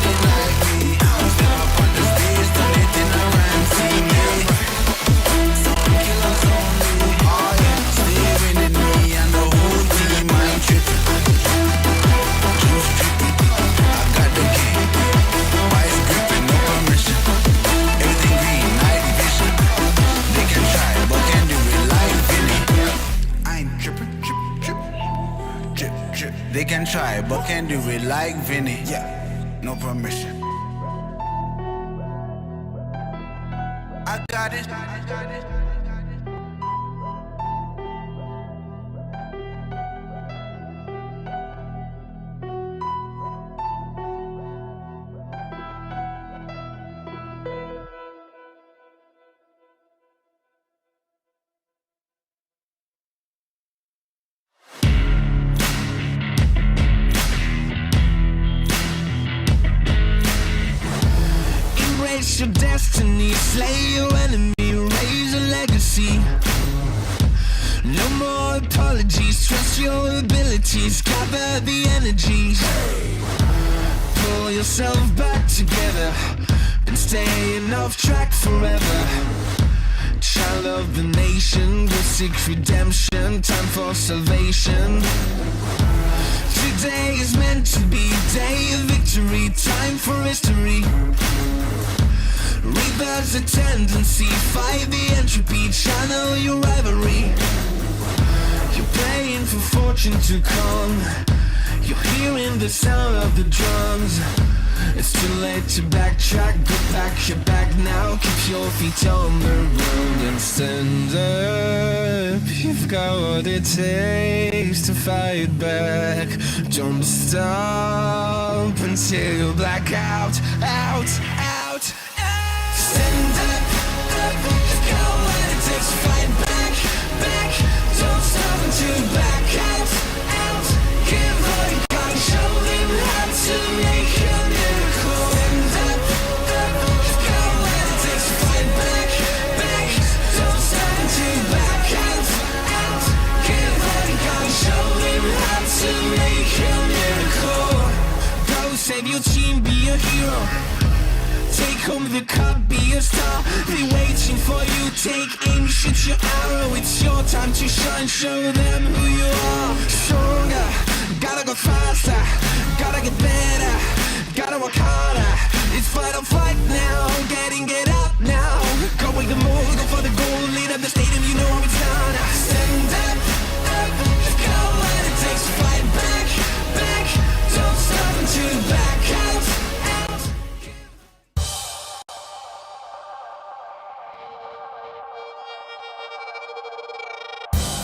it They can try, but can't do it like Vinny. Yeah, no permission. I got it. Embrace your destiny, slay your enemy, raise a legacy. No more apologies, trust your abilities, gather the energies. Pull yourself back together, been staying off track forever. Child of the nation, go seek redemption, time for salvation. Today is meant to be day of victory, time for history. Rebirth's a tendency, fight the entropy, channel your rivalry. You're praying for fortune to come, you're hearing the sound of the drums. It's too late to backtrack, go pack your bag now, keep your feet on the road and stand up. You've got what it takes to fight back. Don't stop until you black out, out. Stand up, you've got what it takes to fight back. Don't stop until you black out. Give all you got, show them how to make a miracle. Stand up, you've got what it takes to fight back. Don't stop until you black out. Give all you got, show them how to make a miracle. Go save your team, be a hero. Take home the cup, be a star. They waiting for you, take aim, shoot your arrow. It's your time to shine, show them who you are. Stronger, gotta go faster, gotta get better, gotta work harder. It's fight or flight now, get up now. Go with the move, go for the goal, lead up the stadium, you know how it's done. Stand up, you've got what it takes to fight back. Don't stop until you back out.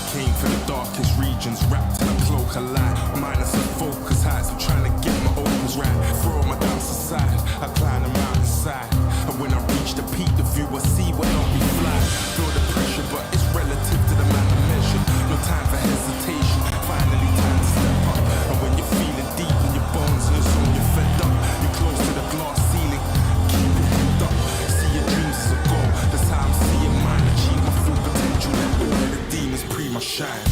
Came from the darkest regions, wrapped in a cloak of light. Minus the focus heights, I'm trying to get my opens right. Throw my doubts aside, I climb the mountainside. And when I reach the peak, the view I see will help me fly. Feel the pressure, but it's relative to the man I measure. No time for hesitation, finally time to step up. And when you're feeling deep in your bones and your soul, you're fed up. You're close to the glass ceiling, keep your head up. See your dreams as a goal, that's how I'm seeing mine. Achieve my full potential, let all the demons pre my shine.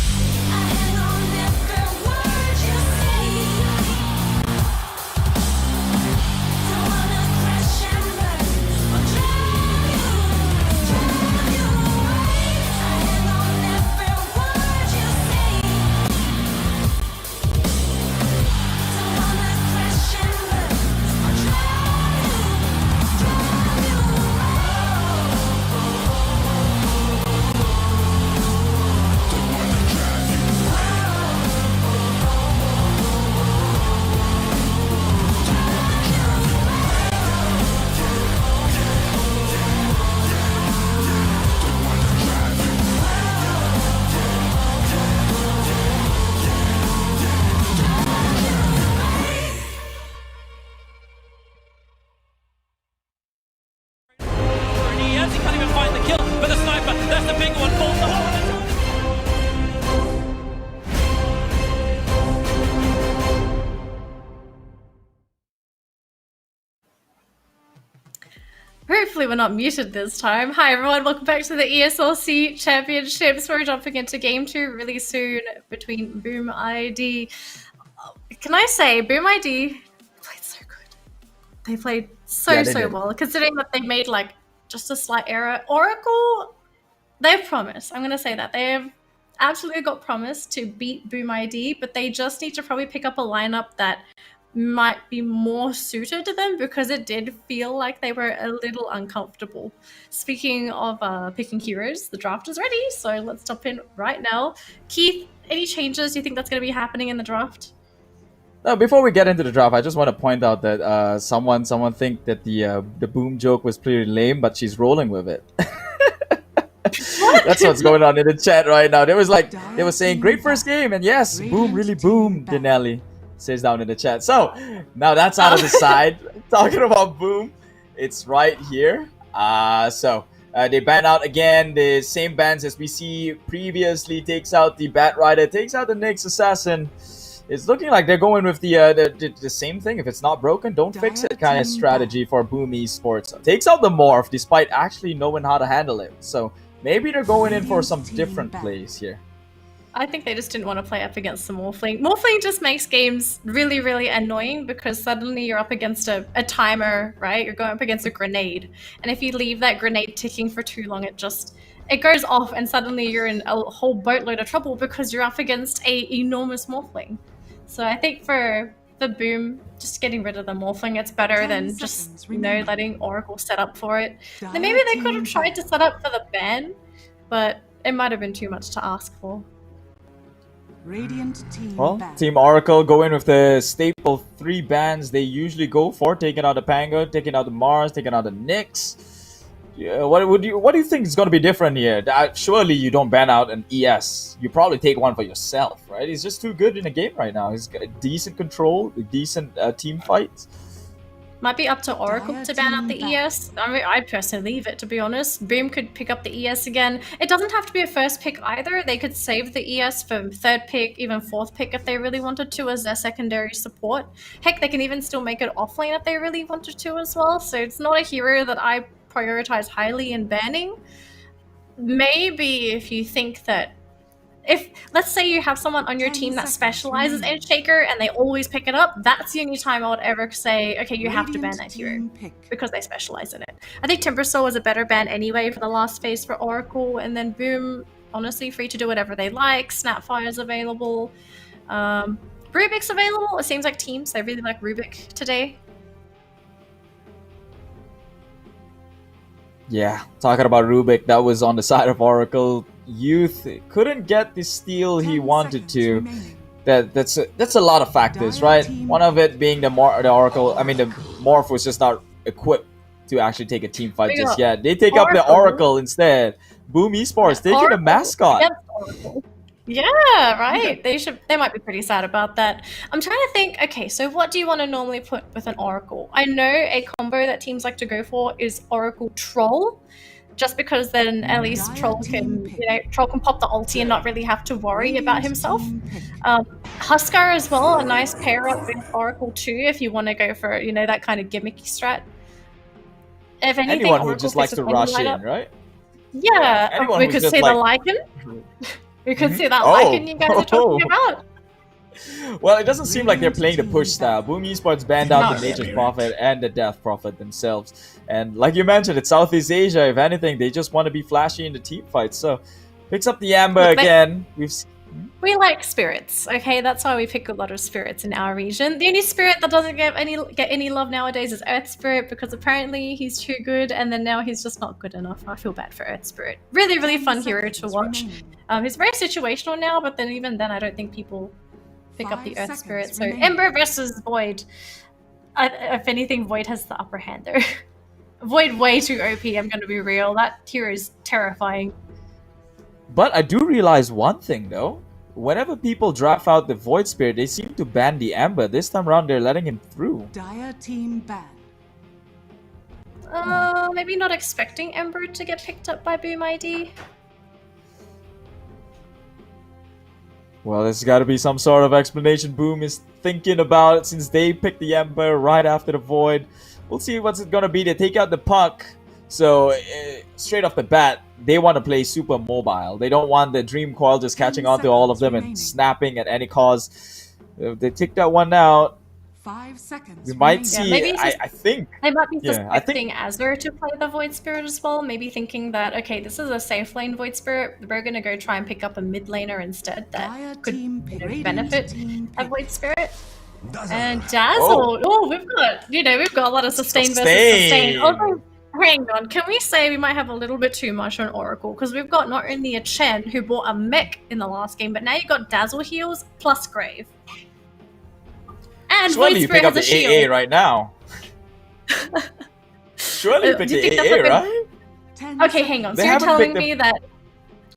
Hopefully we're not muted this time. Hi everyone, welcome back to the ESL Championships. We're jumping into Game 2 really soon between Boom ID. Can I say, Boom ID played so good. They played so well, considering that they made like just a slight error. Oracle, they've promised. I'm going to say that. They have absolutely got promise to beat Boom ID, but they just need to probably pick up a lineup that might be more suited to them, because it did feel like they were a little uncomfortable. Speaking of picking heroes, the draft is ready, so let's jump in right now. Keith, any changes you think that's going to be happening in the draft? Now, before we get into the draft, I just want to point out that someone think that the boom joke was pretty lame, but she's rolling with it. That's what's going on in the chat right now. They were saying great first game, and yes, boom really boomed. Danelie says down in the chat. So now that's out of the side. Talking about boom, it's right here. They ban out again the same bans as we see previously. Takes out the Bat Rider, takes out the Nyx Assassin. It's looking like they're going with the same thing. If it's not broken, don't fix it kind of strategy for Boom Esports. Takes out the Morph despite actually knowing how to handle it. So maybe they're going in for some different plays here. I think they just didn't want to play up against the Morphling. Morphling just makes games really, really annoying because suddenly you're up against a timer, right? You're going up against a grenade. And if you leave that grenade ticking for too long, it goes off and suddenly you're in a whole boatload of trouble because you're up against a enormous Morphling. So I think for the Boom, just getting rid of the Morphling, it's better than just, letting Oracle set up for it. Then maybe they could have tried to set up for the ban, but it might have been too much to ask for. Radiant team Well, ban. Team Oracle going with the staple 3 bans they usually go for, taking out the Pango, taking out the Mars, taking out the Nyx. Yeah, what do you think is going to be different here? Surely you don't ban out an ES. You probably take one for yourself, right? He's just too good in the game right now. He's got a decent control, a decent team fights. Might be up to Oracle to ban out the ES. I mean, I'd personally leave it, to be honest. Boom could pick up the ES again. It doesn't have to be a first pick either. They could save the ES for 3rd pick, even 4th pick if they really wanted to as their secondary support. Heck, they can even still make it offlane if they really wanted to as well. So it's not a hero that I prioritize highly in banning. Maybe if you think that let's say you have someone on your team that specializes in Shaker and they always pick it up, that's the only time I would ever say, okay, you have to ban that hero because they specialize in it. I think Timbersaw was a better ban anyway for the last phase for Oracle, and then Boom, honestly, free to do whatever they like. Snapfire's available. Rubik's available. It seems like teams, they really like Rubik today. Yeah, talking about Rubik, that was on the side of Oracle.Youth. Couldn't get the steal he wanted to. That's a lot of factors, right? One of it being the Morph was just not equipped to actually take a team fight just yet. They take up the Oracle instead. Boom Esports taking the mascot. Yeah, right. They might be pretty sad about that. I'm trying to think, okay, so what do you want to normally put with an Oracle? I know a combo that teams like to go for is Oracle Troll, just because then at least Troll can pop the ulti and not really have to worry about himself. Huskar as well, a nice pair up with Oracle too, if you want to go for, that kind of gimmicky strat. If anything, anyone who Oracle just likes to rush in, right? Yeah, we could see the Lycan. We could see that Lycan you guys are talking about. Well, it doesn't seem like they're playing the push style. Boom Esports banned out the Nature's Prophet and the Death Prophet themselves. And like you mentioned, it's Southeast Asia. If anything, they just want to be flashy in the team fights. So, picks up the Amber again. We like spirits, okay? That's why we pick a lot of spirits in our region. The only spirit that doesn't get any love nowadays is Earth Spirit, because apparently he's too good, and then now he's just not good enough. I feel bad for Earth Spirit. Really, really fun hero to watch. He's very situational now, but then even then, I don't think people pick up the Earth Spirit. So Ember versus Void. If anything, Void has the upper hand there. Void way too OP, I'm going to be real. That hero is terrifying. But I do realize one thing though. Whenever people draft out the Void Spirit, they seem to ban the Ember. This time around, they're letting him through. Dire team ban. Maybe not expecting Ember to get picked up by Boom ID. Well, there's got to be some sort of explanation Boom is thinking about it since they picked the Ember right after the Void. We'll see what's it going to be. They take out the Puck. So, straight off the bat, they want to play super mobile. They don't want the Dream Coil just catching on to all of them and snapping at any cause. If they take that one out, 5 seconds. we might see, I think. They might be suspecting Azure to play the Void Spirit as well. Maybe thinking that, okay, this is a safe lane Void Spirit. We're going to go try and pick up a mid laner instead that could benefit a Void Spirit. And Dazzle. Oh, we've got a lot of sustain versus sustain. Although, hang on, can we say we might have a little bit too much on Oracle? Because we've got not only a Chen who bought a mech in the last game, but now you've got Dazzle heals plus Grave. And Surely Void you Spirit pick up has the a AA shield. right now. Surely you pick Do you the think that's AA, a good- right? Okay, hang on. They So you're haven't telling picked me that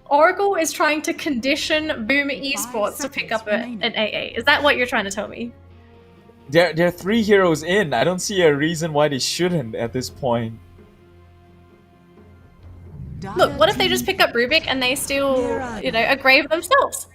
Oracle is trying to condition Boom Esports to pick up an AA. Is that what you're trying to tell me? They're 3 heroes in. I don't see a reason why they shouldn't at this point. Look, what if they just pick up Rubik and they still, aggrave themselves?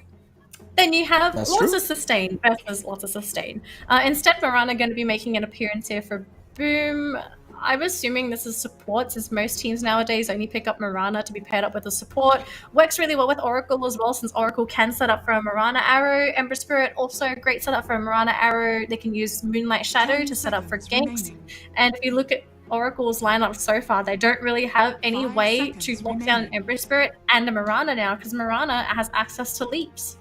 Then you have That's lots true. of sustain versus lots of sustain. Instead, Mirana going to be making an appearance here for Boom. I'm assuming this is support, since most teams nowadays only pick up Mirana to be paired up with a support. Works really well with Oracle as well, since Oracle can set up for a Mirana Arrow. Ember Spirit also a great setup for a Mirana Arrow. They can use Moonlight Shadow to set up for ganks. And if you look at Oracle's lineup so far, they don't really have any way to lock down an Ember Spirit and a Mirana now, because Mirana has access to leaps.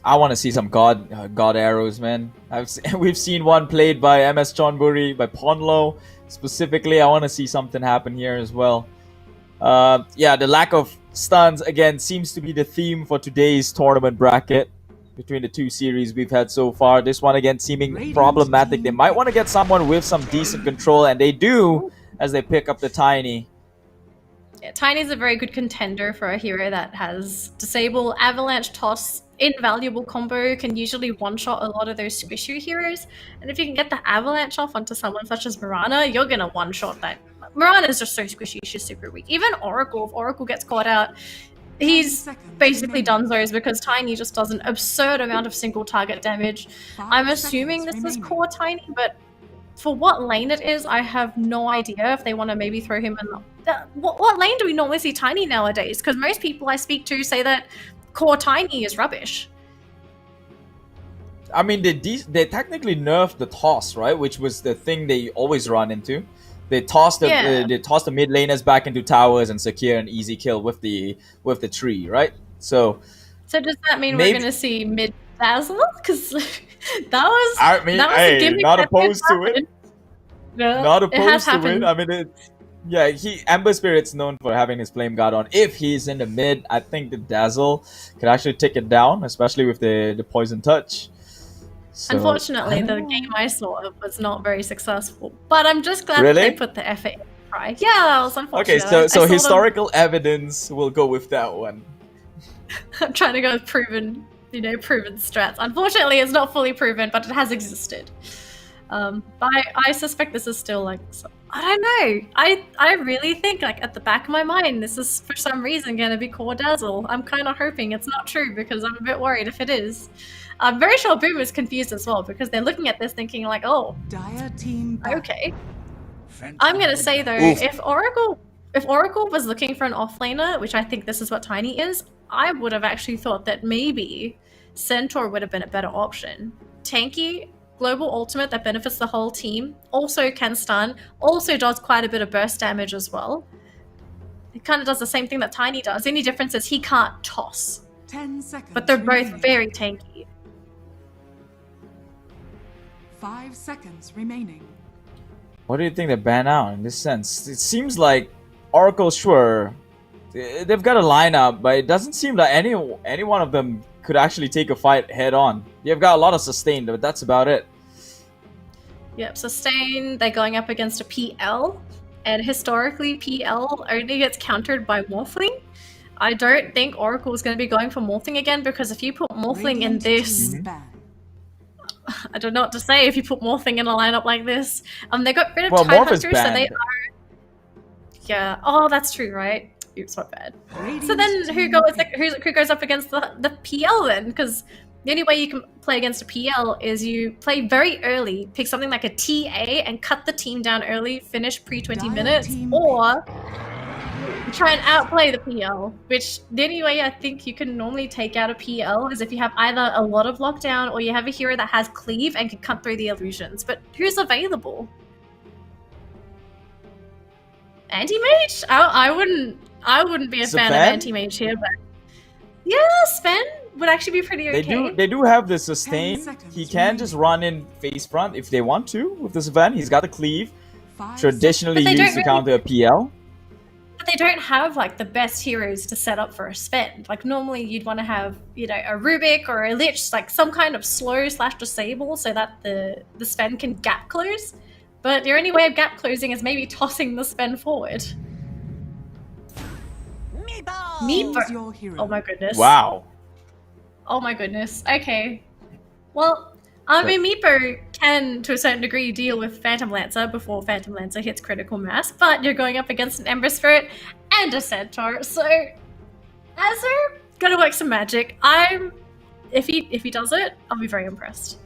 I want to see some god arrows, man. We've seen one played by MS Chonburi, by Ponlo. Specifically, I want to see something happen here as well. Yeah, the lack of stuns, again, seems to be the theme for today's tournament bracket. Between the two series we've had so far. This one, again, seeming problematic. They might want to get someone with some decent control, and they do, as they pick up the Tiny. Yeah, Tiny's a very good contender for a hero that has Disable, Avalanche, Toss, invaluable combo, can usually one-shot a lot of those squishy heroes. And if you can get the Avalanche off onto someone such as Mirana, you're going to one-shot that. Mirana is just so squishy, she's super weak. Even Oracle, if Oracle gets caught out, he's basically donezo's because Tiny just does an absurd amount of single target damage. I'm assuming this is core Tiny, but for what lane it is, I have no idea if they want to maybe throw him in the... What lane do we normally see Tiny nowadays? Because most people I speak to say that core Tiny is rubbish. I mean, they technically nerfed the toss, right? Which was the thing they always run into. They toss the mid laners back into towers and secure an easy kill with the tree, right? So does that mean we're gonna see mid Dazzle? Because that was a gimmick. Not opposed to it. No, not opposed to happened. it. I mean, Ember Spirit's known for having his flame guard on. If he's in the mid, I think the Dazzle could actually take it down, especially with the poison touch. So, unfortunately, the game I saw was not very successful. But I'm just glad that they put the effort in. Right? Yeah, that was unfortunate. Okay, so historical evidence will go with that one. I'm trying to go with proven strats. Unfortunately, it's not fully proven, but it has existed. But I suspect this is still like, I don't know. I really think like at the back of my mind, this is for some reason going to be core Dazzle. I'm kind of hoping it's not true because I'm a bit worried if it is. I'm very sure Boom is confused as well because they're looking at this thinking like, oh, okay. I'm going to say though, if Oracle was looking for an offlaner, which I think this is what Tiny is, I would have actually thought that maybe Centaur would have been a better option. Tanky, global ultimate that benefits the whole team, also can stun, also does quite a bit of burst damage as well. It kind of does the same thing that Tiny does. The only difference is he can't toss. 10 seconds. But they're both very tanky. 5 seconds remaining. What do you think they ban out in this sense? It seems like Oracle, sure, they've got a lineup, but it doesn't seem like any one of them could actually take a fight head on. They've got a lot of sustain, but that's about it. Yep, sustain, they're going up against a PL, and historically PL only gets countered by Morphling. I don't think Oracle is going to be going for Morphling again, because if you put Morphling in this... I don't know what to say if you put Morphling in a lineup like this. They got rid of Tidehunter, so they are... Yeah, oh, that's true, right? Oops, what bad. So then who goes up against the PL then? Because the only way you can play against a PL is you play very early, pick something like a TA and cut the team down early, finish pre-20 minutes, or try and outplay the PL, which the only way I think you can normally take out a PL is if you have either a lot of lockdown or you have a hero that has cleave and can cut through the illusions. But who's available? Anti-mage? I wouldn't be a fan of anti-mage here, but yeah, Sven would actually be pretty okay. They do have the sustain. He can just run in face front if they want to with this event. He's got the cleave, traditionally used to counter a PL. But they don't have like the best heroes to set up for a spend. Like normally you'd want to have, you know, a Rubik or a Lich, like some kind of slow / disable so that the spend can gap close. But your only way of gap closing is maybe tossing the spend forward. Choose your hero. Oh my goodness. Wow. Oh my goodness. Okay. Well, I mean, Meepo can, to a certain degree, deal with Phantom Lancer before Phantom Lancer hits critical mass, but you're going up against an Ember Spirit and a Centaur, so Azure gotta work some magic. If he does it, I'll be very impressed.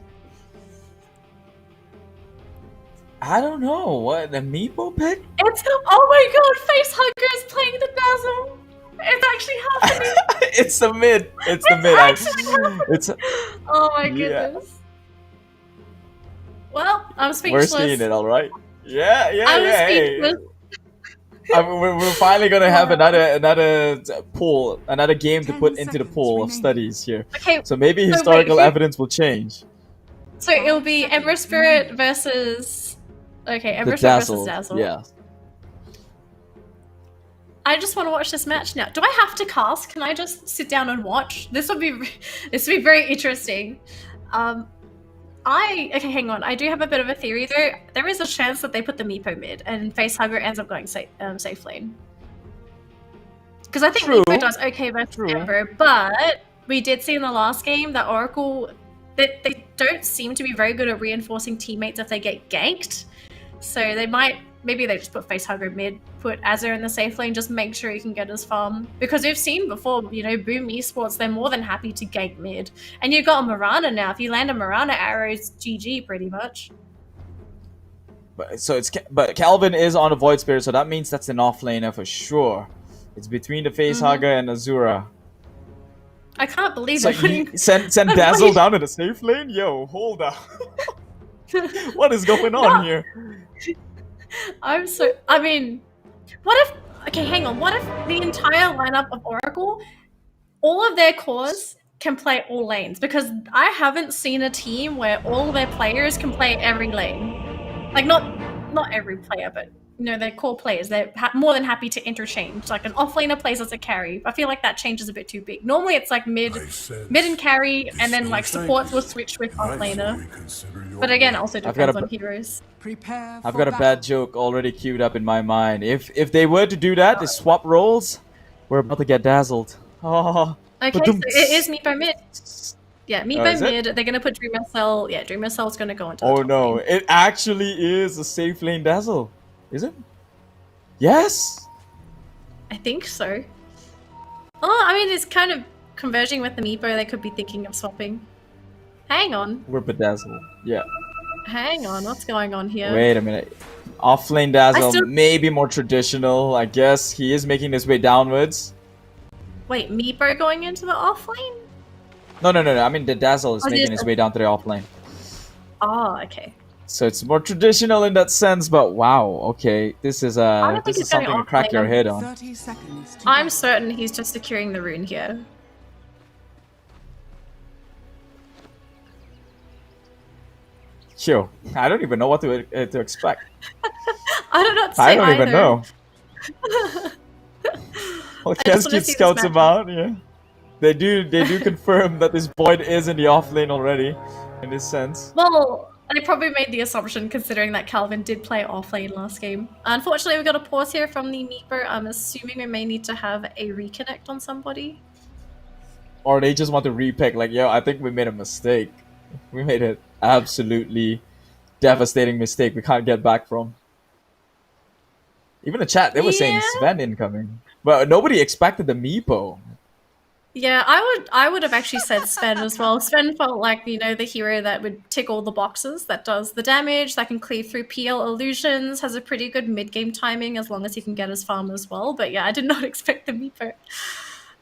I don't know what the Meepo pick. It's oh my god, Facehugger is playing the Dazzle. It's actually happening. It's the mid. It's the mid. Actually happening. It's. Oh my Yeah. goodness. Well, I'm speechless. We're seeing it, all right. Yeah. I'm Hey. speechless. We're finally gonna have another pool, another game to 10 put into the seconds pool of remaining. studies here. Okay, So maybe so historical wait, who- evidence will change. So it'll be Ember Spirit versus. Okay, The Ember Spirit Dazzle. versus Dazzle. Yeah. I just want to watch this match now. Do I have to cast? Can I just sit down and watch? This would be very interesting. Okay, hang on. I do have a bit of a theory though. There is a chance that they put the Meepo mid and Facehugger ends up going safe lane. Because I think True. Meepo does okay versus True. Ember, but we did see in the last game that Oracle they don't seem to be very good at reinforcing teammates if they get ganked. So maybe they just put Facehugger mid, put Azure in the safe lane, just make sure he can get his farm. Because we've seen before, you know, Boom Esports, they're more than happy to gank mid. And you've got a Mirana now. If you land a Mirana arrow, it's GG pretty much. But Calvin is on a Void Spirit, so that means that's an offlaner for sure. It's between the Facehugger and Azura. I can't believe So they're putting... send Dazzle down to the safe lane? Yo, hold up. What is going on here? I mean, what if... Okay, hang on. What if the entire lineup of Oracle, all of their cores can play all lanes? Because I haven't seen a team where all their players can play every lane. Like, not every player, but, you know, their core players. They're more than happy to interchange. Like, an offlaner plays as a carry. I feel like that change is a bit too big. Normally, it's like mid and carry, and then, like, support will switch with offlaner. But again, also depends on heroes. Prepare I've for got a battle. bad joke already queued up in my mind. If they were to do that, they swap roles, we're about to get dazzled. Oh, Okay, so it is Meepo mid. Yeah, Oh, Meepo is it? mid. They're gonna put Dreamer Cell. Yeah, Dreamer Cell's gonna go into. The Oh top no, lane. it actually is a safe lane dazzle. Is it? Yes. I think so. Oh, I mean, it's kind of converging with the Meepo. They could be thinking of swapping. Hang on, We're bedazzled. Yeah. hang on. What's going on here? Wait a minute. Offlane dazzle, still- maybe more traditional. I guess he is making his way downwards. Wait, Meepo going into the off lane? No. I mean, the dazzle is Oh, making this- his way down to the offlane. Oh, okay. So it's more traditional in that sense, but wow, okay, this is don't think this he's is going something to crack offlane. your head on. 30 seconds to I'm go. certain he's just securing the rune here. Sure, I don't even know what to expect. I don't know what to say I don't even either. know. Well, I just wanna Kev see this scouts him matchup. out. Yeah, they do confirm that this void is in the off lane already, in this sense. Well, I probably made the assumption considering that Calvin did play offlane last game. Unfortunately, we got a pause here from the Meepo. I'm assuming we may need to have a reconnect on somebody. Or they just want to repick. Like, yo, I think we made a mistake. We made an absolutely devastating mistake. We can't get back from. Even the chat, they were saying Yeah. Sven incoming, but nobody expected the Meepo. Yeah, I would have actually said Sven as well. Sven felt like, you know, the hero that would tick all the boxes, that does the damage, that can cleave through PL illusions, has a pretty good mid-game timing as long as he can get his farm as well. But yeah, I did not expect the Meepo.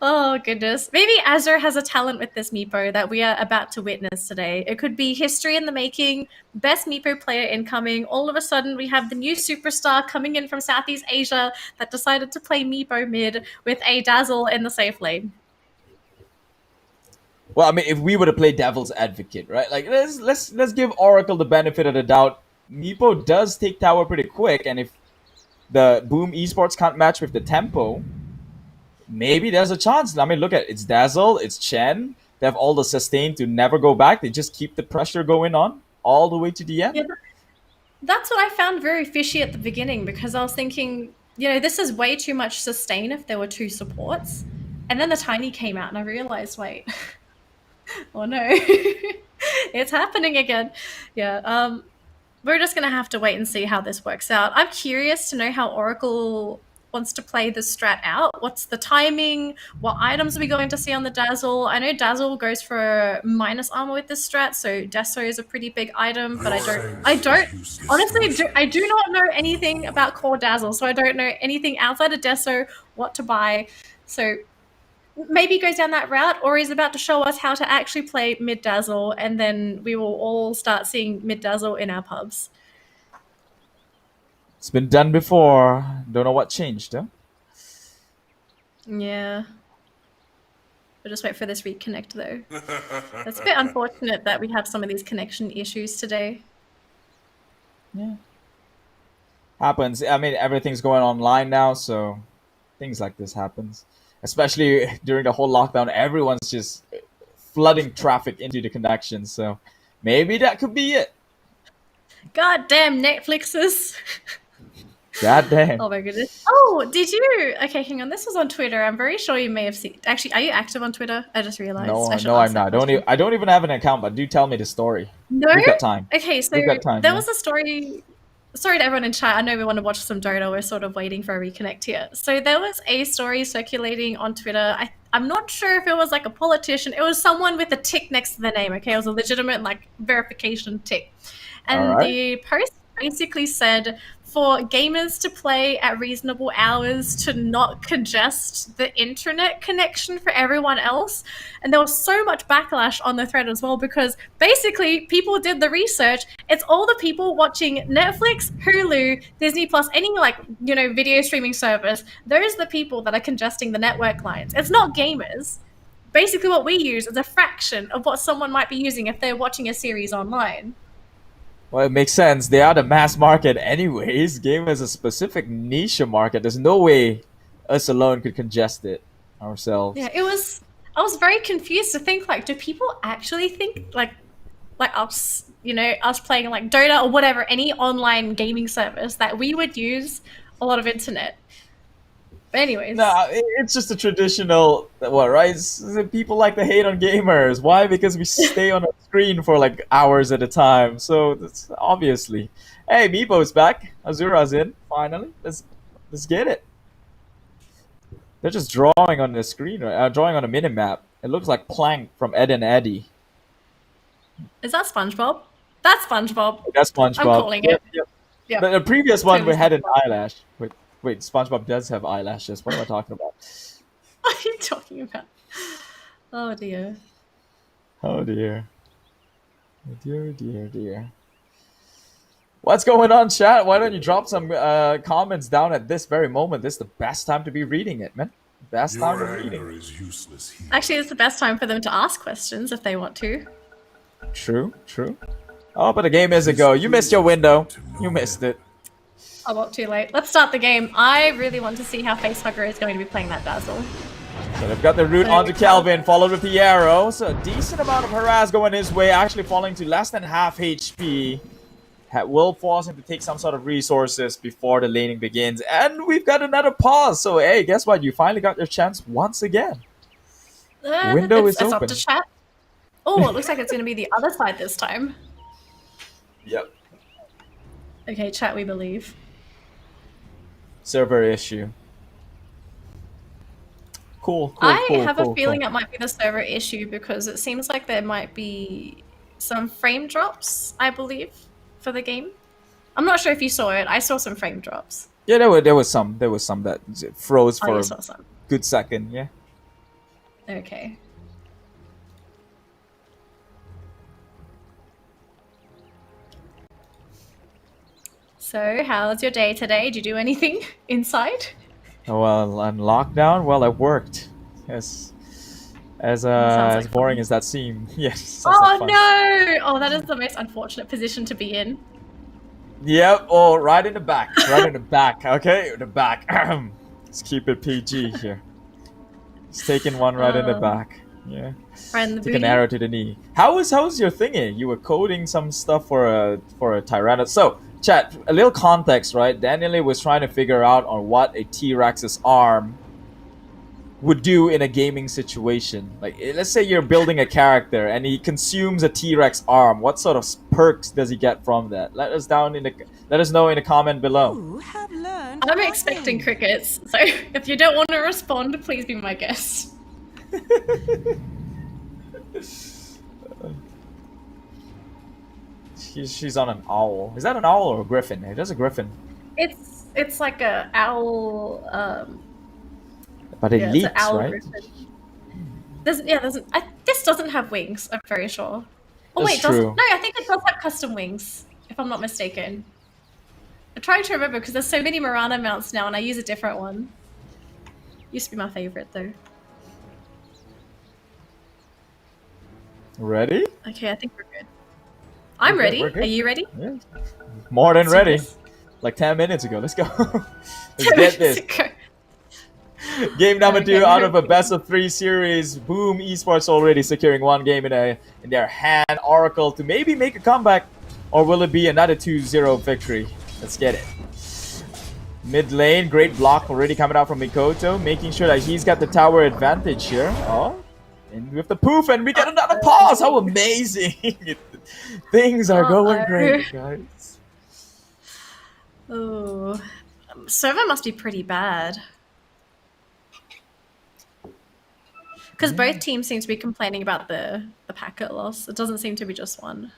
Oh goodness. Maybe Azure has a talent with this Meepo that we are about to witness today. It could be history in the making, best Meepo player incoming. All of a sudden we have the new superstar coming in from Southeast Asia that decided to play Meepo mid with a Dazzle in the safe lane. Well, I mean, if we were to play devil's advocate, right? Like, let's give Oracle the benefit of the doubt. Meepo does take tower pretty quick, and if the Boom Esports can't match with the tempo, maybe there's a chance. I mean, look at it's Dazzle, it's Chen. They have all the sustain to never go back. They just keep the pressure going on all the way to the end. Yeah, that's what I found very fishy at the beginning, because I was thinking, this is way too much sustain if there were two supports. And then the Tiny came out and I realized, wait, oh no, it's happening again. Yeah, we're just going to have to wait and see how this works out. I'm curious to know how Oracle wants to play the strat out. What's the timing? What items are we going to see on the Dazzle? I know Dazzle goes for minus armor with this strat, so Deso is a pretty big item, but I do not know anything about core Dazzle, so I don't know anything outside of Deso what to buy. So maybe he goes down that route, or he's about to show us how to actually play mid Dazzle, and then we will all start seeing mid Dazzle in our pubs. It's been done before. Don't know what changed, huh? Yeah. We'll just wait for this reconnect, though. It's a bit unfortunate that we have some of these connection issues today. Yeah. Happens. I mean, everything's going online now, so things like this happens. Especially during the whole lockdown, everyone's just flooding traffic into the connection, so maybe that could be it. God damn Netflixes. God damn. Oh my goodness. Oh, did you? Okay, hang on. This was on Twitter. I'm very sure you may have seen. Actually, are you active on Twitter? I just realized. No, I'm not. I don't even have an account, but do tell me the story. No? We've got time. Okay, so there was a story. Sorry to everyone in chat. I know we want to watch some Dota. We're sort of waiting for a reconnect here. So there was a story circulating on Twitter. I'm not sure if it was like a politician. It was someone with a tick next to their name. Okay, it was a legitimate like verification tick. And the post basically said for gamers to play at reasonable hours to not congest the internet connection for everyone else. And there was so much backlash on the thread as well, because basically people did the research. It's all the people watching Netflix, Hulu, Disney Plus, any video streaming service. Those are the people that are congesting the network lines. It's not gamers. Basically what we use is a fraction of what someone might be using if they're watching a series online. Well, it makes sense. They are the mass market anyways. Game is a specific niche market. There's no way us alone could congest it ourselves. Yeah, I was very confused to think, like, do people actually think like us, us playing like Dota or whatever, any online gaming service, that we would use a lot of internet? But anyways. No, it's just a traditional, right? People like to hate on gamers. Why? Because we stay on a screen for like hours at a time. So that's obviously. Hey, Meebo's back. Azura's in. Finally, let's get it. They're just drawing on the screen, drawing on a minimap. It looks like Plank from Ed and Eddie. Is that SpongeBob? That's SpongeBob. That's SpongeBob. I'm calling it. Yep. The previous one we had an eyelash. Wait, SpongeBob does have eyelashes. What am I talking about? What are you talking about? Oh dear. Oh dear. Dear. What's going on, chat? Why don't you drop some comments down at this very moment? This is the best time to be reading it, man. Best time to be reading. Is useless here. Actually, it's the best time for them to ask questions if they want to. True. Oh, but the game is a go. You missed your window. You missed it. Oh, well, too late. Let's start the game. I really want to see how Facehugger is going to be playing that Dazzle. So they've got the root onto Calvin, followed with the arrow. So a decent amount of harass going his way, actually falling to less than half HP. Will force him to take some sort of resources before the laning begins. And we've got another pause. So, hey, guess what? You finally got your chance once again. Window is open. Up to chat. Oh, it looks like it's going to be the other side this time. Yep. Okay, chat, we believe. Server issue. Cool. I have a feeling it might be the server issue, because it seems like there might be some frame drops, I believe, for the game. I'm not sure if you saw it. I saw some frame drops. Yeah, there was some that froze for a good second. Yeah. Okay. So, how's your day today? Did you do anything inside? Well, on lockdown, well, I worked. Yes. As boring as that seemed. Yes. Oh no! Oh, that is the most unfortunate position to be in. Yep. Oh, right in the back. Right in the back. Okay, the back. Let's keep it PG here. He's taking one right in the back. Yeah. Right in the Took an booty. arrow to the knee. How's your thingy? You were coding some stuff for a Tyranno. So, chat, a little context, right? Danelie was trying to figure out on what a T-Rex's arm would do in a gaming situation. Like, let's say you're building a character and he consumes a T-Rex arm. What sort of perks does he get from that? Let us know in the comment below. I'm expecting crickets, so if you don't want to respond, please be my guest. She's on an owl. Is that an owl or a griffin? It is a griffin. It's like a owl. But it it's an leaks, owl right? griffin. This doesn't have wings. I'm very sure. Oh That's wait, doesn't? true. No, I think it does have custom wings, if I'm not mistaken. I'm trying to remember because there's so many Mirana mounts now, and I use a different one. Used to be my favorite though. Ready? Okay, I think we're good. I'm We're good, ready. we're good. Are you ready? Yeah. More than Let's do ready. this. Like 10 minutes ago. Let's go. Let's get this. Game number 2 Okay. out of a best of 3 series. Boom, Esports already securing one game in their hand. Oracle to maybe make a comeback, or will it be another 2-0 victory? Let's get it. Mid lane, great block already coming out from Mikoto, making sure that he's got the tower advantage here. Oh, and with the poof, and we get another pause. How amazing! Things are going great, guys. Oh, server must be pretty bad. Because both teams seem to be complaining about the packet loss. It doesn't seem to be just one.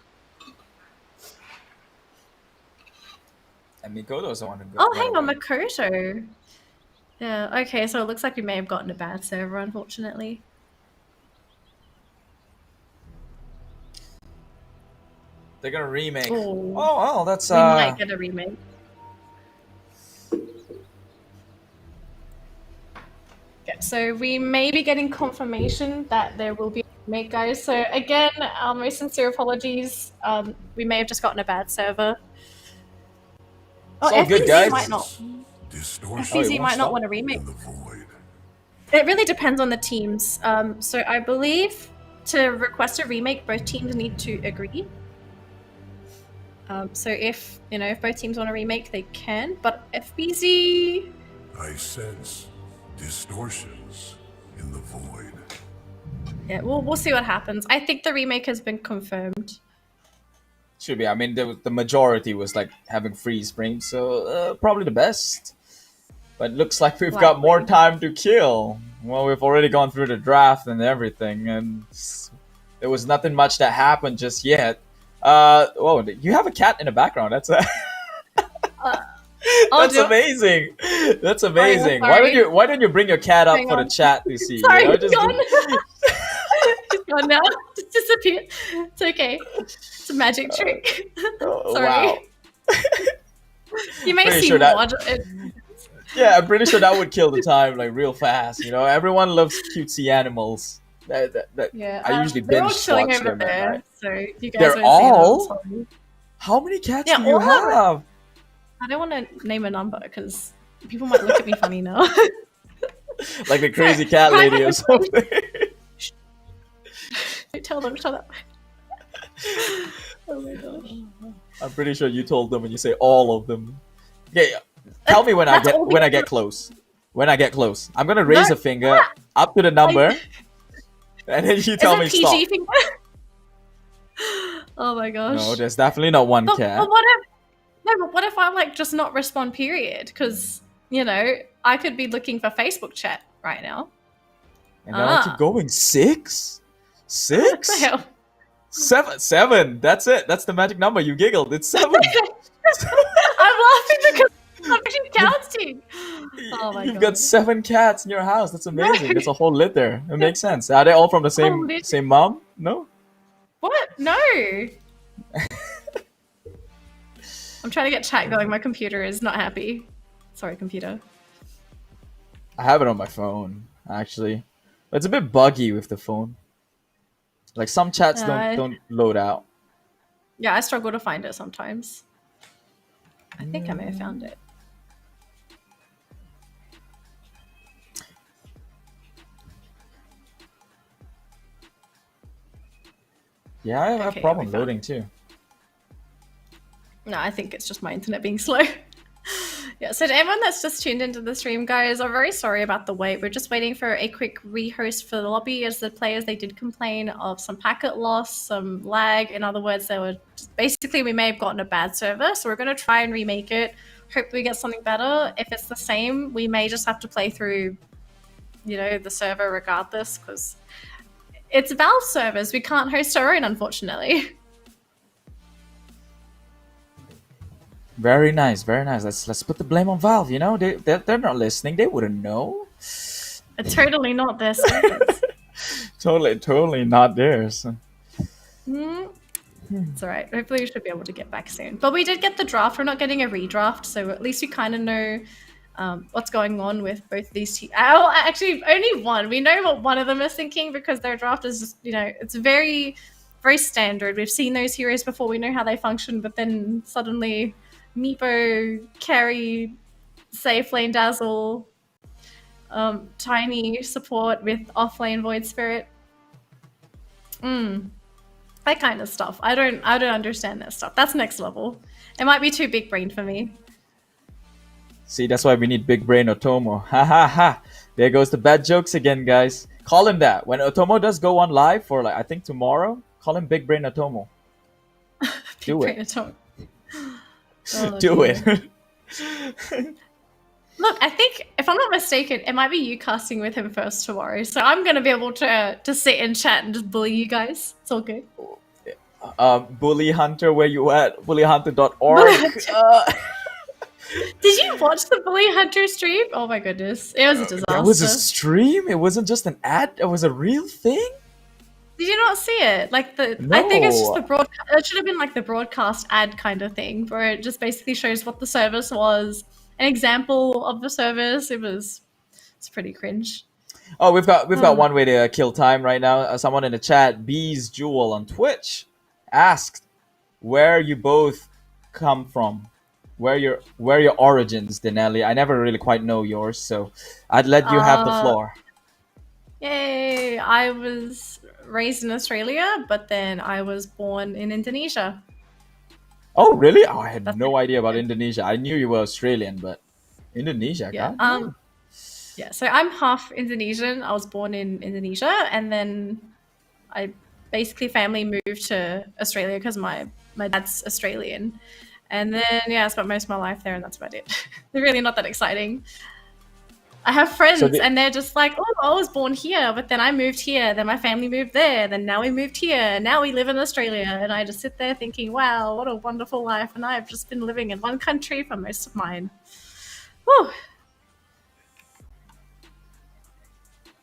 And Mikoto's the one who Oh, hang on, Makoto. Yeah, okay, so it looks like we may have gotten a bad server, unfortunately. They're gonna remake. Oh, well, that's we might get a remake. Okay, so we may be getting confirmation that there will be a remake, guys. So again, our most sincere apologies. We may have just gotten a bad server. Oh, all good, FBZ guys. might not. FBZ might not want a remake. It really depends on the teams. So I believe to request a remake, both teams need to agree. So if both teams want a remake, they can. But FBZ, I sense distortions in the void. yeah, we'll see what happens. I think the remake has been confirmed. Should be. I mean, the majority was like having freeze frames, so probably the best. But looks like we've got more time to kill. Well, we've already gone through the draft and everything, and there was nothing much that happened just yet. Whoa, you have a cat in the background. That's that's amazing. That's amazing. Why don't you bring your cat up for the chat to see? Sorry, Just gone. She's gone now. Just disappeared. It's okay. It's a magic trick. Sorry. Wow. You may Pretty see sure that- more. Yeah, I'm pretty sure that would kill the time like real fast. Everyone loves cutesy animals. Yeah, I usually they're all binge chilling watch over them at there. night. So you guys They're won't see them, all? sorry. How many cats Yeah, do you all of them. have? I don't want to name a number because people might look at me funny now. Like the crazy cat lady or something. Don't tell them, shut up. Oh my gosh. I'm pretty sure you told them when you say all of them. Yeah. Tell me when I get close. When I get close, I'm gonna raise a finger up to the number, and then you tell me Is it stop. PG finger? Oh my gosh. No, there's definitely not one cat. But what if I just not respond? Period, because I could be looking for Facebook chat right now. And then I keep going. 6? What the hell? 7. That's it. That's the magic number. You giggled. It's 7. I'm laughing because I'm actually counting. Oh my You've god. got 7 cats in your house. That's amazing. That's a whole litter. It makes sense. Are they all from the same mom? No? What? No. I'm trying to get chat going. My computer is not happy. Sorry, computer. I have it on my phone, actually. It's a bit buggy with the phone. Like some chats don't load out. Yeah, I struggle to find it sometimes. I think I may have found it. Yeah, I have a problem loading too. No, I think it's just my internet being slow. Yeah, so to everyone that's just tuned into the stream, guys, I'm very sorry about the wait. We're just waiting for a quick rehost for the lobby, as the players, they did complain of some packet loss, some lag. In other words, they were just, basically, we may have gotten a bad server, so we're going to try and remake it. Hope we get something better. If it's the same, we may just have to play through, you know, the server regardless, because it's Valve servers. We can't host our own, unfortunately. Very nice, very nice. Let's put the blame on Valve. You know, they're not listening. They wouldn't know. It's totally not their servers. Totally not theirs. It's alright. Hopefully we should be able to get back soon. But we did get the draft. We're not getting a redraft, so at least you kind of know what's going on with both these teams. Oh, actually, only one. We know what one of them is thinking because their draft is just, you know, it's very, very standard. We've seen those heroes before. We know how they function, but then suddenly Meepo, Carry, Safe Lane Dazzle, Tiny support with offlane Void Spirit. That kind of stuff. I don't understand that stuff. That's next level. It might be too big brain for me. See, that's why we need Big Brain Otomo. Ha ha ha. There goes the bad jokes again, guys. Call him that. When Otomo does go on live for, like, I think tomorrow, call him Big Brain Otomo. Do it. Otomo. Do it. Look, I think, if I'm not mistaken, it might be you casting with him first tomorrow. So I'm going to be able to sit in chat and just bully you guys. It's all good. Bully Hunter, where you at? Bullyhunter.org. Did you watch the Bully Hunter stream? Oh my goodness. It was a disaster. That was a stream? It wasn't just an ad? It was a real thing? Did you not see it? Like I think it's just the broadcast. It should have been like the broadcast ad kind of thing, where it just basically shows what the service was, an example of the service. It's pretty cringe. Oh, we've got one way to kill time right now. Someone in the chat, Bees Jewel on Twitch, asked where you both come from, where your origins, Danelie. I never really quite know yours, so I'd let you have the floor. Yay! I was raised in Australia, but then I was born in Indonesia. Oh, really? Oh, I had no idea about Indonesia. I knew you were Australian, but Indonesia, yeah. God. Yeah, so I'm half Indonesian. I was born in Indonesia, and then I basically family moved to Australia because my dad's Australian. And then, yeah, I spent most of my life there, and that's about it. They're really not that exciting. I have friends, and they're just like, oh, I was born here, but then I moved here, then my family moved there, then now we moved here, now we live in Australia. And I just sit there thinking, wow, what a wonderful life. And I've just been living in one country for most of mine. Whew.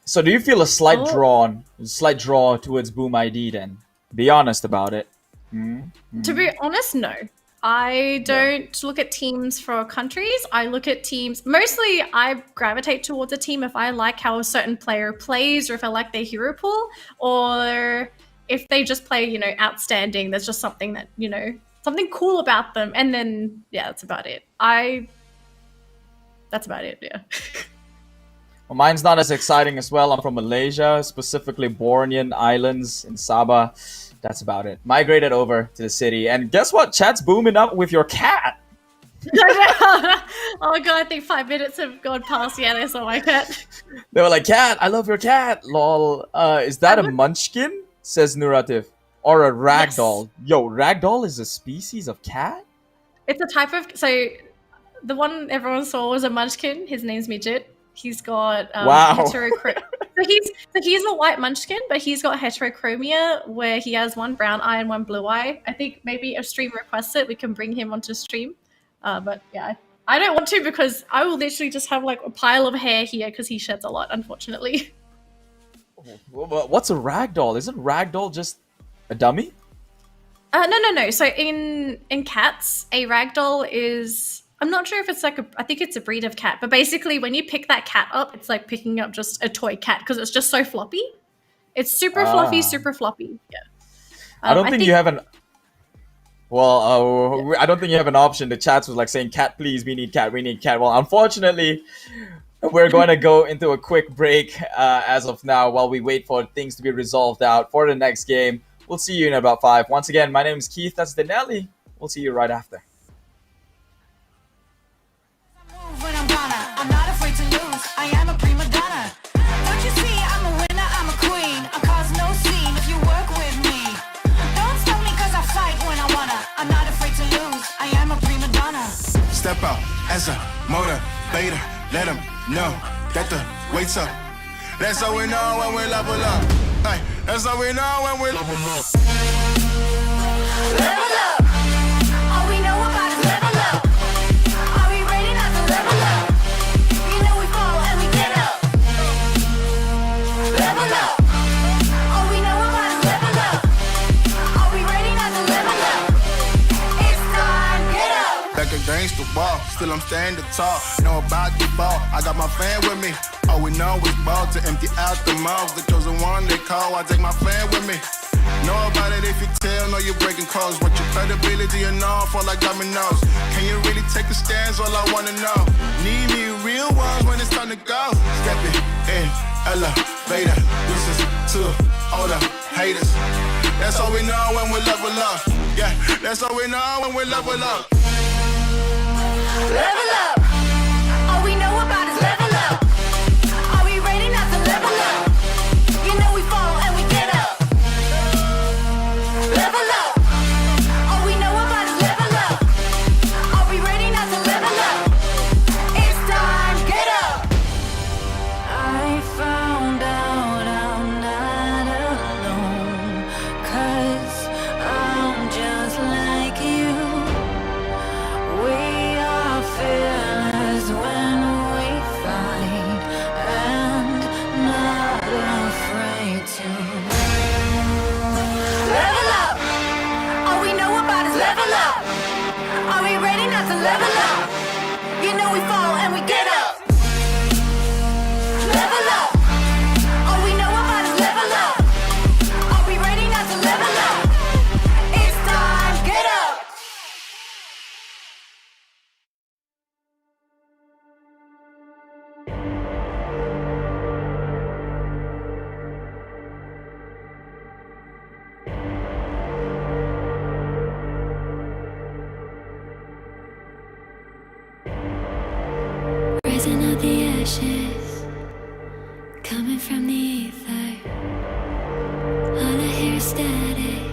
So do you feel a slight draw towards Boom ID then? Be honest about it. To be honest, no. I don't look at teams for countries. I look at teams. Mostly, I gravitate towards a team if I like how a certain player plays, or if I like their hero pool, or if they just play, you know, outstanding. There's just something that, you know, something cool about them. And then, yeah, that's about it. That's about it, yeah. Well, mine's not as exciting as well. I'm from Malaysia, specifically Bornean Islands in Sabah. That's about it. Migrated over to the city. And guess what? Chat's booming up with your cat. Oh god, I think 5 minutes have gone past. Yeah, they saw my cat. They were like, cat, I love your cat. Lol. Is that a munchkin? Says Nurativ. Or a ragdoll. Yes. Yo, ragdoll is a species of cat? It's a type of... So, the one everyone saw was a munchkin. His name's Midget. He's got So he's a white munchkin, but he's got heterochromia where he has one brown eye and one blue eye. I think maybe if stream requests it, we can bring him onto stream. But yeah, I don't want to because I will literally just have like a pile of hair here because he sheds a lot, unfortunately. What's a ragdoll? Isn't ragdoll just a dummy? No. So in cats, a ragdoll is... I'm not sure if it's like I think it's a breed of cat, but basically when you pick that cat up, it's like picking up just a toy cat because it's just so floppy. It's super fluffy, super floppy. Yeah. I don't think you have an... Well, I don't think you have an option. The chats was like saying, "Cat, please, we need cat, we need cat." Well, unfortunately, we're going to go into a quick break as of now while we wait for things to be resolved out for the next game. We'll see you in about 5. Once again, my name is Keith. That's Danelie. We'll see you right after. When I'm gonna, I'm not afraid to lose. I am a prima donna. Don't you see? I'm a winner. I'm a queen. I cause no scene if you work with me. Don't stop me 'cause I fight when I wanna. I'm not afraid to lose. I am a prima donna. Step out as a motivator. Let them know that the weight's up. That's how we know when we level up. Hey, that's how we know when we level up. Level up. All we know about is level up. Are we ready not to level up? You know we fall and we get up. Level up. All we know about is level up. Are we ready not to level up? It's time, get up. Back against the wall, still I'm standing tall. Know about the ball, I got my fan with me. All we know is ball to empty out the mouths. The chosen one they call, I take my fan with me. Know about it if you tell, know you're breaking codes. But your credibility and all fall like dominoes. Can you really take a stance? All I wanna know. Need me real ones when it's time to go. Stepping in, elevator. This is to all the haters. That's all we know when we level up. Yeah, that's all we know when we level up. Level up. All we know about is level up. Are we ready not to level up? You know we fall and we get up. Level up. All we know about is level up. Are we ready not to level up? It's time, get up. I found out I'm not alone. 'Cause I'm just like you. We are fearless when we fight and not afraid to level up. All we know about is level up. Are we ready not to level up? You know we fall and we get up. Level up. All we know about is level up. Are we ready not to level up? It's time, get up. Rising out the ashes, coming from the ether. All I hear is static.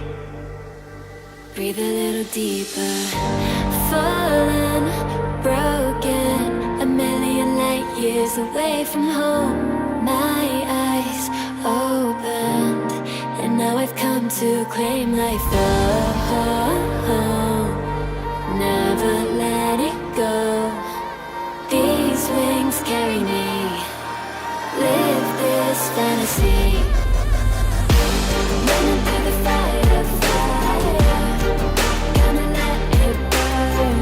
Breathe a little deeper. Fallen, broken, a million light years away from home. My eyes opened, and now I've come to claim life. Oh, never let it go. These wings carry me. Live this fantasy. Running through the fire, fire. Gonna let it burn.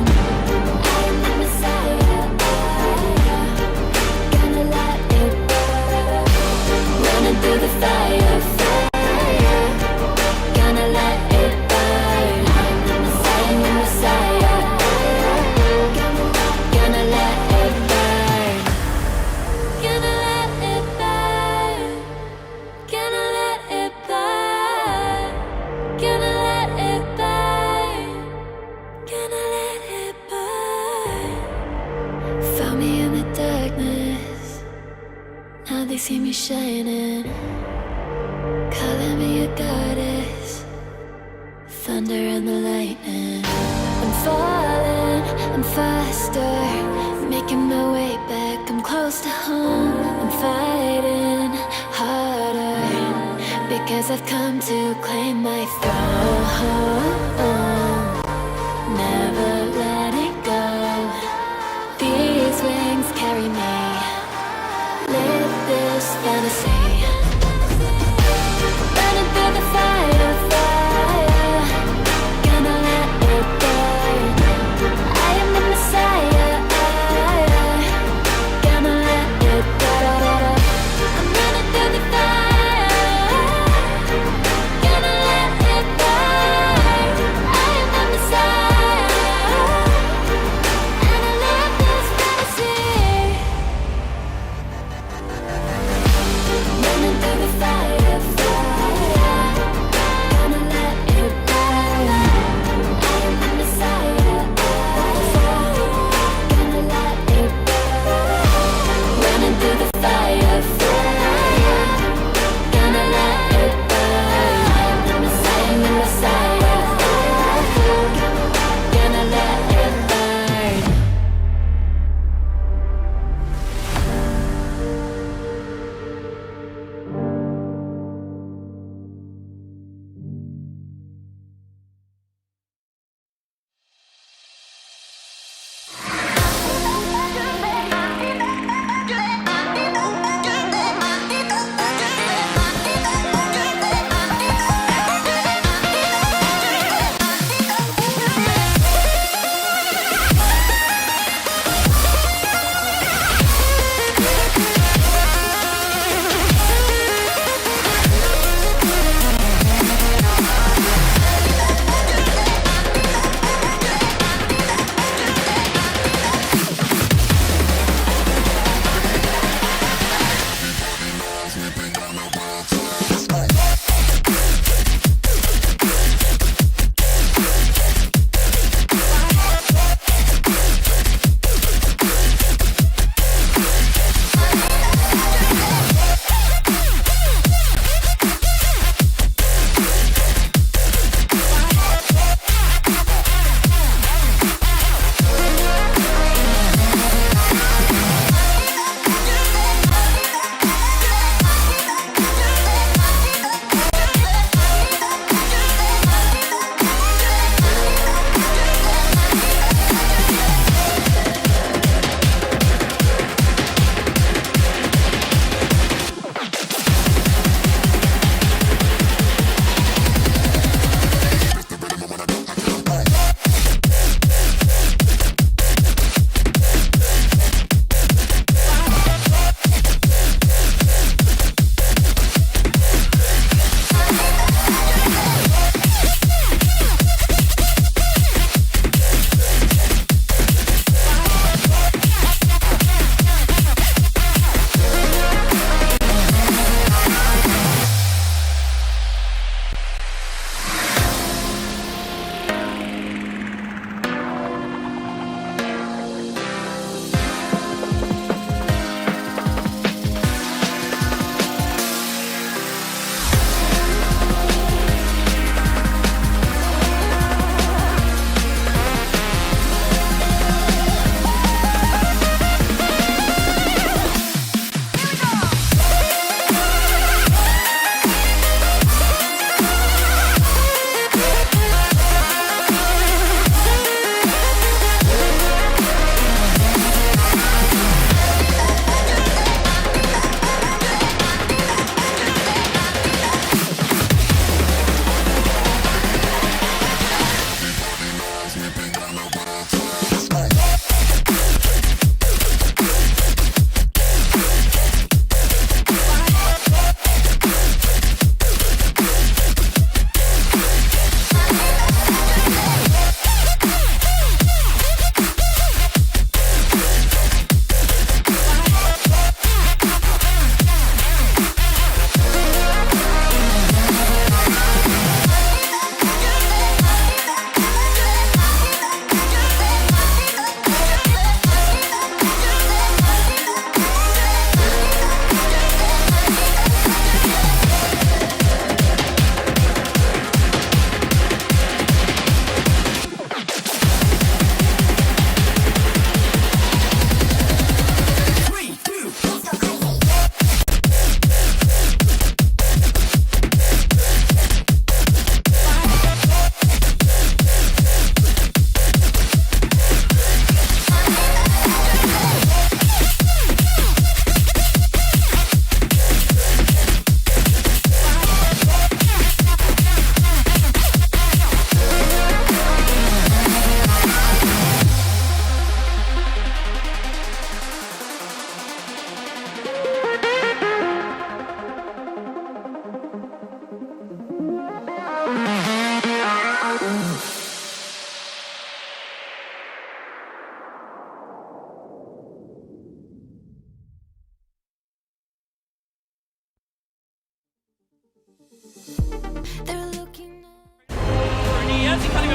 I am the Messiah. Gonna let it burn. Running through the fire, fire. Gonna let it burn. I am the Messiah. Gonna let it burn. Gonna let it burn. Gonna let it burn. Gonna let it burn. Gonna let it burn. Found me in the darkness. Now they see me shining. Calling me a goddess. Thunder and the lightning. I'm falling, I'm faster. Making my way back, I'm close to home. I'm fighting harder because I've come to claim my throne. Never letting go. These wings carry me. Live this fantasy. Running through the fire, fire. Gonna let it burn. I am the Messiah. Gonna let it burn. I'm running through the fire. Gonna let it burn.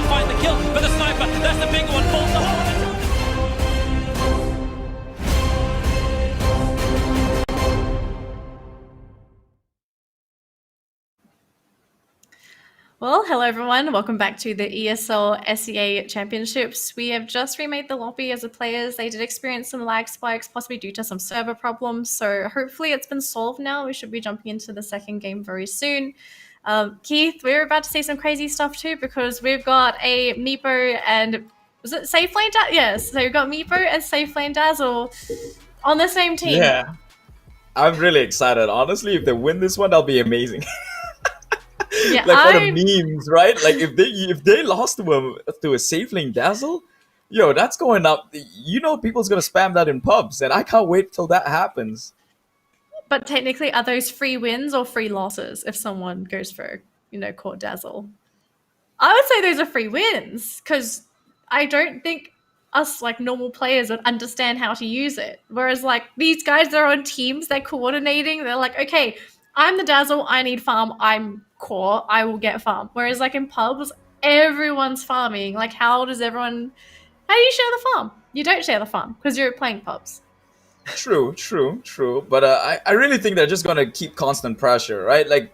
even find the kill, but the sniper, that's the bigger one, falls the hole. Well, hello everyone. Welcome back to the ESL SEA Championships. We have just remade the lobby as the players. They did experience some lag spikes, possibly due to some server problems. So hopefully it's been solved now. We should be jumping into the second game very soon. Keith, we're about to see some crazy stuff too because we've got a Meepo and was it Safe Lane Dazzle? Yes, so we've got Meepo and Safe Lane Dazzle on the same team. Yeah, I'm really excited. Honestly, if they win this one, that'll be amazing. Yeah, like for the memes, right? Like if they lost to a Safe Lane Dazzle, yo, that's going up. You know, people's gonna spam that in pubs, and I can't wait till that happens. But technically, are those free wins or free losses if someone goes for, Core Dazzle? I would say those are free wins because I don't think us like normal players would understand how to use it. Whereas like these guys, they're on teams, they're coordinating. They're like, okay, I'm the Dazzle, I need farm, I'm Core, I will get farm. Whereas like in pubs, everyone's farming. Like how do you share the farm? You don't share the farm because you're playing pubs. True. But I really think they're just gonna keep constant pressure, right? Like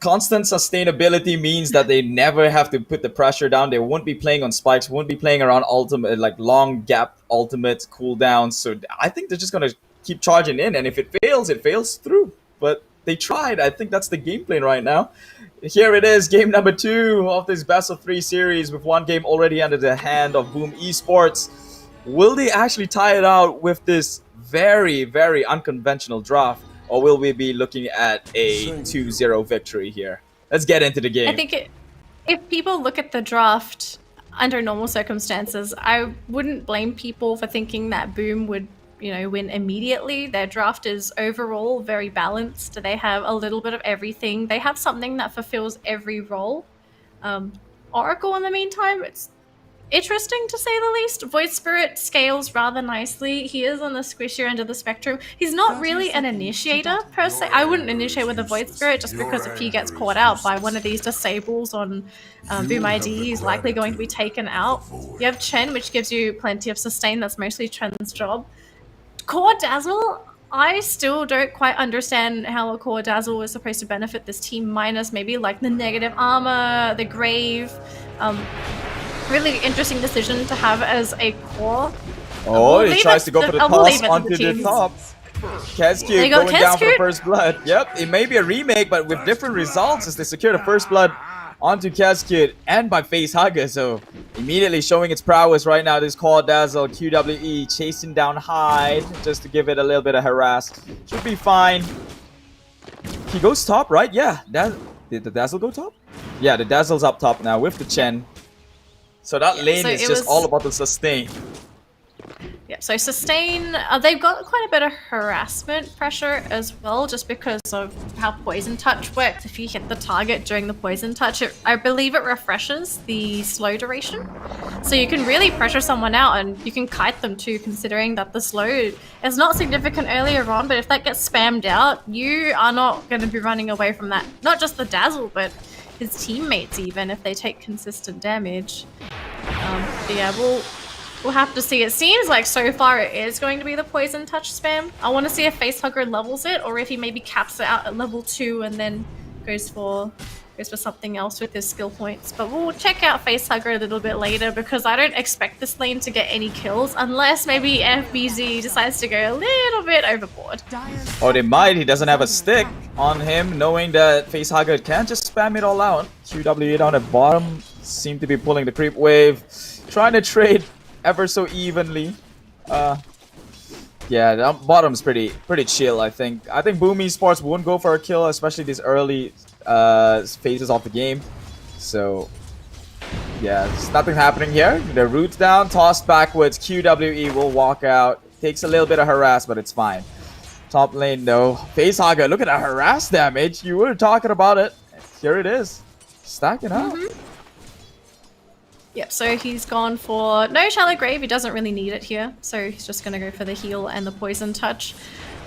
constant sustainability means that they never have to put the pressure down. They won't be playing on spikes, won't be playing around ultimate, like long gap ultimate cooldowns. So I think they're just gonna keep charging in, and if it fails through. But they tried. I think that's the game plan right now. Here it is, game number 2 of this best of 3 series with one game already under the hand of Boom Esports. Will they actually tie it out with this very, very unconventional draft, or will we be looking at a 2-0 victory here? Let's get into the game. I think if people look at the draft under normal circumstances, I wouldn't blame people for thinking that Boom would win immediately. Their draft is overall very balanced. They have a little bit of everything. They have something that fulfills every role. Oracle, in the meantime, it's interesting to say the least. Void Spirit scales rather nicely. He is on the squishier end of the spectrum. He's not really an initiator per se. I wouldn't initiate with a Void Spirit just because if he gets caught out by one of these disables on Boom ID, he's likely going to be taken out. You have Chen, which gives you plenty of sustain. That's mostly Chen's job. Core Dazzle, I still don't quite understand how a Core Dazzle is supposed to benefit this team, minus maybe like the negative armor, the grave. Really interesting decision to have as a core. Oh, he tries to go for the toss onto the top. Kezcube going down for the first blood. Yep, it may be a remake, but with different results as they secure the first blood onto Kezcube and by Facehugger. So immediately showing its prowess right now, this Core Dazzle. QWE chasing down Hyde just to give it a little bit of harass. Should be fine. He goes top, right? Yeah. Did the Dazzle go top? Yeah, the Dazzle's up top now with the Chen. So that lane is just all about the sustain. Yeah, so sustain, they've got quite a bit of harassment pressure as well, just because of how Poison Touch works. If you hit the target during the Poison Touch, I believe it refreshes the slow duration. So you can really pressure someone out, and you can kite them too, considering that the slow is not significant earlier on, but if that gets spammed out, you are not going to be running away from that. Not just the Dazzle, but his teammates even, if they take consistent damage. Yeah, we'll have to see. It seems like so far it is going to be the Poison Touch spam. I want to see if Facehugger levels it, or if he maybe caps it out at level 2 and then goes for something else with his skill points. But we'll check out Facehugger a little bit later, because I don't expect this lane to get any kills unless maybe FBZ decides to go a little bit overboard. Or they might. He doesn't have a stick on him, knowing that Facehugger can just spam it all out. QWE down at bottom seem to be pulling the creep wave, trying to trade ever so evenly. Yeah, the bottom's pretty chill. I think Boom Esports won't go for a kill, especially these early phases of the game. So yeah, there's nothing happening here. The root's down, tossed backwards. QWE will walk out. Takes a little bit of harass, but it's fine. Top lane though, Facehugger, look at that harass damage. You were talking about it. Here it is, stacking up. Yep, so he's gone for no Shallow Grave. He doesn't really need it here, so he's just going to go for the heal and the Poison Touch.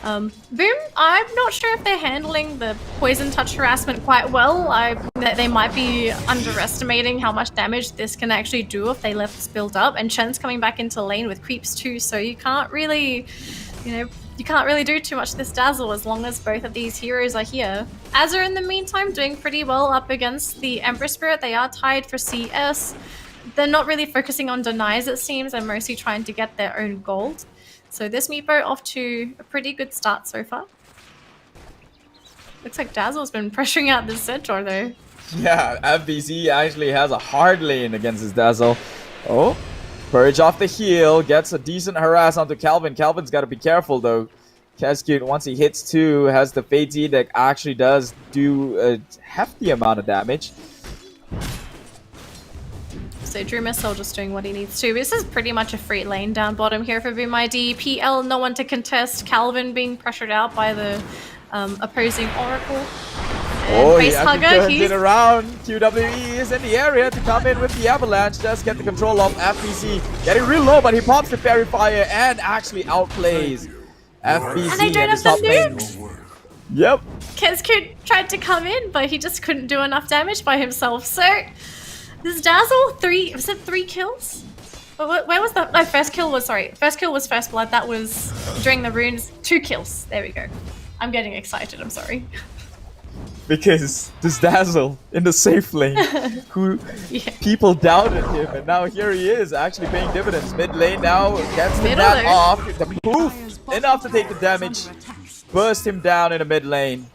Boom, I'm not sure if they're handling the poison touch harassment quite well. I think that they might be underestimating how much damage this can actually do if they let this build up. And Chen's coming back into lane with creeps too, so you can't really, you can't really do too much to this Dazzle as long as both of these heroes are here. Azure, in the meantime, doing pretty well up against the Empress Spirit. They are tied for CS. They're not really focusing on denies, it seems, and mostly trying to get their own gold. So this Meepo off to a pretty good start so far. Looks like Dazzle's been pressuring out this Centaur though. Yeah, FBZ actually has a hard lane against his Dazzle. Oh, Purge off the heel, gets a decent harass onto Calvin. Calvin's got to be careful though. Cascade, once he hits 2, has the Fade Z that actually does do a hefty amount of damage. So Drew Missile just doing what he needs to. This is pretty much a free lane down bottom here for Boom ID. PL, no one to contest. Calvin being pressured out by the opposing Oracle. And he Face actually Hugger, turns it around. QWE is in the area to come in with the Avalanche. Does get the control of FBZ. Getting real low, but he pops the Fairy Fire and actually outplays FBZ. And they don't have the nukes. Yep. Kezku tried to come in, but he just couldn't do enough damage by himself. So this Dazzle, was it 3 kills? Where was that? No, first kill was First Blood. That was during the runes. 2 kills. There we go. I'm getting excited, I'm sorry. Because this Dazzle in the safe lane, who people doubted him, and now here he is actually paying dividends. Mid lane now gets the net off. The poof, enough to take the damage. Burst him down in the mid lane.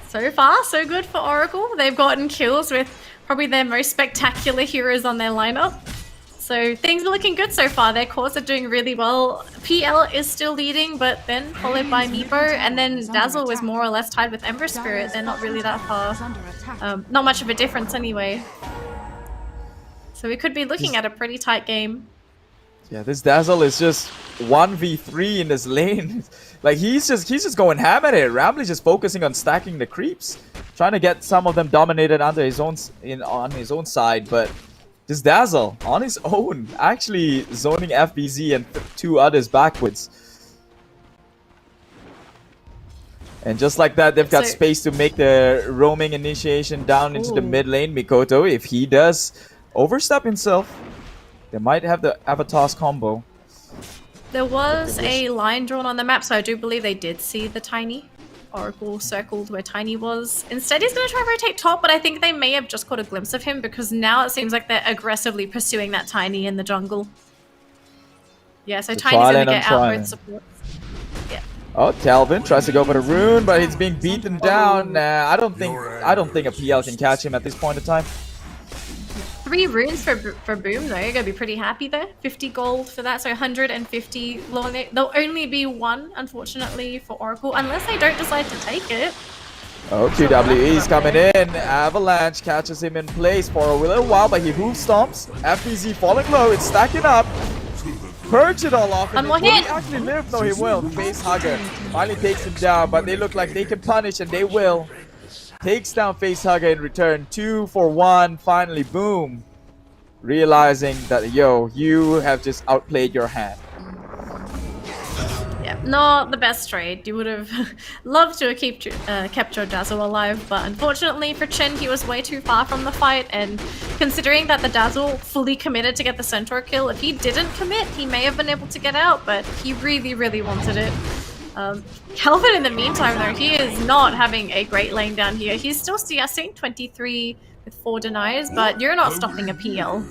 So far, so good for Oracle. They've gotten kills with probably their most spectacular heroes on their lineup. So things are looking good so far. Their cores are doing really well. PL is still leading, but then followed by Meepo, and then Dazzle was more or less tied with Ember Spirit. They're not really that far. Not much of a difference anyway. So we could be looking at a pretty tight game. Yeah, this Dazzle is just 1v3 in this lane. Like he's just going ham at it. Rambley's just focusing on stacking the creeps, trying to get some of them dominated under his own on his own side, but this Dazzle on his own actually zoning FBZ and 2 others backwards. And just like that, they've got space to make the roaming initiation down into the mid lane. Mikoto, if he does overstep himself, they might have the Avatar's combo. There was a line drawn on the map, so I do believe they did see the Tiny. Oracle circled where Tiny was. Instead, he's going to try and rotate top, but I think they may have just caught a glimpse of him because now it seems like they're aggressively pursuing that Tiny in the jungle. Yeah, so Tiny's going to get out both supports. Yeah. Oh, Calvin tries to go for the rune, but he's being beaten down. Nah, I don't think a PL can catch him at this point in time. 3 runes for Boom though. You're gonna be pretty happy there. 50 gold for that, so 150. There'll only be 1, unfortunately, for Oracle, unless they don't decide to take it. Oh, QWE's coming in. Avalanche catches him in place for a little while, but he hoof stomps. FBZ falling low. It's stacking up. Purge it all off. One more hit. hit. He actually live? No, he will. Face Hugger finally takes him down, but they look like they can punish, and they will. Takes down Face Hugger in return. 2 for 1. Finally, Boom. Realizing that, yo, you have just outplayed your hand. Yeah, not the best trade. You would have loved to have kept your Dazzle alive, but unfortunately for Chen, he was way too far from the fight, and considering that the Dazzle fully committed to get the Centaur kill, if he didn't commit, he may have been able to get out, but he really, really wanted it. Calvin, in the meantime, though, he is not having a great lane down here. He's still CSing 23 with 4 denies, but you're not stopping a PL.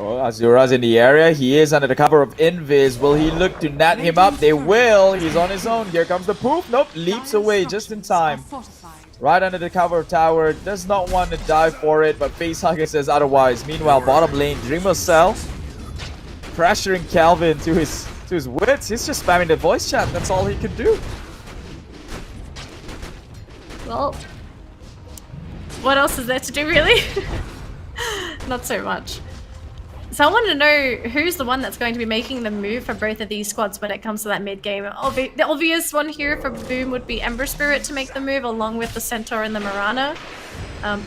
Oh, Azura's in the area. He is under the cover of Invis. Will he look to nat him up? They will. He's on his own. Here comes the poof. Nope, leaps away just in time. Right under the cover of tower. Does not want to die for it, but Facehugger says otherwise. Meanwhile, bottom lane, Dreamer Cell pressuring Calvin to his wits. He's just spamming the voice chat. That's all he could do. Well, what else is there to do, really? Not so much. So I want to know who's the one that's going to be making the move for both of these squads when it comes to that mid game. The obvious one here for Boom would be Ember Spirit to make the move along with the Centaur and the Marana.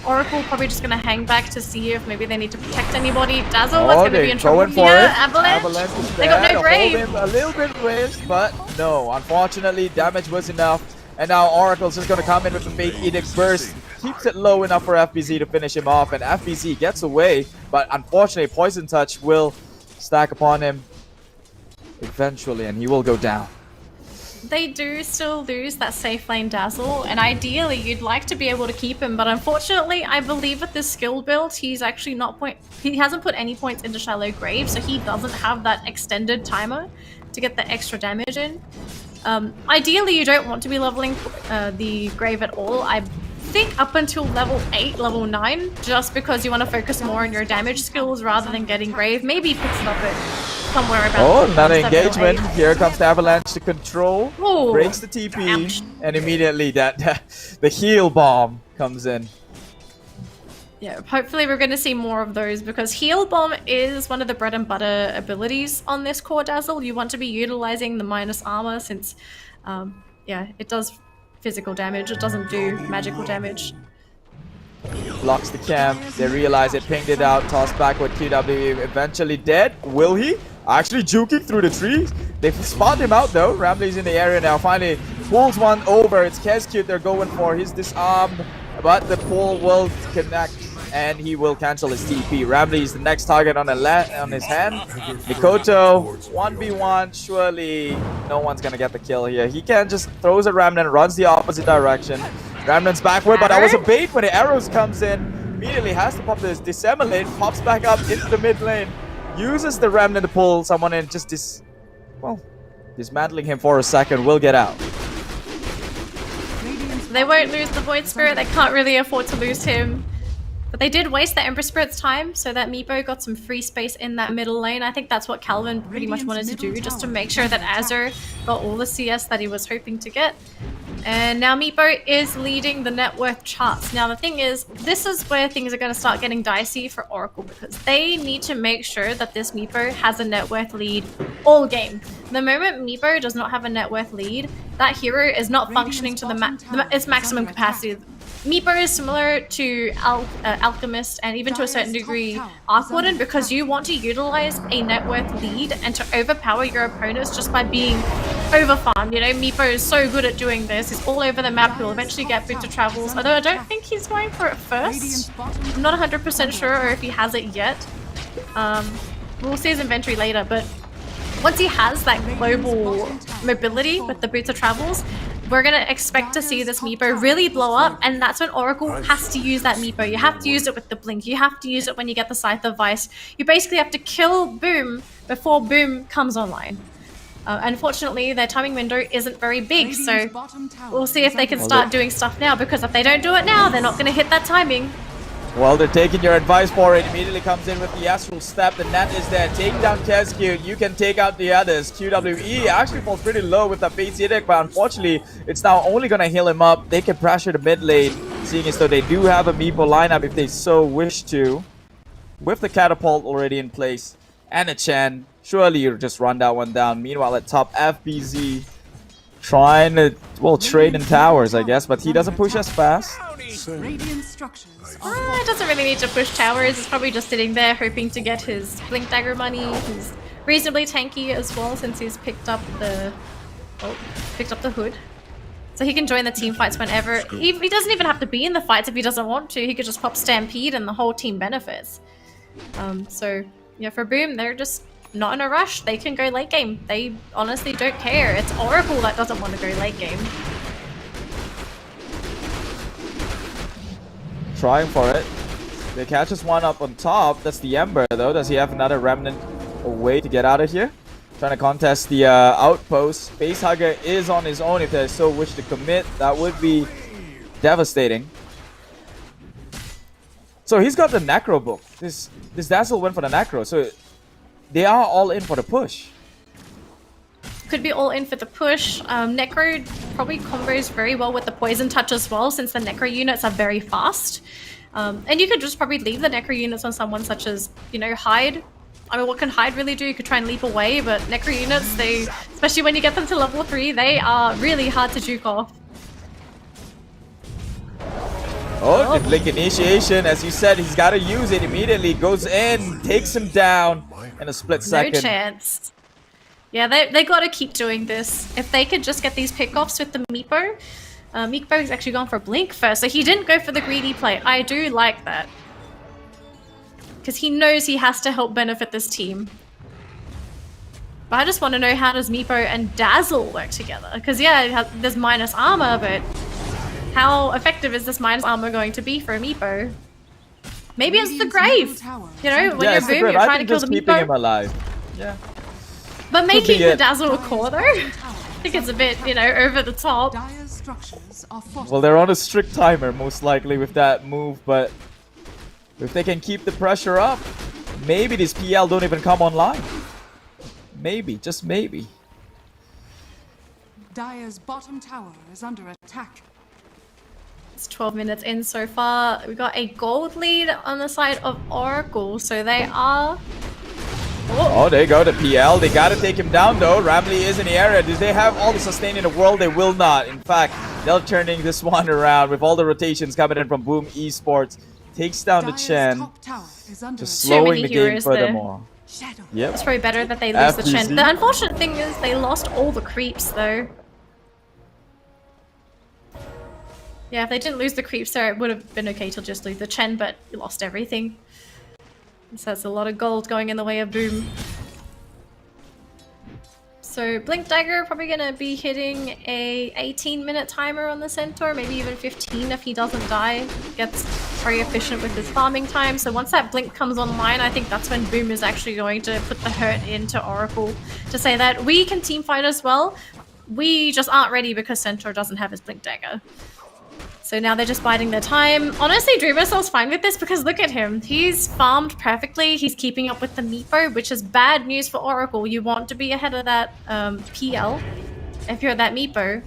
Oracle probably just gonna hang back to see if maybe they need to protect anybody. Dazzle was gonna be in trouble going for here. it. Avalanche. Is They got there no to grave. hold him a little bit risk, but no. Unfortunately, damage was enough. And now Oracle's just gonna come in with the Fate Edict burst. Keeps it low enough for FBZ to finish him off, and FBZ gets away. But unfortunately, Poison Touch will stack upon him eventually, and he will go down. They do still lose that safe lane Dazzle, and ideally you'd like to be able to keep him, but unfortunately I believe with this skill build he's actually not he hasn't put any points into Shallow Grave, so he doesn't have that extended timer to get the extra damage in. Ideally you don't want to be leveling the Grave at all. I think up until level 8, level 9, just because you want to focus more on your damage skills rather than getting Grave. Maybe picks it up at somewhere about Another level engagement. 8. Here comes the Avalanche to control. Ooh. Breaks the TP. Ouch. And immediately the heal bomb comes in. Yeah, hopefully we're going to see more of those, because Heal Bomb is one of the bread and butter abilities on this core Dazzle. You want to be utilizing the minus armor since, yeah, it does physical damage. It doesn't do magical damage. Blocks the camp. They realize it, pinged it out, tossed back with QW. Eventually dead. Will he? Actually juking through the trees. They spot him out though. Ramley's in the area now. Finally pulls one over. It's Kezcute they're going for. He's disarmed, but the pull will connect and he will cancel his TP. Ramley is the next target on his hand. Mikoto 1v1. Surely no one's gonna get the kill here. He can just throws at Ramnan, runs the opposite direction. Ramnan's backward, but that was a bait when the arrows comes in. Immediately has to pop this disseminate, pops back up into the mid lane, uses the Ramnan to pull someone in, just dismantling him for a second, will get out. They won't lose the Void Spirit. They can't really afford to lose him. But they did waste the Ember Spirit's time, so that Meepo got some free space in that middle lane. I think that's what Calvin pretty much wanted to do, just to make sure that Azur got all the CS that he was hoping to get. And now Meepo is leading the net worth charts. Now the thing is, this is where things are going to start getting dicey for Oracle, because they need to make sure that this Meepo has a net worth lead all game. The moment Meepo does not have a net worth lead, that hero is not functioning to its maximum capacity. Meepo is similar to Alchemist and even to a certain degree Arc Warden, because you want to utilize a net worth lead and to overpower your opponents just by being overfarmed. You know, Meepo is so good at doing this. He's all over the map. He'll eventually get Boot to Travels, although I don't think he's going for it first. I'm not 100% sure if he has it yet. We'll see his inventory later, but once he has that global mobility with the Boot to Travels, we're going to expect to see this Meepo really blow up, and that's when Oracle has to use that Meepo. You have to use it with the Blink. You have to use it when you get the Scythe of Vice. You basically have to kill Boom before Boom comes online. Unfortunately, their timing window isn't very big, so we'll see if they can start doing stuff now, because if they don't do it now, they're not going to hit that timing. Well, they're taking your advice for it. Immediately comes in with the Astral Step. The net is there. Taking down Kezcute. You can take out the others. QWE actually falls pretty low with the Fate's Edict, but unfortunately, it's now only going to heal him up. They can pressure the mid lane, seeing as though they do have a Meepo lineup if they so wish to. With the Catapult already in place and a Chen, surely you just run that one down. Meanwhile, at top, FBZ trying to, well, trade in towers, I guess, but he doesn't push as fast. It doesn't really need to push towers. He's probably just sitting there hoping to get his Blink Dagger money. He's reasonably tanky as well, since he's picked up the hood. So he can join the team fights whenever. He doesn't even have to be in the fights if he doesn't want to. He could just pop Stampede and the whole team benefits. So yeah, for Boom, they're just not in a rush. They can go late game. They honestly don't care. It's Oracle that doesn't want to go late game. Trying for it. They catches one up on top. That's the Ember though. Does he have another Remnant away to get out of here? Trying to contest the outpost. Facehugger is on his own if they so wish to commit. That would be devastating. So he's got the Necro book. This Dazzle went for the Necro. So they are all in for the push. Could be all in for the push. Necro probably combos very well with the Poison Touch as well, since the Necro units are very fast. And you could just probably leave the Necro units on someone such as, you know, Hyde. I mean, what can Hyde really do? You could try and leap away, but Necro units, they, especially when you get them to level 3, they are really hard to juke off. Oh, the Blink initiation, as you said, he's got to use it immediately. Goes in, takes him down in a split second. No chance. Yeah, they got to keep doing this. If they could just get these pickoffs with the Meepo. Meepo's actually gone for Blink first, so he didn't go for the greedy play. I do like that. Because he knows he has to help benefit this team. But I just want to know, how does Meepo and Dazzle work together? Because yeah, there's minus armor, but how effective is this minus armor going to be for a Meepo? Maybe it's the grave. You know, when you're Boom, you're trying to kill the keeping him Meepo. alive. Yeah. But making the Dazzle a core though, I think it's a bit, you know, over the top. Well, they're on a strict timer most likely with that move, but if they can keep the pressure up, maybe this PL don't even come online. Maybe, just maybe. Dire's bottom tower is under attack. It's 12 minutes in so far. We got a gold lead on the side of Oracle, so they are... Oh, there you go, the PL. They gotta take him down though. Ramley is in the area. Do they have all the sustain in the world? They will not. In fact, they're turning this one around with all the rotations coming in from Boom Esports. Takes down the Chen. Just slowing the game furthermore. Yep. It's probably better that they lose the Chen. The unfortunate thing is they lost all the creeps though. Yeah, if they didn't lose the creeps there, it would have been okay to just lose the Chen, but you lost everything. So that's a lot of gold going in the way of Boom. So Blink Dagger probably going to be hitting a 18-minute timer on the Centaur, maybe even 15 if he doesn't die. Gets very efficient with his farming time. So once that Blink comes online, I think that's when Boom is actually going to put the hurt into Oracle to say that we can teamfight as well. We just aren't ready because Centaur doesn't have his Blink Dagger. So now they're just biding their time. Honestly, DreamSL's fine with this because look at him. He's farmed perfectly. He's keeping up with the Meepo, which is bad news for Oracle. You want to be ahead of that PL if you're that Meepo,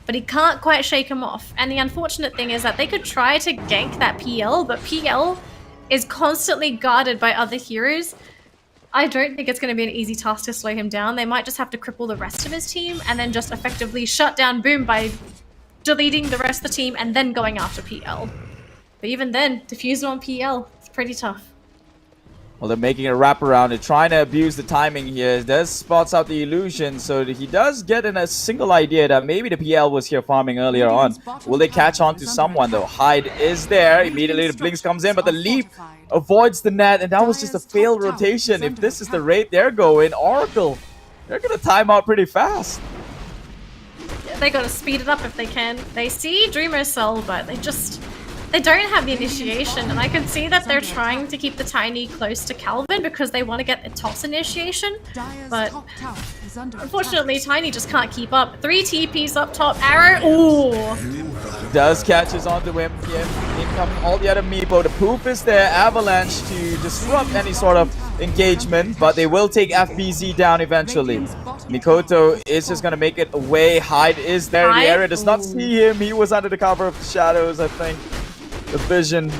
but he can't quite shake him off. And the unfortunate thing is that they could try to gank that PL, but PL is constantly guarded by other heroes. I don't think it's going to be an easy task to slow him down. They might just have to cripple the rest of his team and then just effectively shut down Boom by deleting the rest of the team and then going after PL. But even then, diffuser on PL, it's pretty tough. Well, they're making a wraparound. They're trying to abuse the timing here. Does spots out the illusion, so he does get in a single idea that maybe the PL was here farming earlier on. Will they catch on to someone though? Hyde is there. Immediately the Blinks comes in, but the leap avoids the net, and that was just a failed rotation. If this is the rate they're going, Oracle, they're gonna time out pretty fast. They gotta speed it up if they can. They see DreamSL, but they don't have the initiation, and I can see that they're trying to keep the Tiny close to Calvin because they want to get the toss initiation, but unfortunately Tiny just can't keep up. 3 TPs up top, Arrow, ooh! Does catches onto him, yeah. In come all the other Meepo. The poof is there, Avalanche to disrupt any sort of engagement, but they will take FBZ down eventually. Mikoto is just gonna make it away. Hyde is there in the area, does not see him. He was under the cover of the shadows, I think. The vision.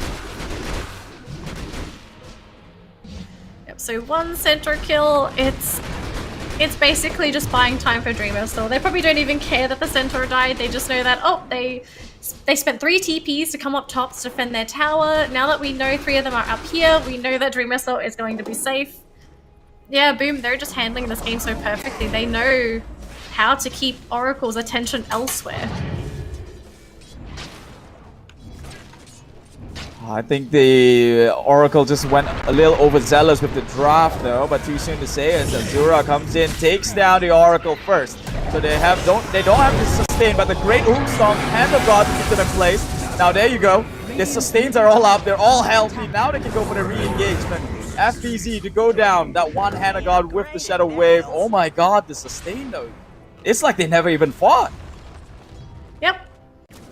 Yep, so 1 center kill. It's basically just buying time for DreamSL. They probably don't even care that the centaur died. They just know that, oh, they spent 3 TPs to come up top to defend their tower. Now that we know 3 of them are up here, we know that DreamSL is going to be safe. Yeah, Boom, they're just handling this game so perfectly. They know how to keep Oracle's attention elsewhere. I think the Oracle just went a little overzealous with the draft though, but too soon to say as Azura comes in, takes down the Oracle first. So they don't have to sustain, but the great Hoomstomp, Hand of God to keep them in place. Now there you go. The sustains are all up, they're all healthy. Now they can go for the re-engagement. FBZ to go down. That one Hand of God with the Shadow Wave. Oh my god, the sustain though. It's like they never even fought. Yep.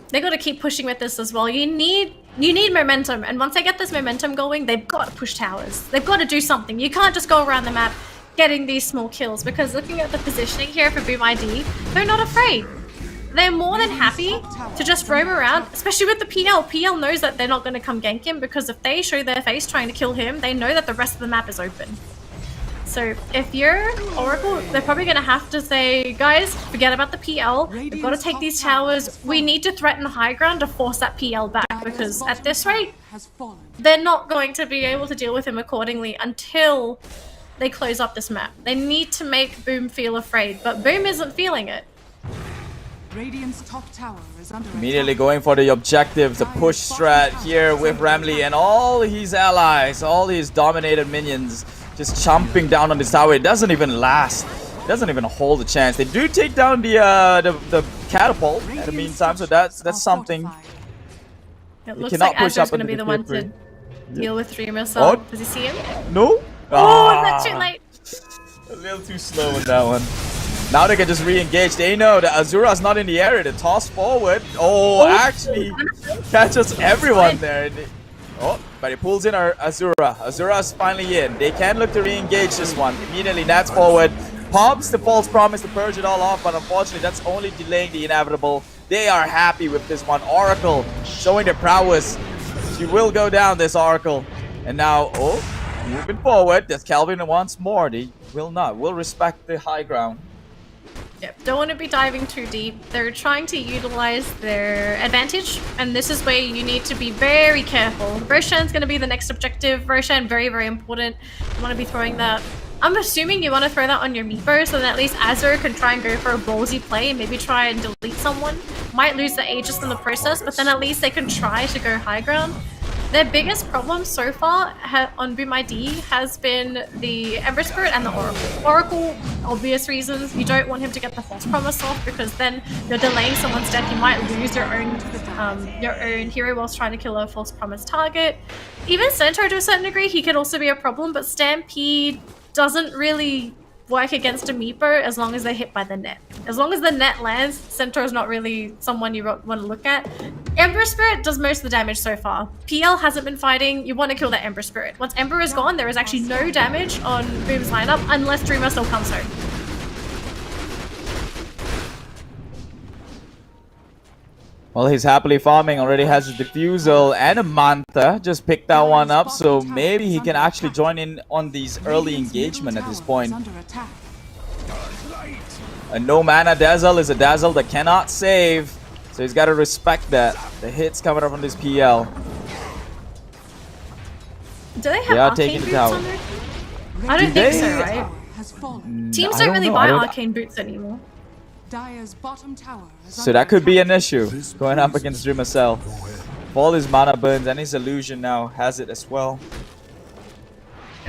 They gotta keep pushing with this as well. You need momentum, and once they get this momentum going, they've got to push towers. They've got to do something. You can't just go around the map getting these small kills, because looking at the positioning here for Boom ID, they're not afraid. They're more than happy to just roam around, especially with the PL. PL knows that they're not going to come gank him, because if they show their face trying to kill him, they know that the rest of the map is open. So if you're Oracle, they're probably going to have to say, guys, forget about the PL. We've got to take these towers. We need to threaten high ground to force that PL back. because at this rate, has fallen. they're not going to be able to deal with him accordingly until they close up this map. They need to make Boom feel afraid, but Boom isn't feeling it. Radiant's top tower is under Immediately attack. going for the objective, the push strat here with Ramley and all his allies, all his dominated minions just chomping down on this tower. It doesn't even last. It doesn't even hold a chance. They do take down the catapult in the meantime, so that's something. It They looks cannot like push Azur's up going to into be the the one tier to three. deal with Dreamer. Oh. So does he see him? No? Oh, is that too late? A little too slow in that one. Now they can just re-engage. They know that Azura's not in the area. They toss forward. Oh, actually catches everyone there. Oh, but he pulls in Azura. Azura's finally in. They can look to re-engage this one. Immediately, Nats forward. Pops the false promise to purge it all off, but unfortunately, that's only delaying the inevitable. They are happy with this one. Oracle showing their prowess. She will go down, this Oracle. And now, oh, moving forward. There's Calvin once more. They will not. Will respect the high ground. Yep, don't want to be diving too deep. They're trying to utilize their advantage, and this is where you need to be very careful. Roshan's going to be the next objective. Roshan, very, very important. You want to be throwing that. I'm assuming you want to throw that on your Meepo so that at least Azur can try and go for a ballsy play and maybe try and delete someone. Might lose the Aegis in the process, but then at least they can try to go high ground. Their biggest problem so far on Boom ID has been the Ember Spirit and the Oracle. Oracle, obvious reasons, you don't want him to get the false promise off because then you're delaying someone's death. You might lose your own hero whilst trying to kill a false promise target. Even Centaur to a certain degree, he could also be a problem, but Stampede doesn't really work against a Meepo as long as they're hit by the net. As long as the net lands, Centaur's not really someone you want to look at. Ember Spirit does most of the damage so far. PL hasn't been fighting. You want to kill that Ember Spirit. Once Ember is gone, there is actually no damage on Boom's lineup unless Dreamer still comes home. Well, he's happily farming, already has a Diffusal and a Manta. Just picked that one up, so maybe he can actually join in on these early engagement at this point. A no mana Dazzle is a Dazzle that cannot save, so he's got to respect that. The hits coming up from this PL. Do they have arcane boots on their team? I don't think so, right? Teams don't really buy arcane boots anymore. Dire's bottom tower is So that could be an issue going up against Dreamercell. All his mana burns and his illusion now has it as well.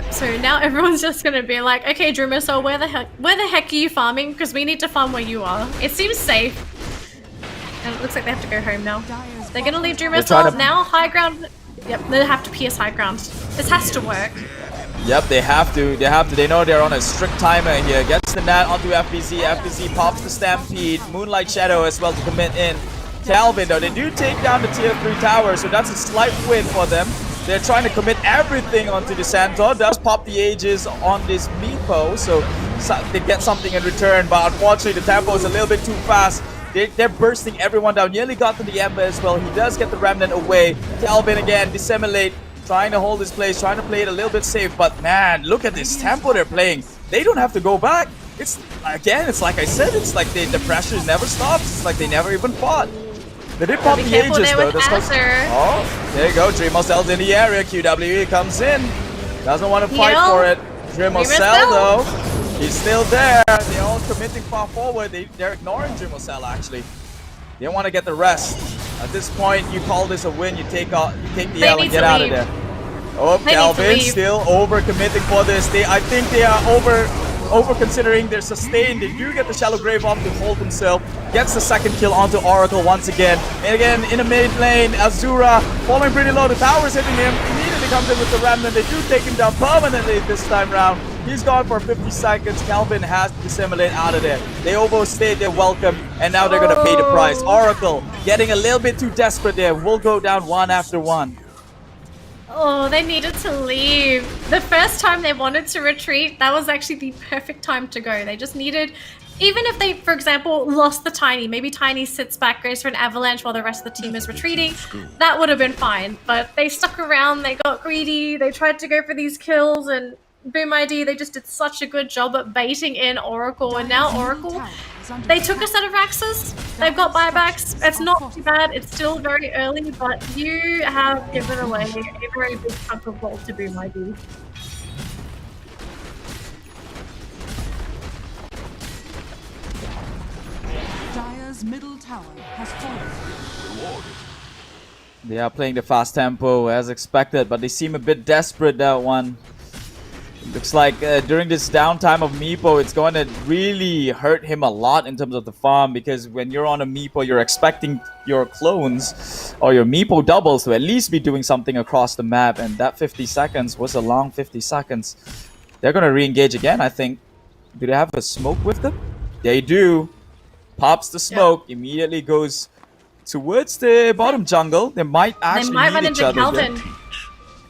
So now everyone's just gonna be like, okay, Dreamercell, where the heck are you farming? Because we need to farm where you are. It seems safe. And it looks like they have to go home now. They're gonna leave Dreamercell now. High ground. Yep, they have to pierce high ground. This has to work. Yep, they have to. They know they're on a strict timer here. Gets the Nat onto FBZ. FBZ pops the Stampede. Moonlight Shadow as well to commit in. Calvin, though, they do take down the tier 3 tower, so that's a slight win for them. They're trying to commit everything onto the Centaur. Does pop the Aegis on this Meepo, so they get something in return, but unfortunately the tempo is a little bit too fast. They're bursting everyone down. Nearly got to the Ember as well. He does get the Remnant away. Calvin again, dissimulate. Trying to hold his place, trying to play it a little bit safe, but man, look at this tempo they're playing. They don't have to go back. It's like I said, it's like the pressure never stops. It's like they never even fought. They did pop the Aegis though. Oh, there you go. Dreamercell's in the area. QWE comes in. Doesn't want to fight for it. Dreamercell though, he's still there. They're all committing far forward. They're ignoring Dreamercell actually. They want to get the rest. At this point, you call this a win. You take the L and get out of there. Oh, Calvin still over committing for this. I think they are over considering their sustain. They do get the Shallow Grave off to hold himself. Gets the second kill onto Oracle once again. And again in the mid lane, Azura falling pretty low. The tower's hitting him. Immediately comes in with the Remnant. They do take him down permanently this time round. He's gone for 50 seconds. Calvin has to dissimulate out of there. They overstayed their welcome, and now they're going to pay the price. Oracle getting a little bit too desperate there. Will go down one after one. Oh, they needed to leave. The first time they wanted to retreat, that was actually the perfect time to go. They just needed, even if they, for example, lost the Tiny, maybe Tiny sits back, goes for an avalanche while the rest of the team is retreating, that would have been fine. But they stuck around, they got greedy, they tried to go for these kills, and Boom ID, they just did such a good job at baiting in Oracle, and now Oracle, they took a set of Raxes, they've got buybacks, it's not too bad, it's still very early, but you have given away a very big chunk of gold to Boom ID. Dire's middle tower has fallen. They are playing the fast tempo as expected, but they seem a bit desperate, that one. Looks like during this downtime of Meepo, it's going to really hurt him a lot in terms of the farm, because when you're on a Meepo, you're expecting your clones or your Meepo doubles to at least be doing something across the map, and that 50 seconds was a long 50 seconds. They're going to re-engage again, I think. Do they have a smoke with them? They do. Pops the smoke, immediately goes towards the bottom jungle. They might actually run each into other. Calvin.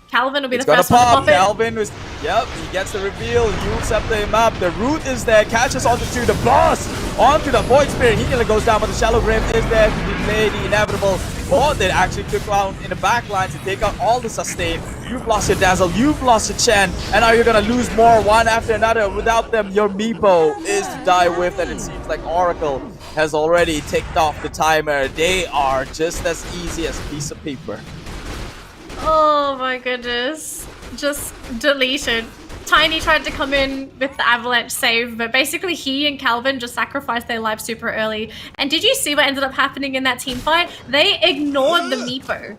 Calvin will be It's the gonna first one to pop. pop it. Calvin was, yep, he gets the reveal. You'll scepter him up. The root is there, catches onto the boss, onto the void spirit. He nearly goes down, but the shallow grave is there to delay the inevitable. Or they actually took round in the back line to take out all the sustain. You've lost your Dazzle, you've lost your Chen, and now you're gonna lose more one after another. Without them, your Meepo is to die with, and it seems like Oracle has already ticked off the timer. They are just as easy as a piece of paper. Oh my goodness. Just deleted. Tiny tried to come in with the avalanche save, but basically he and Calvin just sacrificed their lives super early. And did you see what ended up happening in that team fight? They ignored the Meepo.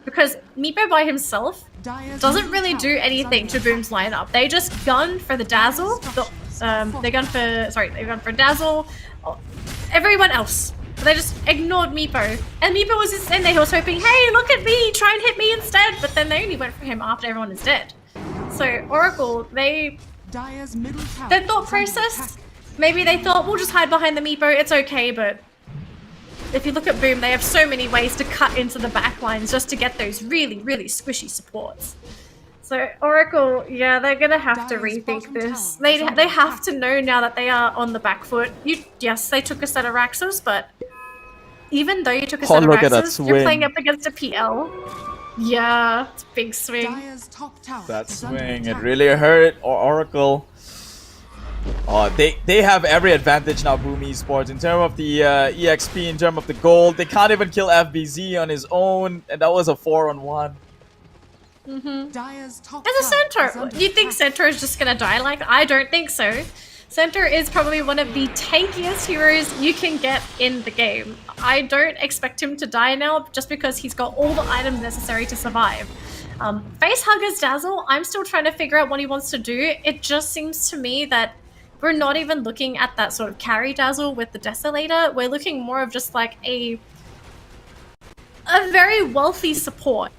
Because Meepo by himself doesn't really do anything to Boom's lineup. They just gun for the Dazzle. They gun for Dazzle. Everyone else. They just ignored Meepo. And Meepo was just in there, he was hoping, hey, look at me, try and hit me instead. But then they only went for him after everyone is dead. So Oracle, their thought process, maybe they thought, we'll just hide behind the Meepo, it's okay, but if you look at Boom, they have so many ways to cut into the back lines just to get those really, really squishy supports. So Oracle, yeah, they're gonna have to rethink this. They have to know now that they are on the back foot. Yes, they took a set of Raxos, but even though you took a set of Raxos, you're playing up against a PL. Yeah, it's a big swing. That swing, it really hurt Oracle. Oh, they have every advantage now, Boom Esports, in terms of the EXP, in terms of the gold. They can't even kill FBZ on his own, and that was a 4-on-1. As a center, you think center is just gonna die? Like, I don't think so. Center is probably one of the tankiest heroes you can get in the game. I don't expect him to die now just because he's got all the items necessary to survive. Facehugger's Dazzle, I'm still trying to figure out what he wants to do. It just seems to me that we're not even looking at that sort of carry Dazzle with the Desolator. We're looking more of just like a very wealthy support.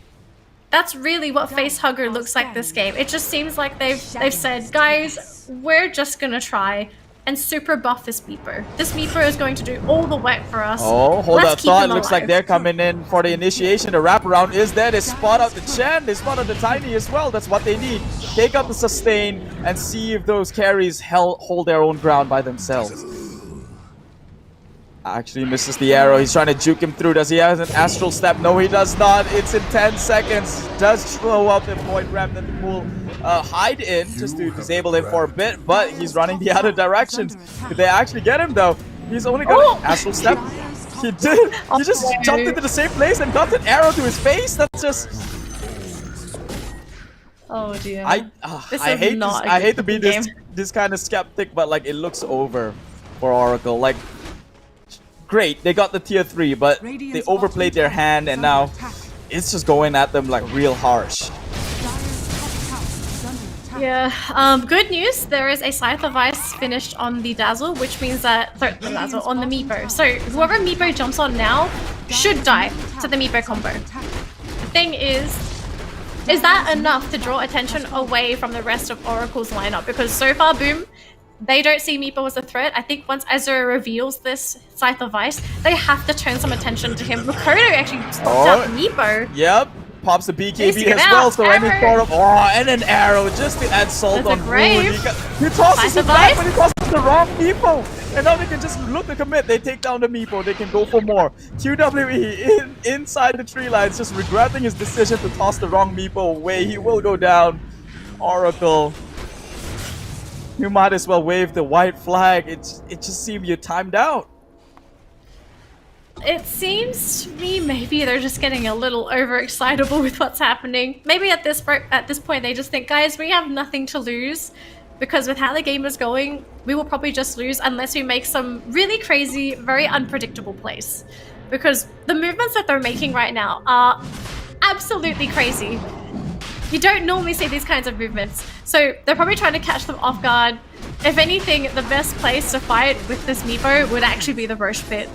That's really what Facehugger looks like this game. It just seems like they've said, guys, we're just gonna try and super buff this Meepo. This Meepo is going to do all the work for us. Oh, hold that thought. Looks like they're coming in for the initiation. The wraparound is there. They spot out the Chen. They spot out the Tiny as well. That's what they need. Take up the sustain and see if those carries hold their own ground by themselves. Actually misses the arrow. He's trying to juke him through. Does he have an astral step? No, he does not. It's in 10 seconds. Does throw up the Void Remnant pool. Hide in just to disable him for a bit, but he's running the other direction. Did they actually get him though? He's only got an astral step. He did. He just jumped into the same place and got an arrow to his face. That's just. Oh dear. I hate to be this kind of skeptic, but like it looks over for Oracle. Like. Great, they got the tier 3, but they overplayed their hand, and now it's just going at them like real harsh. Yeah, good news, there is a Scythe of Ice finished on the Dazzle, which means that, on the Meepo. So whoever Meepo jumps on now should die to the Meepo combo. The thing is that enough to draw attention away from the rest of Oracle's lineup? Because so far, Boom, they don't see Meepo as a threat. I think once Ezra reveals this Scythe of Ice, they have to turn some attention to him. Makoto actually spots out Meepo. Yep, pops the BKB as well, so any sort of... Oh, and an arrow just to add salt on Rune. He tosses it back, but he tosses the wrong Meepo. And now they can just look to commit. They take down the Meepo. They can go for more. QWE inside the tree lines, just regretting his decision to toss the wrong Meepo away. He will go down. Oracle You might as well wave the white flag. It just seemed you timed out. It seems to me maybe they're just getting a little overexcitable with what's happening. Maybe at this point they just think, guys, we have nothing to lose, because with how the game is going, we will probably just lose unless we make some really crazy, very unpredictable plays. Because the movements that they're making right now are absolutely crazy. You don't normally see these kinds of movements, so they're probably trying to catch them off guard. If anything, the best place to fight with this Meepo would actually be the Roche pit.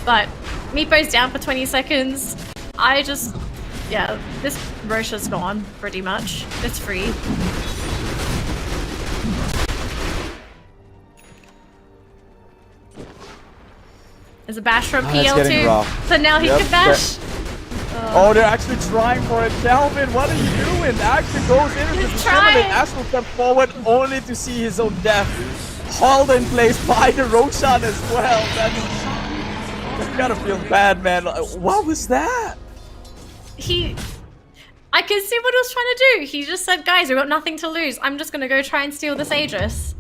But Meepo's down for 20 seconds. Yeah, this Roche is gone, pretty much. It's free. There's a bash from PL too, so now he can bash. Oh, they're actually trying for it. Calvin, what are you doing? Actually goes into the discriminate. Astral step forward only to see his own death. Hauled in place by the Roshan as well. That's gotta feel bad, man. What was that? I can see what he was trying to do. He just said, guys, we've got nothing to lose. I'm just gonna go try and steal this Aegis.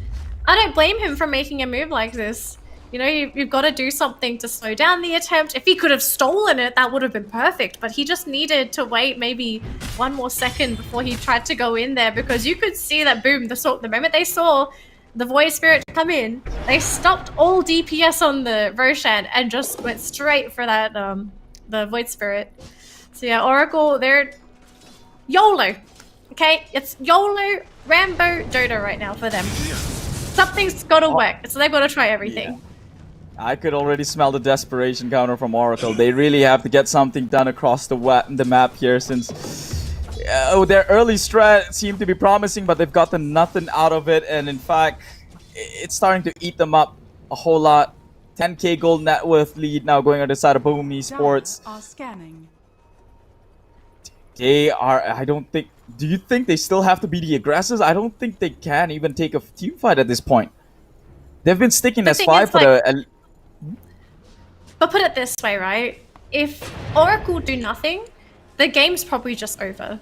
I don't blame him for making a move like this. You know, you've got to do something to slow down the attempt. If he could have stolen it, that would have been perfect. But he just needed to wait maybe one more second before he tried to go in there, because you could see that, boom, the moment they saw the Void Spirit come in, they stopped all DPS on the Roshan and just went straight for that the Void Spirit. So yeah, Oracle, they're YOLO. Okay, it's YOLO, Rambo, Dota right now for them. Something's got to work, so they've got to try everything. Yeah. I could already smell the desperation counter from Oracle. They really have to get something done across the map here, since their early strat seemed to be promising, but they've gotten nothing out of it. And in fact, it's starting to eat them up a whole lot. 10k gold net worth lead now going on the side of Boom Esports. They are, I don't think, do you think they still have to be the aggressors? I don't think they can even take a team fight at this point. They've been sticking as 5 for the... But put it this way, right? If Oracle do nothing, the game's probably just over.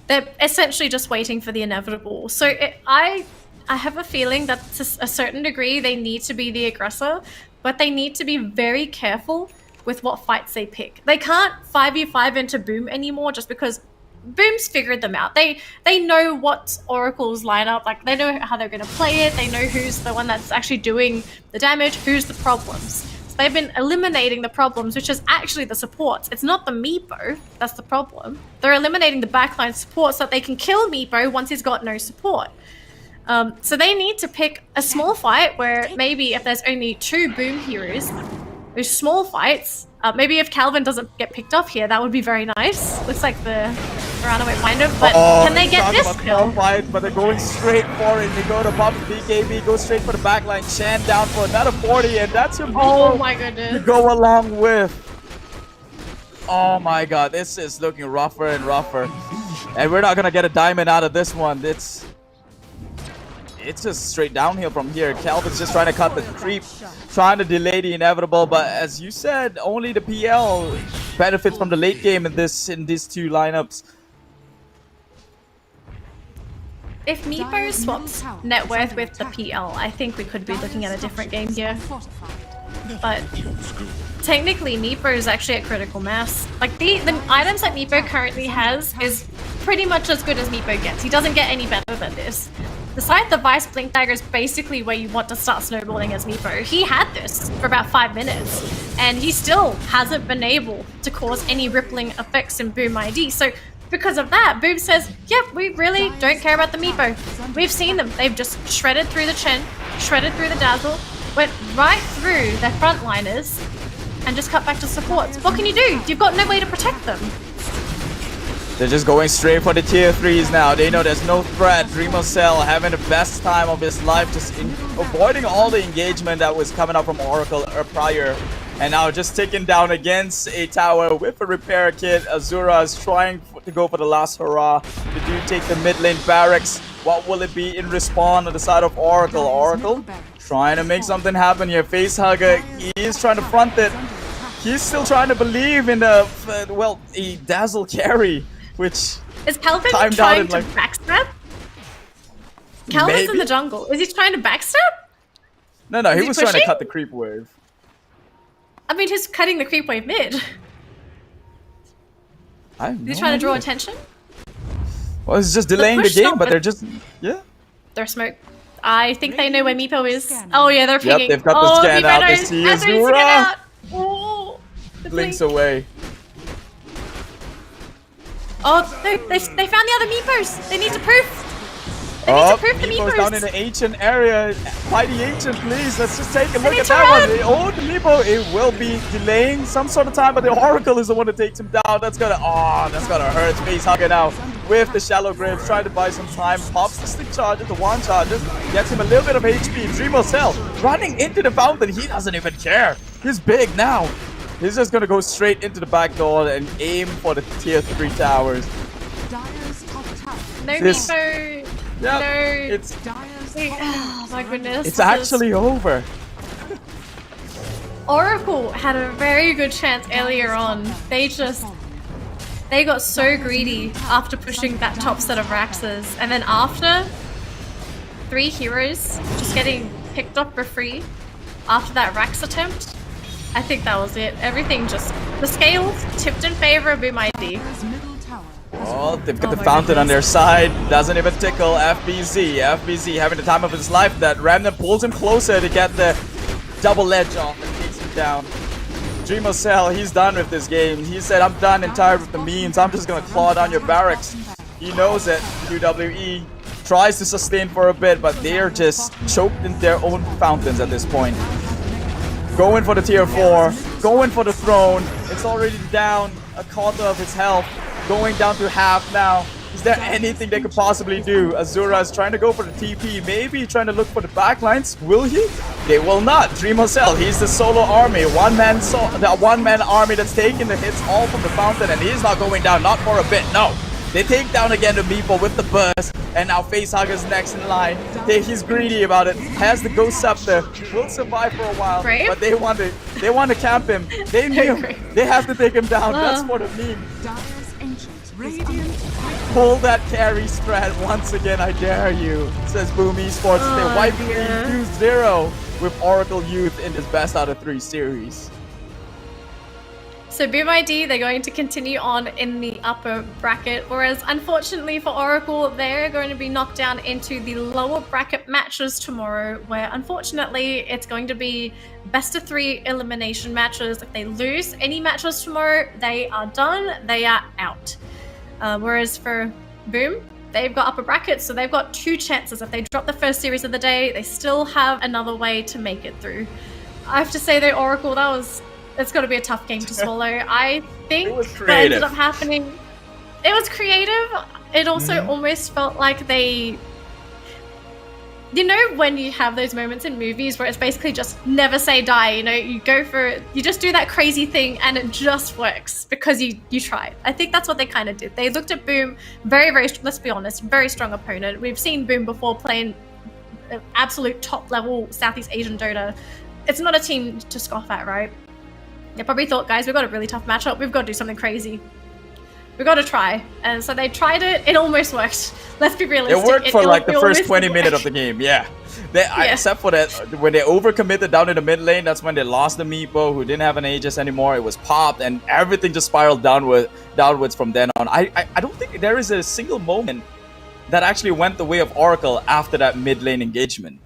They're essentially just waiting for the inevitable. So I have a feeling that to a certain degree they need to be the aggressor, but they need to be very careful with what fights they pick. They can't 5v5 into Boom anymore just because Boom's figured them out. They know what Oracle's lineup, like they know how they're going to play it. They know who's the one that's actually doing the damage, who's the problems. So they've been eliminating the problems, which is actually the supports. It's not the Meepo that's the problem. They're eliminating the backline support so that they can kill Meepo once he's got no support. So they need to pick a small fight where maybe if there's only 2 Boom heroes, those small fights, maybe if Calvin doesn't get picked up here, that would be very nice. Looks like the runaway winder, but can they get this kill? Fights, but they're going straight for it. They go to pop BKB, go straight for the backline. Chan down for another 40, and that's your oh my goodness to go along with. Oh my god, this is looking rougher and rougher. And we're not gonna get a diamond out of this one. It's just straight downhill from here. Calvin's just trying to cut the creep, trying to delay the inevitable, but as you said, only the PL benefits from the late game in these 2 lineups. If Meepo swaps net worth with the PL, I think we could be looking at a different game here. But technically, Meepo is actually at critical mass. Like the items that Meepo currently has is pretty much as good as Meepo gets. He doesn't get any better than this. The Scythe the Vice Blink Dagger is basically where you want to start snowballing as Meepo. He had this for about 5 minutes, and he still hasn't been able to cause any rippling effects in Boom ID. So because of that, Boom says, yep, we really don't care about the Meepo. We've seen them. They've just shredded through the Chen, shredded through the Dazzle, went right through their frontliners, and just cut back to supports. What can you do? You've got no way to protect them. They're just going straight for the tier 3s now. They know there's no threat. Dreamocell having the best time of his life, just avoiding all the engagement that was coming up from Oracle prior. And now just taken down against a tower with a repair kit. Azura is trying to go for the last hurrah. They do take the mid lane barracks. What will it be in respawn on the side of Oracle? Oracle trying to make something happen here. Facehugger, he is trying to front it. He's still trying to believe in the, well, a Dazzle carry. Which is Calvin trying to backstab? Calvin's in Maybe? the jungle. Is he trying to backstep? No, he he was trying to pushing? cut the creep wave. I mean, he's cutting the creep wave mid. I have Is he no trying to draw idea. attention? Well, it's just delaying the push game, stop, but but- they're just They're smoke. I think they know where Meepo is. Oh yeah, they're pinging. they've got the oh, scan Meepo out. They knows. see As soon as he Azura. get out. Oh, the blinks blink. away. Oh, they found the other Meepos. They need to proof. They need Oh, to proof the Meepo's Meepos. down in the ancient area. Fight the ancient, please. Let's just take a look need at to that run. one. Oh, the Meepo, it will be delaying some sort of time, but the Oracle is the one that takes him down. That's gonna hurt. Face hugger now with the shallow graves, trying to buy some time. Pops the stick charges, the one charges, gets him a little bit of HP. Dreamer Cell running into the fountain. He doesn't even care. He's big now. He's just gonna go straight into the back door and aim for the tier 3 towers. Dire's top tower. No This- Meepo. Yep, No. it's Dire's Wait, top oh my goodness. it's this is- actually over. Oracle had a very good chance earlier on. They got so greedy after pushing that top set of Raxes, and then after 3 heroes just getting picked up for free after that Rax attempt, I think that was it. Everything just, the scales tipped in favor of Boom ID. Dire's middle tower. Oh, they've got Oh the my fountain on goodness. their side. Doesn't even tickle FBZ. FBZ having the time of his life. That Remnant pulls him closer to get the double ledge off and takes him down. Dreamer Cell, he's done with this game. He said, I'm done and tired with the memes. I'm just gonna claw down your barracks. He knows it. QWE tries to sustain for a bit, but they're just choked in their own fountains at this point. Going for the tier 4, going for the throne. It's already down a quarter of its health, going down to half now. Is there anything they could possibly do? Azura is trying to go for the TP, maybe trying to look for the backlines. Will he? They will not. Dreamer Cell, he's the solo army. The one-man army that's taking the hits all from the fountain, and he's not going down, not for a bit, no. They take down again the Meepo with the burst, and now Facehugger's next in line. He's greedy about it. Has the Ghost Scepter, will survive for a while, Brave? but they want to camp him. They knew they have to take him down. That's for the meme. Dire's ancient. Radiant. Pull that carry strat once again, I dare you, says Boom Esports. They're wiping the 2-0 with Oracle.Youth in this best out of 3 series. So Boom ID, they're going to continue on in the upper bracket, whereas unfortunately for Oracle, they're going to be knocked down into the lower bracket matches tomorrow, where unfortunately it's going to be best of 3 elimination matches. If they lose any matches tomorrow, they are done, they are out. Whereas for Boom, they've got upper brackets, so they've got 2 chances. If they drop the first series of the day, they still have another way to make it through. I have to say though, Oracle, it's got to be a tough game to swallow. I think It was that creative. ended up happening. It was creative. It also almost felt like they... You know when you have those moments in movies where it's basically just never say die, you know, you go for it, you just do that crazy thing and it just works because you tried. I think that's what they kind of did. They looked at Boom, very, let's be honest, very strong opponent. We've seen Boom before playing absolute top level Southeast Asian Dota. It's not a team to scoff at, right? They probably thought, guys, we've got a really tough matchup. We've got to do something crazy. We've got to try. And so they tried it. It almost worked. Let's be realistic. It worked for like the first almost 20 minutes of worked. the game, yeah. Except for that, when they overcommitted down in the mid lane, that's when they lost the Meepo, who didn't have an Aegis anymore. It was popped, and everything just spiraled downwards from then on. I don't think there is a single moment that actually went the way of Oracle after that mid lane engagement.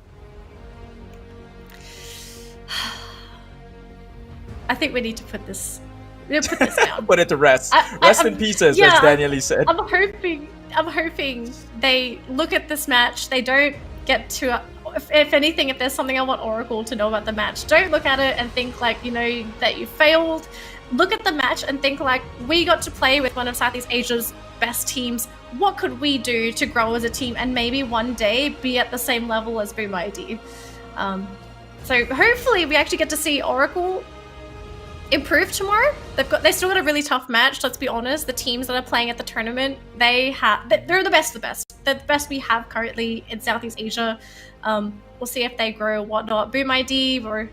I think we need to put this down. Put it to rest. Rest in pieces, as Danelie said. I'm hoping they look at this match. They don't get to. If anything, if there's something I want Oracle to know about the match, don't look at it and think like, you know, that you failed. Look at the match and think like, we got to play with one of Southeast Asia's best teams. What could we do to grow as a team and maybe one day be at the same level as Boom ID? So hopefully we actually get to see Oracle improve tomorrow. They still got a really tough match. Let's be honest. The teams that are playing at the tournament, they're the best of the best. They're the best we have currently in Southeast Asia. We'll see if they grow or whatnot. Boom ID, we're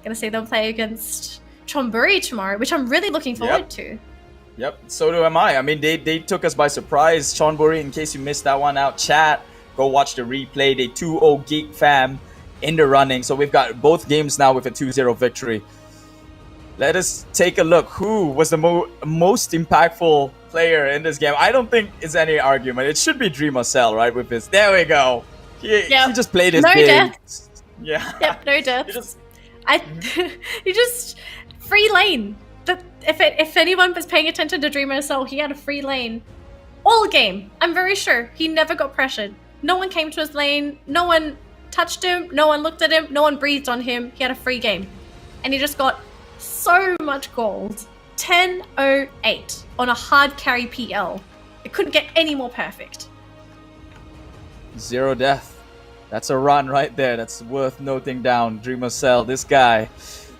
gonna see them play against Chonburi tomorrow, which I'm really looking forward to. Yep, so do am I. I mean, they took us by surprise. Chonburi, in case you missed that one out, chat. go watch the replay. They 2-0 Geek Fam in the running. So we've got both games now with a 2-0 victory. Let us take a look. Who was the most impactful player in this game? I don't think it's any argument. It should be Dreamer.Cell, right? With this. There we go. He just played his game. Deaths. Yeah. Yep, no deaths. You just free lane. If anyone was paying attention to Dreamer.Cell, he had a free lane all game. I'm very sure he never got pressured. No one came to his lane. No one touched him. No one looked at him. No one breathed on him. He had a free game, and he just got so much gold. 10-08 on a hard carry PL. It couldn't get any more perfect. 0 death. That's a run right there. That's worth noting down. Dreamer.Cell, this guy,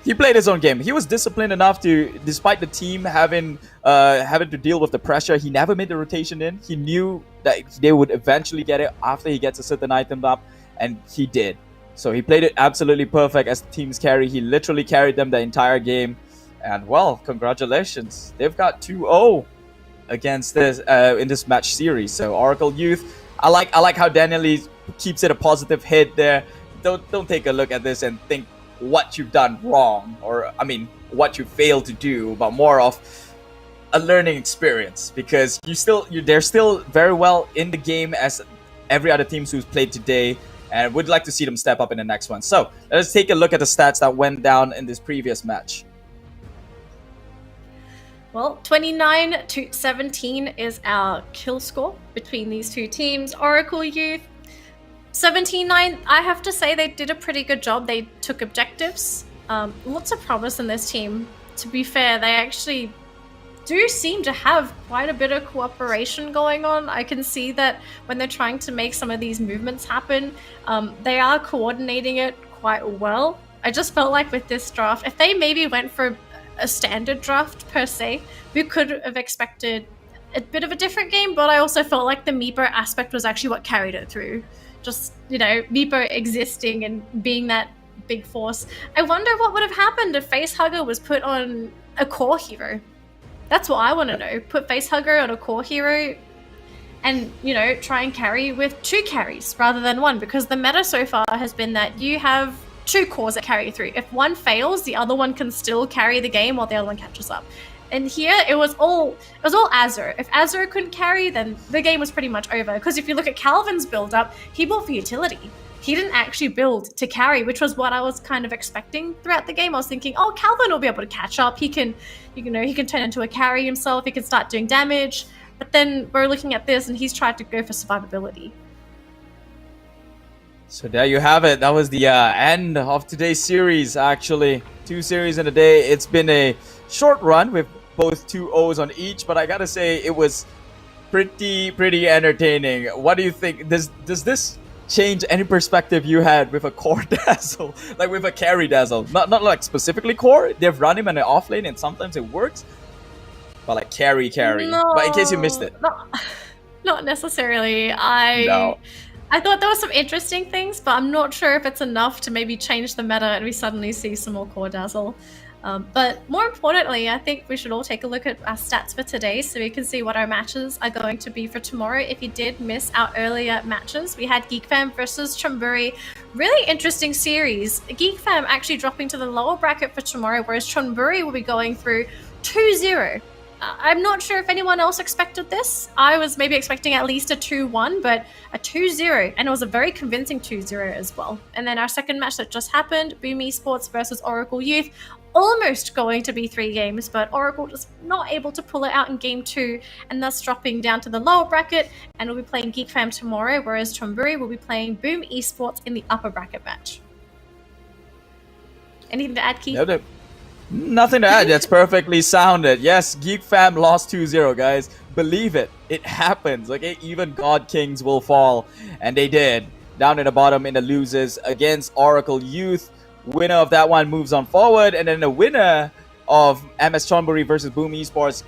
he played his own game. He was disciplined enough to, despite the team having to deal with the pressure, he never made the rotation in. He knew that they would eventually get it after he gets a certain item up, and he did. So he played it absolutely perfect as the team's carry. He literally carried them the entire game. And well, congratulations. They've got 2-0 against this in this match series. So Oracle.Youth, I like how Danelie keeps it a positive hit there. Don't take a look at this and think what you've done wrong, or I mean what you failed to do, but more of a learning experience, because they're still very well in the game as every other team who's played today, and would like to see them step up in the next one. So let's take a look at the stats that went down in this previous match. Well, 29-17 is our kill score between these two teams. Oracle.Youth 17-9, I have to say they did a pretty good job. They took objectives. Lots of promise in this team. To be fair, they actually do seem to have quite a bit of cooperation going on. I can see that when they're trying to make some of these movements happen, they are coordinating it quite well. I just felt like with this draft, if they maybe went for a standard draft per se, we could have expected a bit of a different game, but I also felt like the Meepo aspect was actually what carried it through. Just, Meepo existing and being that big force. I wonder what would have happened if Facehugger was put on a core hero. That's what I want to know. Put Facehugger on a core hero and, try and carry with 2 carries rather than 1, because the meta so far has been that you have 2 cores that carry through. If one fails, the other one can still carry the game while the other one catches up. And here it was all Azure. If Azure couldn't carry, then the game was pretty much over. Because if you look at Calvin's build up, he built for utility. He didn't actually build to carry, which was what I was kind of expecting throughout the game. I was thinking, oh, Calvin will be able to catch up. He can, he can turn into a carry himself. He can start doing damage. But then we're looking at this, and he's tried to go for survivability. So there you have it. That was the end of today's series, actually. 2 series in a day. It's been a short run with both 2-0s on each, but I gotta say it was pretty entertaining. What do you think? Does this change any perspective you had with a core dazzle, like with a carry dazzle? Not like specifically core. They've run him in the off lane, and sometimes it works. But like carry. No, but in case you missed it, not necessarily. I thought there were some interesting things, but I'm not sure if it's enough to maybe change the meta and we suddenly see some more core dazzle. But more importantly, I think we should all take a look at our stats for today so we can see what our matches are going to be for tomorrow. If you did miss our earlier matches, we had Geek Fam versus Chonburi. Really interesting series. Geek Fam actually dropping to the lower bracket for tomorrow, whereas Chonburi will be going through 2-0. I'm not sure if anyone else expected this. I was maybe expecting at least a 2-1, but a 2-0, and it was a very convincing 2-0 as well. And then our second match that just happened, Boom Esports versus Oracle.Youth, almost going to be 3 games, but Oracle just not able to pull it out in game 2, and thus dropping down to the lower bracket, and we'll be playing Geek Fam tomorrow, whereas Chonburi will be playing Boom Esports in the upper bracket match. Anything to add, Keith? Nope. Nothing to add. That's perfectly sounded. Yes, Geek Fam lost 2-0, guys. Believe it. It happens. Okay, even God Kings will fall. And they did. Down at the bottom in the losers against Oracle.Youth. Winner of that one moves on forward. And then the winner of MS Chonburi versus Boom Esports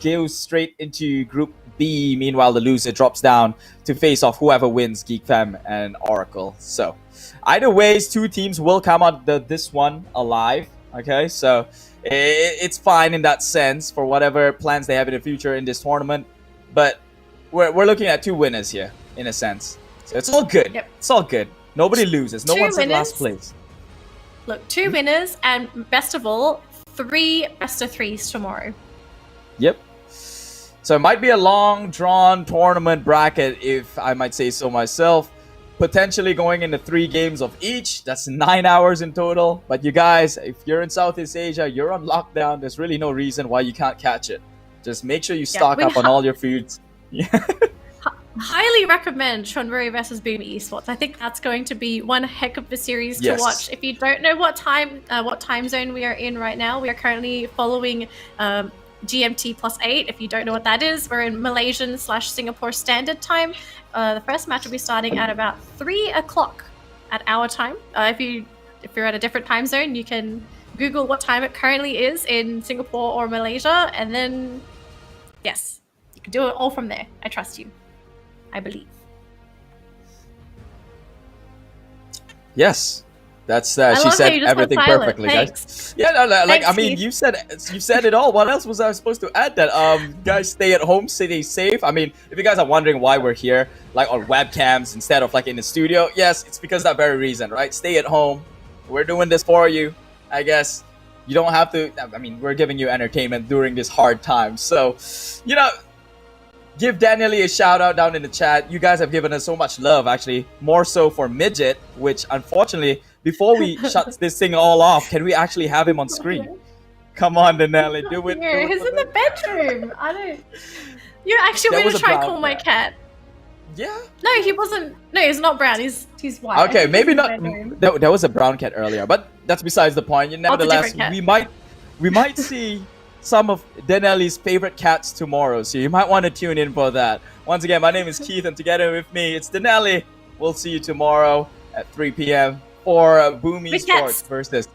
goes straight into Group B. Meanwhile, the loser drops down to face off whoever wins, Geek Fam and Oracle. So, either ways, 2 teams will come out this one alive. Okay, so it's fine in that sense for whatever plans they have in the future in this tournament. But we're looking at 2 winners here, in a sense. So it's all good. Yep. It's all good. Nobody loses. No 2 one's in last winners. place. Look, 2 winners, and best of all, 3 best of 3s tomorrow. Yep. So it might be a long drawn tournament bracket, if I might say so myself. Potentially going into 3 games of each. That's 9 hours in total. But you guys, if you're in Southeast Asia, you're on lockdown. There's really no reason why you can't catch it. Just make sure you stock up on all your foods. Highly recommend Chonburi versus Boom Esports. I think that's going to be one heck of a series to watch. If you don't know what time zone we are in right now, we are currently following GMT +8. If you don't know what that is, we're in Malaysian/Singapore Standard Time. The first match will be starting at about 3 o'clock at our time. If you're at a different time zone, you can Google what time it currently is in Singapore or Malaysia, and then yes, you can do it all from there. I trust you. I believe. Yes. That's I she love how said you just went everything silent. perfectly, Thanks. guys. Yeah, no, like Thanks, I mean, Keith. you said it all. What else was I supposed to add? That guys, stay at home, stay safe. I mean, if you guys are wondering why we're here, like on webcams instead of like in the studio, yes, it's because of that very reason, right? Stay at home. We're doing this for you. I guess you don't have to. I mean, we're giving you entertainment during this hard time. So, you know, give Danelie a shout out down in the chat. You guys have given us so much love, actually, more so for Midget, which unfortunately, before we shut this thing all off, can we actually have him on screen? Come on, Danelie, do it. Here, he's in the bedroom. I don't. You actually There want was to a try and brown call my cat? Yeah. No, he wasn't. No, he's not brown. He's white. Okay, maybe He's in the not. bedroom. There was a brown cat earlier, but that's besides the point. Nevertheless, different cat. we might see some of Danelie's favorite cats tomorrow, so you might want to tune in for that. Once again, my name is Keith, and together with me, it's Danelie. We'll see you tomorrow at 3 p.m. for Boom Esports versus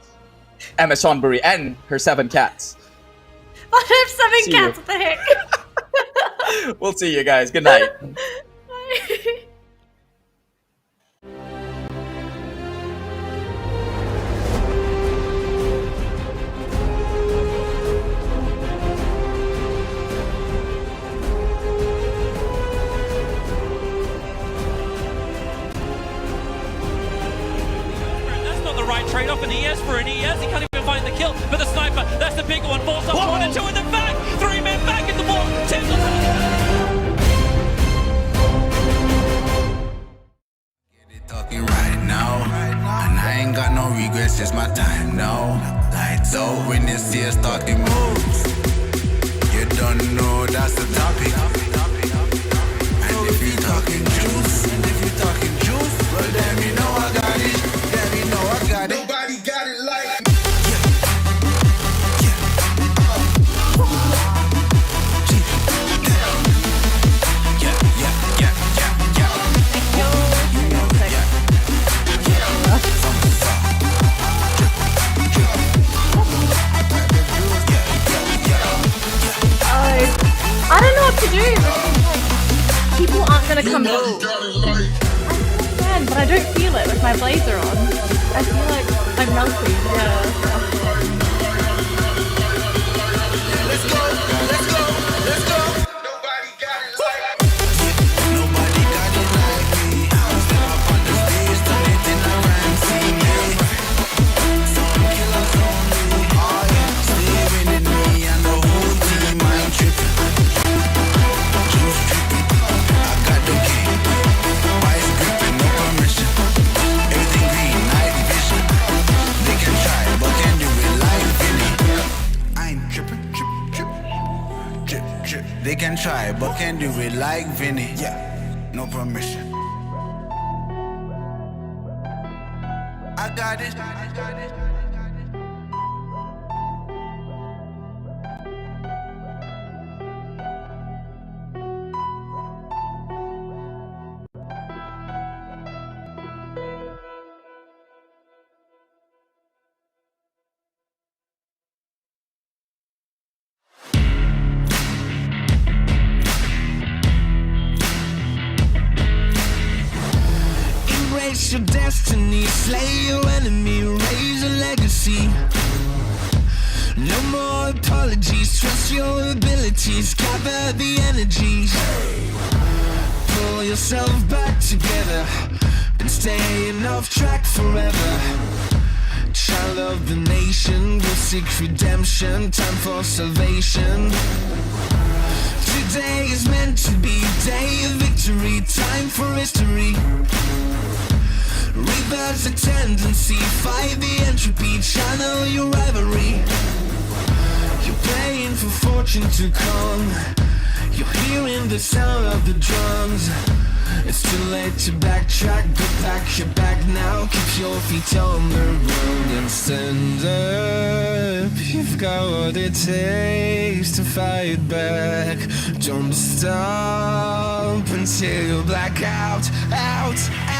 MS Chonburi and her 7 cats. I have 7 See cats. you. What the heck? We'll see you guys. Good night. That's not the right trade-off in ES for an ES. He can't even find the kill. But the sniper, that's the bigger one. Falls up 1 and 2 in the back. 3 men back in the ball. Talking right now, and I ain't got no regrets, it's my time now. Lights out when this year starting moves. You don't know that's the topic. And if you talking juice, well then you know I got it. Then you know I got it. Nobody got it like me. I don't know what to do. People aren't gonna come down. I understand, but I don't feel it with my blazer on. I feel like I'm melting. Yeah. Let's go. Nobody got it like me. Nobody got it like me. Step up on the stage, turn it in a rhyme scene. Some killers only. Oh yeah, stay winning me and the whole team. I'm tripping. Juice tripping. I got the key. Vice gripping, no permission. Everything green, night vision. They can try, but can do it like Vinny. I'm tripping. Drip. They can try, but can't do it like Vinny. Yeah, no permission. I got it. Embrace your destiny, slay your enemy, raise a legacy. No more apologies, trust your abilities, gather the energies. Pull yourself back together. Been staying off track forever. Child of the nation, will seek redemption. Time for salvation. Today is meant to be day of victory. Time for history. Reverse the tendency, fight the entropy, channel your rivalry. You're praying for fortune to come. You're hearing the sound of the drums. It's too late to backtrack, but pack your bag now. Keep your feet on the road and stand up. You've got what it takes to fight back. Don't stop until you black out, out, out.